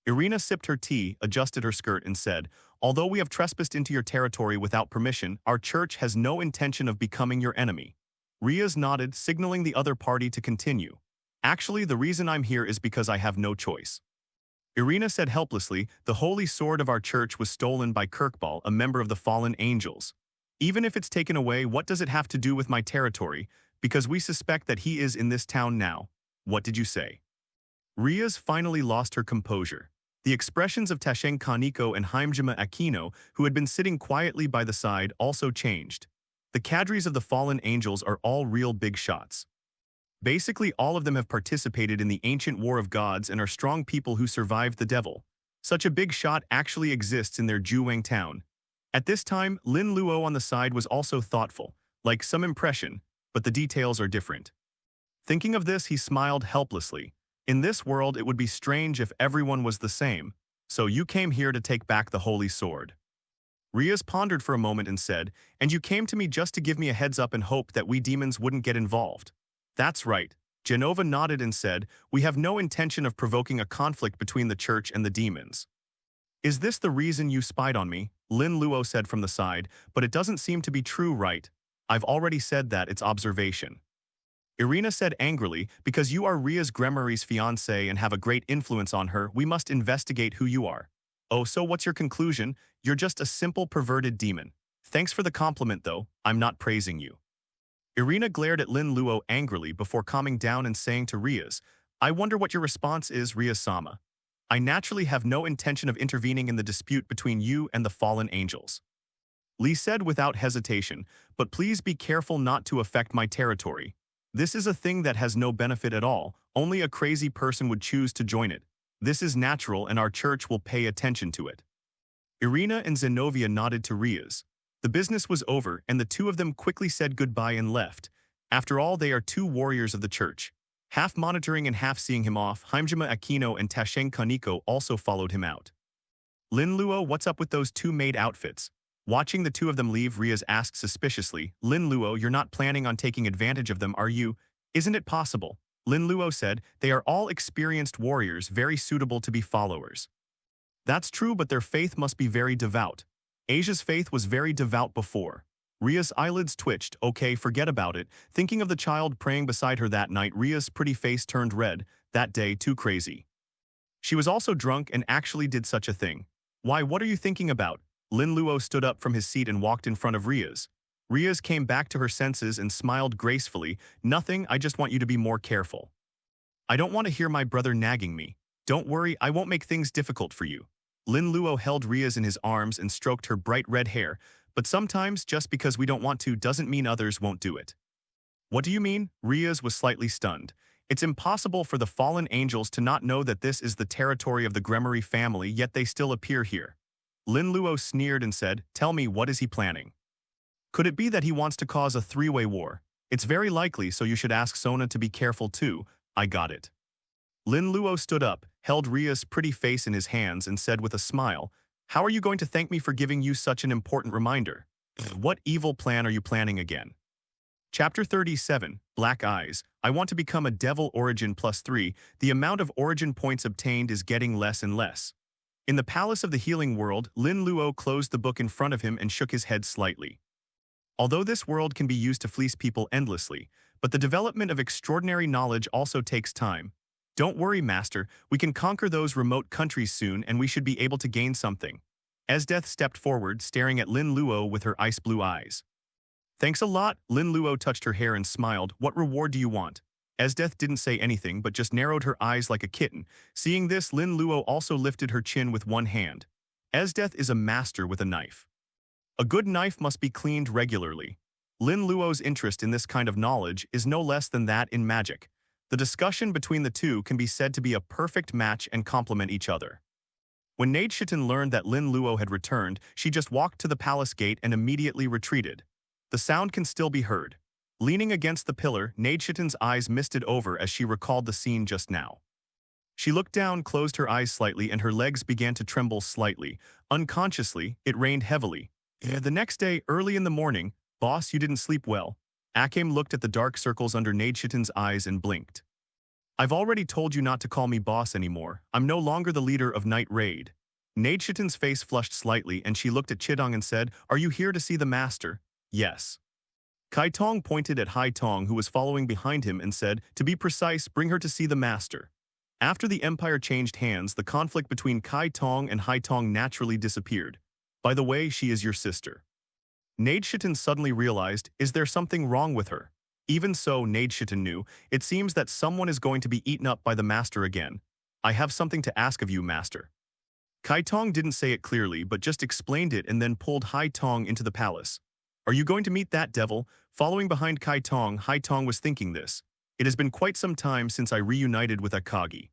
Irina sipped her tea, adjusted her skirt, and said, Although we have trespassed into your territory without permission, our church has no intention of becoming your enemy. Rias nodded, signaling the other party to continue. Actually, the reason I'm here is because I have no choice. Irina said helplessly, the holy sword of our church was stolen by Kirkball, a member of the fallen angels. Even if it's taken away, what does it have to do with my territory? Because we suspect that he is in this town now. What did you say? Rias finally lost her composure. The expressions of Tasheng Kaneko and Haimjima Aquino, who had been sitting quietly by the side, also changed. The cadres of the fallen angels are all real big shots. Basically, all of them have participated in the ancient war of gods and are strong people who survived the devil. Such a big shot actually exists in their Juwang town. At this time, Lin Luo on the side was also thoughtful, like some impression, but the details are different. Thinking of this, he smiled helplessly. In this world, it would be strange if everyone was the same, so you came here to take back the holy sword. Rias pondered for a moment and said, and you came to me just to give me a heads up and hope that we demons wouldn't get involved. That's right. Zenovia nodded and said, we have no intention of provoking a conflict between the church and the demons. Is this the reason you spied on me? Lin Luo said from the side, but it doesn't seem to be true, right? I've already said that it's observation. Irina said angrily, because you are Rias Gremory's fiancé and have a great influence on her, we must investigate who you are. Oh, so what's your conclusion? You're just a simple perverted demon. Thanks for the compliment though, I'm not praising you. Irina glared at Lin Luo angrily before calming down and saying to Rias, I wonder what your response is, Rias-sama. I naturally have no intention of intervening in the dispute between you and the fallen angels. Li said without hesitation, but please be careful not to affect my territory. This is a thing that has no benefit at all, only a crazy person would choose to join it. This is natural and our church will pay attention to it. Irina and Zenovia nodded to Rias. The business was over and the two of them quickly said goodbye and left. After all, they are two warriors of the church. Half monitoring and half seeing him off, Hajime Aquino and Tasheng Kaneko also followed him out. Linluo, what's up with those two maid outfits? Watching the two of them leave, Rias asked suspiciously, Linluo, you're not planning on taking advantage of them, are you? Isn't it possible? Linluo said, they are all experienced warriors, very suitable to be followers. That's true, but their faith must be very devout. Asia's faith was very devout before. Ria's eyelids twitched. Okay, forget about it. Thinking of the child praying beside her that night, Ria's pretty face turned red. That day, too crazy. She was also drunk and actually did such a thing. Why, what are you thinking about? Linluo stood up from his seat and walked in front of Rias. Rias came back to her senses and smiled gracefully. Nothing, I just want you to be more careful. I don't want to hear my brother nagging me. Don't worry, I won't make things difficult for you. Linluo held Rias in his arms and stroked her bright red hair, but sometimes just because we don't want to doesn't mean others won't do it. What do you mean? Rias was slightly stunned. It's impossible for the fallen angels to not know that this is the territory of the Gremory family, yet they still appear here. Linluo sneered and said, tell me, what is he planning? Could it be that he wants to cause a three-way war? It's very likely, so you should ask Sona to be careful too. I got it. Linluo stood up, held Ria's pretty face in his hands and said with a smile, how are you going to thank me for giving you such an important reminder? What evil plan are you planning again? Chapter 37, Black Eyes. I want to become a devil origin +3. The amount of origin points obtained is getting less and less. In the Palace of the Healing World, Lin Luo closed the book in front of him and shook his head slightly. Although this world can be used to fleece people endlessly, but the development of extraordinary knowledge also takes time. Don't worry, Master, we can conquer those remote countries soon and we should be able to gain something. Esdeath stepped forward, staring at Lin Luo with her ice blue eyes. Thanks a lot, Lin Luo touched her hair and smiled. What reward do you want? Esdeath didn't say anything but just narrowed her eyes like a kitten. Seeing this, Lin Luo also lifted her chin with one hand. Esdeath is a master with a knife. A good knife must be cleaned regularly. Lin Luo's interest in this kind of knowledge is no less than that in magic. The discussion between the two can be said to be a perfect match and complement each other. When Neidshitten learned that Lin Luo had returned, she just walked to the palace gate and immediately retreated. The sound can still be heard. Leaning against the pillar, Neidshitten's eyes misted over as she recalled the scene just now. She looked down, closed her eyes slightly, and her legs began to tremble slightly. Unconsciously, it rained heavily. The next day, early in the morning, boss, you didn't sleep well. Akame looked at the dark circles under Neidshitten's eyes and blinked. I've already told you not to call me boss anymore. I'm no longer the leader of Night Raid. Neidshitten's face flushed slightly and she looked at Chidong and said, are you here to see the master? Yes. Kai Tong pointed at Hai Tong, who was following behind him, and said, to be precise, bring her to see the master. After the empire changed hands, the conflict between Kai Tong and Hai Tong naturally disappeared. By the way, she is your sister. Neidshitten suddenly realized, is there something wrong with her? Even so, Neidshitten knew, it seems that someone is going to be eaten up by the master again. I have something to ask of you, master. Kai Tong didn't say it clearly, but just explained it and then pulled Hai Tong into the palace. Are you going to meet that devil? Following behind Kai Tong, Hai Tong was thinking this. It has been quite some time since I reunited with Akagi.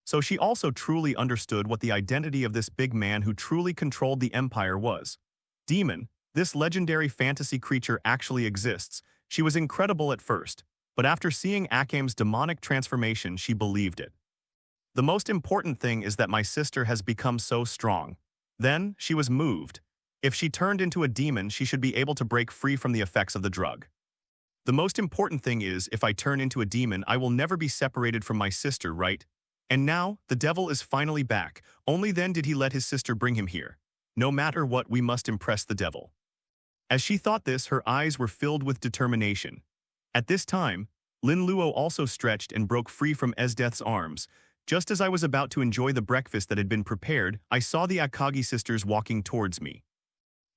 So she also truly understood what the identity of this big man who truly controlled the empire was. Demon, this legendary fantasy creature actually exists. She was incredible at first, but after seeing Akame's demonic transformation, she believed it. The most important thing is that my sister has become so strong. Then, she was moved. If she turned into a demon, she should be able to break free from the effects of the drug. The most important thing is, if I turn into a demon, I will never be separated from my sister, right? And now, the devil is finally back. Only then did he let his sister bring him here. No matter what, we must impress the devil. As she thought this, her eyes were filled with determination. At this time, Linluo also stretched and broke free from Esdeath's arms. Just as I was about to enjoy the breakfast that had been prepared, I saw the Akagi sisters walking towards me.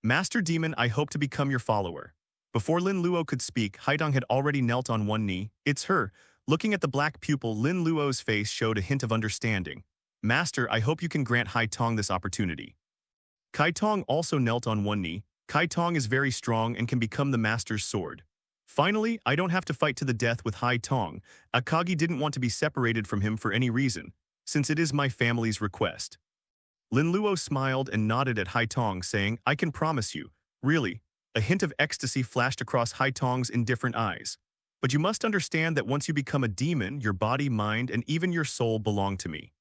Master Demon, I hope to become your follower. Before Linluo could speak, Haidong had already knelt on one knee. It's her. Looking at the black pupil, Linluo's face showed a hint of understanding. Master, I hope you can grant Haitong this opportunity. Kaitong also knelt on one knee. Kaitong is very strong and can become the master's sword. Finally, I don't have to fight to the death with Haitong. Akagi didn't want to be separated from him for any reason, since it is my family's request. Linluo smiled and nodded at Haitong, saying, I can promise you. Really, a hint of ecstasy flashed across Haitong's indifferent eyes. But you must understand that once you become a demon, your body, mind, and even your soul belong to me.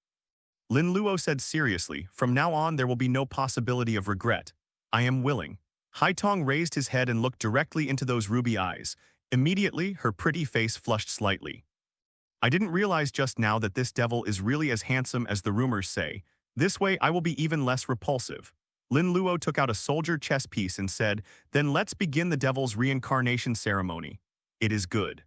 Linluo said seriously, from now on there will be no possibility of regret. I am willing. Haitong raised his head and looked directly into those ruby eyes. Immediately, her pretty face flushed slightly. I didn't realize just now that this devil is really as handsome as the rumors say. This way I will be even less repulsive. Linluo took out a soldier chess piece and said, then let's begin the devil's reincarnation ceremony. It is good.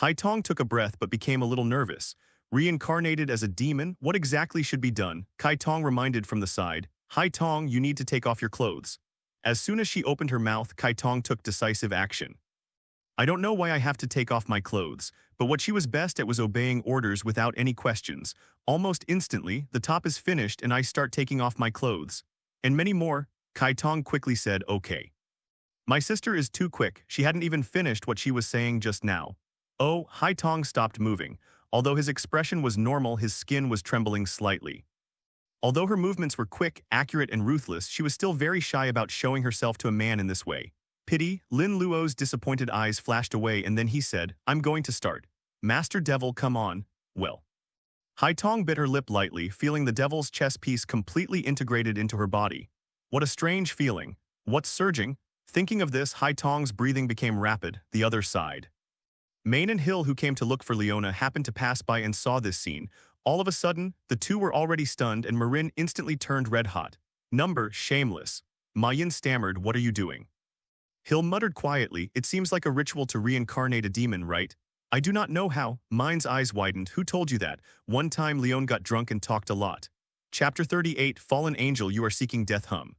Haitong took a breath but became a little nervous. Reincarnated as a demon, what exactly should be done? Kaitong reminded from the side. Haitong, you need to take off your clothes. As soon as she opened her mouth, Kaitong took decisive action. I don't know why I have to take off my clothes, but what she was best at was obeying orders without any questions. Almost instantly, the top is finished and I start taking off my clothes. And many more. Kaitong quickly said, okay. My sister is too quick, she hadn't even finished what she was saying just now. Oh, Haitong stopped moving. Although his expression was normal, his skin was trembling slightly. Although her movements were quick, accurate, and ruthless, she was still very shy about showing herself to a man in this way. Pity, Linluo's disappointed eyes flashed away and then he said, I'm going to start. Master Devil, come on. Well. Haitong bit her lip lightly, feeling the devil's chess piece completely integrated into her body. What a strange feeling. What's surging? Thinking of this, Haitong's breathing became rapid. The other side. Main and Hill, who came to look for Leona, happened to pass by and saw this scene. All of a sudden, the two were already stunned and Marin instantly turned red-hot. Number, shameless. Ma Yin stammered, what are you doing? Hill muttered quietly, it seems like a ritual to reincarnate a demon, right? I do not know how. Mine's eyes widened. Who told you that? One time Leon got drunk and talked a lot. Chapter 38, Fallen Angel, you are seeking death hum.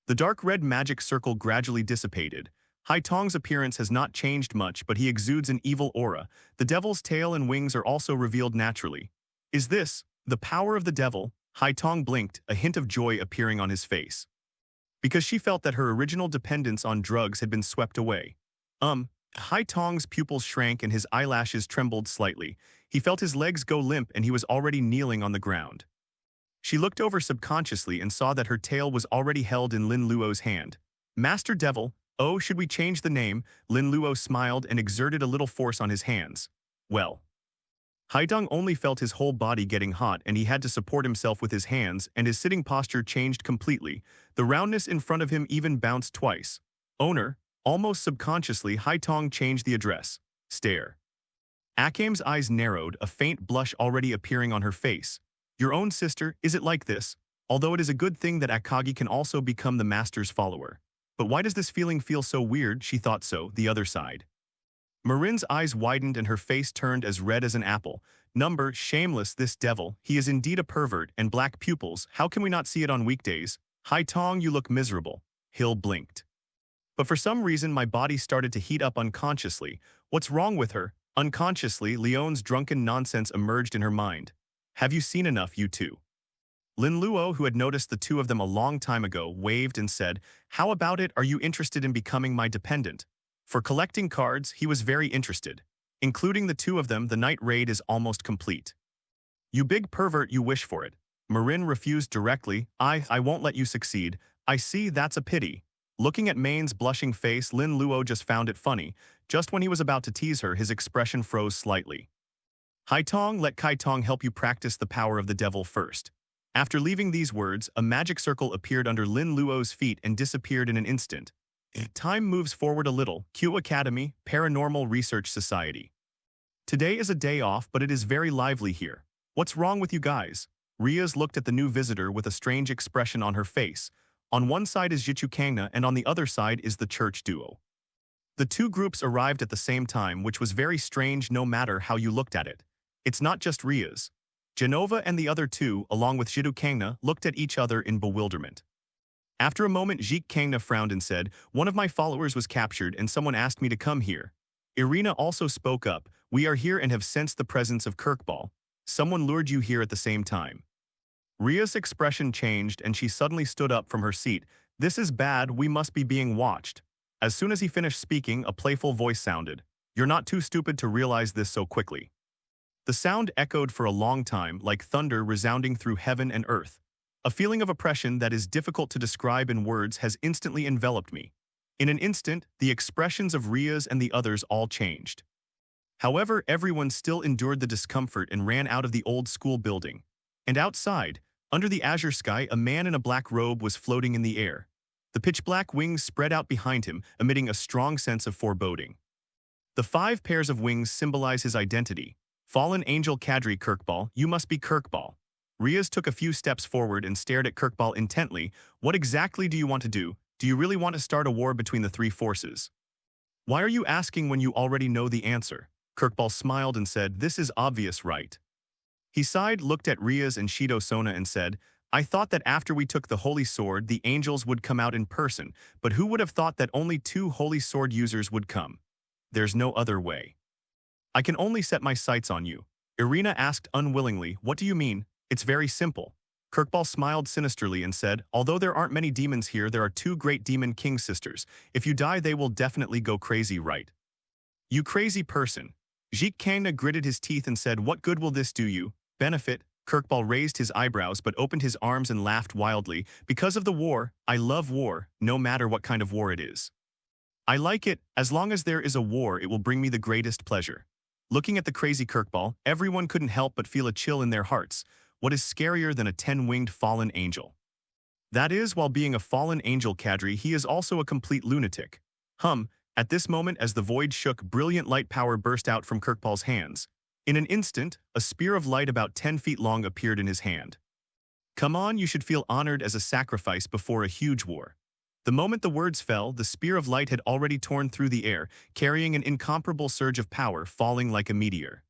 The dark red magic circle gradually dissipated. Haitong's appearance has not changed much, but he exudes an evil aura. The devil's tail and wings are also revealed naturally. Is this the power of the devil? Haitong blinked, a hint of joy appearing on his face. Because she felt that her original dependence on drugs had been swept away. Haitong's pupils shrank and his eyelashes trembled slightly. He felt his legs go limp and he was already kneeling on the ground. She looked over subconsciously and saw that her tail was already held in Lin Luo's hand. Master Devil, oh, should we change the name? Lin Luo smiled and exerted a little force on his hands. Well. Haidong only felt his whole body getting hot and he had to support himself with his hands and his sitting posture changed completely. The roundness in front of him even bounced twice. Owner, almost subconsciously Haitong changed the address. Stare. Akame's eyes narrowed, a faint blush already appearing on her face. Your own sister, is it like this? Although it is a good thing that Akagi can also become the master's follower. But why does this feeling feel so weird? She thought so, the other side. Marin's eyes widened and her face turned as red as an apple. Number, shameless, this devil, he is indeed a pervert, and black pupils, how can we not see it on weekdays? Haitong, you look miserable. Hill blinked. But for some reason my body started to heat up unconsciously. What's wrong with her? Unconsciously, Leon's drunken nonsense emerged in her mind. Have you seen enough, you two? Linluo, who had noticed the two of them a long time ago, waved and said, how about it, are you interested in becoming my dependent? For collecting cards, he was very interested. Including the two of them, the night raid is almost complete. You big pervert, you wish for it. Marin refused directly. I won't let you succeed. I see, that's a pity. Looking at Main's blushing face, Lin Luo just found it funny. Just when he was about to tease her, his expression froze slightly. Hai Tong, let Kai Tong help you practice the power of the devil first. After leaving these words, a magic circle appeared under Lin Luo's feet and disappeared in an instant. Time moves forward a little. Q Academy, Paranormal Research Society. Today is a day off, but it is very lively here. What's wrong with you guys? Rias looked at the new visitor with a strange expression on her face. On one side is Jichu Kangna and on the other side is the church duo. The two groups arrived at the same time, which was very strange no matter how you looked at it. It's not just Rias. Genova and the other two, along with Jitu Kangna, looked at each other in bewilderment. After a moment, Jik Kangna frowned and said, "One of my followers was captured and someone asked me to come here." Irina also spoke up, "We are here and have sensed the presence of Kirkball. Someone lured you here at the same time." Ria's expression changed and she suddenly stood up from her seat. "This is bad, we must be being watched." As soon as he finished speaking, a playful voice sounded. "You're not too stupid to realize this so quickly." The sound echoed for a long time, like thunder resounding through heaven and earth. A feeling of oppression that is difficult to describe in words has instantly enveloped me. In an instant, the expressions of Rias and the others all changed. However, everyone still endured the discomfort and ran out of the old school building. And outside, under the azure sky, a man in a black robe was floating in the air. The pitch-black wings spread out behind him, emitting a strong sense of foreboding. The 5 pairs of wings symbolize his identity. Fallen angel Kadri Kirkball, you must be Kirkball. Rias took a few steps forward and stared at Kirkball intently. "What exactly do you want to do? Do you really want to start a war between the 3 forces?" "Why are you asking when you already know the answer?" Kirkball smiled and said, "This is obvious, right?" He sighed, looked at Rias and Shido Sona and said, "I thought that after we took the Holy Sword, the angels would come out in person, but who would have thought that only 2 Holy Sword users would come? There's no other way. I can only set my sights on you." Irina asked unwillingly, "What do you mean?" "It's very simple." Kirkball smiled sinisterly and said, "Although there aren't many demons here, there are 2 great demon king sisters. If you die, they will definitely go crazy, right?" "You crazy person." Jik Kangna gritted his teeth and said, "What good will this do you? Benefit?" Kirkball raised his eyebrows but opened his arms and laughed wildly. "Because of the war, I love war, no matter what kind of war it is. I like it, as long as there is a war, it will bring me the greatest pleasure." Looking at the crazy Kirkball, everyone couldn't help but feel a chill in their hearts. What is scarier than a 10-winged fallen angel? That is, while being a fallen angel Kadri, he is also a complete lunatic. At this moment, as the void shook, brilliant light power burst out from Kirkball's hands. In an instant, a spear of light about 10 feet long appeared in his hand. "Come on, you should feel honored as a sacrifice before a huge war." The moment the words fell, the spear of light had already torn through the air, carrying an incomparable surge of power, falling like a meteor.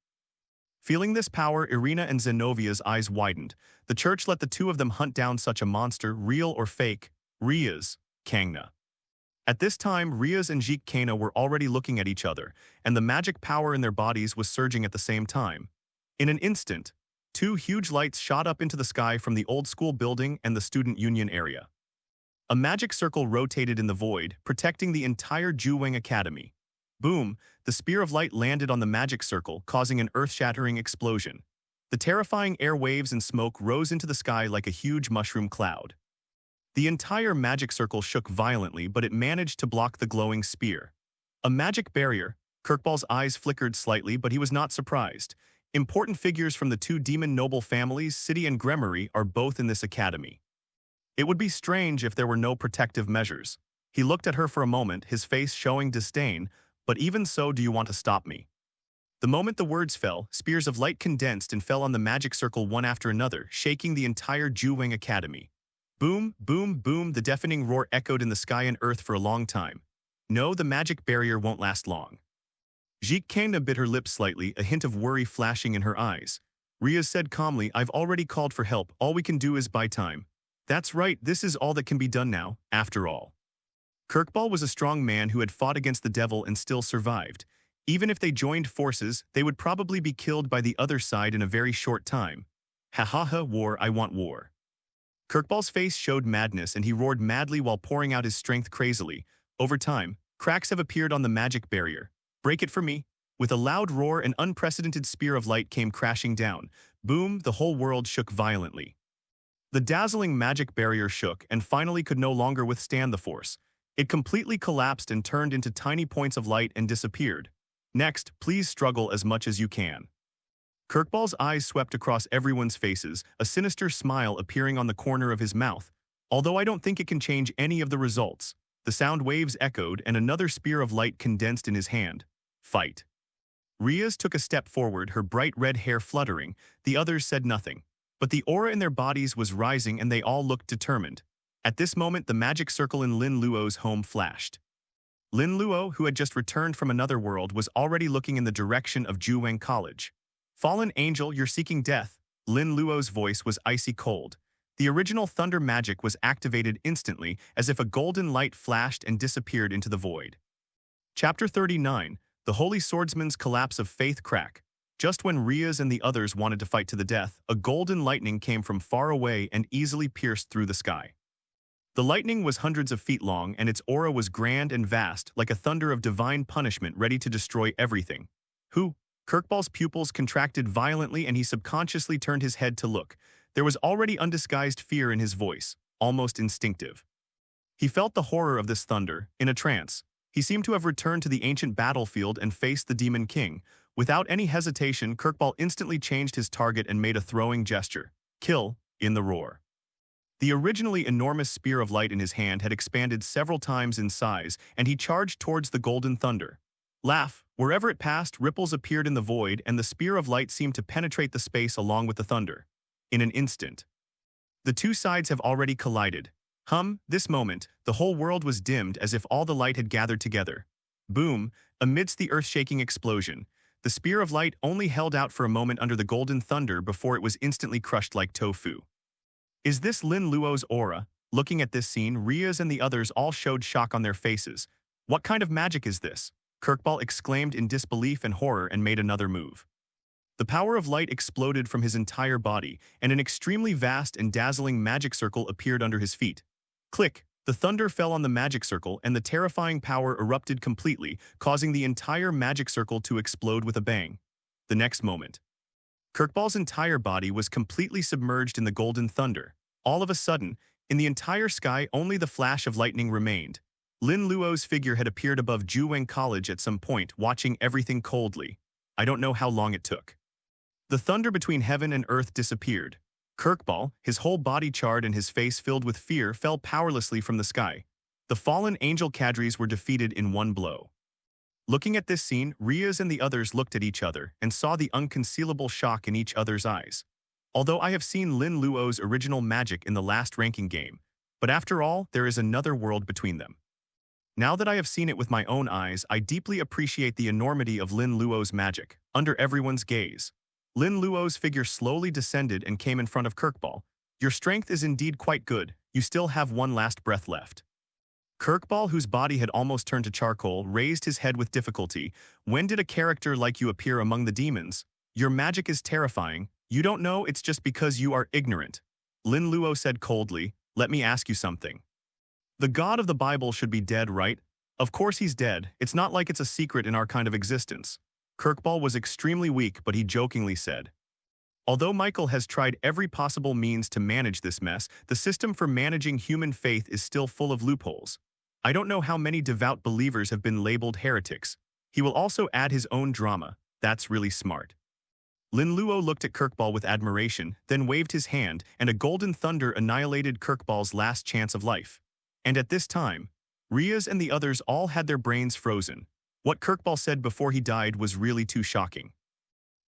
Feeling this power, Irina and Zenovia's eyes widened. The church let the 2 of them hunt down such a monster, real or fake. Rias, Kangna. At this time, Rias and Jik Kangna were already looking at each other, and the magic power in their bodies was surging at the same time. In an instant, 2 huge lights shot up into the sky from the old school building and the student union area. A magic circle rotated in the void, protecting the entire Juweng Academy. Boom, the spear of light landed on the magic circle, causing an earth-shattering explosion. The terrifying air waves and smoke rose into the sky like a huge mushroom cloud. The entire magic circle shook violently, but it managed to block the glowing spear. A magic barrier. Kirkball's eyes flickered slightly, but he was not surprised. Important figures from the 2 demon noble families, City and Gremory, are both in this academy. It would be strange if there were no protective measures. He looked at her for a moment, his face showing disdain. "But even so, do you want to stop me?" The moment the words fell, spears of light condensed and fell on the magic circle one after another, shaking the entire Juweng Academy. Boom, boom, boom, the deafening roar echoed in the sky and earth for a long time. No, the magic barrier won't last long. Jik Kangna bit her lips slightly, a hint of worry flashing in her eyes. Rias said calmly, "I've already called for help, all we can do is buy time." "That's right, this is all that can be done now, after all." Kirkball was a strong man who had fought against the devil and still survived. Even if they joined forces, they would probably be killed by the other side in a very short time. "Ha ha ha, war, I want war." Kirkball's face showed madness and he roared madly while pouring out his strength crazily. Over time, cracks have appeared on the magic barrier. "Break it for me." With a loud roar, an unprecedented spear of light came crashing down. Boom, the whole world shook violently. The dazzling magic barrier shook and finally could no longer withstand the force. It completely collapsed and turned into tiny points of light and disappeared. Next, please struggle as much as you can. Kirkball's eyes swept across everyone's faces, a sinister smile appearing on the corner of his mouth. Although I don't think it can change any of the results. The sound waves echoed and another spear of light condensed in his hand. Fight. Rias took a step forward, her bright red hair fluttering. The others said nothing. But the aura in their bodies was rising and they all looked determined. At this moment, the magic circle in Lin Luo's home flashed. Lin Luo, who had just returned from another world, was already looking in the direction of Juweng College. Fallen angel, you're seeking death. Lin Luo's voice was icy cold. The original thunder magic was activated instantly, as if a golden light flashed and disappeared into the void. Chapter 39, The Holy Swordsman's Collapse of Faith Crack. Just when Rias and the others wanted to fight to the death, a golden lightning came from far away and easily pierced through the sky. The lightning was hundreds of feet long, and its aura was grand and vast, like a thunder of divine punishment ready to destroy everything. Kirkball's pupils contracted violently and he subconsciously turned his head to look. There was already undisguised fear in his voice, almost instinctive. He felt the horror of this thunder, in a trance. He seemed to have returned to the ancient battlefield and faced the Demon King. Without any hesitation, Kirkball instantly changed his target and made a throwing gesture. Kill, in the roar. The originally enormous spear of light in his hand had expanded several times in size, and he charged towards the golden thunder. Laugh. Wherever it passed, ripples appeared in the void, and the spear of light seemed to penetrate the space along with the thunder. In an instant. The two sides have already collided. This moment, the whole world was dimmed as if all the light had gathered together. Boom, amidst the earth-shaking explosion. The spear of light only held out for a moment under the golden thunder before it was instantly crushed like tofu. Is this Lin Luo's aura? Looking at this scene, Rias and the others all showed shock on their faces. What kind of magic is this? Kirkball exclaimed in disbelief and horror and made another move. The power of light exploded from his entire body, and an extremely vast and dazzling magic circle appeared under his feet. Click! The thunder fell on the magic circle, and the terrifying power erupted completely, causing the entire magic circle to explode with a bang. The next moment, Kirkball's entire body was completely submerged in the golden thunder. All of a sudden, in the entire sky, only the flash of lightning remained. Lin Luo's figure had appeared above Juweng College at some point, watching everything coldly. I don't know how long it took. The thunder between heaven and earth disappeared. Kirkball, his whole body charred and his face filled with fear, fell powerlessly from the sky. The fallen angel cadres were defeated in one blow. Looking at this scene, Rias and the others looked at each other and saw the unconcealable shock in each other's eyes. Although I have seen Lin Luo's original magic in the last ranking game, but after all, there is another world between them. Now that I have seen it with my own eyes, I deeply appreciate the enormity of Lin Luo's magic, under everyone's gaze. Lin Luo's figure slowly descended and came in front of Kirkball. Your strength is indeed quite good. You still have one last breath left. Kirkball, whose body had almost turned to charcoal, raised his head with difficulty. When did a character like you appear among the demons? Your magic is terrifying. You don't know, it's just because you are ignorant. Lin Luo said coldly, let me ask you something. The God of the Bible should be dead, right? Of course he's dead. It's not like it's a secret in our kind of existence. Kirkball was extremely weak, but he jokingly said. Although Michael has tried every possible means to manage this mess, the system for managing human faith is still full of loopholes. I don't know how many devout believers have been labeled heretics. He will also add his own drama. That's really smart. Lin Luo looked at Kirkball with admiration, then waved his hand, and a golden thunder annihilated Kirkball's last chance of life. And at this time, Rias and the others all had their brains frozen. What Kirkball said before he died was really too shocking.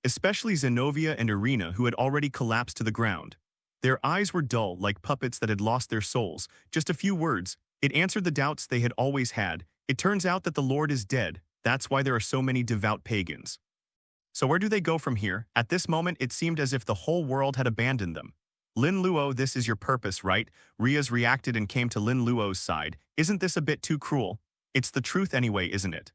Especially Zenovia and Irina, who had already collapsed to the ground. Their eyes were dull, like puppets that had lost their souls. Just a few words. It answered the doubts they had always had. It turns out that the Lord is dead. That's why there are so many devout pagans. So where do they go from here? At this moment, it seemed as if the whole world had abandoned them. Lin Luo, this is your purpose, right? Rias reacted and came to Lin Luo's side. Isn't this a bit too cruel? It's the truth anyway, isn't it?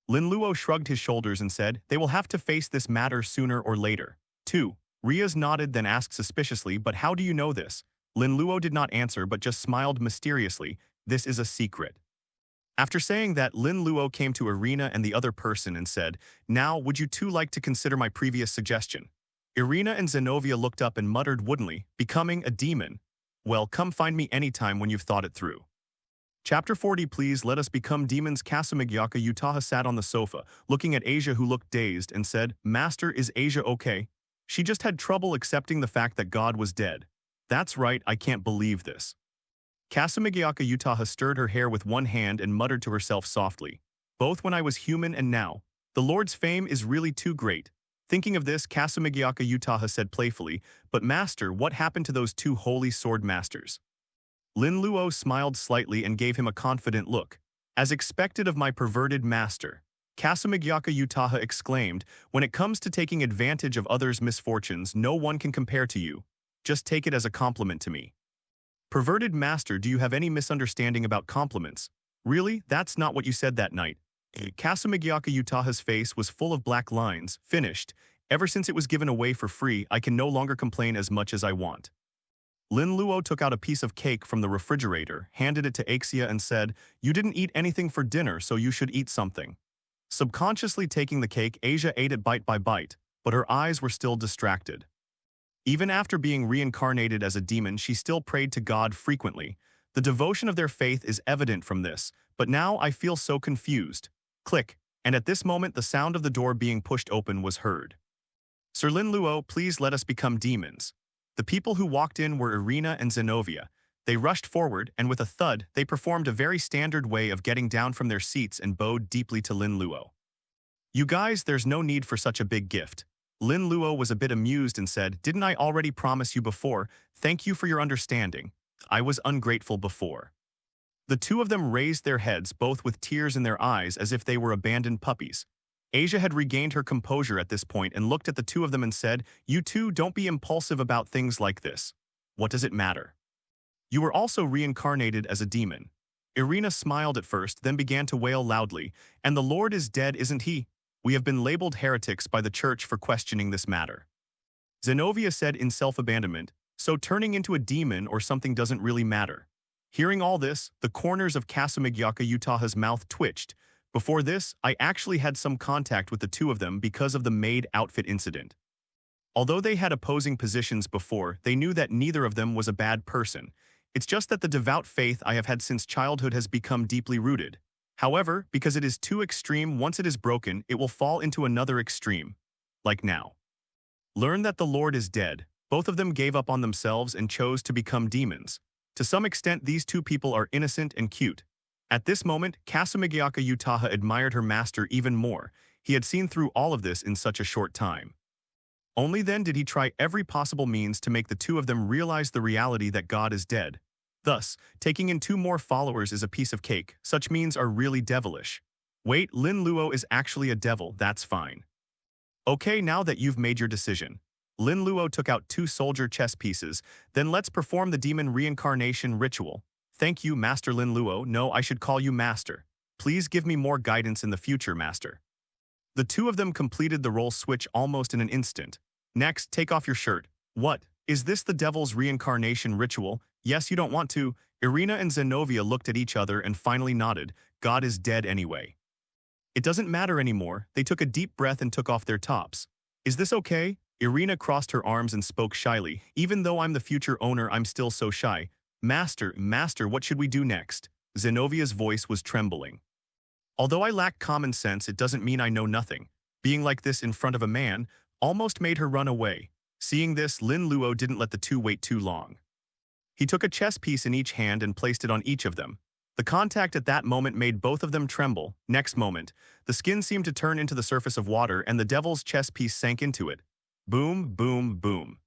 Lin Luo shrugged his shoulders and said, they will have to face this matter sooner or later. 2. Rias nodded, then asked suspiciously, but how do you know this? Lin Luo did not answer but just smiled mysteriously. This is a secret. After saying that, Lin Luo came to Irina and the other person and said, now, would you two like to consider my previous suggestion? Irina and Zenovia looked up and muttered woodenly, becoming a demon. Well, come find me anytime when you've thought it through. Chapter 40. Please let us become demons. Kasamigyaka Utaha sat on the sofa, looking at Asia, who looked dazed, and said, Master, is Asia okay? She just had trouble accepting the fact that God was dead. That's right, I can't believe this. Kasamigyaka Utaha stirred her hair with one hand and muttered to herself softly, both when I was human and now. The Lord's fame is really too great. Thinking of this, Kasamigyaka Utaha said playfully, But Master, what happened to those two holy sword masters? Linluo smiled slightly and gave him a confident look. As expected of my perverted master, Kasamigyaka Utaha exclaimed, When it comes to taking advantage of others' misfortunes, no one can compare to you. Just take it as a compliment to me. Perverted master, do you have any misunderstanding about compliments? Really, that's not what you said that night. Kasamigyaka Utaha's face was full of black lines. Finished. Ever since it was given away for free, I can no longer complain as much as I want. Lin Luo took out a piece of cake from the refrigerator, handed it to Axia and said, You didn't eat anything for dinner, so you should eat something. Subconsciously taking the cake, Asia ate it bite by bite, but her eyes were still distracted. Even after being reincarnated as a demon, she still prayed to God frequently. The devotion of their faith is evident from this, but now I feel so confused. Click, and at this moment the sound of the door being pushed open was heard. Sir Lin Luo, please let us become demons. The people who walked in were Irina and Zenovia. They rushed forward, and with a thud, they performed a very standard way of getting down from their seats and bowed deeply to Lin Luo. You guys, there's no need for such a big gift. Lin Luo was a bit amused and said, Didn't I already promise you before? Thank you for your understanding. I was ungrateful before. The two of them raised their heads, both with tears in their eyes, as if they were abandoned puppies. Asia had regained her composure at this point and looked at the two of them and said, You two, don't be impulsive about things like this. What does it matter? You were also reincarnated as a demon. Irina smiled at first, then began to wail loudly, And the Lord is dead, isn't he? We have been labeled heretics by the church for questioning this matter. Zenovia said in self-abandonment, So turning into a demon or something doesn't really matter. Hearing all this, the corners of Kasamigyaka Utaha's mouth twitched. Before this, I actually had some contact with the two of them because of the maid outfit incident. Although they had opposing positions before, they knew that neither of them was a bad person. It's just that the devout faith I have had since childhood has become deeply rooted. However, because it is too extreme, once it is broken, it will fall into another extreme. Like now. Learn that the Lord is dead. Both of them gave up on themselves and chose to become demons. To some extent, these two people are innocent and cute. At this moment, Kasamigyaka Utaha admired her master even more. He had seen through all of this in such a short time. Only then did he try every possible means to make the two of them realize the reality that God is dead. Thus, taking in two more followers is a piece of cake. Such means are really devilish. Wait, Lin Luo is actually a devil, that's fine. Okay, now that you've made your decision. Lin Luo took out 2 soldier chess pieces, then let's perform the demon reincarnation ritual. Thank you, Master Lin Luo. No, I should call you Master. Please give me more guidance in the future, Master. The two of them completed the role switch almost in an instant. Next, take off your shirt. What? Is this the devil's reincarnation ritual? Yes, you don't want to. Irina and Zenovia looked at each other and finally nodded. God is dead anyway. It doesn't matter anymore. They took a deep breath and took off their tops. Is this okay? Irina crossed her arms and spoke shyly. Even though I'm the future owner, I'm still so shy. Master, what should we do next? Zenovia's voice was trembling. Although I lack common sense, it doesn't mean I know nothing. Being like this in front of a man almost made her run away. Seeing this, Lin Luo didn't let the two wait too long. He took a chess piece in each hand and placed it on each of them. The contact at that moment made both of them tremble. Next moment, the skin seemed to turn into the surface of water and the devil's chess piece sank into it. Boom, boom, boom.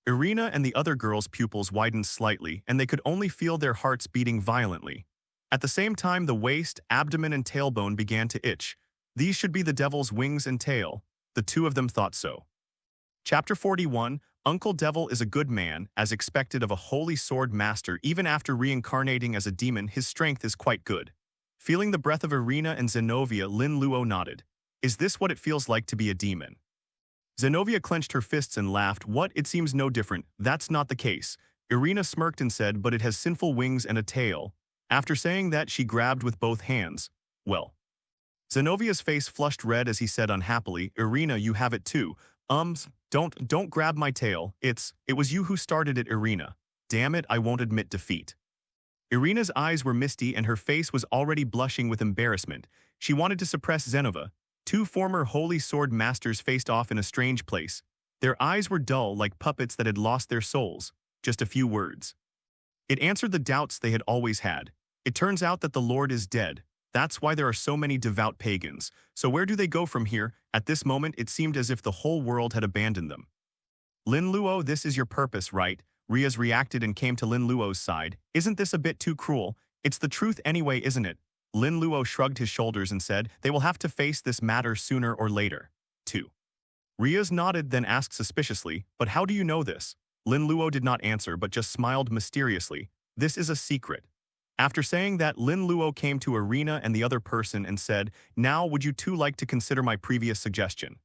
Irina and the other girls' pupils widened slightly, and they could only feel their hearts beating violently. At the same time, the waist, abdomen, and tailbone began to itch. These should be the devil's wings and tail. The two of them thought so. Chapter 41, Uncle Devil is a good man, as expected of a holy sword master. Even after reincarnating as a demon, his strength is quite good. Feeling the breath of Irina and Zenovia, Lin Luo nodded. Is this what it feels like to be a demon? Zenovia clenched her fists and laughed. What? It seems no different. That's not the case. Irina smirked and said, but it has sinful wings and a tail. After saying that, she grabbed with both hands. Well. Zenovia's face flushed red as he said unhappily, Irina, you have it too. Don't grab my tail. It was you who started it, Irina. Damn it, I won't admit defeat. Irina's eyes were misty and her face was already blushing with embarrassment. She wanted to suppress Zenovia. Two former holy sword masters faced off in a strange place. Their eyes were dull like puppets that had lost their souls. Just a few words. It answered the doubts they had always had. It turns out that the Lord is dead. That's why there are so many devout pagans. So where do they go from here? At this moment, it seemed as if the whole world had abandoned them. Linluo, this is your purpose, right? Rias reacted and came to Linluo's side. Isn't this a bit too cruel? It's the truth anyway, isn't it? Linluo shrugged his shoulders and said, they will have to face this matter sooner or later. 2. Rias nodded, then asked suspiciously, but how do you know this? Linluo did not answer but just smiled mysteriously. This is a secret. After saying that, Linluo came to Irina and the other person and said, now would you two like to consider my previous suggestion?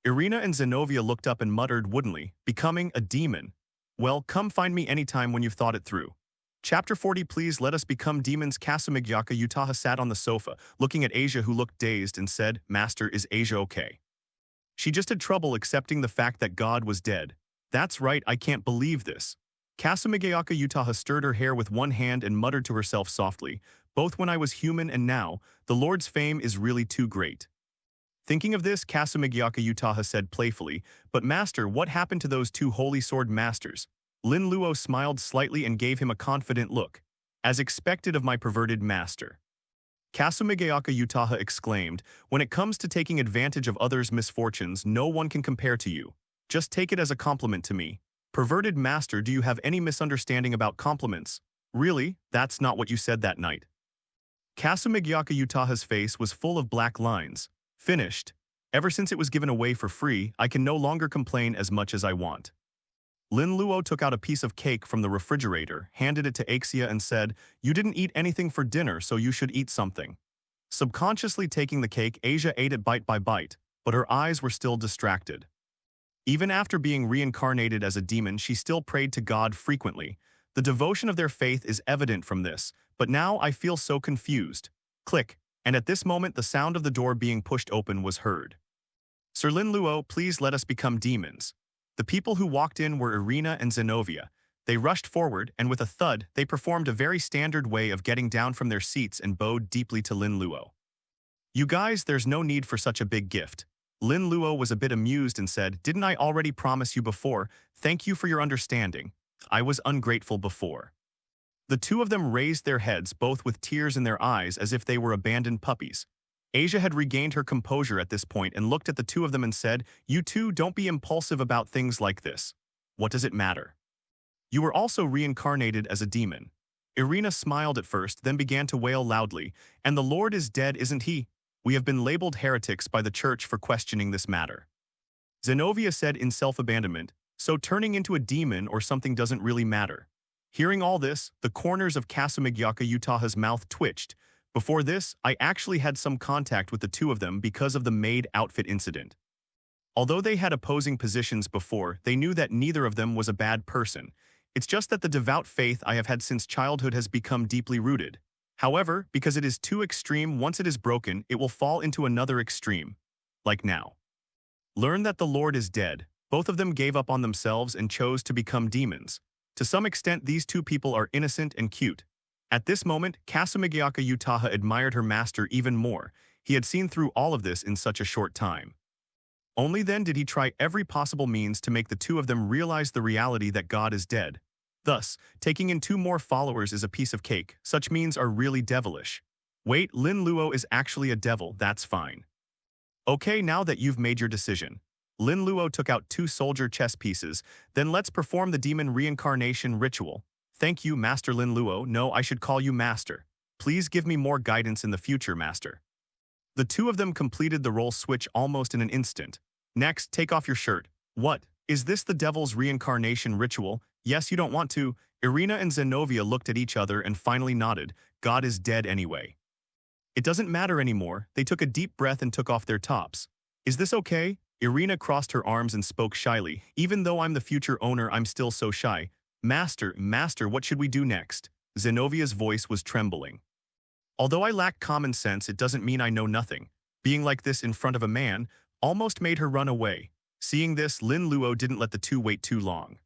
Irina and Zenovia looked up and muttered woodenly, becoming a demon. Well, come find me anytime when you've thought it through. Chapter 40. Please let us become demons. Kasumegyaka Utaha sat on the sofa, looking at Asia, who looked dazed, and said, Master, is Asia okay? She just had trouble accepting the fact that God was dead. That's right, I can't believe this. Kasumegyaka Utaha stirred her hair with one hand and muttered to herself softly, both when I was human and now, the Lord's fame is really too great. Thinking of this, Kasumegyaka Utaha said playfully, but Master, what happened to those two holy sword masters? Linluo smiled slightly and gave him a confident look. As expected of my perverted master. Kasumegyaka Utaha exclaimed, when it comes to taking advantage of others' misfortunes, no one can compare to you. Just take it as a compliment to me. Perverted master, do you have any misunderstanding about compliments? Really, that's not what you said that night. Kasumegyaka Utaha's face was full of black lines. Finished. Ever since it was given away for free, I can no longer complain as much as I want. Linluo took out a piece of cake from the refrigerator, handed it to Axia and said, you didn't eat anything for dinner, so you should eat something. Subconsciously taking the cake, Asia ate it bite by bite, but her eyes were still distracted. Even after being reincarnated as a demon, she still prayed to God frequently. The devotion of their faith is evident from this, but now I feel so confused. Click. And at this moment the sound of the door being pushed open was heard. Sir Linluo, please let us become demons. The people who walked in were Irina and Zenovia. They rushed forward, and with a thud, they performed a very standard way of getting down from their seats and bowed deeply to Linluo. You guys, there's no need for such a big gift. Linluo was a bit amused and said, didn't I already promise you before? Thank you for your understanding. I was ungrateful before. The two of them raised their heads, both with tears in their eyes as if they were abandoned puppies. Asia had regained her composure at this point and looked at the two of them and said, you two, don't be impulsive about things like this. What does it matter? You were also reincarnated as a demon. Irina smiled at first, then began to wail loudly, and the Lord is dead, isn't he? We have been labeled heretics by the church for questioning this matter. Zenovia said in self-abandonment, so turning into a demon or something doesn't really matter. Hearing all this, the corners of Kasumegyaka Utaha's mouth twitched. Before this, I actually had some contact with the two of them because of the maid outfit incident. Although they had opposing positions before, they knew that neither of them was a bad person. It's just that the devout faith I have had since childhood has become deeply rooted. However, because it is too extreme, once it is broken, it will fall into another extreme. Like now. Learn that the Lord is dead. Both of them gave up on themselves and chose to become demons. To some extent, these two people are innocent and cute. At this moment, Kasumegyaka Utaha admired her master even more. He had seen through all of this in such a short time. Only then did he try every possible means to make the two of them realize the reality that God is dead. Thus, taking in 2 more followers is a piece of cake. Such means are really devilish. Wait, Linluo is actually a devil, that's fine. Okay, now that you've made your decision. Linluo took out 2 soldier chess pieces, then let's perform the demon reincarnation ritual. Thank you, Master Linluo. No, I should call you Master. Please give me more guidance in the future, Master. The two of them completed the role switch almost in an instant. Next, take off your shirt. What? Is this the devil's reincarnation ritual? Yes, you don't want to. Irina and Zenovia looked at each other and finally nodded. God is dead anyway. It doesn't matter anymore. They took a deep breath and took off their tops. Is this okay? Irina crossed her arms and spoke shyly. Even though I'm the future owner, I'm still so shy. Master, what should we do next? Zenovia's voice was trembling. Although I lack common sense, it doesn't mean I know nothing. Being like this in front of a man almost made her run away. Seeing this, Lin Luo didn't let the two wait too long.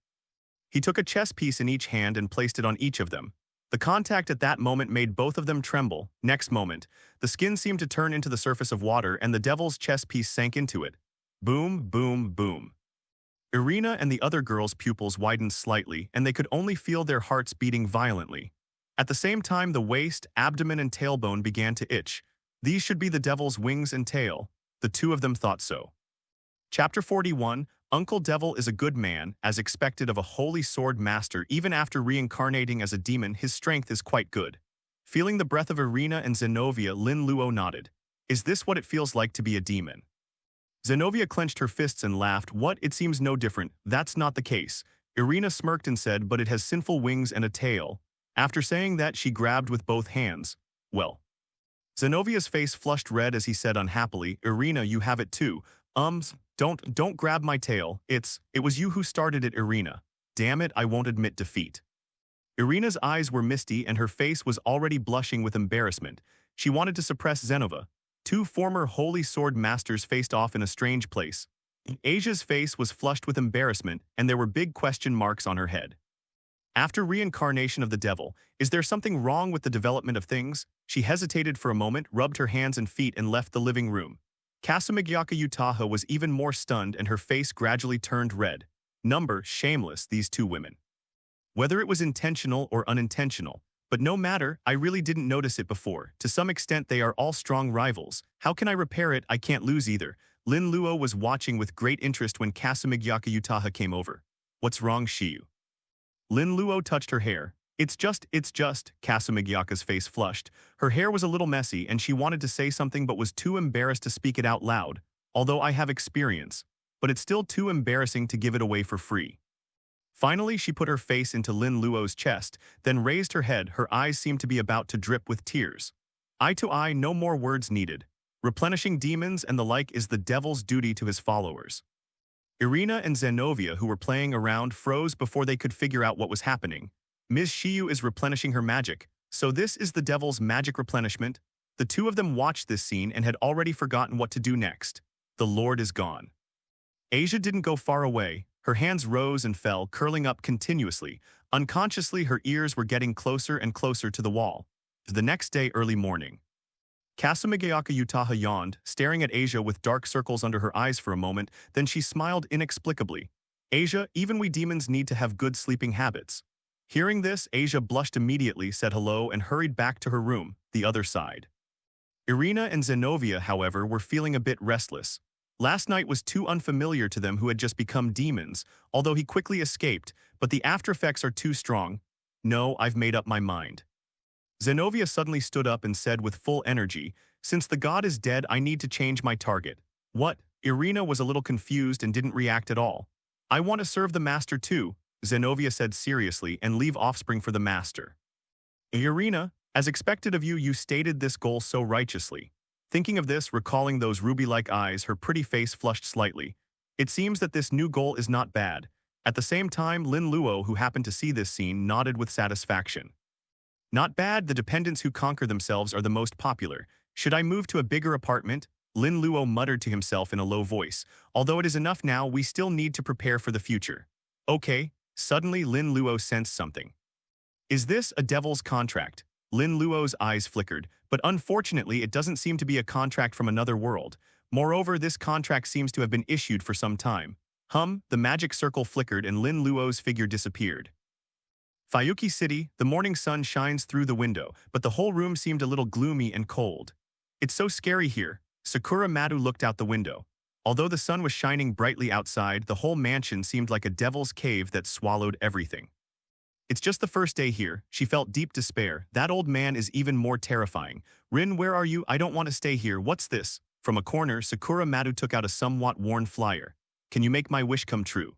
He took a chess piece in each hand and placed it on each of them. The contact at that moment made both of them tremble. Next moment, the skin seemed to turn into the surface of water and the devil's chess piece sank into it. Boom, boom, boom. Irina and the other girl's pupils widened slightly, and they could only feel their hearts beating violently. At the same time, the waist, abdomen, and tailbone began to itch. These should be the devil's wings and tail. The two of them thought so. Chapter 41, Uncle Devil is a good man, as expected of a holy sword master. Even after reincarnating as a demon, his strength is quite good. Feeling the breath of Irina and Zenovia, Lin Luo nodded. Is this what it feels like to be a demon? Zenovia clenched her fists and laughed. What? It seems no different. That's not the case. Irina smirked and said, but it has sinful wings and a tail. After saying that, she grabbed with both hands. Well. Zenovia's face flushed red as he said unhappily, Irina, you have it too. Don't grab my tail. It was you who started it, Irina. Damn it, I won't admit defeat. Irina's eyes were misty and her face was already blushing with embarrassment. She wanted to suppress Zenova. Two former holy sword masters faced off in a strange place. Asia's face was flushed with embarrassment and there were big question marks on her head. After reincarnation of the devil, is there something wrong with the development of things? She hesitated for a moment, rubbed her hands and feet and left the living room. Kasamigyaka Utaha was even more stunned and her face gradually turned red. Shameless, these two women. Whether it was intentional or unintentional, but no matter, I really didn't notice it before. To some extent they are all strong rivals. How can I repair it? I can't lose either. Lin Luo was watching with great interest when Kasamigyaka Utaha came over. What's wrong, Shiyu? Lin Luo touched her hair. It's just, Kasamigyaka's face flushed. Her hair was a little messy and she wanted to say something but was too embarrassed to speak it out loud. Although I have experience, but it's still too embarrassing to give it away for free. Finally, she put her face into Lin Luo's chest, then raised her head. Her eyes seemed to be about to drip with tears. Eye to eye, no more words needed. Replenishing demons and the like is the devil's duty to his followers. Irina and Zenovia, who were playing around, froze before they could figure out what was happening. Ms. Shiyu is replenishing her magic. So this is the devil's magic replenishment? The two of them watched this scene and had already forgotten what to do next. The Lord is gone. Asia didn't go far away. Her hands rose and fell, curling up continuously. Unconsciously, her ears were getting closer and closer to the wall. The next day, early morning. Kasamigyaka Utaha yawned, staring at Asia with dark circles under her eyes for a moment, then she smiled inexplicably. Asia, even we demons need to have good sleeping habits. Hearing this, Asia blushed immediately, said hello, and hurried back to her room, the other side. Irina and Zenovia, however, were feeling a bit restless. Last night was too unfamiliar to them who had just become demons, although he quickly escaped, but the aftereffects are too strong. No, I've made up my mind. Zenovia suddenly stood up and said with full energy, since the god is dead, I need to change my target. What? Irina was a little confused and didn't react at all. I want to serve the master too, Zenovia said seriously, and leave offspring for the master. Irina, as expected of you, you stated this goal so righteously. Thinking of this, recalling those ruby-like eyes, her pretty face flushed slightly. It seems that this new goal is not bad. At the same time, Lin Luo, who happened to see this scene, nodded with satisfaction. Not bad, the dependents who conquer themselves are the most popular. Should I move to a bigger apartment? Lin Luo muttered to himself in a low voice. Although it is enough now, we still need to prepare for the future. Okay, suddenly Lin Luo sensed something. Is this a devil's contract? Lin Luo's eyes flickered, but unfortunately it doesn't seem to be a contract from another world. Moreover, this contract seems to have been issued for some time. The magic circle flickered and Lin Luo's figure disappeared. Fayuki City, the morning sun shines through the window, but the whole room seemed a little gloomy and cold. It's so scary here. Sakura Madu looked out the window. Although the sun was shining brightly outside, the whole mansion seemed like a devil's cave that swallowed everything. It's just the first day here. She felt deep despair. That old man is even more terrifying. Rin, where are you? I don't want to stay here. What's this? From a corner, Sakura Madu took out a somewhat worn flyer. Can you make my wish come true?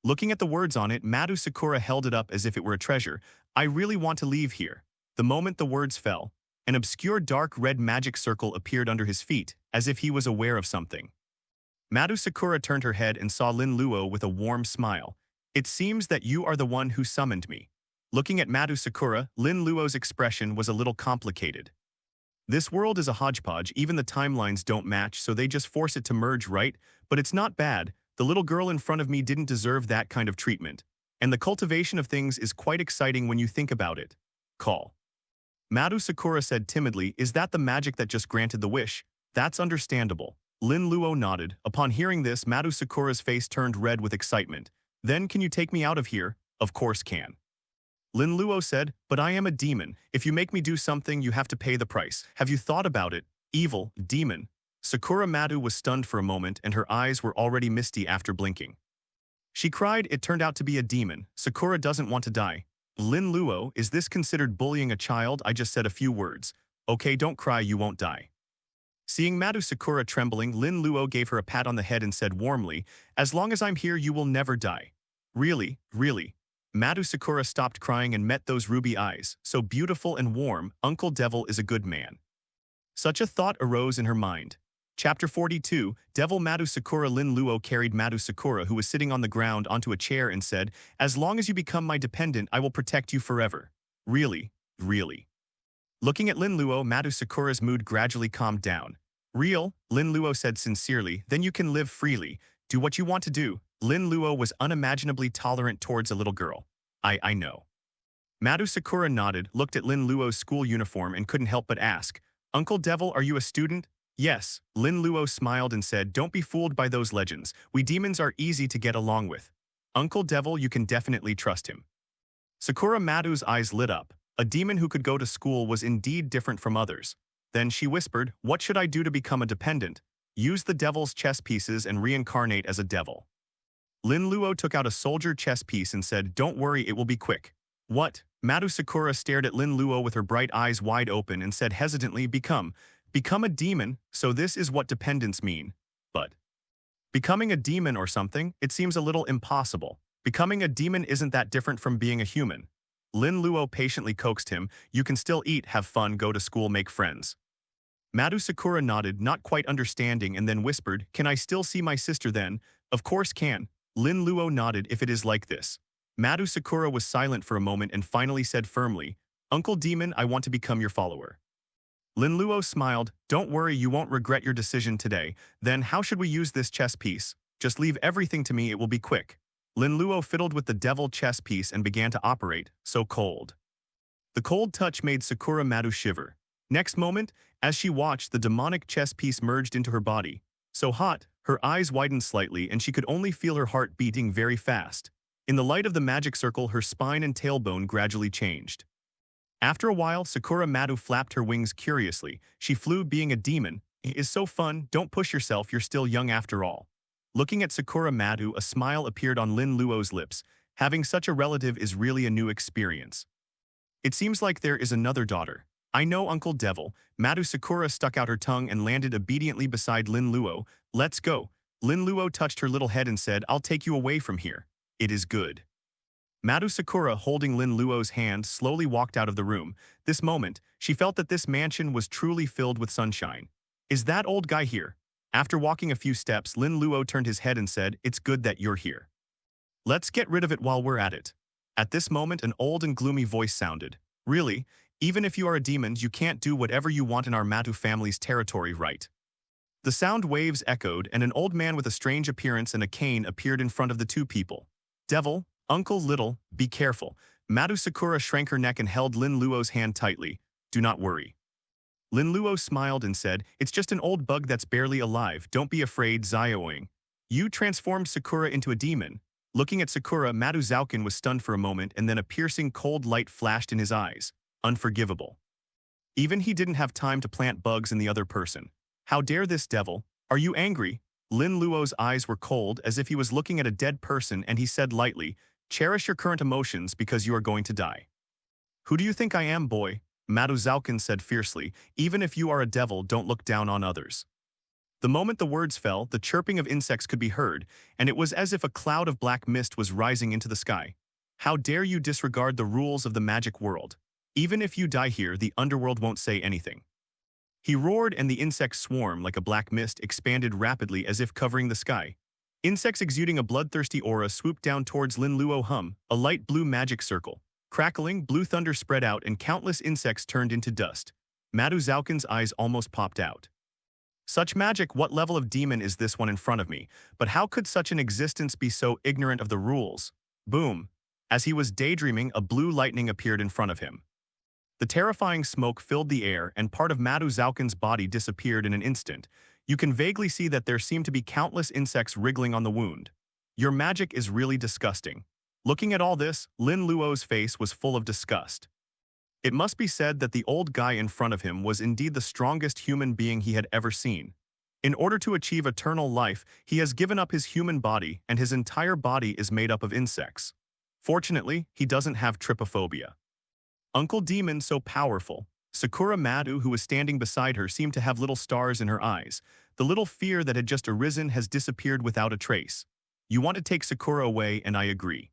Looking at the words on it, Madu Sakura held it up as if it were a treasure. I really want to leave here. The moment the words fell, an obscure dark red magic circle appeared under his feet, as if he was aware of something. Madu Sakura turned her head and saw Lin Luo with a warm smile. It seems that you are the one who summoned me. Looking at Madu Sakura, Lin Luo's expression was a little complicated. This world is a hodgepodge, even the timelines don't match, so they just force it to merge, right? But it's not bad. The little girl in front of me didn't deserve that kind of treatment. And the cultivation of things is quite exciting when you think about it. Call. Madu Sakura said timidly, is that the magic that just granted the wish? That's understandable. Lin Luo nodded. Upon hearing this, Madu Sakura's face turned red with excitement. Then can you take me out of here? Of course can. Lin Luo said, but I am a demon. If you make me do something, you have to pay the price. Have you thought about it? Evil, demon. Sakura Madu was stunned for a moment and her eyes were already misty after blinking. She cried, it turned out to be a demon. Sakura doesn't want to die. Lin Luo, is this considered bullying a child? I just said a few words. Okay, don't cry, you won't die. Seeing Madu Sakura trembling, Lin Luo gave her a pat on the head and said warmly, as long as I'm here, you will never die. Really, really. Madu Sakura stopped crying and met those ruby eyes, so beautiful and warm. Uncle Devil is a good man. Such a thought arose in her mind. Chapter 42, Devil Madu Sakura. Lin Luo carried Madu Sakura, who was sitting on the ground, onto a chair and said, as long as you become my dependent, I will protect you forever. Really, really. Looking at Lin Luo, Madu Sakura's mood gradually calmed down. Real, Lin Luo said sincerely, then you can live freely. Do what you want to do. Lin Luo was unimaginably tolerant towards a little girl. I know. Madu Sakura nodded, looked at Lin Luo's school uniform and couldn't help but ask, Uncle Devil, are you a student? Yes. Lin Luo smiled and said, don't be fooled by those legends. We demons are easy to get along with. Uncle Devil, you can definitely trust him. Sakura Madu's eyes lit up. A demon who could go to school was indeed different from others. Then she whispered, what should I do to become a dependent? Use the devil's chess pieces and reincarnate as a devil. Lin Luo took out a soldier chess piece and said, don't worry, it will be quick. What? Madu Sakura stared at Lin Luo with her bright eyes wide open and said hesitantly, become a demon, so this is what dependents mean. But becoming a demon or something, it seems a little impossible. Becoming a demon isn't that different from being a human. Lin Luo patiently coaxed him, you can still eat, have fun, go to school, make friends. Madu Sakura nodded, not quite understanding, and then whispered, can I still see my sister then? Of course can. Lin Luo nodded, if it is like this. Madu Sakura was silent for a moment and finally said firmly, Uncle Demon, I want to become your follower. Lin Luo smiled, don't worry, you won't regret your decision today. Then how should we use this chess piece? Just leave everything to me, it will be quick. Lin Luo fiddled with the devil chess piece and began to operate, so cold. The cold touch made Sakura Madu shiver. Next moment, as she watched, the demonic chess piece merged into her body. So hot, her eyes widened slightly and she could only feel her heart beating very fast. In the light of the magic circle, her spine and tailbone gradually changed. After a while, Sakura Madu flapped her wings curiously. She flew, being a demon. It is so fun, don't push yourself, you're still young after all. Looking at Sakura Madu, a smile appeared on Lin Luo's lips. Having such a relative is really a new experience. It seems like there is another daughter. I know, Uncle Devil. Madu Sakura stuck out her tongue and landed obediently beside Lin Luo. Let's go. Lin Luo touched her little head and said, I'll take you away from here. It is good. Madu Sakura, holding Lin Luo's hand, slowly walked out of the room. This moment, she felt that this mansion was truly filled with sunshine. Is that old guy here? After walking a few steps, Lin Luo turned his head and said, it's good that you're here. Let's get rid of it while we're at it. At this moment, an old and gloomy voice sounded. Really? Even if you are a demon, you can't do whatever you want in our Matu family's territory, right? The sound waves echoed, and an old man with a strange appearance and a cane appeared in front of the two people. Devil, Uncle Little, be careful. Madu Sakura shrank her neck and held Lin Luo's hand tightly. Do not worry. Lin Luo smiled and said, it's just an old bug that's barely alive. Don't be afraid, Zioing. You transformed Sakura into a demon. Looking at Sakura, Madu Zaukin was stunned for a moment and then a piercing cold light flashed in his eyes. Unforgivable. Even he didn't have time to plant bugs in the other person. How dare this devil? Are you angry? Lin Luo's eyes were cold as if he was looking at a dead person, and he said lightly, cherish your current emotions because you are going to die. Who do you think I am, boy? Madu Zaukin said fiercely, even if you are a devil, don't look down on others. The moment the words fell, the chirping of insects could be heard, and it was as if a cloud of black mist was rising into the sky. How dare you disregard the rules of the magic world? Even if you die here, the underworld won't say anything. He roared, and the insect swarm, like a black mist, expanded rapidly as if covering the sky. Insects exuding a bloodthirsty aura swooped down towards Lin Luo. A light blue magic circle. Crackling, blue thunder spread out and countless insects turned into dust. Madu Zaukin's eyes almost popped out. Such magic, what level of demon is this one in front of me? But how could such an existence be so ignorant of the rules? Boom. As he was daydreaming, a blue lightning appeared in front of him. The terrifying smoke filled the air and part of Madu Zauken's body disappeared in an instant. You can vaguely see that there seem to be countless insects wriggling on the wound. Your magic is really disgusting. Looking at all this, Lin Luo's face was full of disgust. It must be said that the old guy in front of him was indeed the strongest human being he had ever seen. In order to achieve eternal life, he has given up his human body and his entire body is made up of insects. Fortunately, he doesn't have trypophobia. Uncle Demon so powerful. Sakura Madu, who was standing beside her, seemed to have little stars in her eyes. The little fear that had just arisen has disappeared without a trace. You want to take Sakura away, and I agree.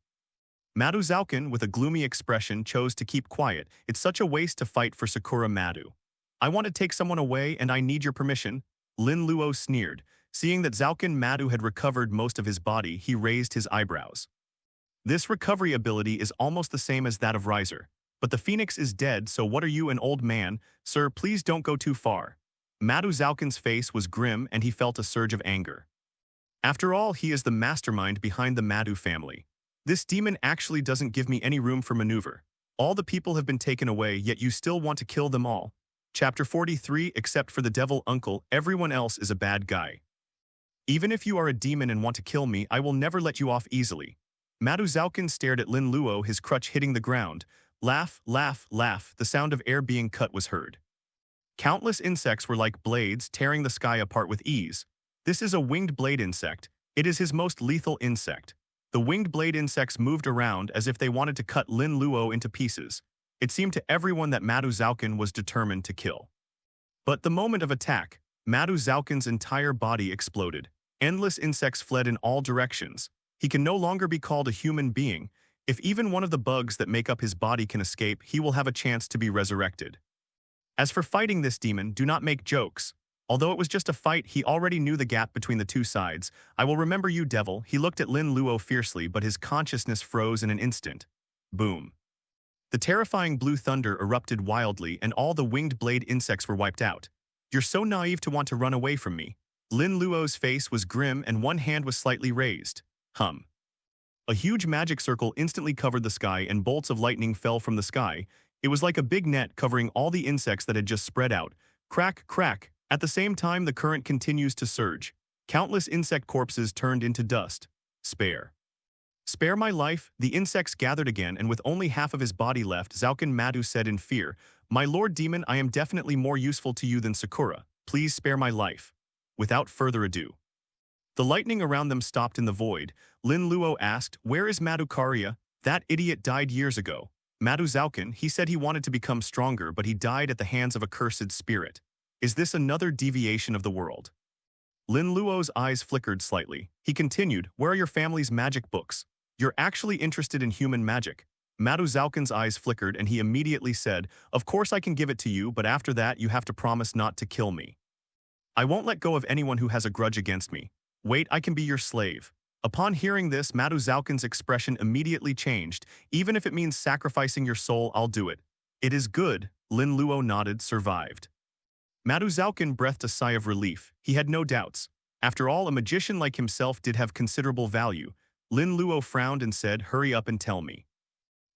Madu Zauken, with a gloomy expression, chose to keep quiet. It's such a waste to fight for Sakura Madu. I want to take someone away, and I need your permission. Lin Luo sneered. Seeing that Zauken Madu had recovered most of his body, he raised his eyebrows. This recovery ability is almost the same as that of Riser. But the phoenix is dead, so what are you, an old man? Sir, please don't go too far. Madu Zauken's face was grim and he felt a surge of anger. After all, he is the mastermind behind the Madu family. This demon actually doesn't give me any room for maneuver. All the people have been taken away, yet you still want to kill them all. Chapter 43, except for the devil uncle, everyone else is a bad guy. Even if you are a demon and want to kill me, I will never let you off easily. Madu Zauken stared at Lin Luo, his crutch hitting the ground. Laugh, laugh, laugh, the sound of air being cut was heard. Countless insects were like blades, tearing the sky apart with ease. This is a winged blade insect. It is his most lethal insect. The winged blade insects moved around as if they wanted to cut Lin Luo into pieces. It seemed to everyone that Madu Zauken was determined to kill. But the moment of attack, Madu Zauken's entire body exploded. Endless insects fled in all directions. He can no longer be called a human being. If even one of the bugs that make up his body can escape, he will have a chance to be resurrected. As for fighting this demon, do not make jokes. Although it was just a fight, he already knew the gap between the two sides. I will remember you, devil. He looked at Lin Luo fiercely, but his consciousness froze in an instant. Boom. The terrifying blue thunder erupted wildly, and all the winged blade insects were wiped out. You're so naive to want to run away from me. Lin Luo's face was grim and one hand was slightly raised. A huge magic circle instantly covered the sky and bolts of lightning fell from the sky. It was like a big net covering all the insects that had just spread out. Crack, crack. At the same time, the current continues to surge. Countless insect corpses turned into dust. Spare. Spare my life. The insects gathered again, and with only half of his body left, Zauken Madu said in fear, My Lord Demon, I am definitely more useful to you than Sakura. Please spare my life. Without further ado. The lightning around them stopped in the void. Lin Luo asked, Where is Madukaria? That idiot died years ago. Madu Zauken, he said he wanted to become stronger, but he died at the hands of a cursed spirit. Is this another deviation of the world? Lin Luo's eyes flickered slightly. He continued, Where are your family's magic books? You're actually interested in human magic. Madu Zauken's eyes flickered and he immediately said, Of course I can give it to you, but after that you have to promise not to kill me. I won't let go of anyone who has a grudge against me. Wait, I can be your slave. Upon hearing this, Madu Zauken's expression immediately changed. Even if it means sacrificing your soul, I'll do it. It is good, Lin Luo nodded, survived. Madu Zauken breathed a sigh of relief. He had no doubts. After all, a magician like himself did have considerable value. Lin Luo frowned and said, Hurry up and tell me.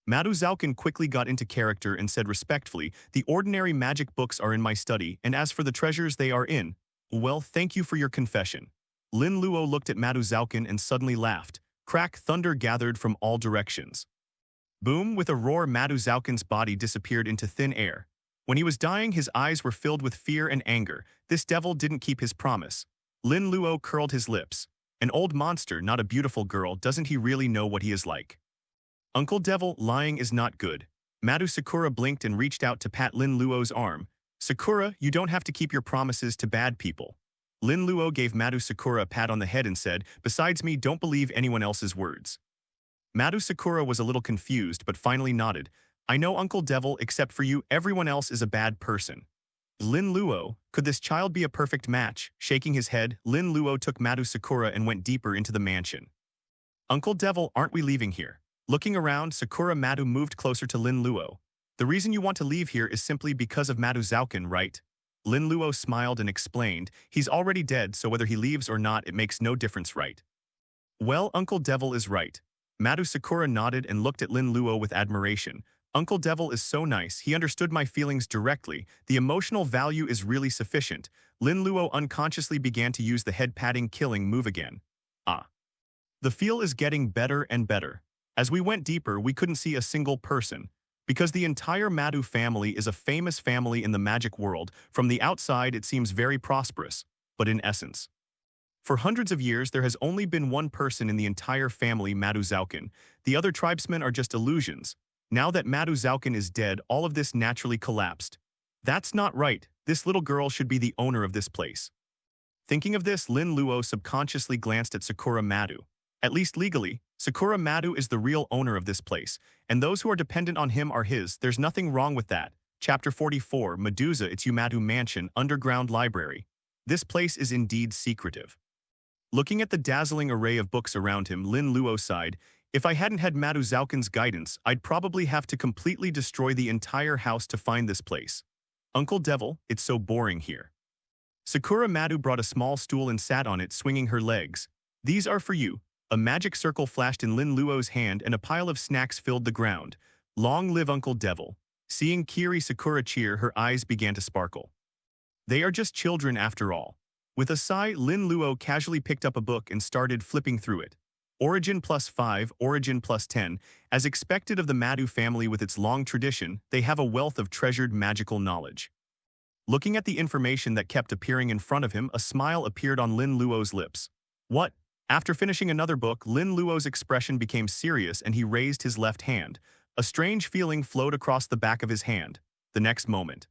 Madu Zauken quickly got into character and said respectfully, The ordinary magic books are in my study, and as for the treasures they are in, well, thank you for your confession. Lin Luo looked at Madu Zauken and suddenly laughed. Crack, thunder gathered from all directions. Boom, with a roar, Madu Zauken's body disappeared into thin air. When he was dying, his eyes were filled with fear and anger. This devil didn't keep his promise. Lin Luo curled his lips. An old monster, not a beautiful girl, doesn't he really know what he is like? Uncle Devil, lying is not good. Madu Sakura blinked and reached out to pat Lin Luo's arm. Sakura, you don't have to keep your promises to bad people. Lin Luo gave Madu Sakura a pat on the head and said, Besides me, don't believe anyone else's words. Madu Sakura was a little confused but finally nodded. I know Uncle Devil, except for you, everyone else is a bad person. Lin Luo, could this child be a perfect match? Shaking his head, Lin Luo took Madu Sakura and went deeper into the mansion. Uncle Devil, aren't we leaving here? Looking around, Sakura Madu moved closer to Lin Luo. The reason you want to leave here is simply because of Madu Zauken, right? Linluo smiled and explained, he's already dead, so whether he leaves or not, it makes no difference, right? Well, Uncle Devil is right. Madu Sakura nodded and looked at Linluo with admiration. Uncle Devil is so nice, he understood my feelings directly. The emotional value is really sufficient. Linluo unconsciously began to use the head-patting killing move again. Ah. The feel is getting better and better. As we went deeper, we couldn't see a single person. Because the entire Madu family is a famous family in the magic world, from the outside it seems very prosperous, but in essence. For hundreds of years, there has only been one person in the entire family, Madu Zaukin. The other tribesmen are just illusions. Now that Madu Zaukin is dead, all of this naturally collapsed. That's not right. This little girl should be the owner of this place. Thinking of this, Lin Luo subconsciously glanced at Sakura Madu. At least legally, Sakura Madu is the real owner of this place, and those who are dependent on him are his. There's nothing wrong with that. Chapter 44, Medusa, it's Umadu Mansion, Underground Library. This place is indeed secretive. Looking at the dazzling array of books around him, Lin Luo sighed, if I hadn't had Madu Zaukin's guidance, I'd probably have to completely destroy the entire house to find this place. Uncle Devil, it's so boring here. Sakura Madu brought a small stool and sat on it, swinging her legs. These are for you. A magic circle flashed in Lin Luo's hand and a pile of snacks filled the ground. Long live Uncle Devil. Seeing Kiri Sakura cheer, her eyes began to sparkle. They are just children after all. With a sigh, Lin Luo casually picked up a book and started flipping through it. Origin +5, Origin +10. As expected of the Madu family with its long tradition, they have a wealth of treasured magical knowledge. Looking at the information that kept appearing in front of him, a smile appeared on Lin Luo's lips. What? After finishing another book, Lin Luo's expression became serious and he raised his left hand. A strange feeling flowed across the back of his hand. The next moment,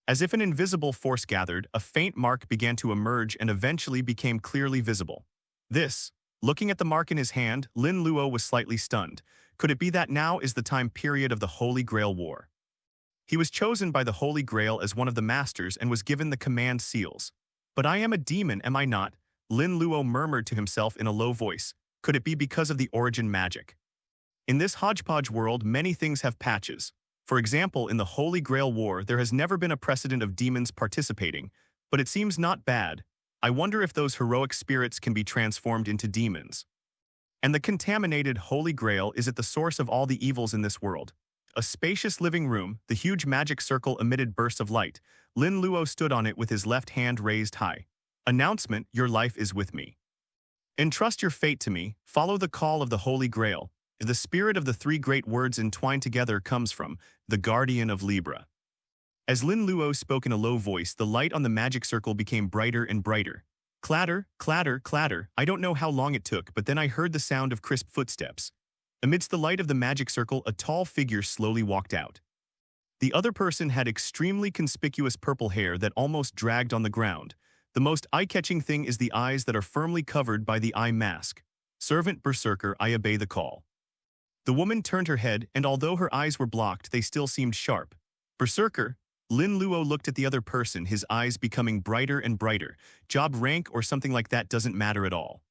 as if an invisible force gathered, a faint mark began to emerge and eventually became clearly visible. Looking at the mark in his hand, Lin Luo was slightly stunned. Could it be that now is the time period of the Holy Grail War? He was chosen by the Holy Grail as one of the masters and was given the command seals. But I am a demon, am I not? Lin Luo murmured to himself in a low voice. Could it be because of the origin magic? In this hodgepodge world, many things have patches. For example, in the Holy Grail War, there has never been a precedent of demons participating, but it seems not bad. I wonder if those heroic spirits can be transformed into demons. And the contaminated Holy Grail is at the source of all the evils in this world. A spacious living room, the huge magic circle emitted bursts of light. Lin Luo stood on it with his left hand raised high. Announcement, your life is with me. Entrust your fate to me, follow the call of the Holy Grail. The spirit of the three great words entwined together comes from the Guardian of Libra. As Lin Luo spoke in a low voice, the light on the magic circle became brighter and brighter. Clatter, clatter, clatter. I don't know how long it took, but then I heard the sound of crisp footsteps. Amidst the light of the magic circle, a tall figure slowly walked out. The other person had extremely conspicuous purple hair that almost dragged on the ground. The most eye-catching thing is the eyes that are firmly covered by the eye mask. Servant Berserker, I obey the call. The woman turned her head, and although her eyes were blocked, they still seemed sharp. Berserker? Lin Luo looked at the other person, his eyes becoming brighter and brighter. Job rank or something like that doesn't matter at all.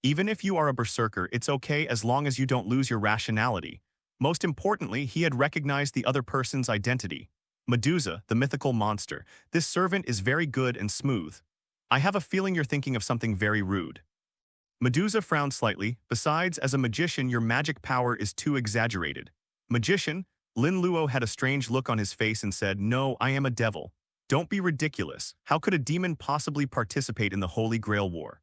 Even if you are a berserker, it's okay as long as you don't lose your rationality. Most importantly, he had recognized the other person's identity. Medusa, the mythical monster. This servant is very good and smooth. I have a feeling you're thinking of something very rude. Medusa frowned slightly. Besides, as a magician, your magic power is too exaggerated. Magician? Lin Luo had a strange look on his face and said, no, I am a devil. Don't be ridiculous. How could a demon possibly participate in the Holy Grail War?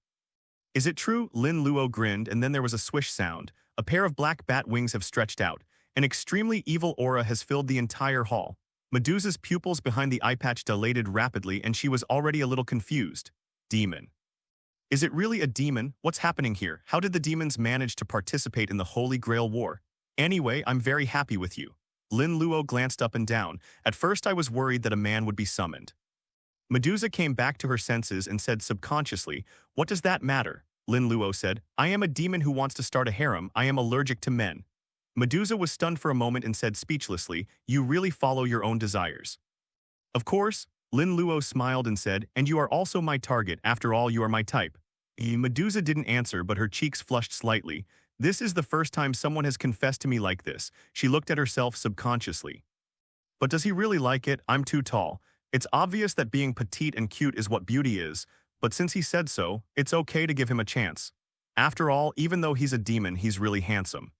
Is it true? Lin Luo grinned, and then there was a swish sound. A pair of black bat wings have stretched out. An extremely evil aura has filled the entire hall. Medusa's pupils behind the eye patch dilated rapidly, and she was already a little confused. Demon. Is it really a demon? What's happening here? How did the demons manage to participate in the Holy Grail War? Anyway, I'm very happy with you. Lin Luo glanced up and down. At first I was worried that a man would be summoned. Medusa came back to her senses and said subconsciously, what does that matter? Lin Luo said, I am a demon who wants to start a harem. I am allergic to men. Medusa was stunned for a moment and said speechlessly, you really follow your own desires. Of course, Lin Luo smiled and said, and you are also my target. After all, you are my type. Medusa didn't answer, but her cheeks flushed slightly. This is the first time someone has confessed to me like this. She looked at herself subconsciously. But does he really like it? I'm too tall. It's obvious that being petite and cute is what beauty is, but since he said so, it's okay to give him a chance. After all, even though he's a demon, he's really handsome.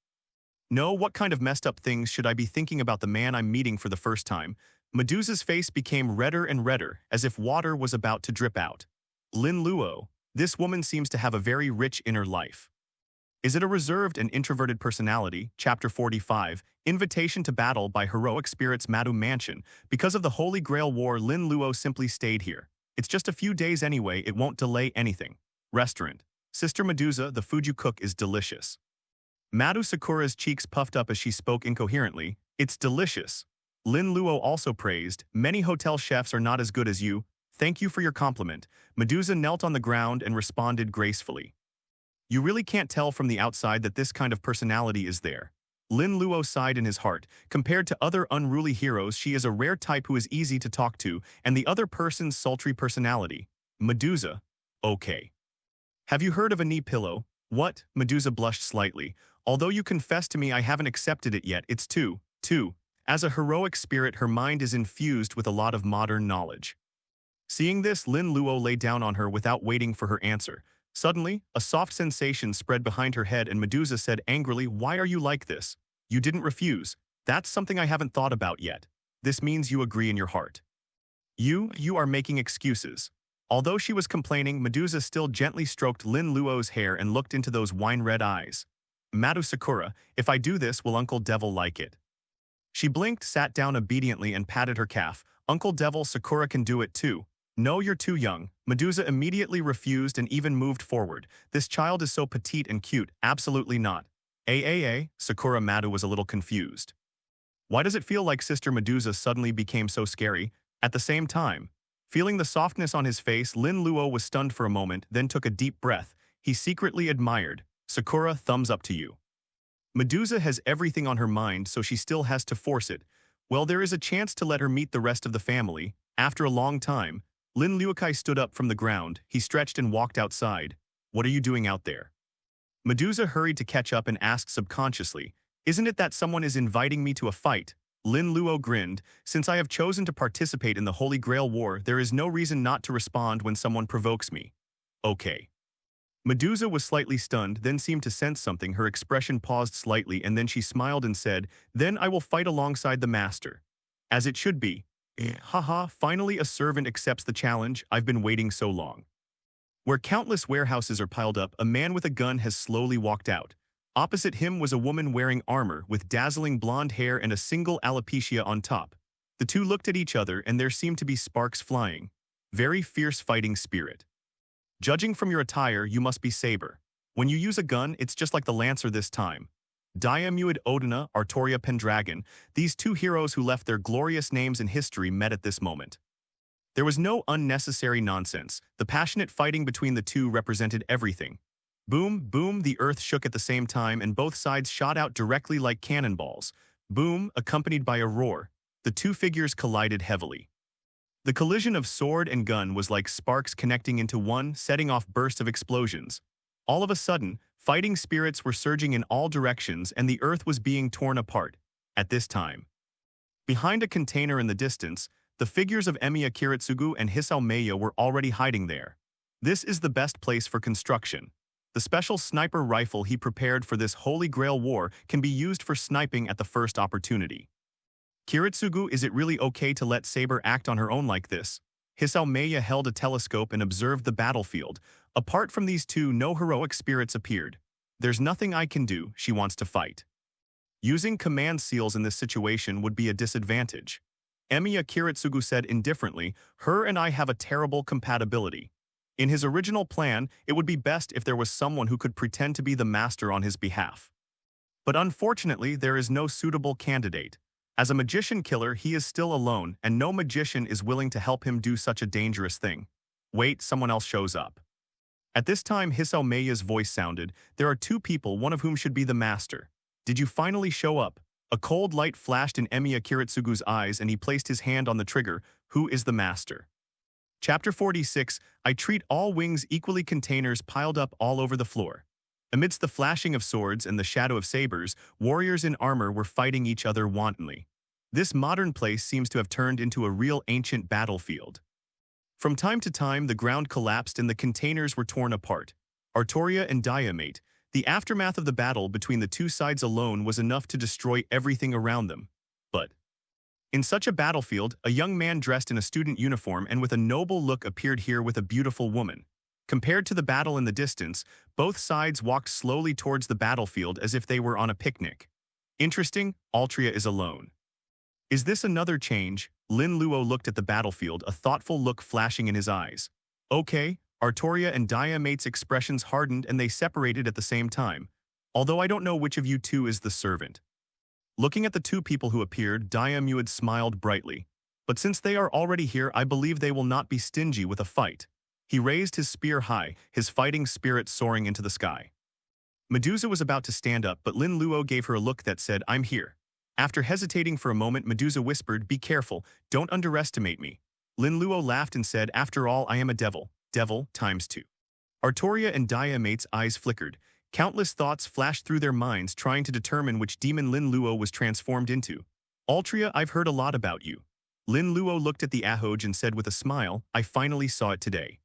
No, what kind of messed up things should I be thinking about the man I'm meeting for the first time? Medusa's face became redder and redder, as if water was about to drip out. Lin Luo, this woman seems to have a very rich inner life. Is it a reserved and introverted personality? Chapter 45, Invitation to Battle by Heroic Spirits Madu Mansion. Because of the Holy Grail War, Lin Luo simply stayed here. It's just a few days anyway, it won't delay anything. Restaurant. Sister Medusa, the food you cook is delicious. Madu Sakura's cheeks puffed up as she spoke incoherently. It's delicious. Lin Luo also praised, many hotel chefs are not as good as you. Thank you for your compliment. Medusa knelt on the ground and responded gracefully. You really can't tell from the outside that this kind of personality is there. Lin Luo sighed in his heart. Compared to other unruly heroes, she is a rare type who is easy to talk to, and the other person's sultry personality. Medusa. Okay. Have you heard of a knee pillow? What? Medusa blushed slightly. Although you confessed to me I haven't accepted it yet, it's too. As a heroic spirit, her mind is infused with a lot of modern knowledge. Seeing this, Lin Luo lay down on her without waiting for her answer. Suddenly, a soft sensation spread behind her head and Medusa said angrily, why are you like this? You didn't refuse. That's something I haven't thought about yet. This means you agree in your heart. You are making excuses. Although she was complaining, Medusa still gently stroked Lin Luo's hair and looked into those wine-red eyes. Madu Sakura, if I do this, will Uncle Devil like it? She blinked, sat down obediently and patted her calf. Uncle Devil, Sakura can do it too. No, you're too young. Medusa immediately refused and even moved forward. This child is so petite and cute. Absolutely not. Sakura Madu was a little confused. Why does it feel like Sister Medusa suddenly became so scary? At the same time, feeling the softness on his face, Lin Luo was stunned for a moment, then took a deep breath. He secretly admired. Sakura, thumbs up to you. Medusa has everything on her mind, so she still has to force it. Well, there is a chance to let her meet the rest of the family. After a long time, Lin Luokai stood up from the ground. He stretched and walked outside. What are you doing out there? Medusa hurried to catch up and asked subconsciously, isn't it that someone is inviting me to a fight? Lin Luo grinned. Since I have chosen to participate in the Holy Grail War, there is no reason not to respond when someone provokes me. Okay. Medusa was slightly stunned, then seemed to sense something. Her expression paused slightly, and then she smiled and said, then I will fight alongside the master. As it should be. Haha, finally a servant accepts the challenge. I've been waiting so long. Where countless warehouses are piled up, a man with a gun has slowly walked out. Opposite him was a woman wearing armor with dazzling blonde hair and a single alopecia on top. The two looked at each other and there seemed to be sparks flying. Very fierce fighting spirit. Judging from your attire, you must be Saber. When you use a gun, it's just like the Lancer this time. Diamuid Odina, Artoria Pendragon, these two heroes who left their glorious names in history met at this moment. There was no unnecessary nonsense. The passionate fighting between the two represented everything. Boom, boom, the earth shook at the same time and both sides shot out directly like cannonballs. Boom, accompanied by a roar. The two figures collided heavily. The collision of sword and gun was like sparks connecting into one, setting off bursts of explosions. All of a sudden, fighting spirits were surging in all directions and the earth was being torn apart. At this time, behind a container in the distance, the figures of Emiya Kiritsugu and Hisao Meiya were already hiding there. This is the best place for construction. The special sniper rifle he prepared for this Holy Grail War can be used for sniping at the first opportunity. Kiritsugu, is it really okay to let Saber act on her own like this? Hisao Meiya held a telescope and observed the battlefield. Apart from these two, no heroic spirits appeared. There's nothing I can do, she wants to fight. Using command seals in this situation would be a disadvantage. Emiya Kiritsugu said indifferently, her and I have a terrible compatibility. In his original plan, it would be best if there was someone who could pretend to be the master on his behalf. But unfortunately, there is no suitable candidate. As a magician killer, he is still alone, and no magician is willing to help him do such a dangerous thing. Wait, someone else shows up. At this time, Hisao Meiya's voice sounded, there are two people, one of whom should be the master. Did you finally show up? A cold light flashed in Emiya Kiritsugu's eyes and he placed his hand on the trigger. Who is the master? Chapter 46, I treat all wings equally. Containers piled up all over the floor. Amidst the flashing of swords and the shadow of sabers, warriors in armor were fighting each other wantonly. This modern place seems to have turned into a real ancient battlefield. From time to time, the ground collapsed and the containers were torn apart. Artoria and Diamate, the aftermath of the battle between the two sides alone was enough to destroy everything around them. But in such a battlefield, a young man dressed in a student uniform and with a noble look appeared here with a beautiful woman. Compared to the battle in the distance, both sides walked slowly towards the battlefield as if they were on a picnic. Interesting, Altria is alone. Is this another change? Lin Luo looked at the battlefield, a thoughtful look flashing in his eyes. Okay, Artoria and Diamate's expressions hardened and they separated at the same time. Although I don't know which of you two is the servant. Looking at the two people who appeared, Diamuid smiled brightly. But since they are already here, I believe they will not be stingy with a fight. He raised his spear high, his fighting spirit soaring into the sky. Medusa was about to stand up, but Lin Luo gave her a look that said, I'm here. After hesitating for a moment, Medusa whispered, be careful, don't underestimate me. Lin Luo laughed and said, after all, I am a devil. Devil times 2. Artoria and Diamate's eyes flickered. Countless thoughts flashed through their minds trying to determine which demon Lin Luo was transformed into. Altria, I've heard a lot about you. Lin Luo looked at the Ahoj and said with a smile, I finally saw it today.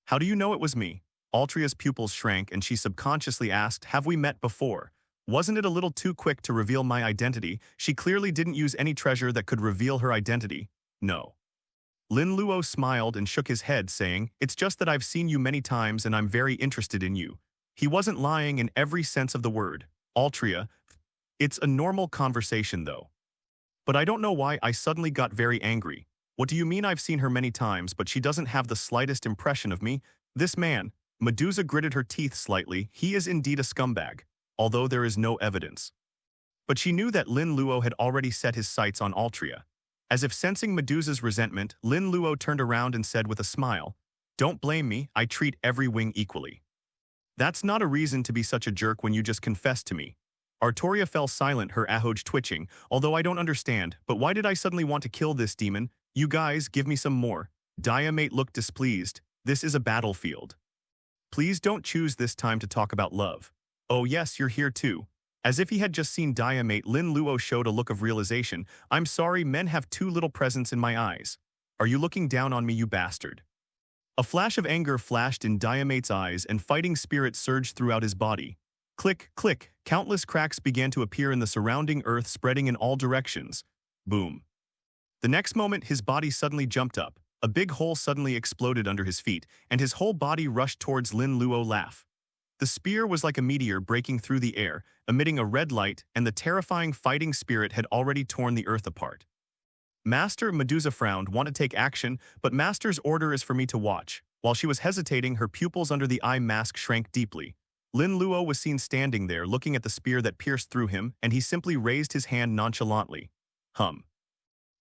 How do you know it was me? Altria's pupils shrank and she subconsciously asked, have we met before? Wasn't it a little too quick to reveal my identity? She clearly didn't use any treasure that could reveal her identity. No. Lin Luo smiled and shook his head, saying, it's just that I've seen you many times and I'm very interested in you. He wasn't lying in every sense of the word. Altria, it's a normal conversation though. But I don't know why I suddenly got very angry. What do you mean I've seen her many times but she doesn't have the slightest impression of me? This man, Medusa gritted her teeth slightly, he is indeed a scumbag, although there is no evidence. But she knew that Lin Luo had already set his sights on Altria. As if sensing Medusa's resentment, Lin Luo turned around and said with a smile, don't blame me, I treat every wing equally. That's not a reason to be such a jerk when you just confessed to me. Artoria fell silent, her Ahoj twitching, although I don't understand, but why did I suddenly want to kill this demon? You guys, give me some more. Diamate looked displeased. This is a battlefield. Please don't choose this time to talk about love. Oh yes, you're here too. As if he had just seen Diamate, Lin Luo showed a look of realization. I'm sorry, men have too little presence in my eyes. Are you looking down on me, you bastard? A flash of anger flashed in Diamate's eyes and fighting spirit surged throughout his body. Click, click, countless cracks began to appear in the surrounding earth, spreading in all directions. Boom. The next moment, his body suddenly jumped up. A big hole suddenly exploded under his feet, and his whole body rushed towards Lin Luo. Laugh. The spear was like a meteor breaking through the air, emitting a red light, and the terrifying fighting spirit had already torn the earth apart. Master, Medusa frowned, want to take action, but Master's order is for me to watch. While she was hesitating, her pupils under the eye mask shrank deeply. Lin Luo was seen standing there looking at the spear that pierced through him, and he simply raised his hand nonchalantly.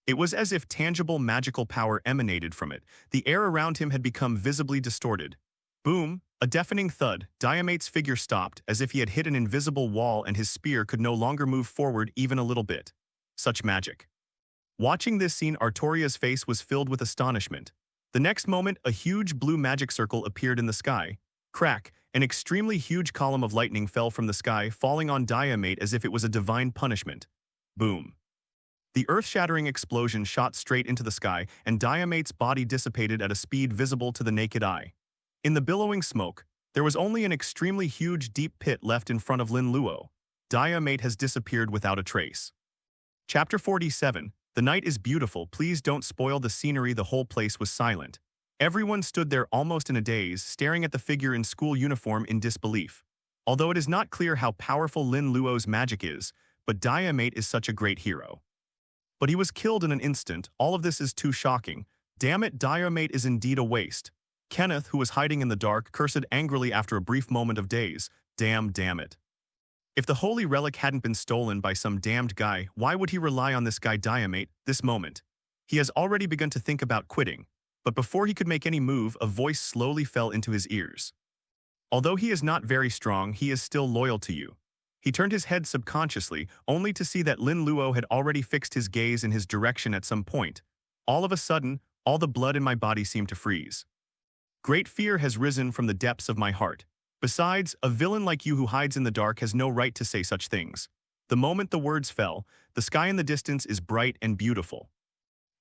It was as if tangible magical power emanated from it. The air around him had become visibly distorted. Boom! A deafening thud. Diamate's figure stopped, as if he had hit an invisible wall and his spear could no longer move forward even a little bit. Such magic. Watching this scene, Artoria's face was filled with astonishment. The next moment, a huge blue magic circle appeared in the sky. Crack! An extremely huge column of lightning fell from the sky, falling on Diamate as if it was a divine punishment. Boom! The earth-shattering explosion shot straight into the sky, and Diamate's body dissipated at a speed visible to the naked eye. In the billowing smoke, there was only an extremely huge deep pit left in front of Lin Luo. Diamate has disappeared without a trace. Chapter 47. The night is beautiful, please don't spoil the scenery. The whole place was silent. Everyone stood there almost in a daze, staring at the figure in school uniform in disbelief. Although it is not clear how powerful Lin Luo's magic is, but Diamate is such a great hero. But he was killed in an instant. All of this is too shocking. Damn it, Diamate is indeed a waste. Kenneth, who was hiding in the dark, cursed angrily after a brief moment of daze. Damn it. If the holy relic hadn't been stolen by some damned guy, why would he rely on this guy Diamate, this moment? He has already begun to think about quitting, but before he could make any move, a voice slowly fell into his ears. Although he is not very strong, he is still loyal to you. He turned his head subconsciously, only to see that Lin Luo had already fixed his gaze in his direction at some point. All of a sudden, all the blood in my body seemed to freeze. Great fear has risen from the depths of my heart. Besides, a villain like you who hides in the dark has no right to say such things. The moment the words fell, the sky in the distance is bright and beautiful.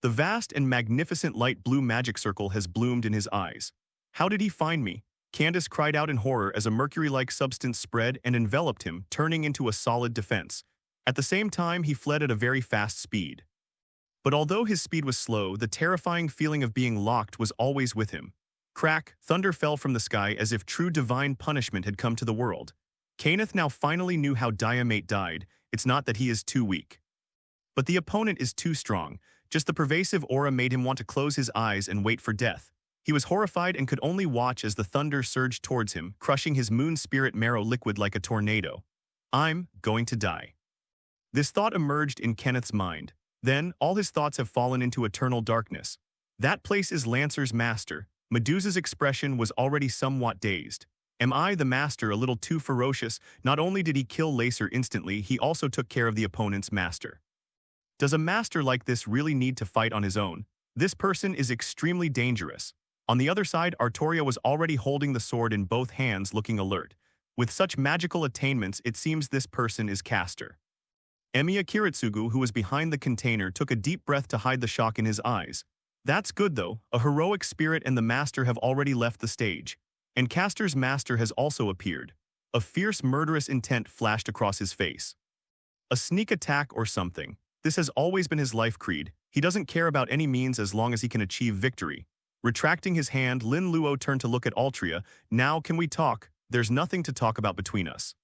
The vast and magnificent light blue magic circle has bloomed in his eyes. How did he find me? Candace cried out in horror as a mercury-like substance spread and enveloped him, turning into a solid defense. At the same time, he fled at a very fast speed. But although his speed was slow, the terrifying feeling of being locked was always with him. Crack, thunder fell from the sky as if true divine punishment had come to the world. Kenneth now finally knew how Diamate died. It's not that he is too weak. But the opponent is too strong. Just the pervasive aura made him want to close his eyes and wait for death. He was horrified and could only watch as the thunder surged towards him, crushing his moon spirit marrow liquid like a tornado. I'm going to die. This thought emerged in Kenneth's mind. Then, all his thoughts have fallen into eternal darkness. That place is Lancer's master. Medusa's expression was already somewhat dazed. Am I, the master, a little too ferocious? Not only did he kill Lacer instantly, he also took care of the opponent's master. Does a master like this really need to fight on his own? This person is extremely dangerous. On the other side, Artoria was already holding the sword in both hands, looking alert. With such magical attainments, it seems this person is Caster. Emiya Kiritsugu, who was behind the container, took a deep breath to hide the shock in his eyes. That's good though, a heroic spirit and the master have already left the stage. And Caster's master has also appeared. A fierce murderous intent flashed across his face. A sneak attack or something. This has always been his life creed. He doesn't care about any means as long as he can achieve victory. Retracting his hand, Lin Luo turned to look at Altria. Now can we talk? There's nothing to talk about between us.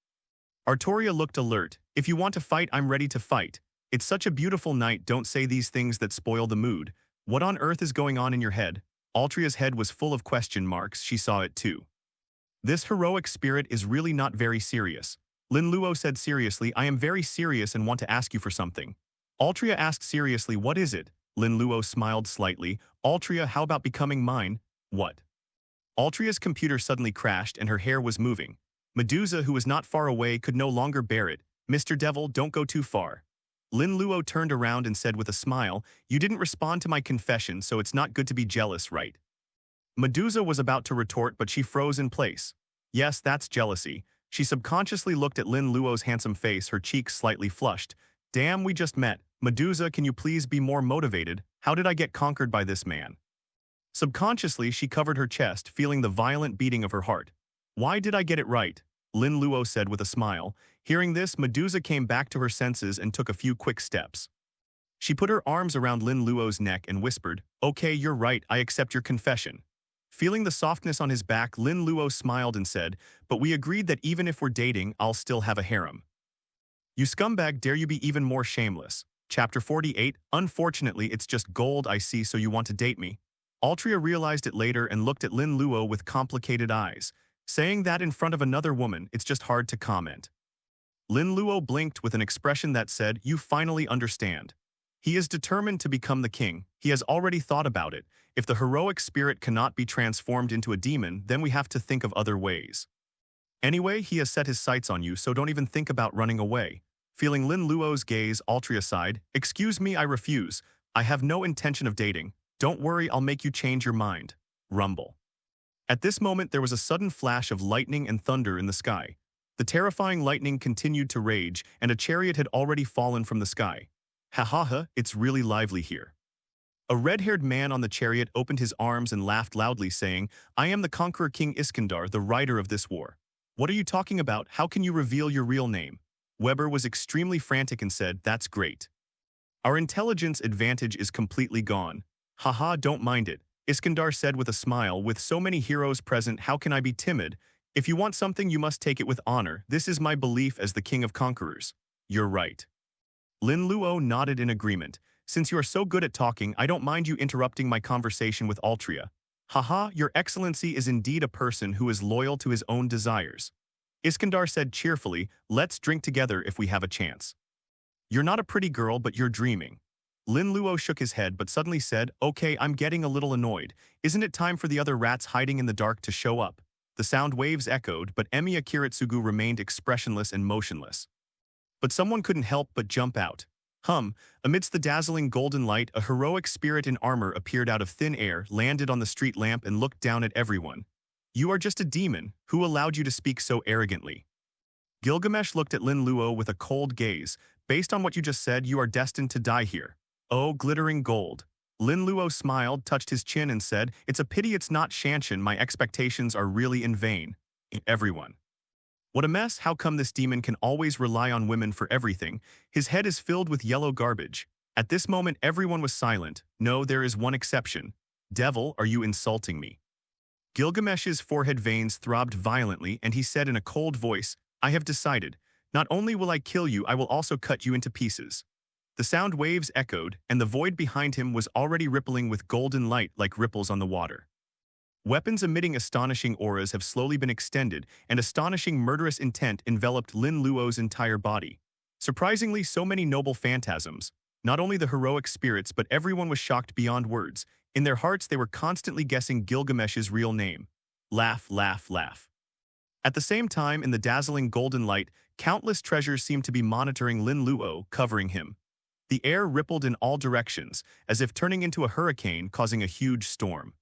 Artoria looked alert. If you want to fight, I'm ready to fight. It's such a beautiful night, don't say these things that spoil the mood. What on earth is going on in your head? Altria's head was full of question marks, she saw it too. This heroic spirit is really not very serious. Lin Luo said seriously, I am very serious and want to ask you for something. Altria asked seriously, what is it? Lin Luo smiled slightly. Altria, how about becoming mine? What? Altria's computer suddenly crashed and her hair was moving. Medusa, who was not far away, could no longer bear it. Mr. Devil, don't go too far. Lin Luo turned around and said with a smile, you didn't respond to my confession, so it's not good to be jealous, right? Medusa was about to retort, but she froze in place. Yes, that's jealousy. She subconsciously looked at Lin Luo's handsome face, her cheeks slightly flushed. Damn, we just met. Medusa, can you please be more motivated? How did I get conquered by this man? Subconsciously, she covered her chest, feeling the violent beating of her heart. Why did I get it right? Lin Luo said with a smile. Hearing this, Medusa came back to her senses and took a few quick steps. She put her arms around Lin Luo's neck and whispered, okay, you're right, I accept your confession. Feeling the softness on his back, Lin Luo smiled and said, but we agreed that even if we're dating, I'll still have a harem. You scumbag, dare you be even more shameless. Chapter 48, unfortunately it's just gold I see, so you want to date me. Altria realized it later and looked at Lin Luo with complicated eyes. Saying that in front of another woman, it's just hard to comment. Lin Luo blinked with an expression that said, you finally understand. He is determined to become the king. He has already thought about it. If the heroic spirit cannot be transformed into a demon, then we have to think of other ways. Anyway, he has set his sights on you, so don't even think about running away. Feeling Lin Luo's gaze, Altria sighed, excuse me, I refuse. I have no intention of dating. Don't worry, I'll make you change your mind. Rumble. At this moment, there was a sudden flash of lightning and thunder in the sky. The terrifying lightning continued to rage, and a chariot had already fallen from the sky. Ha ha ha, it's really lively here. A red-haired man on the chariot opened his arms and laughed loudly, saying, I am the conqueror King Iskandar, the rider of this war. What are you talking about? How can you reveal your real name? Weber was extremely frantic and said, that's great. Our intelligence advantage is completely gone. Haha, don't mind it. Iskandar said with a smile, with so many heroes present, how can I be timid? If you want something, you must take it with honor. This is my belief as the king of conquerors. You're right. Lin Luo nodded in agreement. Since you are so good at talking, I don't mind you interrupting my conversation with Altria. Haha, your excellency is indeed a person who is loyal to his own desires. Iskandar said cheerfully, let's drink together if we have a chance. You're not a pretty girl, but you're dreaming. Lin Luo shook his head but suddenly said, okay, I'm getting a little annoyed. Isn't it time for the other rats hiding in the dark to show up? The sound waves echoed, but Emiya Kiritsugu remained expressionless and motionless. But someone couldn't help but jump out. Amidst the dazzling golden light, a heroic spirit in armor appeared out of thin air, landed on the street lamp and looked down at everyone. You are just a demon. Who allowed you to speak so arrogantly? Gilgamesh looked at Lin Luo with a cold gaze. Based on what you just said, you are destined to die here. Oh, glittering gold. Lin Luo smiled, touched his chin and said, it's a pity it's not Shanshan, my expectations are really in vain. Everyone. What a mess, how come this demon can always rely on women for everything? His head is filled with yellow garbage. At this moment everyone was silent. No, there is one exception. Devil, are you insulting me? Gilgamesh's forehead veins throbbed violently and he said in a cold voice, I have decided. Not only will I kill you, I will also cut you into pieces. The sound waves echoed, and the void behind him was already rippling with golden light like ripples on the water. Weapons emitting astonishing auras have slowly been extended, and astonishing murderous intent enveloped Lin Luo's entire body. Surprisingly, so many noble phantasms. Not only the heroic spirits, but everyone was shocked beyond words. In their hearts, they were constantly guessing Gilgamesh's real name. Laugh, laugh, laugh. At the same time, in the dazzling golden light, countless treasures seemed to be monitoring Lin Luo, covering him. The air rippled in all directions, as if turning into a hurricane, causing a huge storm.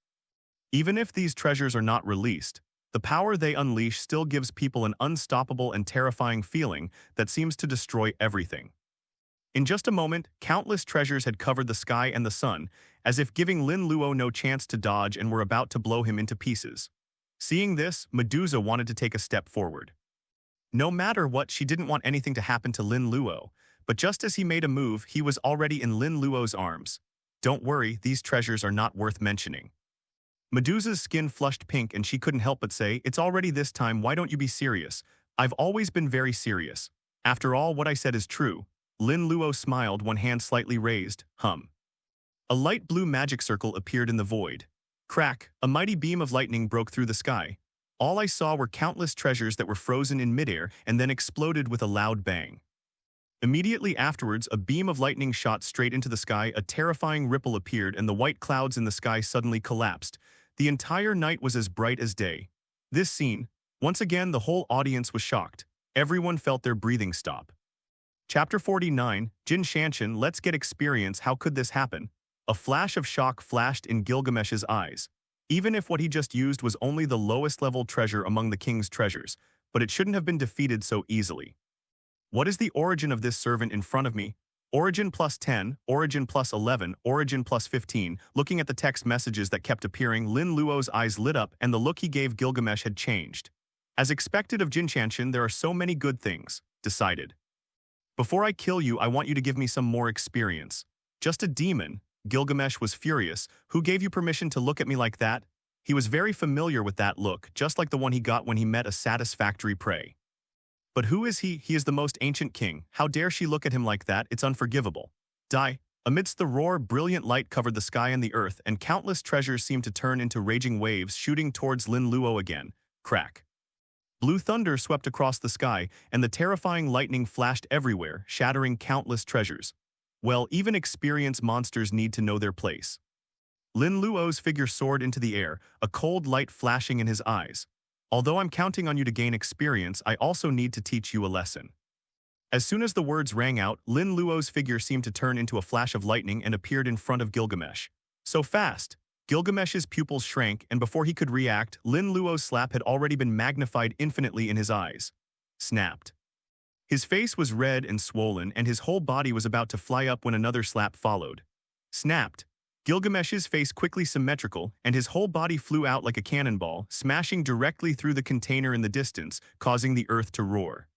Even if these treasures are not released, the power they unleash still gives people an unstoppable and terrifying feeling that seems to destroy everything. In just a moment, countless treasures had covered the sky and the sun, as if giving Lin Luo no chance to dodge and were about to blow him into pieces. Seeing this, Medusa wanted to take a step forward. No matter what, she didn't want anything to happen to Lin Luo, but just as he made a move, he was already in Lin Luo's arms. Don't worry, these treasures are not worth mentioning. Medusa's skin flushed pink and she couldn't help but say, it's already this time, why don't you be serious? I've always been very serious. After all, what I said is true. Lin Luo smiled, one hand slightly raised. A light blue magic circle appeared in the void. Crack, a mighty beam of lightning broke through the sky. All I saw were countless treasures that were frozen in midair and then exploded with a loud bang. Immediately afterwards, a beam of lightning shot straight into the sky, a terrifying ripple appeared and the white clouds in the sky suddenly collapsed. The entire night was as bright as day. This scene, once again the whole audience was shocked. Everyone felt their breathing stop. Chapter 49, Jin Shanshan, let's get experience. How could this happen? A flash of shock flashed in Gilgamesh's eyes. Even if what he just used was only the lowest level treasure among the king's treasures, but it shouldn't have been defeated so easily. What is the origin of this servant in front of me? Origin plus 10, origin plus 11, origin plus 15. Looking at the text messages that kept appearing, Lin Luo's eyes lit up and the look he gave Gilgamesh had changed. As expected of Jin Shanshan, there are so many good things. Decided. Before I kill you, I want you to give me some more experience. Just a demon. Gilgamesh was furious. Who gave you permission to look at me like that? He was very familiar with that look, just like the one he got when he met a satisfactory prey. But who is he? He is the most ancient king. How dare she look at him like that? It's unforgivable. Die. Amidst the roar, brilliant light covered the sky and the earth, and countless treasures seemed to turn into raging waves shooting towards Lin Luo again. Crack. Blue thunder swept across the sky, and the terrifying lightning flashed everywhere, shattering countless treasures. Well, even experienced monsters need to know their place. Lin Luo's figure soared into the air, a cold light flashing in his eyes. Although I'm counting on you to gain experience, I also need to teach you a lesson. As soon as the words rang out, Lin Luo's figure seemed to turn into a flash of lightning and appeared in front of Gilgamesh. So fast! Gilgamesh's pupils shrank, and before he could react, Lin Luo's slap had already been magnified infinitely in his eyes. Snapped. His face was red and swollen, and his whole body was about to fly up when another slap followed. Snapped. Gilgamesh's face quickly symmetrical, and his whole body flew out like a cannonball, smashing directly through the container in the distance, causing the earth to roar.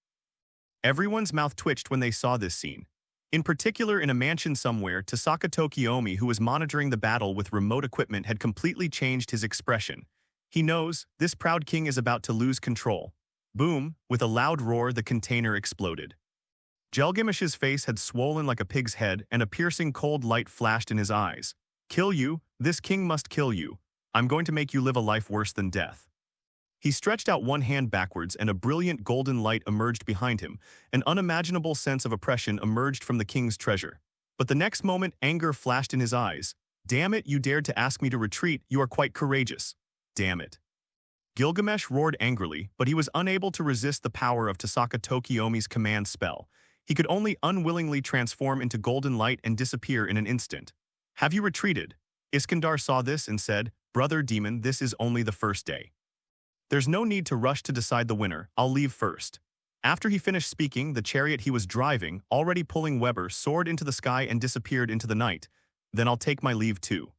Everyone's mouth twitched when they saw this scene. In particular, in a mansion somewhere, Tasaka Tokiomi, who was monitoring the battle with remote equipment, had completely changed his expression. He knows, this proud king is about to lose control. Boom, with a loud roar, the container exploded. Gilgamesh's face had swollen like a pig's head, and a piercing cold light flashed in his eyes. Kill you? This king must kill you. I'm going to make you live a life worse than death. He stretched out one hand backwards and a brilliant golden light emerged behind him. An unimaginable sense of oppression emerged from the king's treasure. But the next moment, anger flashed in his eyes. Damn it, you dared to ask me to retreat, you are quite courageous. Damn it. Gilgamesh roared angrily, but he was unable to resist the power of Tasaka Tokiomi's command spell. He could only unwillingly transform into golden light and disappear in an instant. Have you retreated? Iskandar saw this and said, Brother Demon, this is only the first day. There's no need to rush to decide the winner, I'll leave first. After he finished speaking, the chariot he was driving, already pulling Weber, soared into the sky and disappeared into the night. Then I'll take my leave too.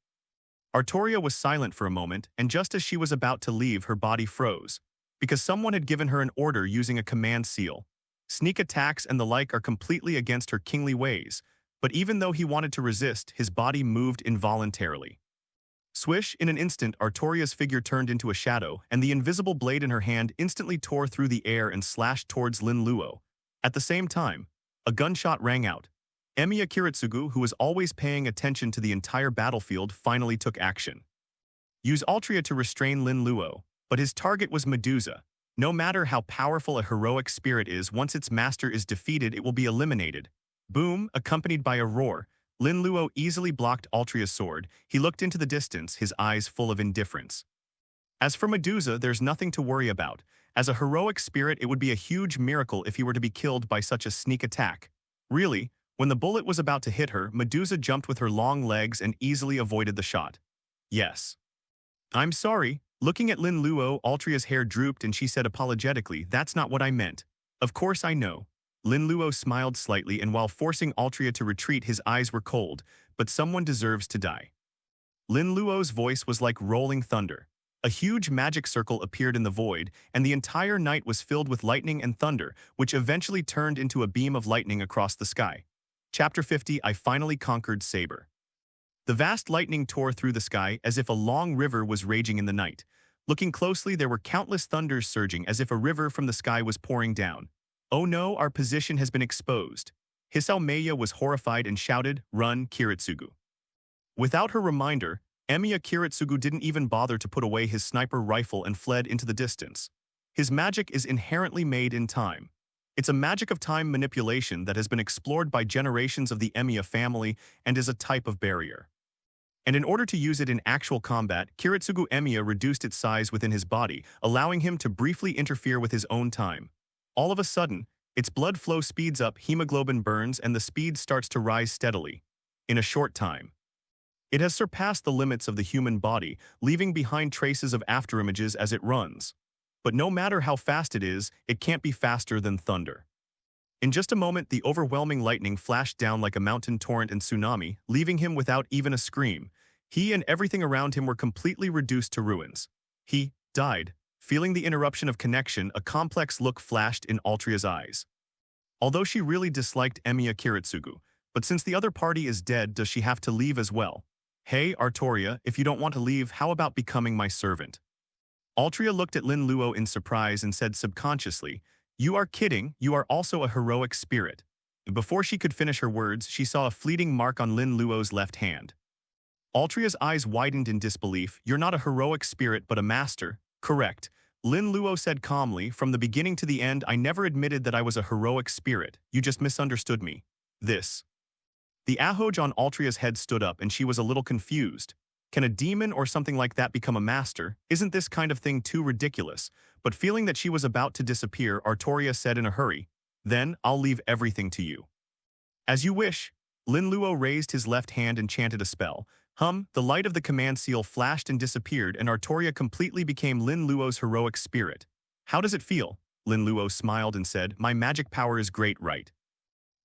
Artoria was silent for a moment, and just as she was about to leave, her body froze, because someone had given her an order using a command seal. Sneak attacks and the like are completely against her kingly ways, but even though he wanted to resist, his body moved involuntarily. Swish, in an instant, Artoria's figure turned into a shadow, and the invisible blade in her hand instantly tore through the air and slashed towards Lin Luo. At the same time, a gunshot rang out. Emiya Kiritsugu, who was always paying attention to the entire battlefield, finally took action. Use Altria to restrain Lin Luo, but his target was Medusa. No matter how powerful a heroic spirit is, once its master is defeated, it will be eliminated. Boom, accompanied by a roar. Lin Luo easily blocked Altria's sword. He looked into the distance, his eyes full of indifference. As for Medusa, there's nothing to worry about. As a heroic spirit, it would be a huge miracle if he were to be killed by such a sneak attack. Really, when the bullet was about to hit her, Medusa jumped with her long legs and easily avoided the shot. Yes. I'm sorry. Looking at Lin Luo, Altria's hair drooped and she said apologetically, that's not what I meant. Of course I know. Lin Luo smiled slightly, and while forcing Altria to retreat, his eyes were cold, but someone deserves to die. Lin Luo's voice was like rolling thunder. A huge magic circle appeared in the void, and the entire night was filled with lightning and thunder, which eventually turned into a beam of lightning across the sky. Chapter 50, I finally conquered Saber. The vast lightning tore through the sky as if a long river was raging in the night. Looking closely, there were countless thunders surging as if a river from the sky was pouring down. Oh no, our position has been exposed. Hisao Meiya was horrified and shouted, Run, Kiritsugu. Without her reminder, Emiya Kiritsugu didn't even bother to put away his sniper rifle and fled into the distance. His magic is inherently made in time. It's a magic of time manipulation that has been explored by generations of the Emiya family and is a type of barrier. And in order to use it in actual combat, Kiritsugu Emiya reduced its size within his body, allowing him to briefly interfere with his own time. All of a sudden, its blood flow speeds up, hemoglobin burns, and the speed starts to rise steadily. In a short time, it has surpassed the limits of the human body, leaving behind traces of afterimages as it runs. But no matter how fast it is, it can't be faster than thunder. In just a moment, the overwhelming lightning flashed down like a mountain torrent and tsunami, leaving him without even a scream. He and everything around him were completely reduced to ruins. He died. Feeling the interruption of connection, a complex look flashed in Altria's eyes. Although she really disliked Emiya Kiritsugu, but since the other party is dead, does she have to leave as well? Hey, Artoria, if you don't want to leave, how about becoming my servant? Altria looked at Lin Luo in surprise and said subconsciously, You are kidding, you are also a heroic spirit. Before she could finish her words, she saw a fleeting mark on Lin Luo's left hand. Altria's eyes widened in disbelief. You're not a heroic spirit but a master. Correct. Lin Luo said calmly, from the beginning to the end, I never admitted that I was a heroic spirit. You just misunderstood me. This. The ahoj on Altria's head stood up and she was a little confused. Can a demon or something like that become a master? Isn't this kind of thing too ridiculous? But feeling that she was about to disappear, Artoria said in a hurry, Then I'll leave everything to you. As you wish. Lin Luo raised his left hand and chanted a spell. The light of the command seal flashed and disappeared, and Artoria completely became Lin Luo's heroic spirit. How does it feel? Lin Luo smiled and said, My magic power is great, right?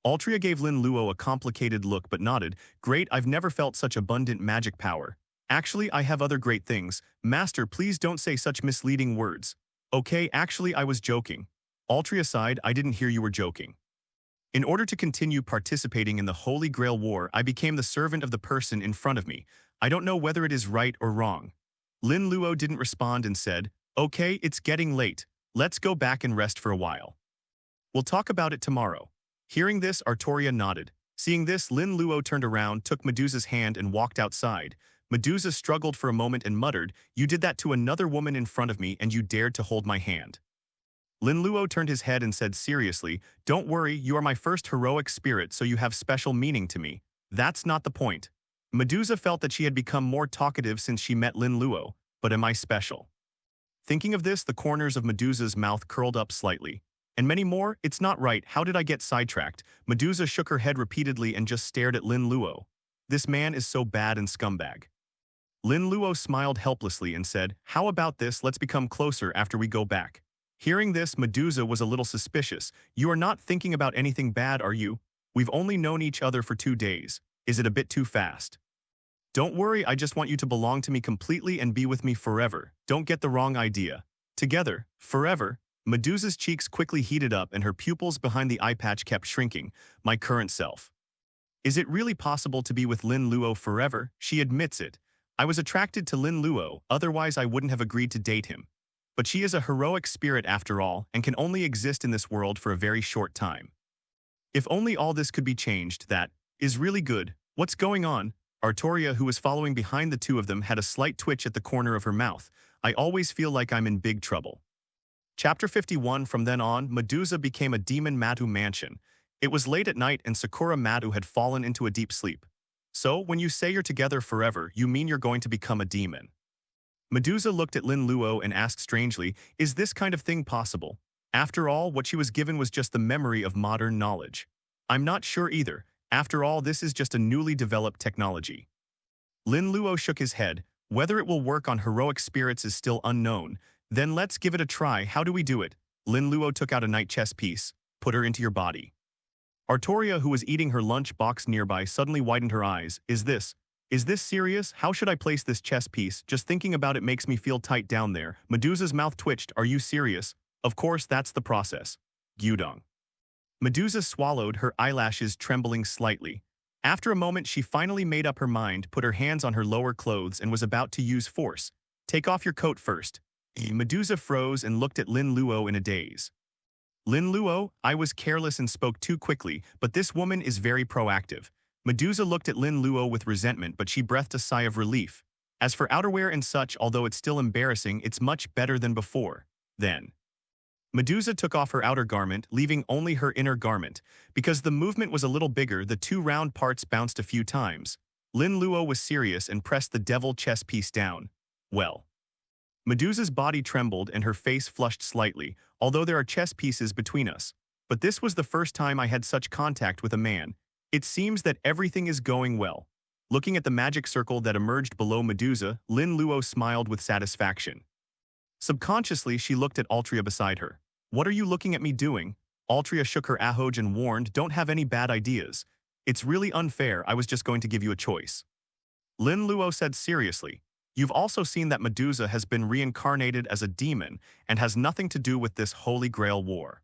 Altria gave Lin Luo a complicated look but nodded. Great, I've never felt such abundant magic power. Actually, I have other great things. Master, please don't say such misleading words. Okay, actually, I was joking. Altria sighed, I didn't hear you were joking. In order to continue participating in the Holy Grail War, I became the servant of the person in front of me. I don't know whether it is right or wrong. Lin Luo didn't respond and said, Okay, it's getting late. Let's go back and rest for a while. We'll talk about it tomorrow. Hearing this, Artoria nodded. Seeing this, Lin Luo turned around, took Medusa's hand and walked outside. Medusa struggled for a moment and muttered, You did that to another woman in front of me and you dared to hold my hand. Lin Luo turned his head and said seriously, Don't worry, you are my first heroic spirit, so you have special meaning to me. That's not the point. Medusa felt that she had become more talkative since she met Lin Luo, but am I special? Thinking of this, the corners of Medusa's mouth curled up slightly. And many more, it's not right, how did I get sidetracked? Medusa shook her head repeatedly and just stared at Lin Luo. This man is so bad and scumbag. Lin Luo smiled helplessly and said, How about this, let's become closer after we go back. Hearing this, Medusa was a little suspicious. You are not thinking about anything bad, are you? We've only known each other for 2 days. Is it a bit too fast? Don't worry, I just want you to belong to me completely and be with me forever. Don't get the wrong idea. Together, forever. Medusa's cheeks quickly heated up and her pupils behind the eye patch kept shrinking. My current self. Is it really possible to be with Lin Luo forever? She admits it. I was attracted to Lin Luo, otherwise I wouldn't have agreed to date him. But she is a heroic spirit after all and can only exist in this world for a very short time. If only all this could be changed, that is really good. What's going on? Artoria, who was following behind the two of them, had a slight twitch at the corner of her mouth. I always feel like I'm in big trouble. Chapter 51. From then on, Medusa became a demon Matu mansion. It was late at night and Sakura Matu had fallen into a deep sleep. So, when you say you're together forever, you mean you're going to become a demon. Medusa looked at Lin Luo and asked strangely, is this kind of thing possible? After all, what she was given was just the memory of modern knowledge. I'm not sure either. After all, this is just a newly developed technology. Lin Luo shook his head. Whether it will work on heroic spirits is still unknown. Then let's give it a try. How do we do it? Lin Luo took out a night chess piece. Put her into your body. Artoria, who was eating her lunch box nearby, suddenly widened her eyes. Is this serious? How should I place this chess piece? Just thinking about it makes me feel tight down there. Medusa's mouth twitched. Are you serious? Of course, that's the process. Gyudong. Medusa swallowed, her eyelashes trembling slightly. After a moment, she finally made up her mind, put her hands on her lower clothes, and was about to use force. Take off your coat first. Medusa froze and looked at Lin Luo in a daze. Lin Luo, I was careless and spoke too quickly, but this woman is very proactive. Medusa looked at Lin Luo with resentment, but she breathed a sigh of relief. As for outerwear and such, although it's still embarrassing, it's much better than before. Then Medusa took off her outer garment, leaving only her inner garment. Because the movement was a little bigger, the two round parts bounced a few times. Lin Luo was serious and pressed the devil chess piece down. Well. Medusa's body trembled and her face flushed slightly, although there are chess pieces between us. But this was the first time I had such contact with a man. It seems that everything is going well. Looking at the magic circle that emerged below Medusa, Lin Luo smiled with satisfaction. Subconsciously, she looked at Altria beside her. What are you looking at me doing? Altria shook her ahoj and warned, don't have any bad ideas. It's really unfair, I was just going to give you a choice. Lin Luo said seriously. You've also seen that Medusa has been reincarnated as a demon and has nothing to do with this Holy Grail war.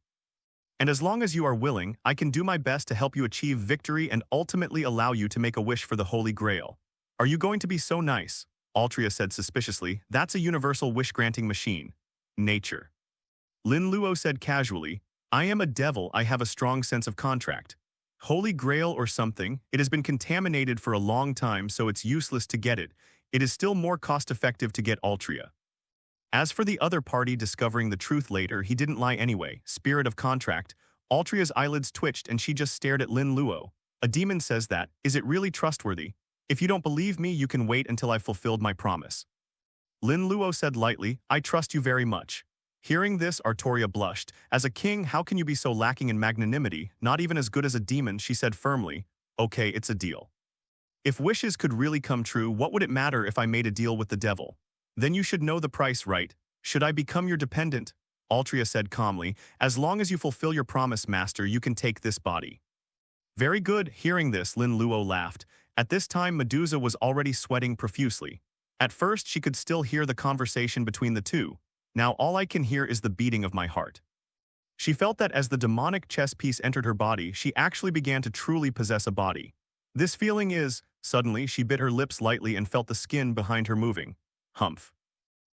And as long as you are willing, I can do my best to help you achieve victory and ultimately allow you to make a wish for the Holy Grail. Are you going to be so nice? Altria said suspiciously, that's a universal wish-granting machine. Nature. Lin Luo said casually, I am a devil, I have a strong sense of contract. Holy Grail or something, it has been contaminated for a long time, so it's useless to get it. It is still more cost-effective to get Altria. As for the other party discovering the truth later, he didn't lie anyway. Spirit of contract. Altria's eyelids twitched and she just stared at Lin Luo. A demon says that. Is it really trustworthy? If you don't believe me, you can wait until I've fulfilled my promise. Lin Luo said lightly, I trust you very much. Hearing this, Artoria blushed. As a king, how can you be so lacking in magnanimity? Not even as good as a demon, she said firmly. Okay, it's a deal. If wishes could really come true, what would it matter if I made a deal with the devil? Then you should know the price, right? Should I become your dependent? Altria said calmly, as long as you fulfill your promise, master, you can take this body. Very good. Hearing this, Lin Luo laughed. At this time, Medusa was already sweating profusely. At first, she could still hear the conversation between the two. Now all I can hear is the beating of my heart. She felt that as the demonic chess piece entered her body, she actually began to truly possess a body. This feeling is, suddenly she bit her lips lightly and felt the skin behind her moving. Humph.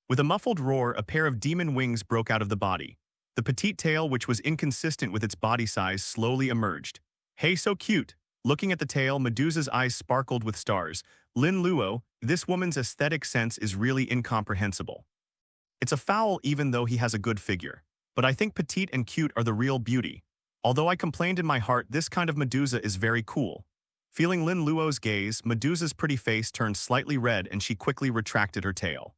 With a muffled roar, a pair of demon wings broke out of the body. The petite tail, which was inconsistent with its body size, slowly emerged. Hey, so cute. Looking at the tail, Medusa's eyes sparkled with stars. Lin Luo, this woman's aesthetic sense is really incomprehensible. It's a foul even though he has a good figure. But I think petite and cute are the real beauty. Although I complained in my heart, this kind of Medusa is very cool. Feeling Lin Luo's gaze, Medusa's pretty face turned slightly red and she quickly retracted her tail.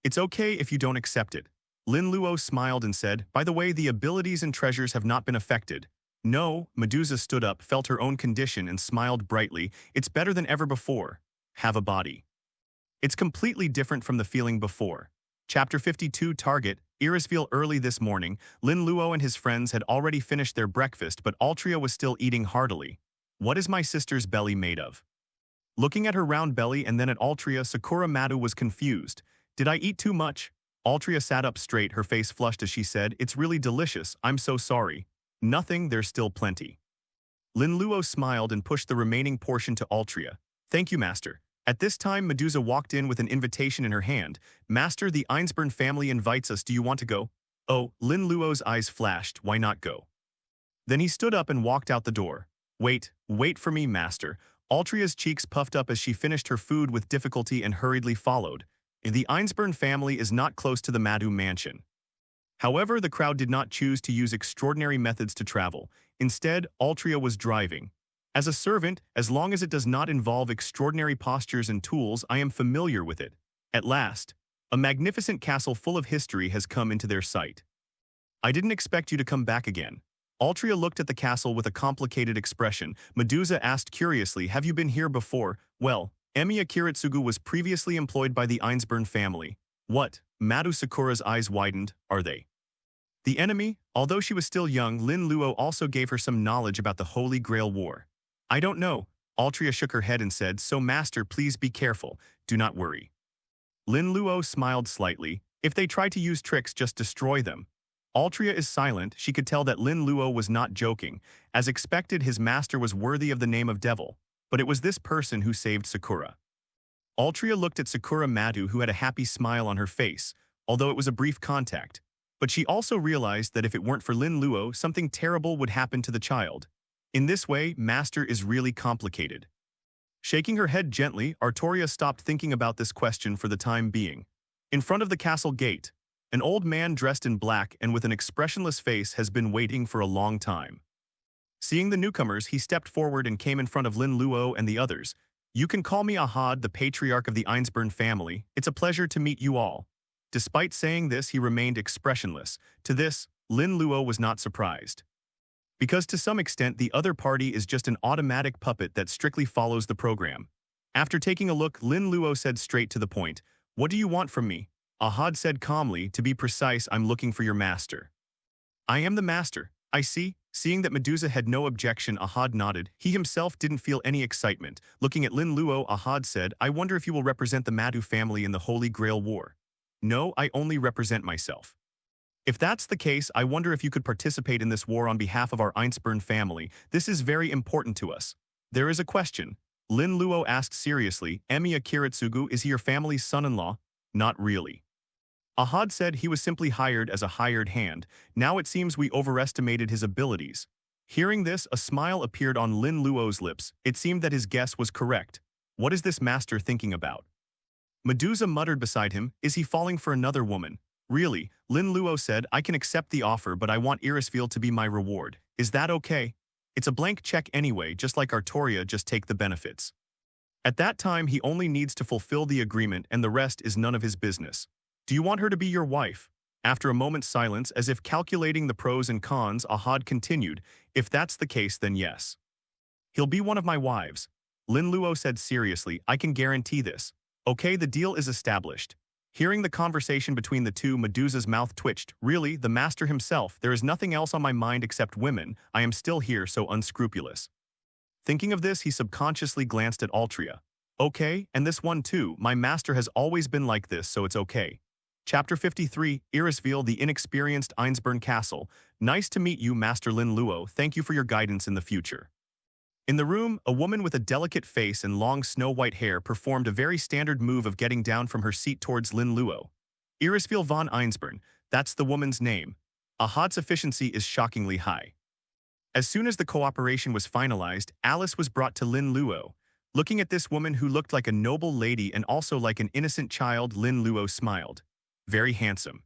It's okay if you don't accept it. Lin Luo smiled and said, by the way, the abilities and treasures have not been affected. No, Medusa stood up, felt her own condition and smiled brightly. It's better than ever before. Have a body. It's completely different from the feeling before. Chapter 52 Target. Irisviel. Early this morning, Lin Luo and his friends had already finished their breakfast, but Altria was still eating heartily. What is my sister's belly made of? Looking at her round belly and then at Altria, Sakura Madu was confused. Did I eat too much? Altria sat up straight, her face flushed as she said, it's really delicious, I'm so sorry. Nothing, there's still plenty. Lin Luo smiled and pushed the remaining portion to Altria. Thank you, Master. At this time, Medusa walked in with an invitation in her hand. Master, the Einsburn family invites us, do you want to go? Oh, Lin Luo's eyes flashed, why not go? Then he stood up and walked out the door. Wait for me, Master. Altria's cheeks puffed up as she finished her food with difficulty and hurriedly followed. The Einsburn family is not close to the Madu mansion. However, the crowd did not choose to use extraordinary methods to travel. Instead, Altria was driving. As a servant, as long as it does not involve extraordinary postures and tools, I am familiar with it. At last, a magnificent castle full of history has come into their sight. I didn't expect you to come back again. Altria looked at the castle with a complicated expression. Medusa asked curiously, have you been here before? Well, Emiya Kiritsugu was previously employed by the Einsburn family. What? Madu Sakura's eyes widened. Are they the enemy? Although she was still young, Lin Luo also gave her some knowledge about the Holy Grail War. I don't know. Altria shook her head and said, so Master, please be careful. Do not worry. Lin Luo smiled slightly. If they try to use tricks, just destroy them. Altria is silent. She could tell that Lin Luo was not joking. As expected, his master was worthy of the name of devil. But it was this person who saved Sakura. Altria looked at Sakura Madu, who had a happy smile on her face, although it was a brief contact. But she also realized that if it weren't for Lin Luo, something terrible would happen to the child. In this way, Master is really complicated. Shaking her head gently, Artoria stopped thinking about this question for the time being. In front of the castle gate, an old man dressed in black and with an expressionless face has been waiting for a long time. Seeing the newcomers, he stepped forward and came in front of Lin Luo and the others. You can call me Ahad, the patriarch of the Einsburn family. It's a pleasure to meet you all. Despite saying this, he remained expressionless. To this, Lin Luo was not surprised. Because to some extent, the other party is just an automatic puppet that strictly follows the program. After taking a look, Lin Luo said straight to the point, what do you want from me? Ahad said calmly, to be precise, I'm looking for your master. I am the master, I see. Seeing that Medusa had no objection, Ahad nodded. He himself didn't feel any excitement. Looking at Lin Luo, Ahad said, I wonder if you will represent the Madu family in the Holy Grail War. No, I only represent myself. If that's the case, I wonder if you could participate in this war on behalf of our Einsburn family. This is very important to us. There is a question. Lin Luo asked seriously, Emiya Kiritsugu, is he your family's son-in-law? Not really. Ahad said he was simply hired as a hired hand. Now it seems we overestimated his abilities. Hearing this, a smile appeared on Lin Luo's lips. It seemed that his guess was correct. What is this master thinking about? Medusa muttered beside him, is he falling for another woman? Really, Lin Luo said, I can accept the offer, but I want Irisviel to be my reward. Is that okay? It's a blank check anyway, just like Artoria, just take the benefits. At that time, he only needs to fulfill the agreement and the rest is none of his business. Do you want her to be your wife? After a moment's silence, as if calculating the pros and cons, Ahad continued, if that's the case, then yes. He'll be one of my wives. Lin Luo said seriously, I can guarantee this. Okay, the deal is established. Hearing the conversation between the two, Medusa's mouth twitched. Really, the master himself, there is nothing else on my mind except women. I am still here, so unscrupulous. Thinking of this, he subconsciously glanced at Altria. Okay, and this one too, my master has always been like this, so it's okay. Chapter 53, Irisviel, the inexperienced Einsburn Castle. Nice to meet you, Master Lin Luo. Thank you for your guidance in the future. In the room, a woman with a delicate face and long snow-white hair performed a very standard move of getting down from her seat towards Lin Luo. Irisviel von Einsburn, that's the woman's name. Ahad's efficiency is shockingly high. As soon as the cooperation was finalized, Alice was brought to Lin Luo. Looking at this woman who looked like a noble lady and also like an innocent child, Lin Luo smiled. Very handsome.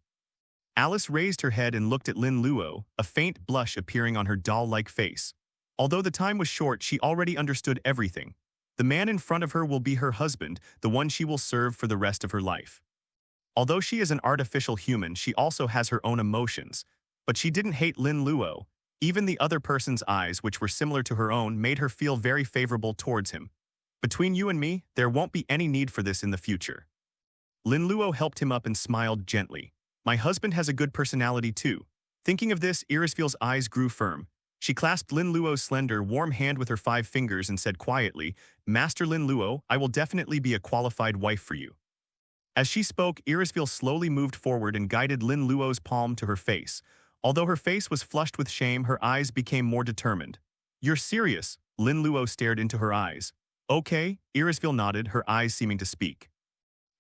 Alice raised her head and looked at Lin Luo, a faint blush appearing on her doll-like face. Although the time was short, she already understood everything. The man in front of her will be her husband, the one she will serve for the rest of her life. Although she is an artificial human, she also has her own emotions. But she didn't hate Lin Luo. Even the other person's eyes, which were similar to her own, made her feel very favorable towards him. Between you and me, there won't be any need for this in the future. Lin Luo helped him up and smiled gently. My husband has a good personality too. Thinking of this, Irisviel's eyes grew firm. She clasped Lin Luo's slender, warm hand with her 5 fingers and said quietly, Master Lin Luo, I will definitely be a qualified wife for you. As she spoke, Irisviel slowly moved forward and guided Lin Luo's palm to her face. Although her face was flushed with shame, her eyes became more determined. You're serious? Lin Luo stared into her eyes. Okay, Irisviel nodded, her eyes seeming to speak.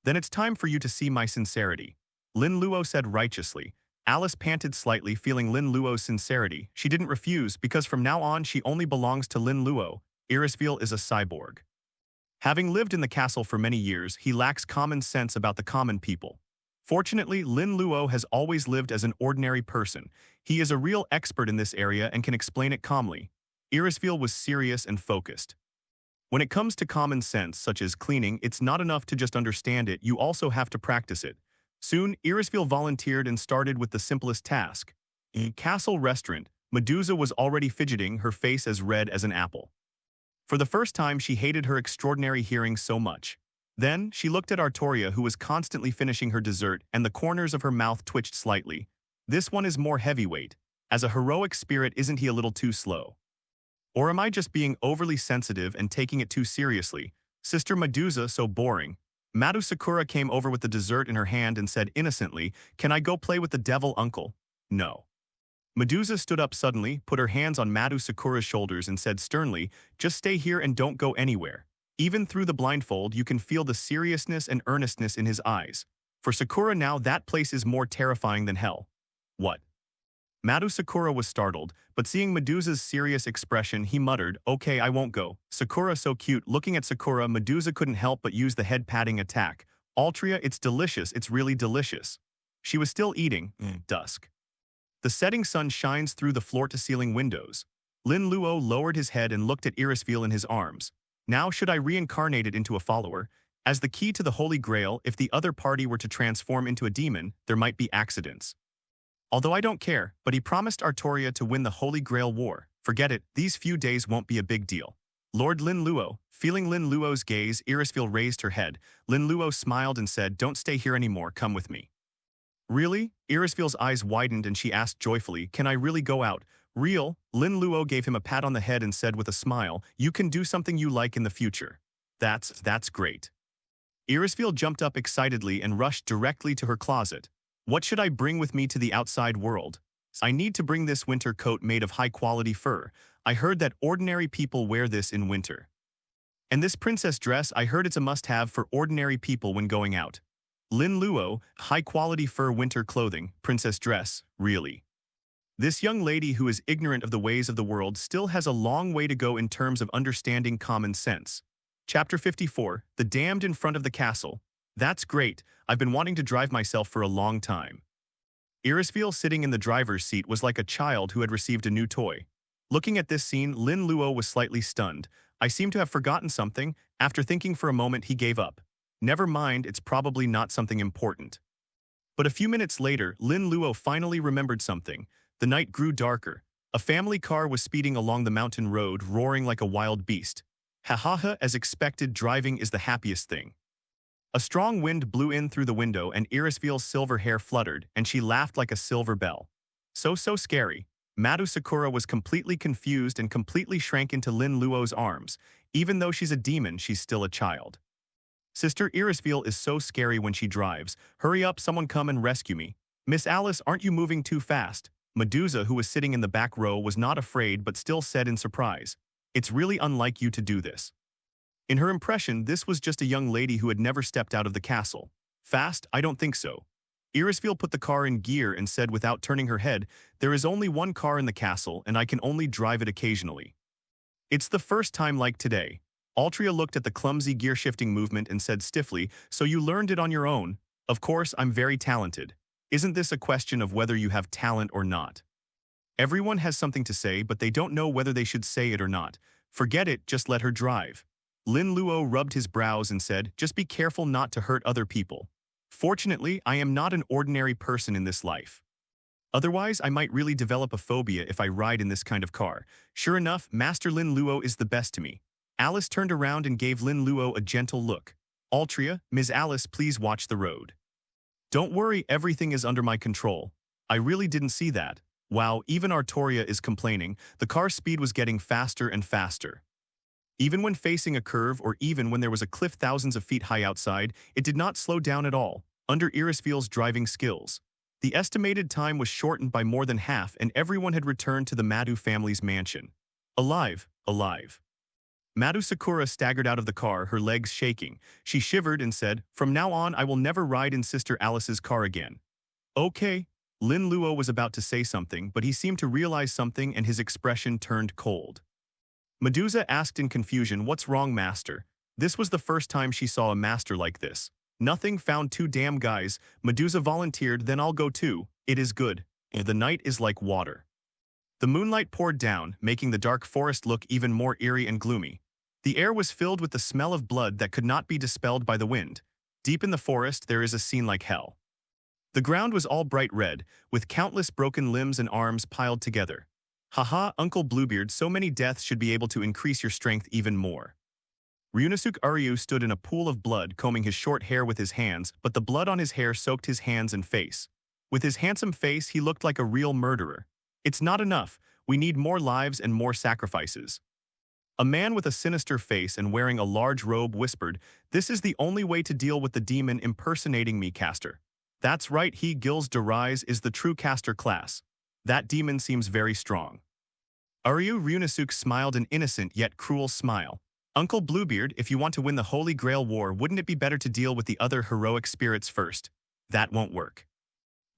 Then it's time for you to see my sincerity. Lin Luo said righteously. Alice panted slightly, feeling Lin Luo's sincerity. She didn't refuse, because from now on she only belongs to Lin Luo. Irisviel is a cyborg. Having lived in the castle for many years, he lacks common sense about the common people. Fortunately, Lin Luo has always lived as an ordinary person. He is a real expert in this area and can explain it calmly. Irisviel was serious and focused. When it comes to common sense, such as cleaning, it's not enough to just understand it, you also have to practice it. Soon, Irisviel volunteered and started with the simplest task. In a castle restaurant, Medusa was already fidgeting, her face as red as an apple. For the first time, she hated her extraordinary hearing so much. Then, she looked at Artoria, who was constantly finishing her dessert, and the corners of her mouth twitched slightly. This one is more heavyweight. As a heroic spirit, isn't he a little too slow? Or am I just being overly sensitive and taking it too seriously? Sister Medusa, so boring. Madu Sakura came over with the dessert in her hand and said innocently, Can I go play with the devil, uncle? No. Medusa stood up suddenly, put her hands on Madu Sakura's shoulders and said sternly, Just stay here and don't go anywhere. Even through the blindfold, you can feel the seriousness and earnestness in his eyes. For Sakura now, that place is more terrifying than hell. What? Madu Sakura was startled, but seeing Medusa's serious expression, he muttered, Okay, I won't go. Sakura so cute. Looking at Sakura, Medusa couldn't help but use the head-patting attack. Altria, it's delicious, it's really delicious. She was still eating. Dusk. The setting sun shines through the floor-to-ceiling windows. Lin Luo lowered his head and looked at Irisviel in his arms. Now should I reincarnate it into a follower? As the key to the Holy Grail, if the other party were to transform into a demon, there might be accidents. Although I don't care, but he promised Artoria to win the Holy Grail war. Forget it, these few days won't be a big deal. Lord Lin Luo, feeling Lin Luo's gaze, Irisviel raised her head. Lin Luo smiled and said, Don't stay here anymore, come with me. Really? Irisviel's eyes widened and she asked joyfully, Can I really go out? Real? Lin Luo gave him a pat on the head and said with a smile, You can do something you like in the future. That's great. Irisviel jumped up excitedly and rushed directly to her closet. What should I bring with me to the outside world? I need to bring this winter coat made of high-quality fur. I heard that ordinary people wear this in winter. And this princess dress, I heard it's a must-have for ordinary people when going out. Lin Luo, high-quality fur winter clothing, princess dress, really. This young lady who is ignorant of the ways of the world still has a long way to go in terms of understanding common sense. Chapter 54, The Damned in Front of the Castle. That's great, I've been wanting to drive myself for a long time. Irisviel sitting in the driver's seat was like a child who had received a new toy. Looking at this scene, Lin Luo was slightly stunned. I seem to have forgotten something. After thinking for a moment, he gave up. Never mind, it's probably not something important. But a few minutes later, Lin Luo finally remembered something. The night grew darker. A family car was speeding along the mountain road, roaring like a wild beast. Ha, as expected, driving is the happiest thing. A strong wind blew in through the window and Irisviel's silver hair fluttered, and she laughed like a silver bell. So scary. Madu Sakura was completely confused and completely shrank into Lin Luo's arms. Even though she's a demon, she's still a child. Sister Irisviel is so scary when she drives. Hurry up, someone come and rescue me. Miss Alice, aren't you moving too fast? Medusa, who was sitting in the back row, was not afraid but still said in surprise, It's really unlike you to do this. In her impression, this was just a young lady who had never stepped out of the castle. Fast? I don't think so. Irisviel put the car in gear and said without turning her head, There is only one car in the castle and I can only drive it occasionally. It's the first time like today. Altria looked at the clumsy gear-shifting movement and said stiffly, So you learned it on your own? Of course, I'm very talented. Isn't this a question of whether you have talent or not? Everyone has something to say, but they don't know whether they should say it or not. Forget it, just let her drive. Lin Luo rubbed his brows and said, Just be careful not to hurt other people. Fortunately, I am not an ordinary person in this life. Otherwise, I might really develop a phobia if I ride in this kind of car. Sure enough, Master Lin Luo is the best to me. Alice turned around and gave Lin Luo a gentle look. Altria, Ms. Alice, please watch the road. Don't worry, everything is under my control. I really didn't see that. Wow, even Artoria is complaining. The car's speed was getting faster and faster. Even when facing a curve or even when there was a cliff thousands of feet high outside, it did not slow down at all, under Irisviel's driving skills. The estimated time was shortened by more than half and everyone had returned to the Madu family's mansion. Alive, alive. Madu Sakura staggered out of the car, her legs shaking. She shivered and said, "From now on, I will never ride in Sister Alice's car again." Okay. Lin Luo was about to say something, but he seemed to realize something and his expression turned cold. Medusa asked in confusion, "What's wrong, master?" This was the first time she saw a master like this. "Nothing, found two damn guys." Medusa volunteered, "Then I'll go too. It is good. The night is like water." The moonlight poured down, making the dark forest look even more eerie and gloomy. The air was filled with the smell of blood that could not be dispelled by the wind. Deep in the forest, there is a scene like hell. The ground was all bright red, with countless broken limbs and arms piled together. Haha, Uncle Bluebeard, so many deaths should be able to increase your strength even more. Ryunosuke Uryu stood in a pool of blood, combing his short hair with his hands, but the blood on his hair soaked his hands and face. With his handsome face, he looked like a real murderer. It's not enough. We need more lives and more sacrifices. A man with a sinister face and wearing a large robe whispered, "This is the only way to deal with the demon impersonating me, caster." That's right, he Gilles de Rise is the true caster class. That demon seems very strong. Ryunosuke smiled an innocent yet cruel smile. Uncle Bluebeard, if you want to win the Holy Grail War, wouldn't it be better to deal with the other heroic spirits first? That won't work.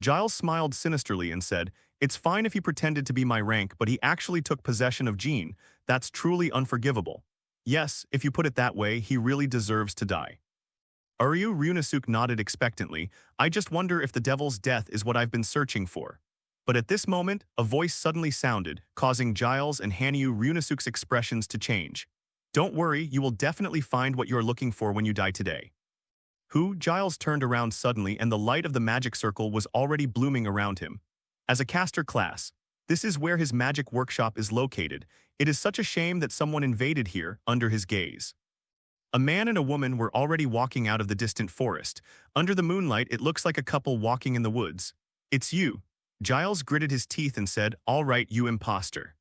Giles smiled sinisterly and said, "It's fine if he pretended to be my rank, but he actually took possession of Jean. That's truly unforgivable. Yes, if you put it that way, he really deserves to die." Ryunosuke nodded expectantly. "I just wonder if the devil's death is what I've been searching for." But at this moment, a voice suddenly sounded, causing Giles and Ryunosuke's expressions to change. "Don't worry, you will definitely find what you're looking for when you die today." Who? Giles turned around suddenly and the light of the magic circle was already blooming around him. As a caster class, this is where his magic workshop is located. It is such a shame that someone invaded here, under his gaze. A man and a woman were already walking out of the distant forest. Under the moonlight, it looks like a couple walking in the woods. "It's you." Giles gritted his teeth and said, "All right, you imposter.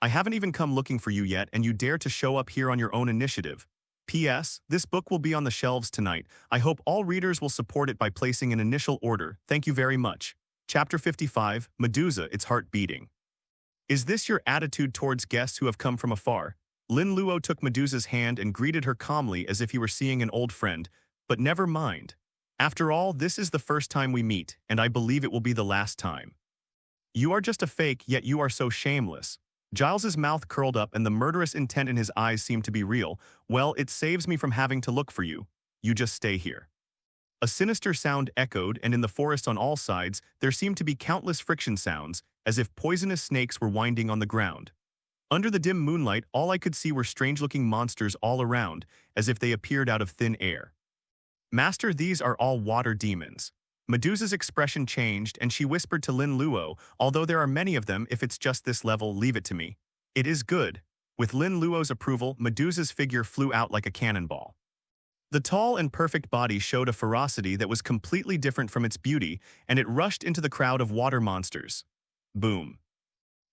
I haven't even come looking for you yet, and you dare to show up here on your own initiative. P.S. This book will be on the shelves tonight. I hope all readers will support it by placing an initial order. Thank you very much." Chapter 55, Medusa, its heart beating. "Is this your attitude towards guests who have come from afar?" Lin Luo took Medusa's hand and greeted her calmly as if he were seeing an old friend. "But never mind. After all, this is the first time we meet, and I believe it will be the last time. You are just a fake, yet you are so shameless." Giles's mouth curled up and the murderous intent in his eyes seemed to be real. "Well, it saves me from having to look for you. You just stay here." A sinister sound echoed, and in the forest on all sides, there seemed to be countless friction sounds, as if poisonous snakes were winding on the ground. Under the dim moonlight, all I could see were strange-looking monsters all around, as if they appeared out of thin air. "Master, these are all water demons." Medusa's expression changed, and she whispered to Lin Luo, "Although there are many of them, if it's just this level, leave it to me." "It is good." With Lin Luo's approval, Medusa's figure flew out like a cannonball. The tall and perfect body showed a ferocity that was completely different from its beauty, and it rushed into the crowd of water monsters. Boom.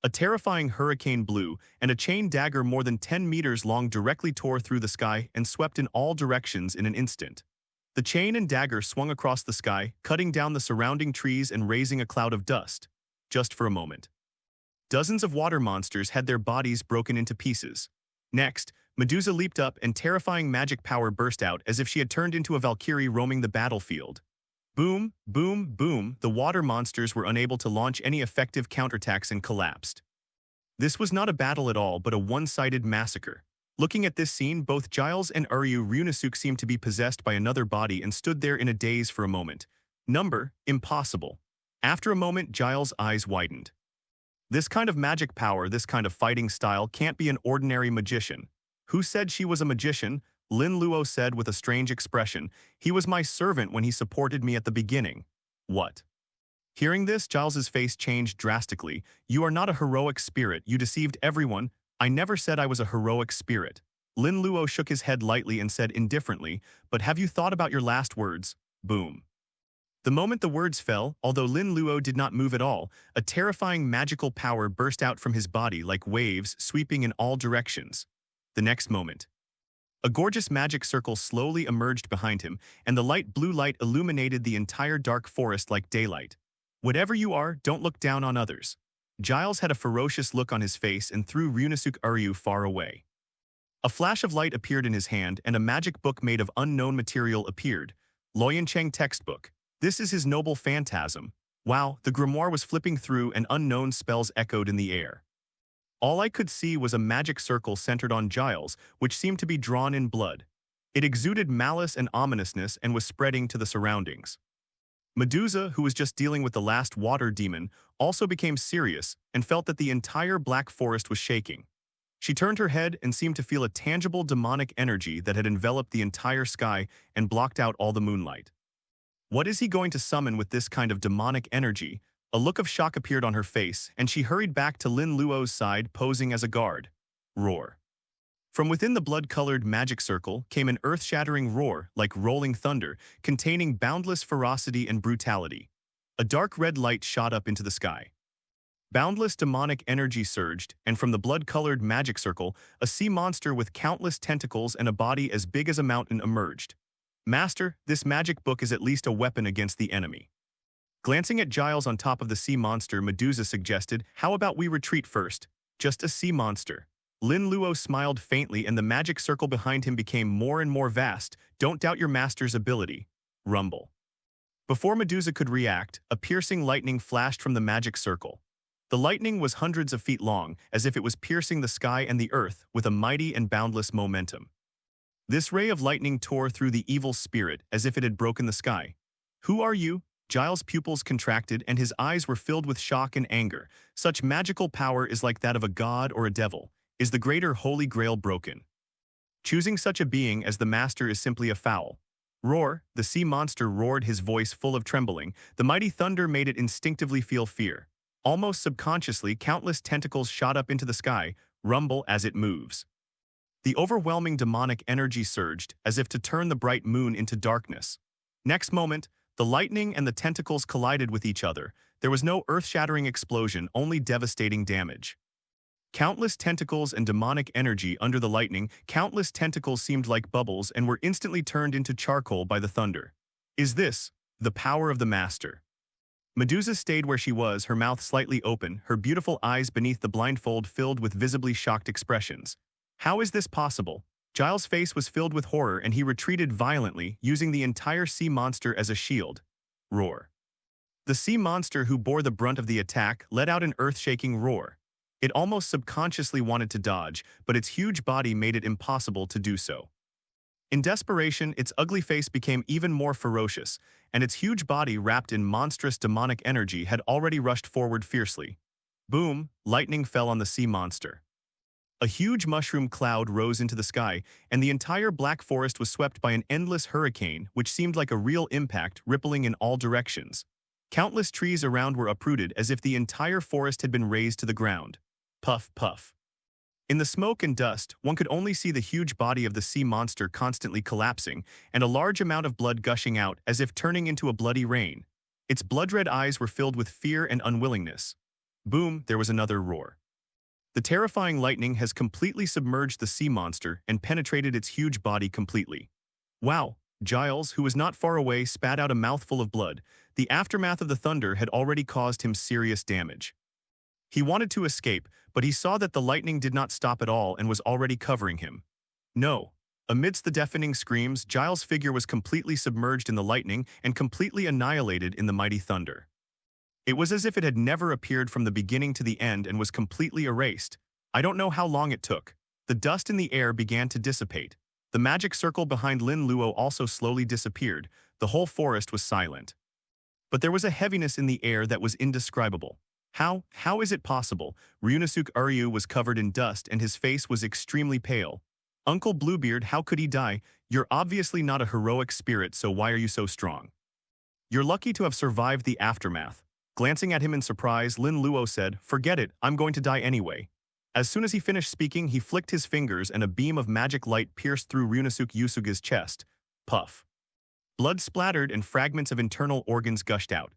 A terrifying hurricane blew, and a chain dagger more than 10 meters long directly tore through the sky and swept in all directions in an instant. The chain and dagger swung across the sky, cutting down the surrounding trees and raising a cloud of dust. Just for a moment. Dozens of water monsters had their bodies broken into pieces. Next, Medusa leaped up and terrifying magic power burst out as if she had turned into a Valkyrie roaming the battlefield. Boom, boom, boom, the water monsters were unable to launch any effective counterattacks and collapsed. This was not a battle at all, but a one-sided massacre. Looking at this scene, both Giles and Ryunosuke seemed to be possessed by another body and stood there in a daze for a moment. Impossible. After a moment, Giles' eyes widened. This kind of magic power, this kind of fighting style can't be an ordinary magician. Who said she was a magician? Lin Luo said with a strange expression. "He was my servant when he supported me at the beginning." "What?" Hearing this, Giles's face changed drastically. "You are not a heroic spirit. You deceived everyone." "I never said I was a heroic spirit." Lin Luo shook his head lightly and said indifferently, "But have you thought about your last words?" Boom. The moment the words fell, although Lin Luo did not move at all, a terrifying magical power burst out from his body like waves sweeping in all directions. The next moment, a gorgeous magic circle slowly emerged behind him, and the light blue light illuminated the entire dark forest like daylight. Whatever you are, don't look down on others. Giles had a ferocious look on his face and threw Runasuk Uryu far away. A flash of light appeared in his hand, and a magic book made of unknown material appeared. Loyan Cheng textbook. This is his noble phantasm. Wow, the grimoire was flipping through and unknown spells echoed in the air. All I could see was a magic circle centered on Giles, which seemed to be drawn in blood. It exuded malice and ominousness and was spreading to the surroundings. Medusa, who was just dealing with the last water demon, also became serious and felt that the entire black forest was shaking. She turned her head and seemed to feel a tangible demonic energy that had enveloped the entire sky and blocked out all the moonlight. What is he going to summon with this kind of demonic energy? A look of shock appeared on her face, and she hurried back to Lin Luo's side, posing as a guard. Roar. From within the blood-colored magic circle came an earth-shattering roar, like rolling thunder, containing boundless ferocity and brutality. A dark red light shot up into the sky. Boundless demonic energy surged, and from the blood-colored magic circle, a sea monster with countless tentacles and a body as big as a mountain emerged. Master, this magic book is at least a weapon against the enemy. Glancing at Giles on top of the sea monster, Medusa suggested, how about we retreat first? Just a sea monster. Lin Luo smiled faintly and the magic circle behind him became more and more vast. Don't doubt your master's ability. Rumble. Before Medusa could react, a piercing lightning flashed from the magic circle. The lightning was hundreds of feet long, as if it was piercing the sky and the earth with a mighty and boundless momentum. This ray of lightning tore through the evil spirit as if it had broken the sky. Who are you? Giles' pupils contracted and his eyes were filled with shock and anger. Such magical power is like that of a god or a devil. Is the greater Holy Grail broken? Choosing such a being as the master is simply a foul. Roar, the sea monster roared, his voice full of trembling. The mighty thunder made it instinctively feel fear. Almost subconsciously, countless tentacles shot up into the sky, rumble as it moves. The overwhelming demonic energy surged, as if to turn the bright moon into darkness. Next moment, the lightning and the tentacles collided with each other. There was no earth-shattering explosion, only devastating damage. Countless tentacles and demonic energy under the lightning, countless tentacles seemed like bubbles and were instantly turned into charcoal by the thunder. Is this the power of the master? Medusa stayed where she was, her mouth slightly open, her beautiful eyes beneath the blindfold filled with visibly shocked expressions. How is this possible? Giles' face was filled with horror and he retreated violently, using the entire sea monster as a shield. Roar. The sea monster who bore the brunt of the attack let out an earth-shaking roar. It almost subconsciously wanted to dodge, but its huge body made it impossible to do so. In desperation, its ugly face became even more ferocious, and its huge body wrapped in monstrous demonic energy had already rushed forward fiercely. Boom, lightning fell on the sea monster. A huge mushroom cloud rose into the sky, and the entire black forest was swept by an endless hurricane which seemed like a real impact, rippling in all directions. Countless trees around were uprooted as if the entire forest had been razed to the ground. Puff, puff. In the smoke and dust, one could only see the huge body of the sea monster constantly collapsing, and a large amount of blood gushing out as if turning into a bloody rain. Its blood-red eyes were filled with fear and unwillingness. Boom, there was another roar. The terrifying lightning has completely submerged the sea monster and penetrated its huge body completely. Wow, Giles, who was not far away, spat out a mouthful of blood. The aftermath of the thunder had already caused him serious damage. He wanted to escape, but he saw that the lightning did not stop at all and was already covering him. No. Amidst the deafening screams, Giles' figure was completely submerged in the lightning and completely annihilated in the mighty thunder. It was as if it had never appeared from the beginning to the end and was completely erased. I don't know how long it took. The dust in the air began to dissipate. The magic circle behind Lin Luo also slowly disappeared. The whole forest was silent. But there was a heaviness in the air that was indescribable. How is it possible? Runasuk Uryu was covered in dust and his face was extremely pale. Uncle Bluebeard, how could he die? You're obviously not a heroic spirit, so why are you so strong? You're lucky to have survived the aftermath. Glancing at him in surprise, Lin Luo said, forget it, I'm going to die anyway. As soon as he finished speaking, he flicked his fingers and a beam of magic light pierced through Runasuk Usuga's chest. Puff. Blood splattered and fragments of internal organs gushed out.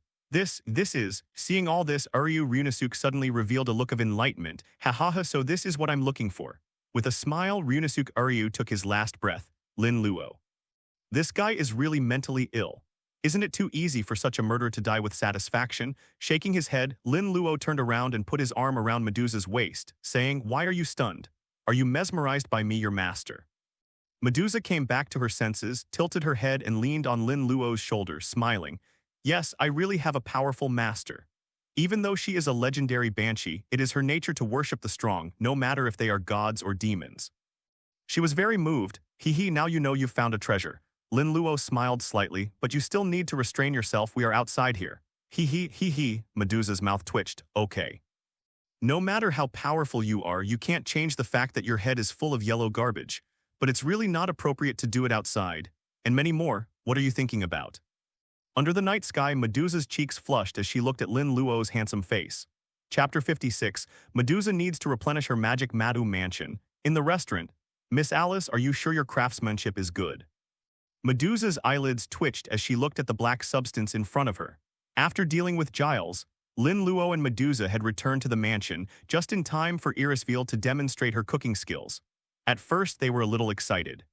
Seeing all this, Uryu Ryunosuke suddenly revealed a look of enlightenment. Ha ha ha, so this is what I'm looking for. With a smile, Ryunosuke Uryu took his last breath. Lin Luo. This guy is really mentally ill. Isn't it too easy for such a murderer to die with satisfaction? Shaking his head, Lin Luo turned around and put his arm around Medusa's waist, saying, "Why are you stunned? Are you mesmerized by me, your master?" Medusa came back to her senses, tilted her head and leaned on Lin Luo's shoulder, smiling. "Yes, I really have a powerful master. Even though she is a legendary banshee, it is her nature to worship the strong, no matter if they are gods or demons." She was very moved. "Hee, now you know you've found a treasure." Lin Luo smiled slightly, "But you still need to restrain yourself, we are outside here." Hee, Medusa's mouth twitched. "Okay. No matter how powerful you are, you can't change the fact that your head is full of yellow garbage. But it's really not appropriate to do it outside. And many more, what are you thinking about?" Under the night sky, Medusa's cheeks flushed as she looked at Lin Luo's handsome face. Chapter 56, Medusa needs to replenish her magic Madu mansion. In the restaurant, "Miss Alice, are you sure your craftsmanship is good?" Medusa's eyelids twitched as she looked at the black substance in front of her. After dealing with Giles, Lin Luo and Medusa had returned to the mansion just in time for Irisviel to demonstrate her cooking skills. At first, they were a little excited.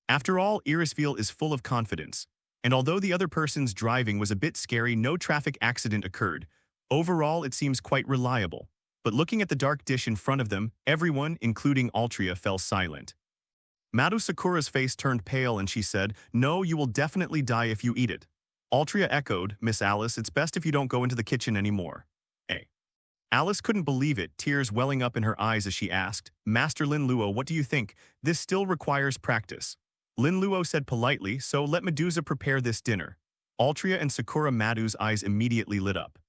After all, Irisviel is full of confidence, and although the other person's driving was a bit scary, no traffic accident occurred. Overall, it seems quite reliable. But looking at the dark dish in front of them, everyone, including Altria, fell silent. Madu Sakura's face turned pale and she said, "No, you will definitely die if you eat it." Altria echoed, "Miss Alice, it's best if you don't go into the kitchen anymore." Alice couldn't believe it, tears welling up in her eyes as she asked, "Master Lin Luo, what do you think? This still requires practice." Lin Luo said politely, "So let Medusa prepare this dinner." Altria and Sakura Madu's eyes immediately lit up.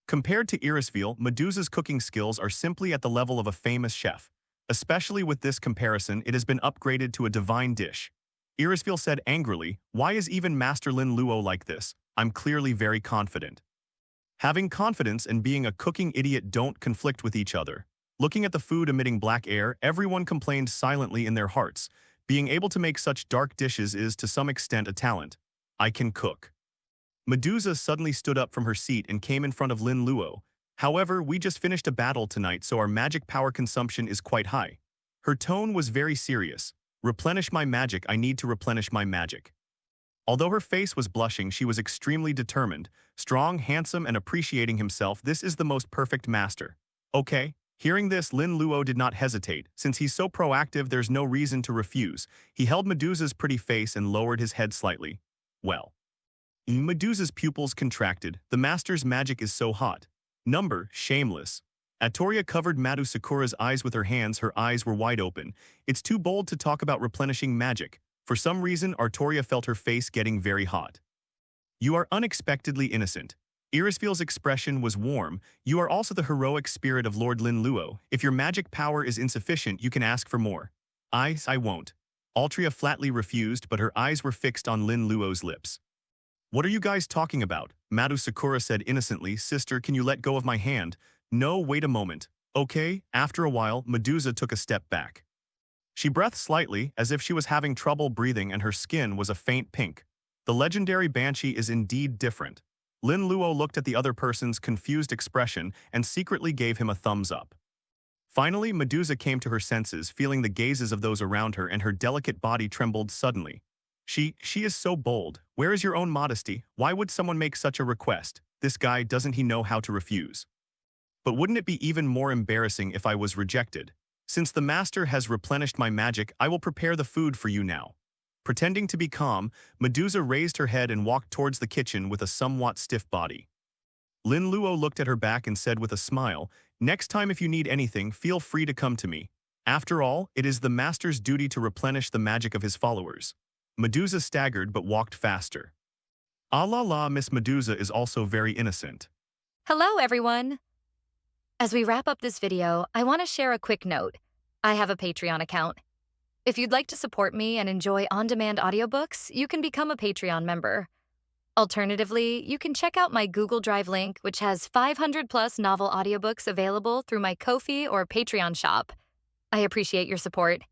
Compared to Irisviel, Medusa's cooking skills are simply at the level of a famous chef. Especially with this comparison, it has been upgraded to a divine dish. Irisviel said angrily, "Why is even Master Lin Luo like this? I'm clearly very confident." Having confidence and being a cooking idiot don't conflict with each other. Looking at the food emitting black air, everyone complained silently in their hearts. Being able to make such dark dishes is, to some extent, a talent. "I can cook." Medusa suddenly stood up from her seat and came in front of Lin Luo. "However, we just finished a battle tonight, so our magic power consumption is quite high." Her tone was very serious. "Replenish my magic, I need to replenish my magic." Although her face was blushing, she was extremely determined. Strong, handsome, and appreciating himself, this is the most perfect master. "Okay." Hearing this, Lin Luo did not hesitate. Since he's so proactive, there's no reason to refuse. He held Medusa's pretty face and lowered his head slightly. "Well." Medusa's pupils contracted. "The master's magic is so hot. Shameless." Atoria covered Madu Sakura's eyes with her hands. Her eyes were wide open. "It's too bold to talk about replenishing magic." For some reason, Artoria felt her face getting very hot. "You are unexpectedly innocent." Irisviel's expression was warm. "You are also the heroic spirit of Lord Lin Luo. If your magic power is insufficient, you can ask for more." I won't." Altria flatly refused, but her eyes were fixed on Lin Luo's lips. "What are you guys talking about?" Madu Sakura said innocently. "Sister, can you let go of my hand?" "No, wait a moment." "Okay." After a while, Medusa took a step back. She breathed slightly, as if she was having trouble breathing, and her skin was a faint pink. The legendary banshee is indeed different. Lin Luo looked at the other person's confused expression and secretly gave him a thumbs up. Finally, Medusa came to her senses, feeling the gazes of those around her, and her delicate body trembled suddenly. She is so bold. Where is your own modesty? Why would someone make such a request? This guy, doesn't he know how to refuse? But wouldn't it be even more embarrassing if I was rejected? Since the master has replenished my magic, I will prepare the food for you now." Pretending to be calm, Medusa raised her head and walked towards the kitchen with a somewhat stiff body. Lin Luo looked at her back and said with a smile, "Next time if you need anything, feel free to come to me. After all, it is the master's duty to replenish the magic of his followers." Medusa staggered but walked faster. "Ah la la, Miss Medusa is also very innocent." Hello, everyone! As we wrap up this video, I want to share a quick note. I have a Patreon account. If you'd like to support me and enjoy on-demand audiobooks, you can become a Patreon member. Alternatively, you can check out my Google Drive link, which has 500+ novel audiobooks available through my Ko-fi or Patreon shop. I appreciate your support.